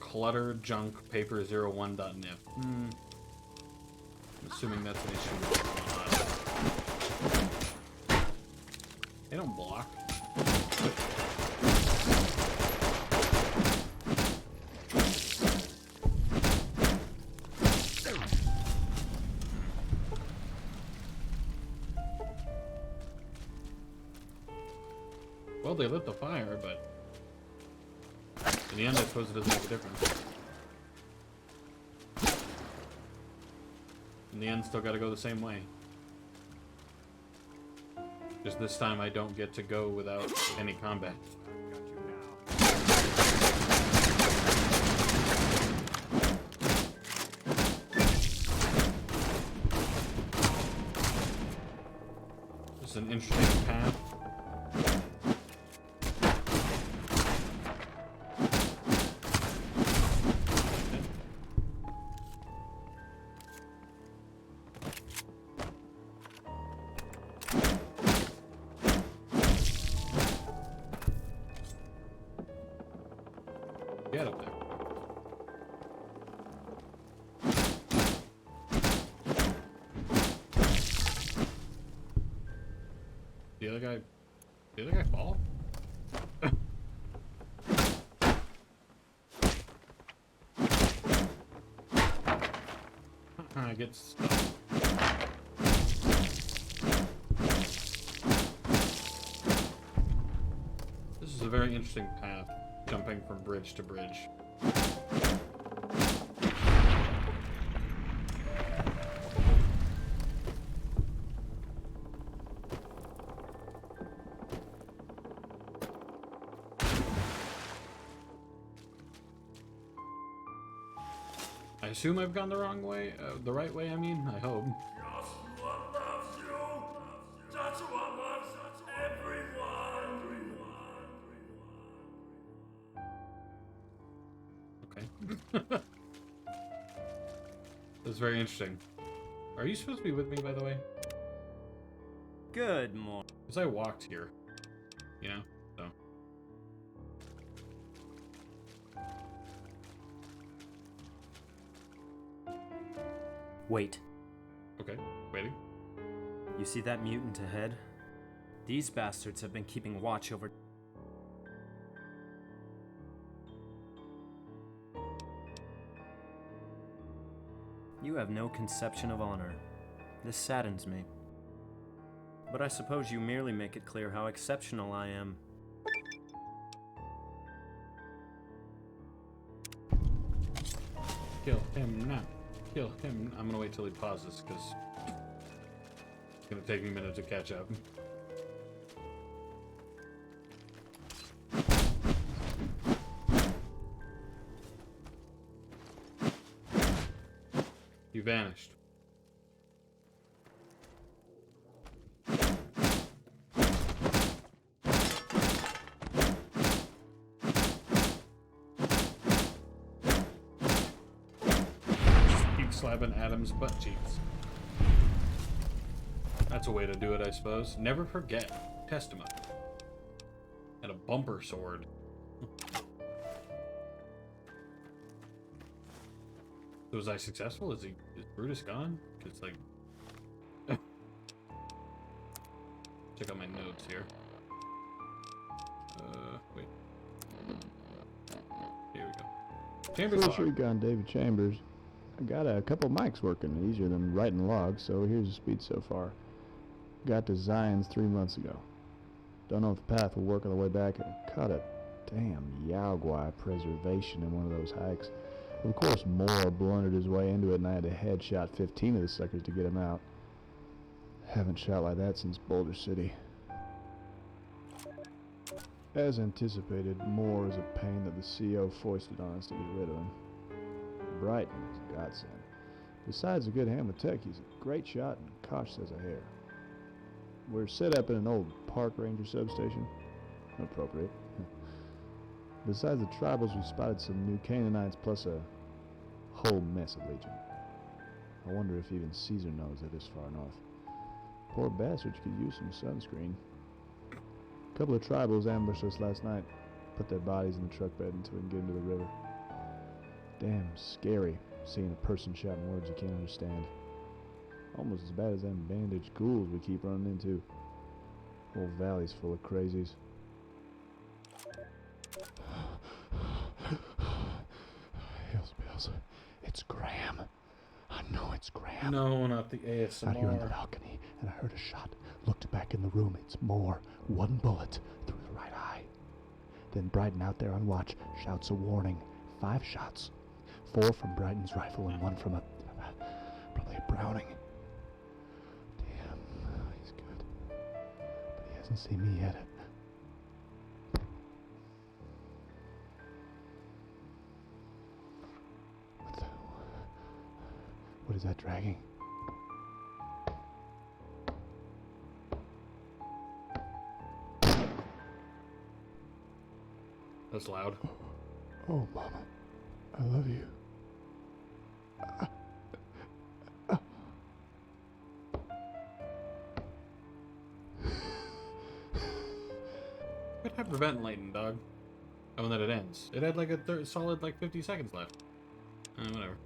clutterjunkpaper01.nif. I'm assuming that's an issue with mod. They don't block. Well, they lit the fire, but in the end, I suppose it doesn't make a difference. In the end, still gotta go the same way. Just this time, I don't get to go without any combat. This is an interesting path. the other guy fall? I get stuck. This is a very interesting path, jumping from bridge to bridge. I assume I've gone the wrong way, the right way, I mean, I hope. Okay. That's very interesting. Are you supposed to be with me, by the way? Good morning. Because I walked here, you know, so. Wait. Okay, waiting. You see that mutant ahead? These bastards have been keeping watch over... You have no conception of honor. This saddens me. But I suppose you merely make it clear how exceptional I am. Kill him now. Kill him. I'm gonna wait till he pauses, because it's gonna take me a minute to catch up. You vanished. Keep slapping Adam's butt cheeks. That's a way to do it, I suppose. Never forget. Testament. And a bumper sword. So was I successful? Is Brutus gone? It's like... Check out my notes here. Wait. Here we go. Chambers Full log. shotgun, David Chambers. I got a couple mics working, easier than writing logs, so here's the speed so far. Got to Zion's 3 months ago. Don't know if the path will work on the way back. I caught a damn Yaogwai preservation in one of those hikes. Of course, Moore blundered his way into it, and I had to headshot 15 of the suckers to get him out. Haven't shot like that since Boulder City. As anticipated, Moore is a pain that the CO foisted on us to get rid of him. Brighton is a godsend. Besides a good hand with tech, he's a great shot and cautious as a hare. We're set up in an old park ranger substation. Appropriate. Besides the tribals, we spotted some new Canaanites plus a whole mess of Legion. I wonder if even Caesar knows they're this far north. Poor bastards could use some sunscreen. A couple of tribals ambushed us last night. Put their bodies in the truck bed until we can get into the river. Damn scary seeing a person shouting words you can't understand. Almost as bad as them bandaged ghouls we keep running into. Whole valley's full of crazies. Hills, it's Graham. I know it's Graham. No, not the ASMR. Out here on the balcony, and I heard a shot. Looked back in the room. It's Moore. One bullet through the right eye. Then Brighton out there on watch shouts a warning. 5 shots. 4 from Brighton's rifle and 1 from probably a Browning. Damn, he's good. But he hasn't seen me yet. What is that dragging? That's loud. Oh, Mama, I love you. What happened to ventilating, dog? Oh, and then it ends. It had like a solid like 50 seconds left. Whatever.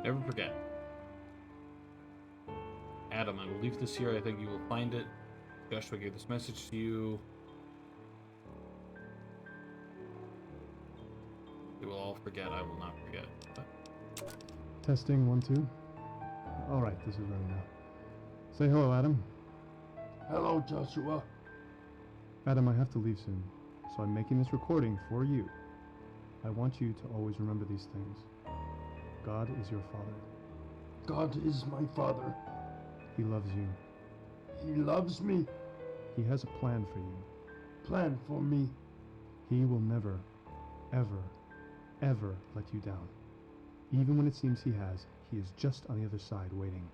Never forget. Adam, I will leave this here. I think you will find it. Joshua gave this message to you. We will all forget. I will not forget. Testing 1, 2. All right, this is running now. Say hello, Adam. Hello, Joshua. Adam, I have to leave soon, so I'm making this recording for you. I want you to always remember these things. God is your father. God is my father. He loves you. He loves me. He has a plan for you. Plan for me. He will never, ever, ever let you down. Even when it seems he has, he is just on the other side waiting.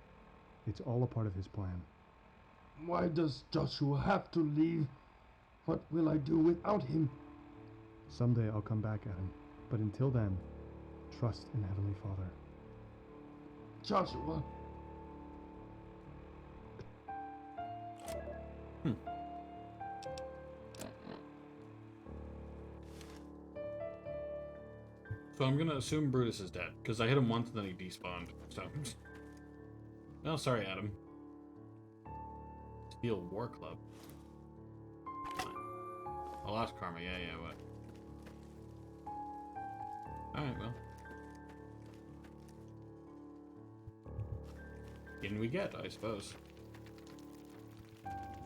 It's all a part of his plan. Why does Joshua have to leave? What will I do without him? Someday I'll come back at him, but until then, trust in Heavenly Father. Joshua. So I'm gonna assume Brutus is dead, because I hit him once and then he despawned, so... Oh, sorry, Adam. Steel War Club. Oh, that's karma, yeah, what? Alright, well. In we get, I suppose.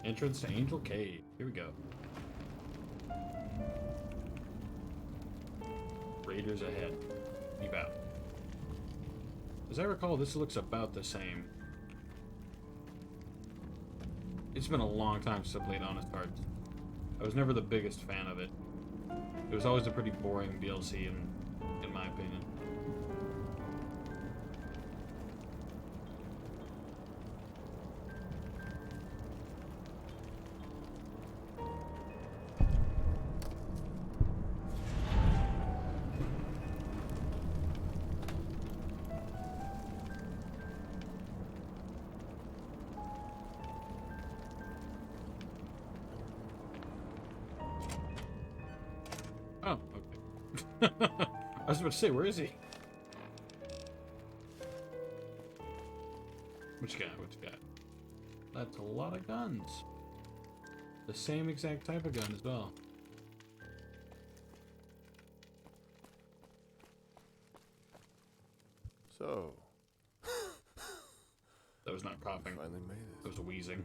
Entrance to Angel Cave. Here we go. Raiders ahead. Keep out. As I recall, this looks about the same. It's been a long time since I played Honest Hearts. I was never the biggest fan of it. It was always a pretty boring DLC, in my opinion. Oh, okay. I was about to say, where is he? What you got? What you got? That's a lot of guns. The same exact type of gun as well. So. That was not coughing. Finally made it. That was wheezing.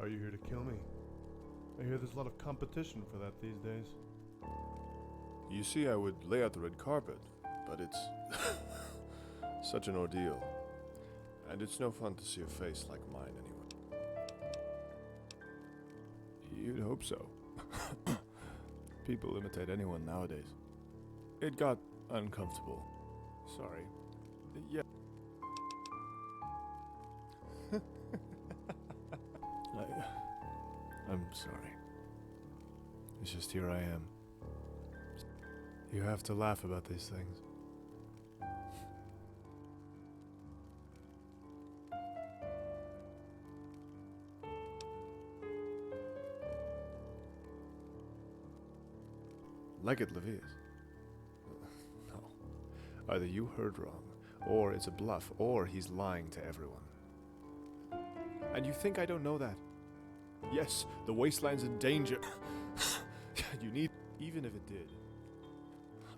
Are you here to kill me? I hear there's a lot of competition for that these days. You see, I would lay out the red carpet, but it's such an ordeal. And it's no fun to see a face like mine anyway. You'd hope so. People imitate anyone nowadays. It got uncomfortable. Sorry. Yeah. I'm sorry. It's just here I am. You have to laugh about these things. Like it, Levius. No. Either you heard wrong, or it's a bluff, or he's lying to everyone. And you think I don't know that? Yes, the wasteland's in danger. You need... Even if it did,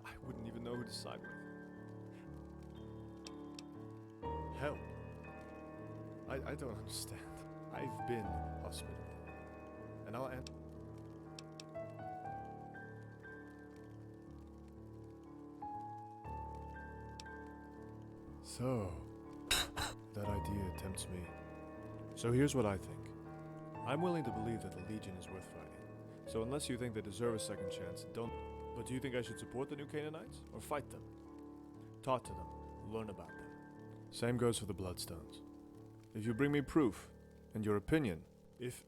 I wouldn't even know who to side with. Hell. I don't understand. I've been hospitable. And I'll end... So, that idea tempts me. So here's what I think. I'm willing to believe that the Legion is worth fighting. So unless you think they deserve a second chance, don't... But do you think I should support the new Canaanites? Or fight them? Talk to them. Learn about them. Same goes for the Bloodstones. If you bring me proof, and your opinion, if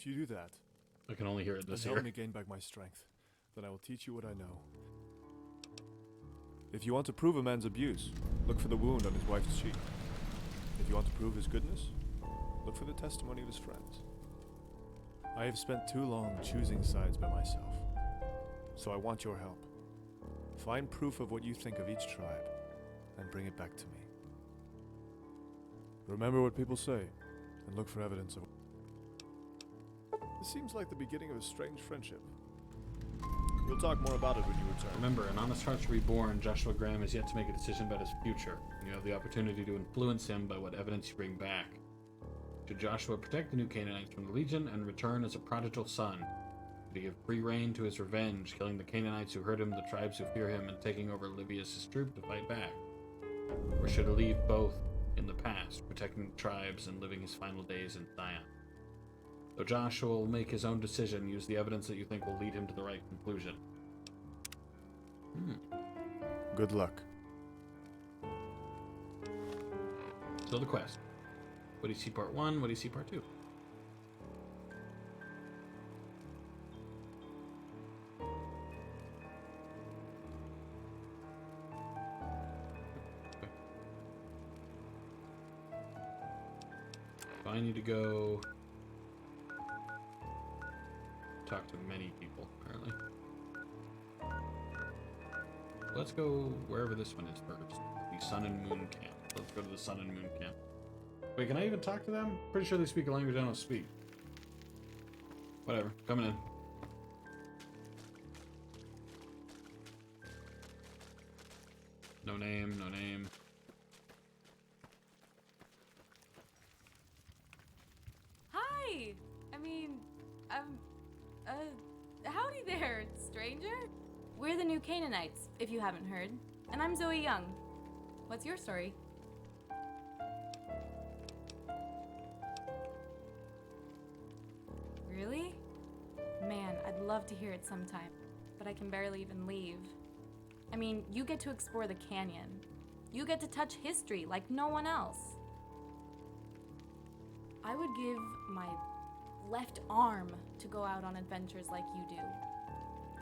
you do that... I can only hear it this and year. help me gain back my strength, then I will teach you what I know. If you want to prove a man's abuse, look for the wound on his wife's cheek. If you want to prove his goodness, look for the testimony of his friends. I have spent too long choosing sides by myself, so I want your help. Find proof of what you think of each tribe, and bring it back to me. Remember what people say, and look for evidence of... This seems like the beginning of a strange friendship. We'll talk more about it when you return. Remember, in Honest Hearts Reborn, Joshua Graham is yet to make a decision about his future. You have the opportunity to influence him by what evidence you bring back. Should Joshua protect the new Canaanites from the Legion and return as a prodigal son? Should he give free rein to his revenge, killing the Canaanites who hurt him, the tribes who fear him, and taking over Livius' troop to fight back? Or should he leave both in the past, protecting the tribes and living his final days in Zion? So Joshua will make his own decision, use the evidence that you think will lead him to the right conclusion. Good luck. So the quest. What do you see part 1? What do you see part 2? So I need to go talk to many people, apparently. Let's go wherever this one is first. The Sun and Moon Camp. Let's go to the Sun and Moon Camp. Wait, can I even talk to them? Pretty sure they speak a language I don't speak. Whatever, coming in. No name, no name. Hi! I mean, howdy there, stranger? We're the new Canaanites, if you haven't heard. And I'm Zoe Young. What's your story? Really? Man, I'd love to hear it sometime, but I can barely even leave. I mean, you get to explore the canyon. You get to touch history like no one else. I would give my left arm to go out on adventures like you do.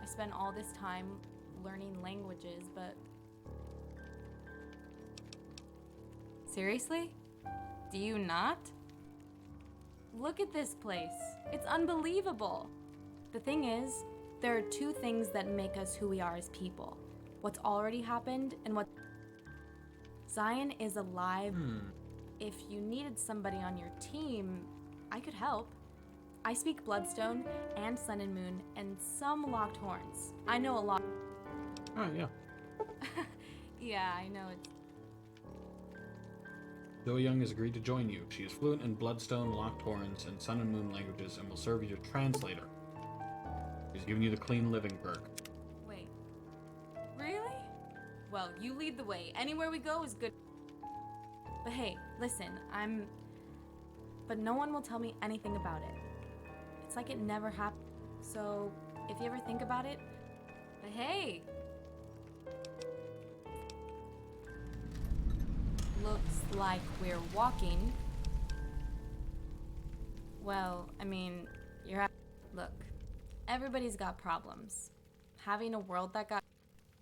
I spent all this time learning languages, but... Seriously? Do you not? Look at this place. It's unbelievable. The thing is, there are two things that make us who we are as people. What's already happened and what... Zion is alive. If you needed somebody on your team, I could help. I speak Bloodstone and Sun and Moon and some Locked Horns. I know a lot. Oh, yeah. Yeah, I know it's... Zoe Young has agreed to join you. She is fluent in Bloodstone, Locked Horns, and Sun and Moon languages and will serve as your translator. She's giving you the clean living perk. Wait. Really? Well, you lead the way. Anywhere we go is good. But hey, listen, But no one will tell me anything about it. It's like it never happened. So, if you ever think about it... But hey! Looks like we're walking. Well, I mean, Look, everybody's got problems. Having a world that got...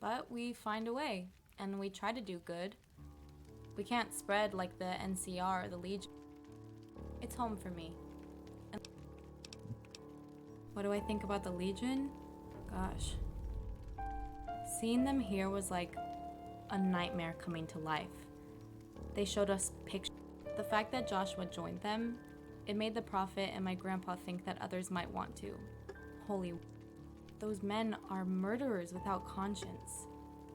But we find a way, and we try to do good. We can't spread like the NCR or the Legion. It's home for me. And what do I think about the Legion? Gosh. Seeing them here was like a nightmare coming to life. They showed us pictures. The fact that Joshua joined them, it made the Prophet and my grandpa think that others might want to. Holy... Those men are murderers without conscience.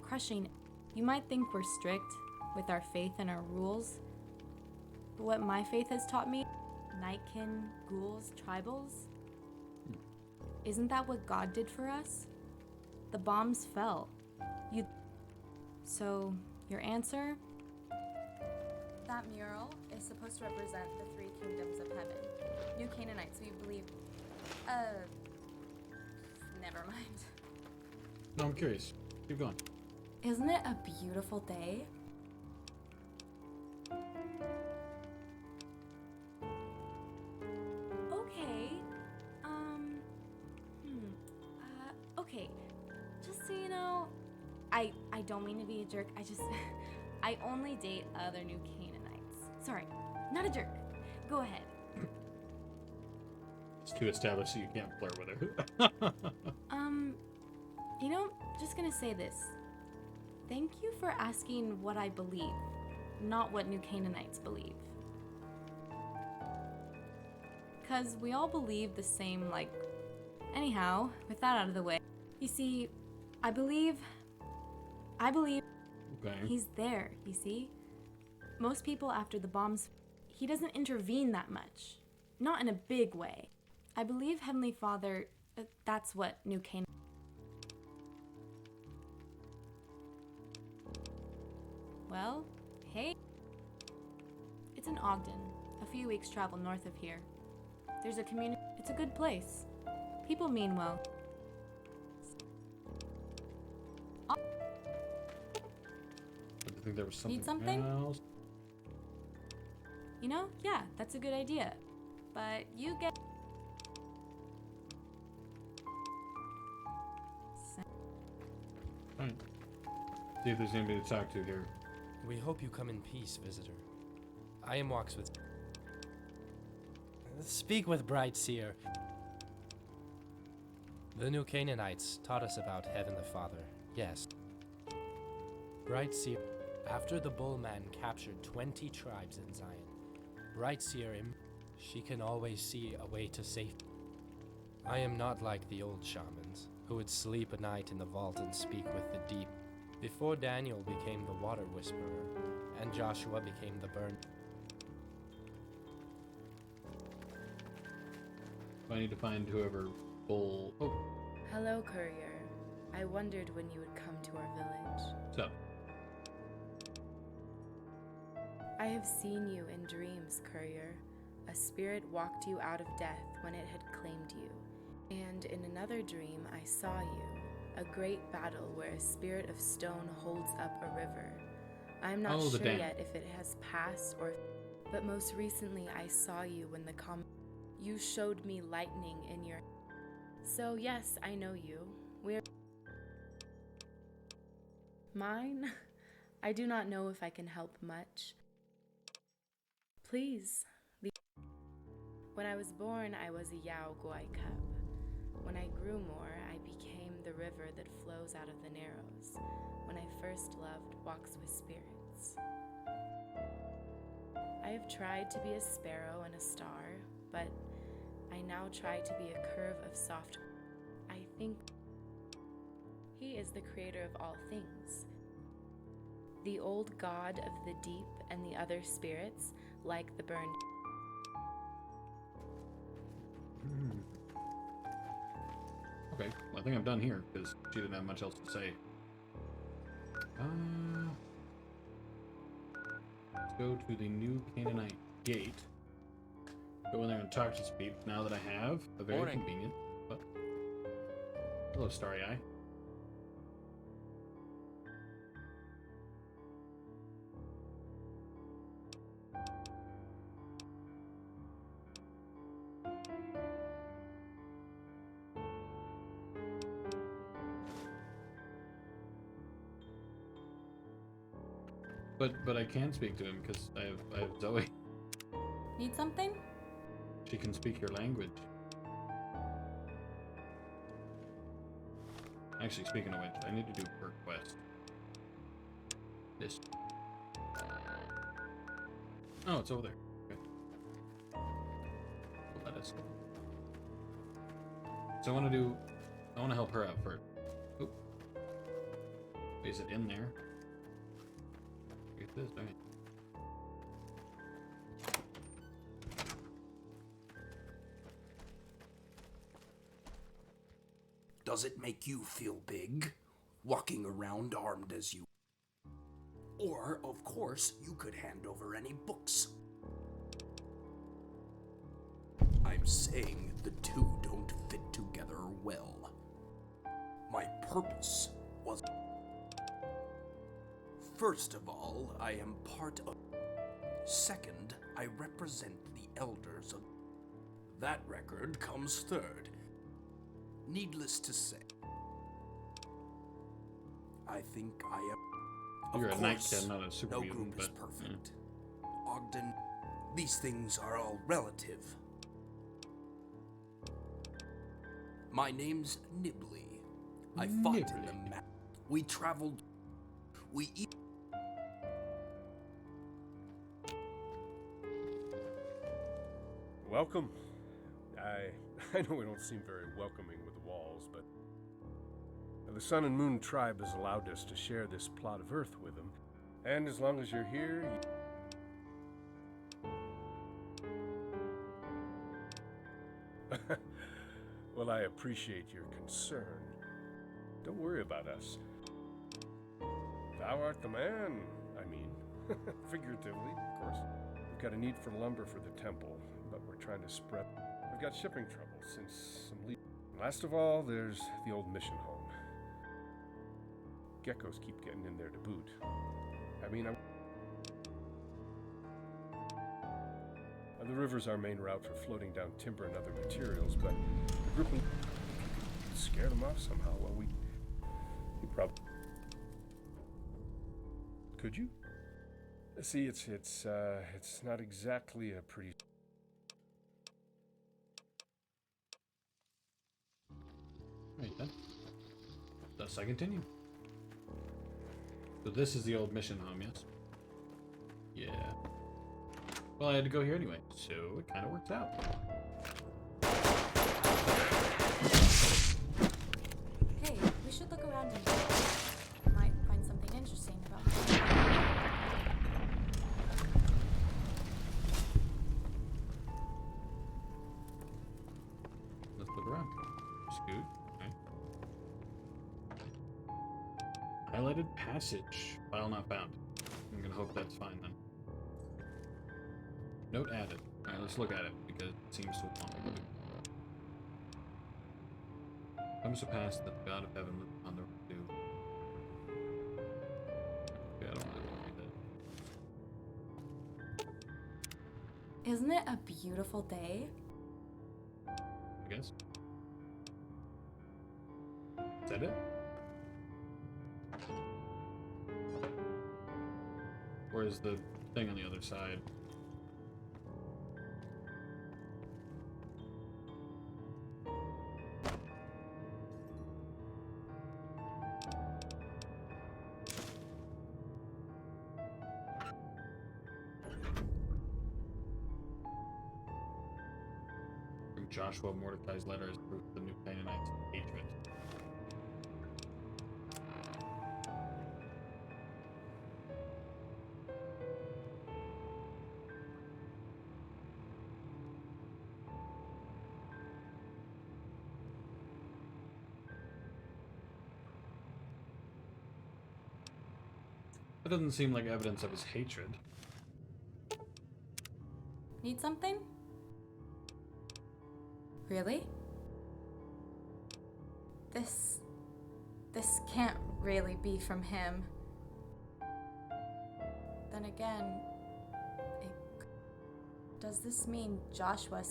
Crushing... You might think we're strict with our faith and our rules, but what my faith has taught me, Nightkin, ghouls, tribals, isn't that what God did for us? The bombs fell. So, your answer? That mural is supposed to represent the three kingdoms of heaven. New Canaanites, we believe... Never mind. No, I'm curious. Keep going. Isn't it a beautiful day? Okay. Okay. Just so you know, I don't mean to be a jerk. I only date other new Canaanites. Sorry, not a jerk. Go ahead. It's too established so you can't flirt with her. You know, just gonna say this. Thank you for asking what I believe, not what new Canaanites believe. because we all believe the same, like... Anyhow, with that out of the way, you see, I believe Okay. he's there, you see? Most people after the bombs, he doesn't intervene that much. Not in a big way. I believe Heavenly Father, that's what New Canaan... Well, hey. It's in Ogden, a few weeks travel north of here. There's a community, it's a good place. People mean well. I think there was something, Need something? else. You know, yeah, that's a good idea. But you get... Alright. See if there's anybody to talk to here. We hope you come in peace, visitor. I am walks with... Speak with Bright Seer. The New Canaanites taught us about Heaven the Father, yes. Bright Seer, after the Bullman captured 20 tribes in Zion, Bright Seer, she can always see a way to safety. I am not like the old shamans, who would sleep a night in the vault and speak with the deep. Before Daniel became the Water Whisperer, and Joshua became the Burn. I need to find whoever Bull... Oh, Hello, courier. I wondered when you would come to our village. what's up? I have seen you in dreams, courier. A spirit walked you out of death when it had claimed you. And in another dream, I saw you. A great battle where a spirit of stone holds up a river. I'm not sure yet if it has passed or... But most recently, I saw you when the You showed me lightning in your... So yes, I know you. We're... Mine? I do not know if I can help much. Please. When I was born, I was a Yao Guai cub. When I grew more, I became the river that flows out of the Narrows. When I first loved walks with spirits. I have tried to be a sparrow and a star, but I now try to be a curve of soft... I think he is the creator of all things. The old god of the deep and the other spirits, like the burned... Okay, well, I think I'm done here, because she didn't have much else to say. Let's go to the New Canaanite Gate. Go in there and talk to some people now that I have. A very Morning. convenient. But... Hello, Starry Eye. But I can speak to him because I have Zoe. Need something? She can speak your language. Actually, speaking of which, I need to do a quest. This. Oh, it's over there. Okay. Let us go. So I want to help her out first. Oop. Is it in there? Get this, okay. Does it make you feel big, walking around armed as you? Or, of course, you could hand over any books. I'm saying the two don't fit together well. My purpose was... First of all, I am part of... Second, I represent the elders of... That record comes third. Needless to say, I think I am... You're Of a night course, kid, not a super no mutant, group is but, perfect. Ogden, these things are all relative. My name's Nibley. I fought in the map. We traveled... We eat... Welcome. I know we don't seem very welcoming with the walls, but the Sun and Moon tribe has allowed us to share this plot of earth with them. And as long as you're here, well, I appreciate your concern. Don't worry about us. Thou art the man, I mean. Figuratively, of course. We've got a need for lumber for the temple, but we're trying to spread. We've got shipping trouble since some leak. Last of all, there's the old mission home. Geckos keep getting in there to boot. I mean, the river's our main route for floating down timber and other materials, but the group can scare them off somehow. Well, we probably could you? See, it's not exactly a pretty. Right then. Thus I continue. So this is the old mission home, yes? Yeah. Well, I had to go here anyway, so it kind of works out. Hey, we should look around and might find something interesting about Let's look around. Scoot. Okay. Highlighted passage. File not found. I'm gonna hope that's fine then. Note added. Alright, let's look at it because it seems to want to. Comes to pass that the God of heaven lived on the do. Okay, I don't really want to read that. Isn't it a beautiful day? I guess. Is that it? Or is the thing on the other side? Joshua Mordecai's letter is proof of the new Canaanites' hatred. That doesn't seem like evidence of his hatred. Need something? Really? This can't really be from him. Then again, does this mean Joshua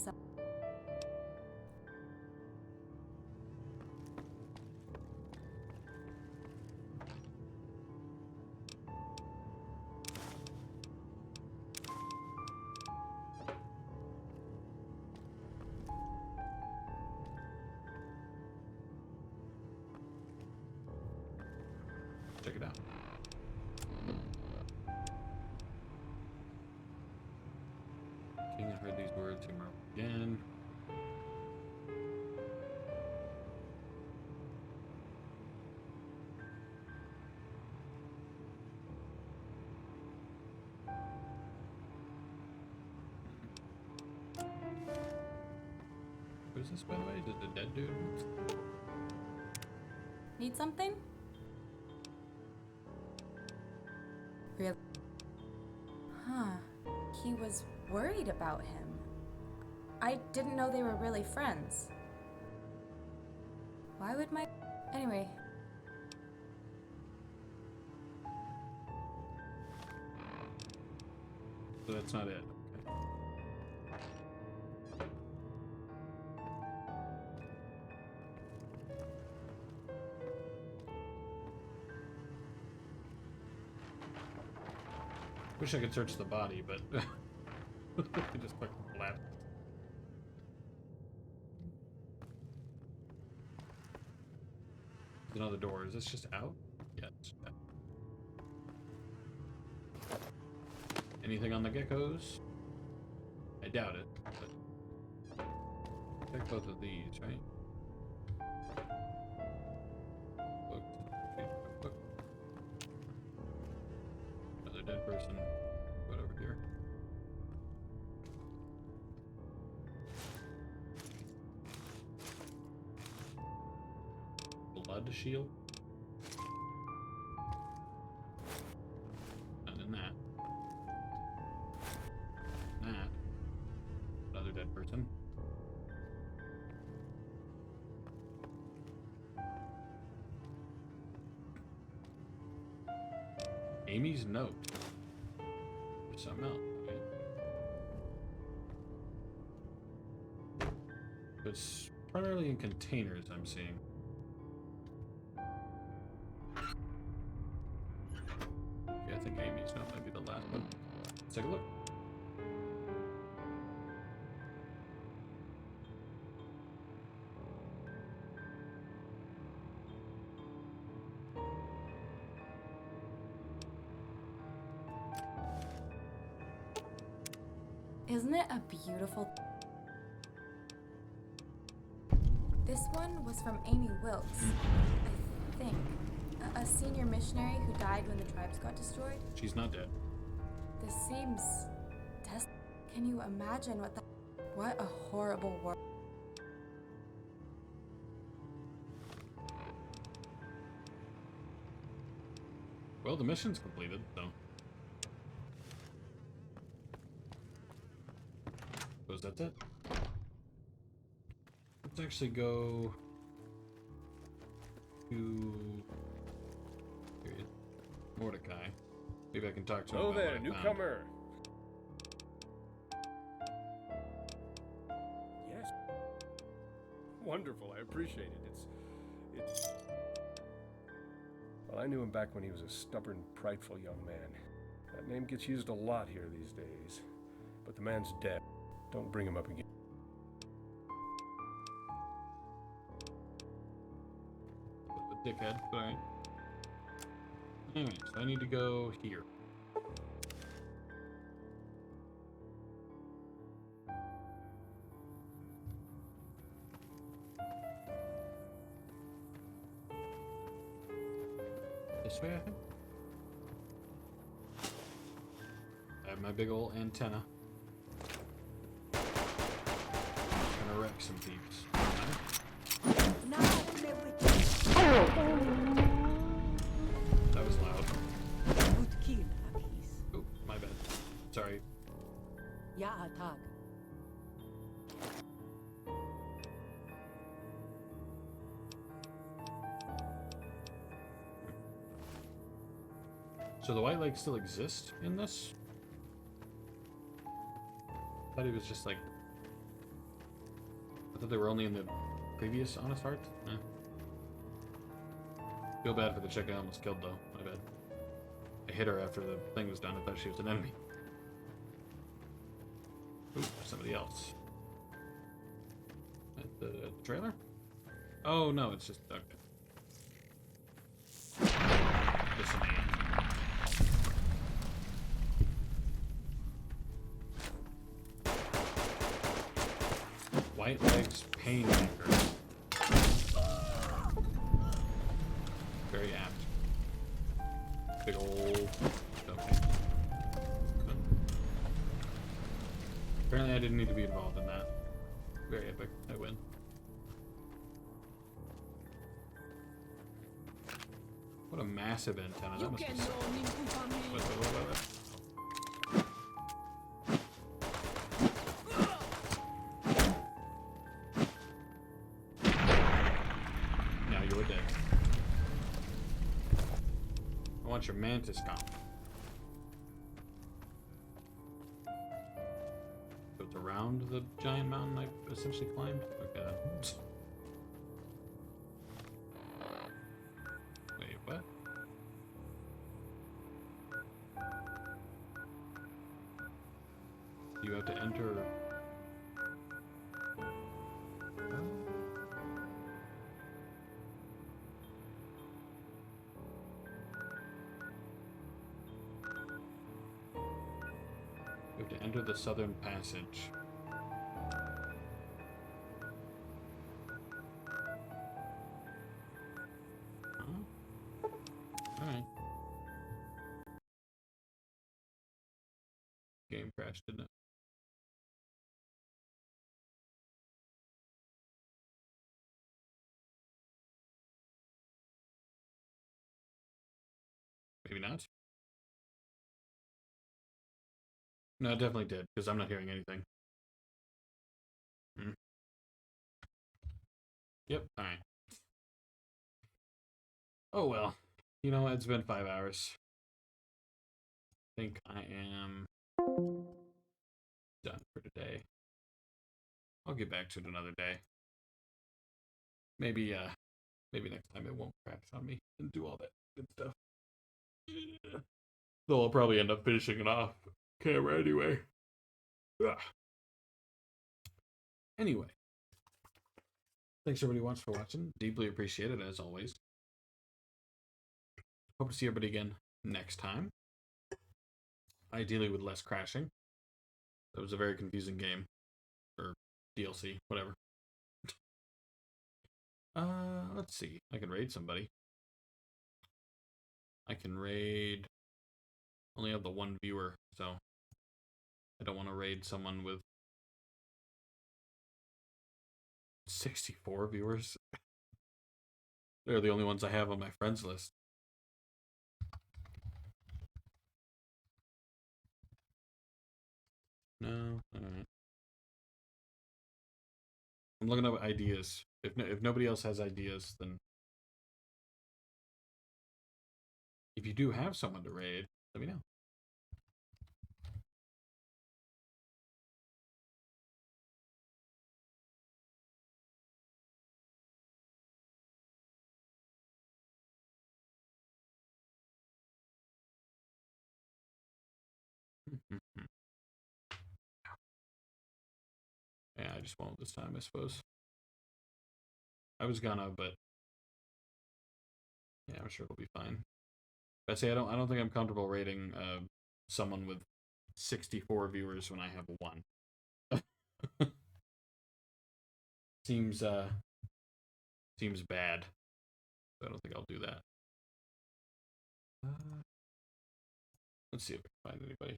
Check it out. King has heard these words, he marveled again. Who's this, by the way? Is it the dead dude? Need something? Really? Huh. He was worried about him. I didn't know they were really friends. Why would my... Anyway. So that's not it. Wish I could search the body, but I just fucking collapsed. There's another door. Is this just out? Yeah, it's out. Anything on the geckos? I doubt it. But... Take both of these, right? Book. Book. Another dead person. Put over here. Blood shield. And then that. That. Another dead person. Amy's note. There's something else. Okay. It's primarily in containers I'm seeing. Okay, I think Amy's note might be the last one. Let's take a look. Isn't it a beautiful... This one was from Amy Wilkes, I think. A senior missionary who died when the tribes got destroyed. She's not dead. This seems... Can you imagine what that... What a horrible world. Well, the mission's completed, so... Was that it? Let's actually go to Mordecai. Maybe I can talk to him Hello about there, what I newcomer. Yes. Wonderful, I appreciate it. It's... Well, I knew him back when he was a stubborn, prideful young man. That name gets used a lot here these days. But the man's dead. Don't bring him up again. The dickhead, but alright. Anyway, so I need to go here. This way, I think. I have my big old antenna. Gonna wreck some peeps. That was loud. Oh, my bad. Sorry. Tag. So the White Lake still exists in this? I thought he was just like... I thought they were only in the previous Honest Heart? Eh. Feel bad for the chick I almost killed though, my bad. I hit her after the thing was done, I thought she was an enemy. Ooh, somebody else. At the trailer? Oh no, it's just... okay. Listen. White Leg's Painmaker. Very apt. Big old... okay. Apparently I didn't need to be involved in that. Very epic. I win. What a massive antenna. That must be so... Wait. Now you're dead. I want your mantis comp. So it's around the giant mountain I essentially climbed? Okay. Wait, what? You have to enter... You have to enter the southern passage. Game crashed, didn't it? Maybe not. No, it definitely did, because I'm not hearing anything. Hmm. Yep, alright. Oh well. You know, it's been 5 hours. I think I am done for today. I'll get back to it another day. Maybe next time it won't crash on me and do all that good stuff. Though I'll probably end up finishing it off camera anyway. Ugh. Anyway. Thanks everybody once for watching. Deeply appreciated as always. Hope to see everybody again next time. Ideally with less crashing. That was a very confusing game. Or DLC, whatever. Let's see. I can raid somebody. I can raid... Only have the one viewer, so... I don't want to raid someone with 64 viewers. They're the only ones I have on my friends list. No, alright. I'm looking up ideas. If nobody else has ideas, then... If you do have someone to raid, let me know. Yeah, I just won't this time, I suppose. I was gonna, but yeah, I'm sure it'll be fine. But I say I don't think I'm comfortable rating someone with 64 viewers when I have one. Seems bad. So I don't think I'll do that. Let's see if I can find anybody.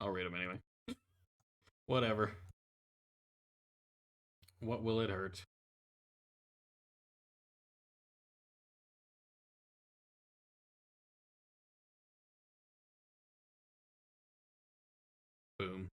I'll read them anyway. Whatever. What will it hurt? Boom.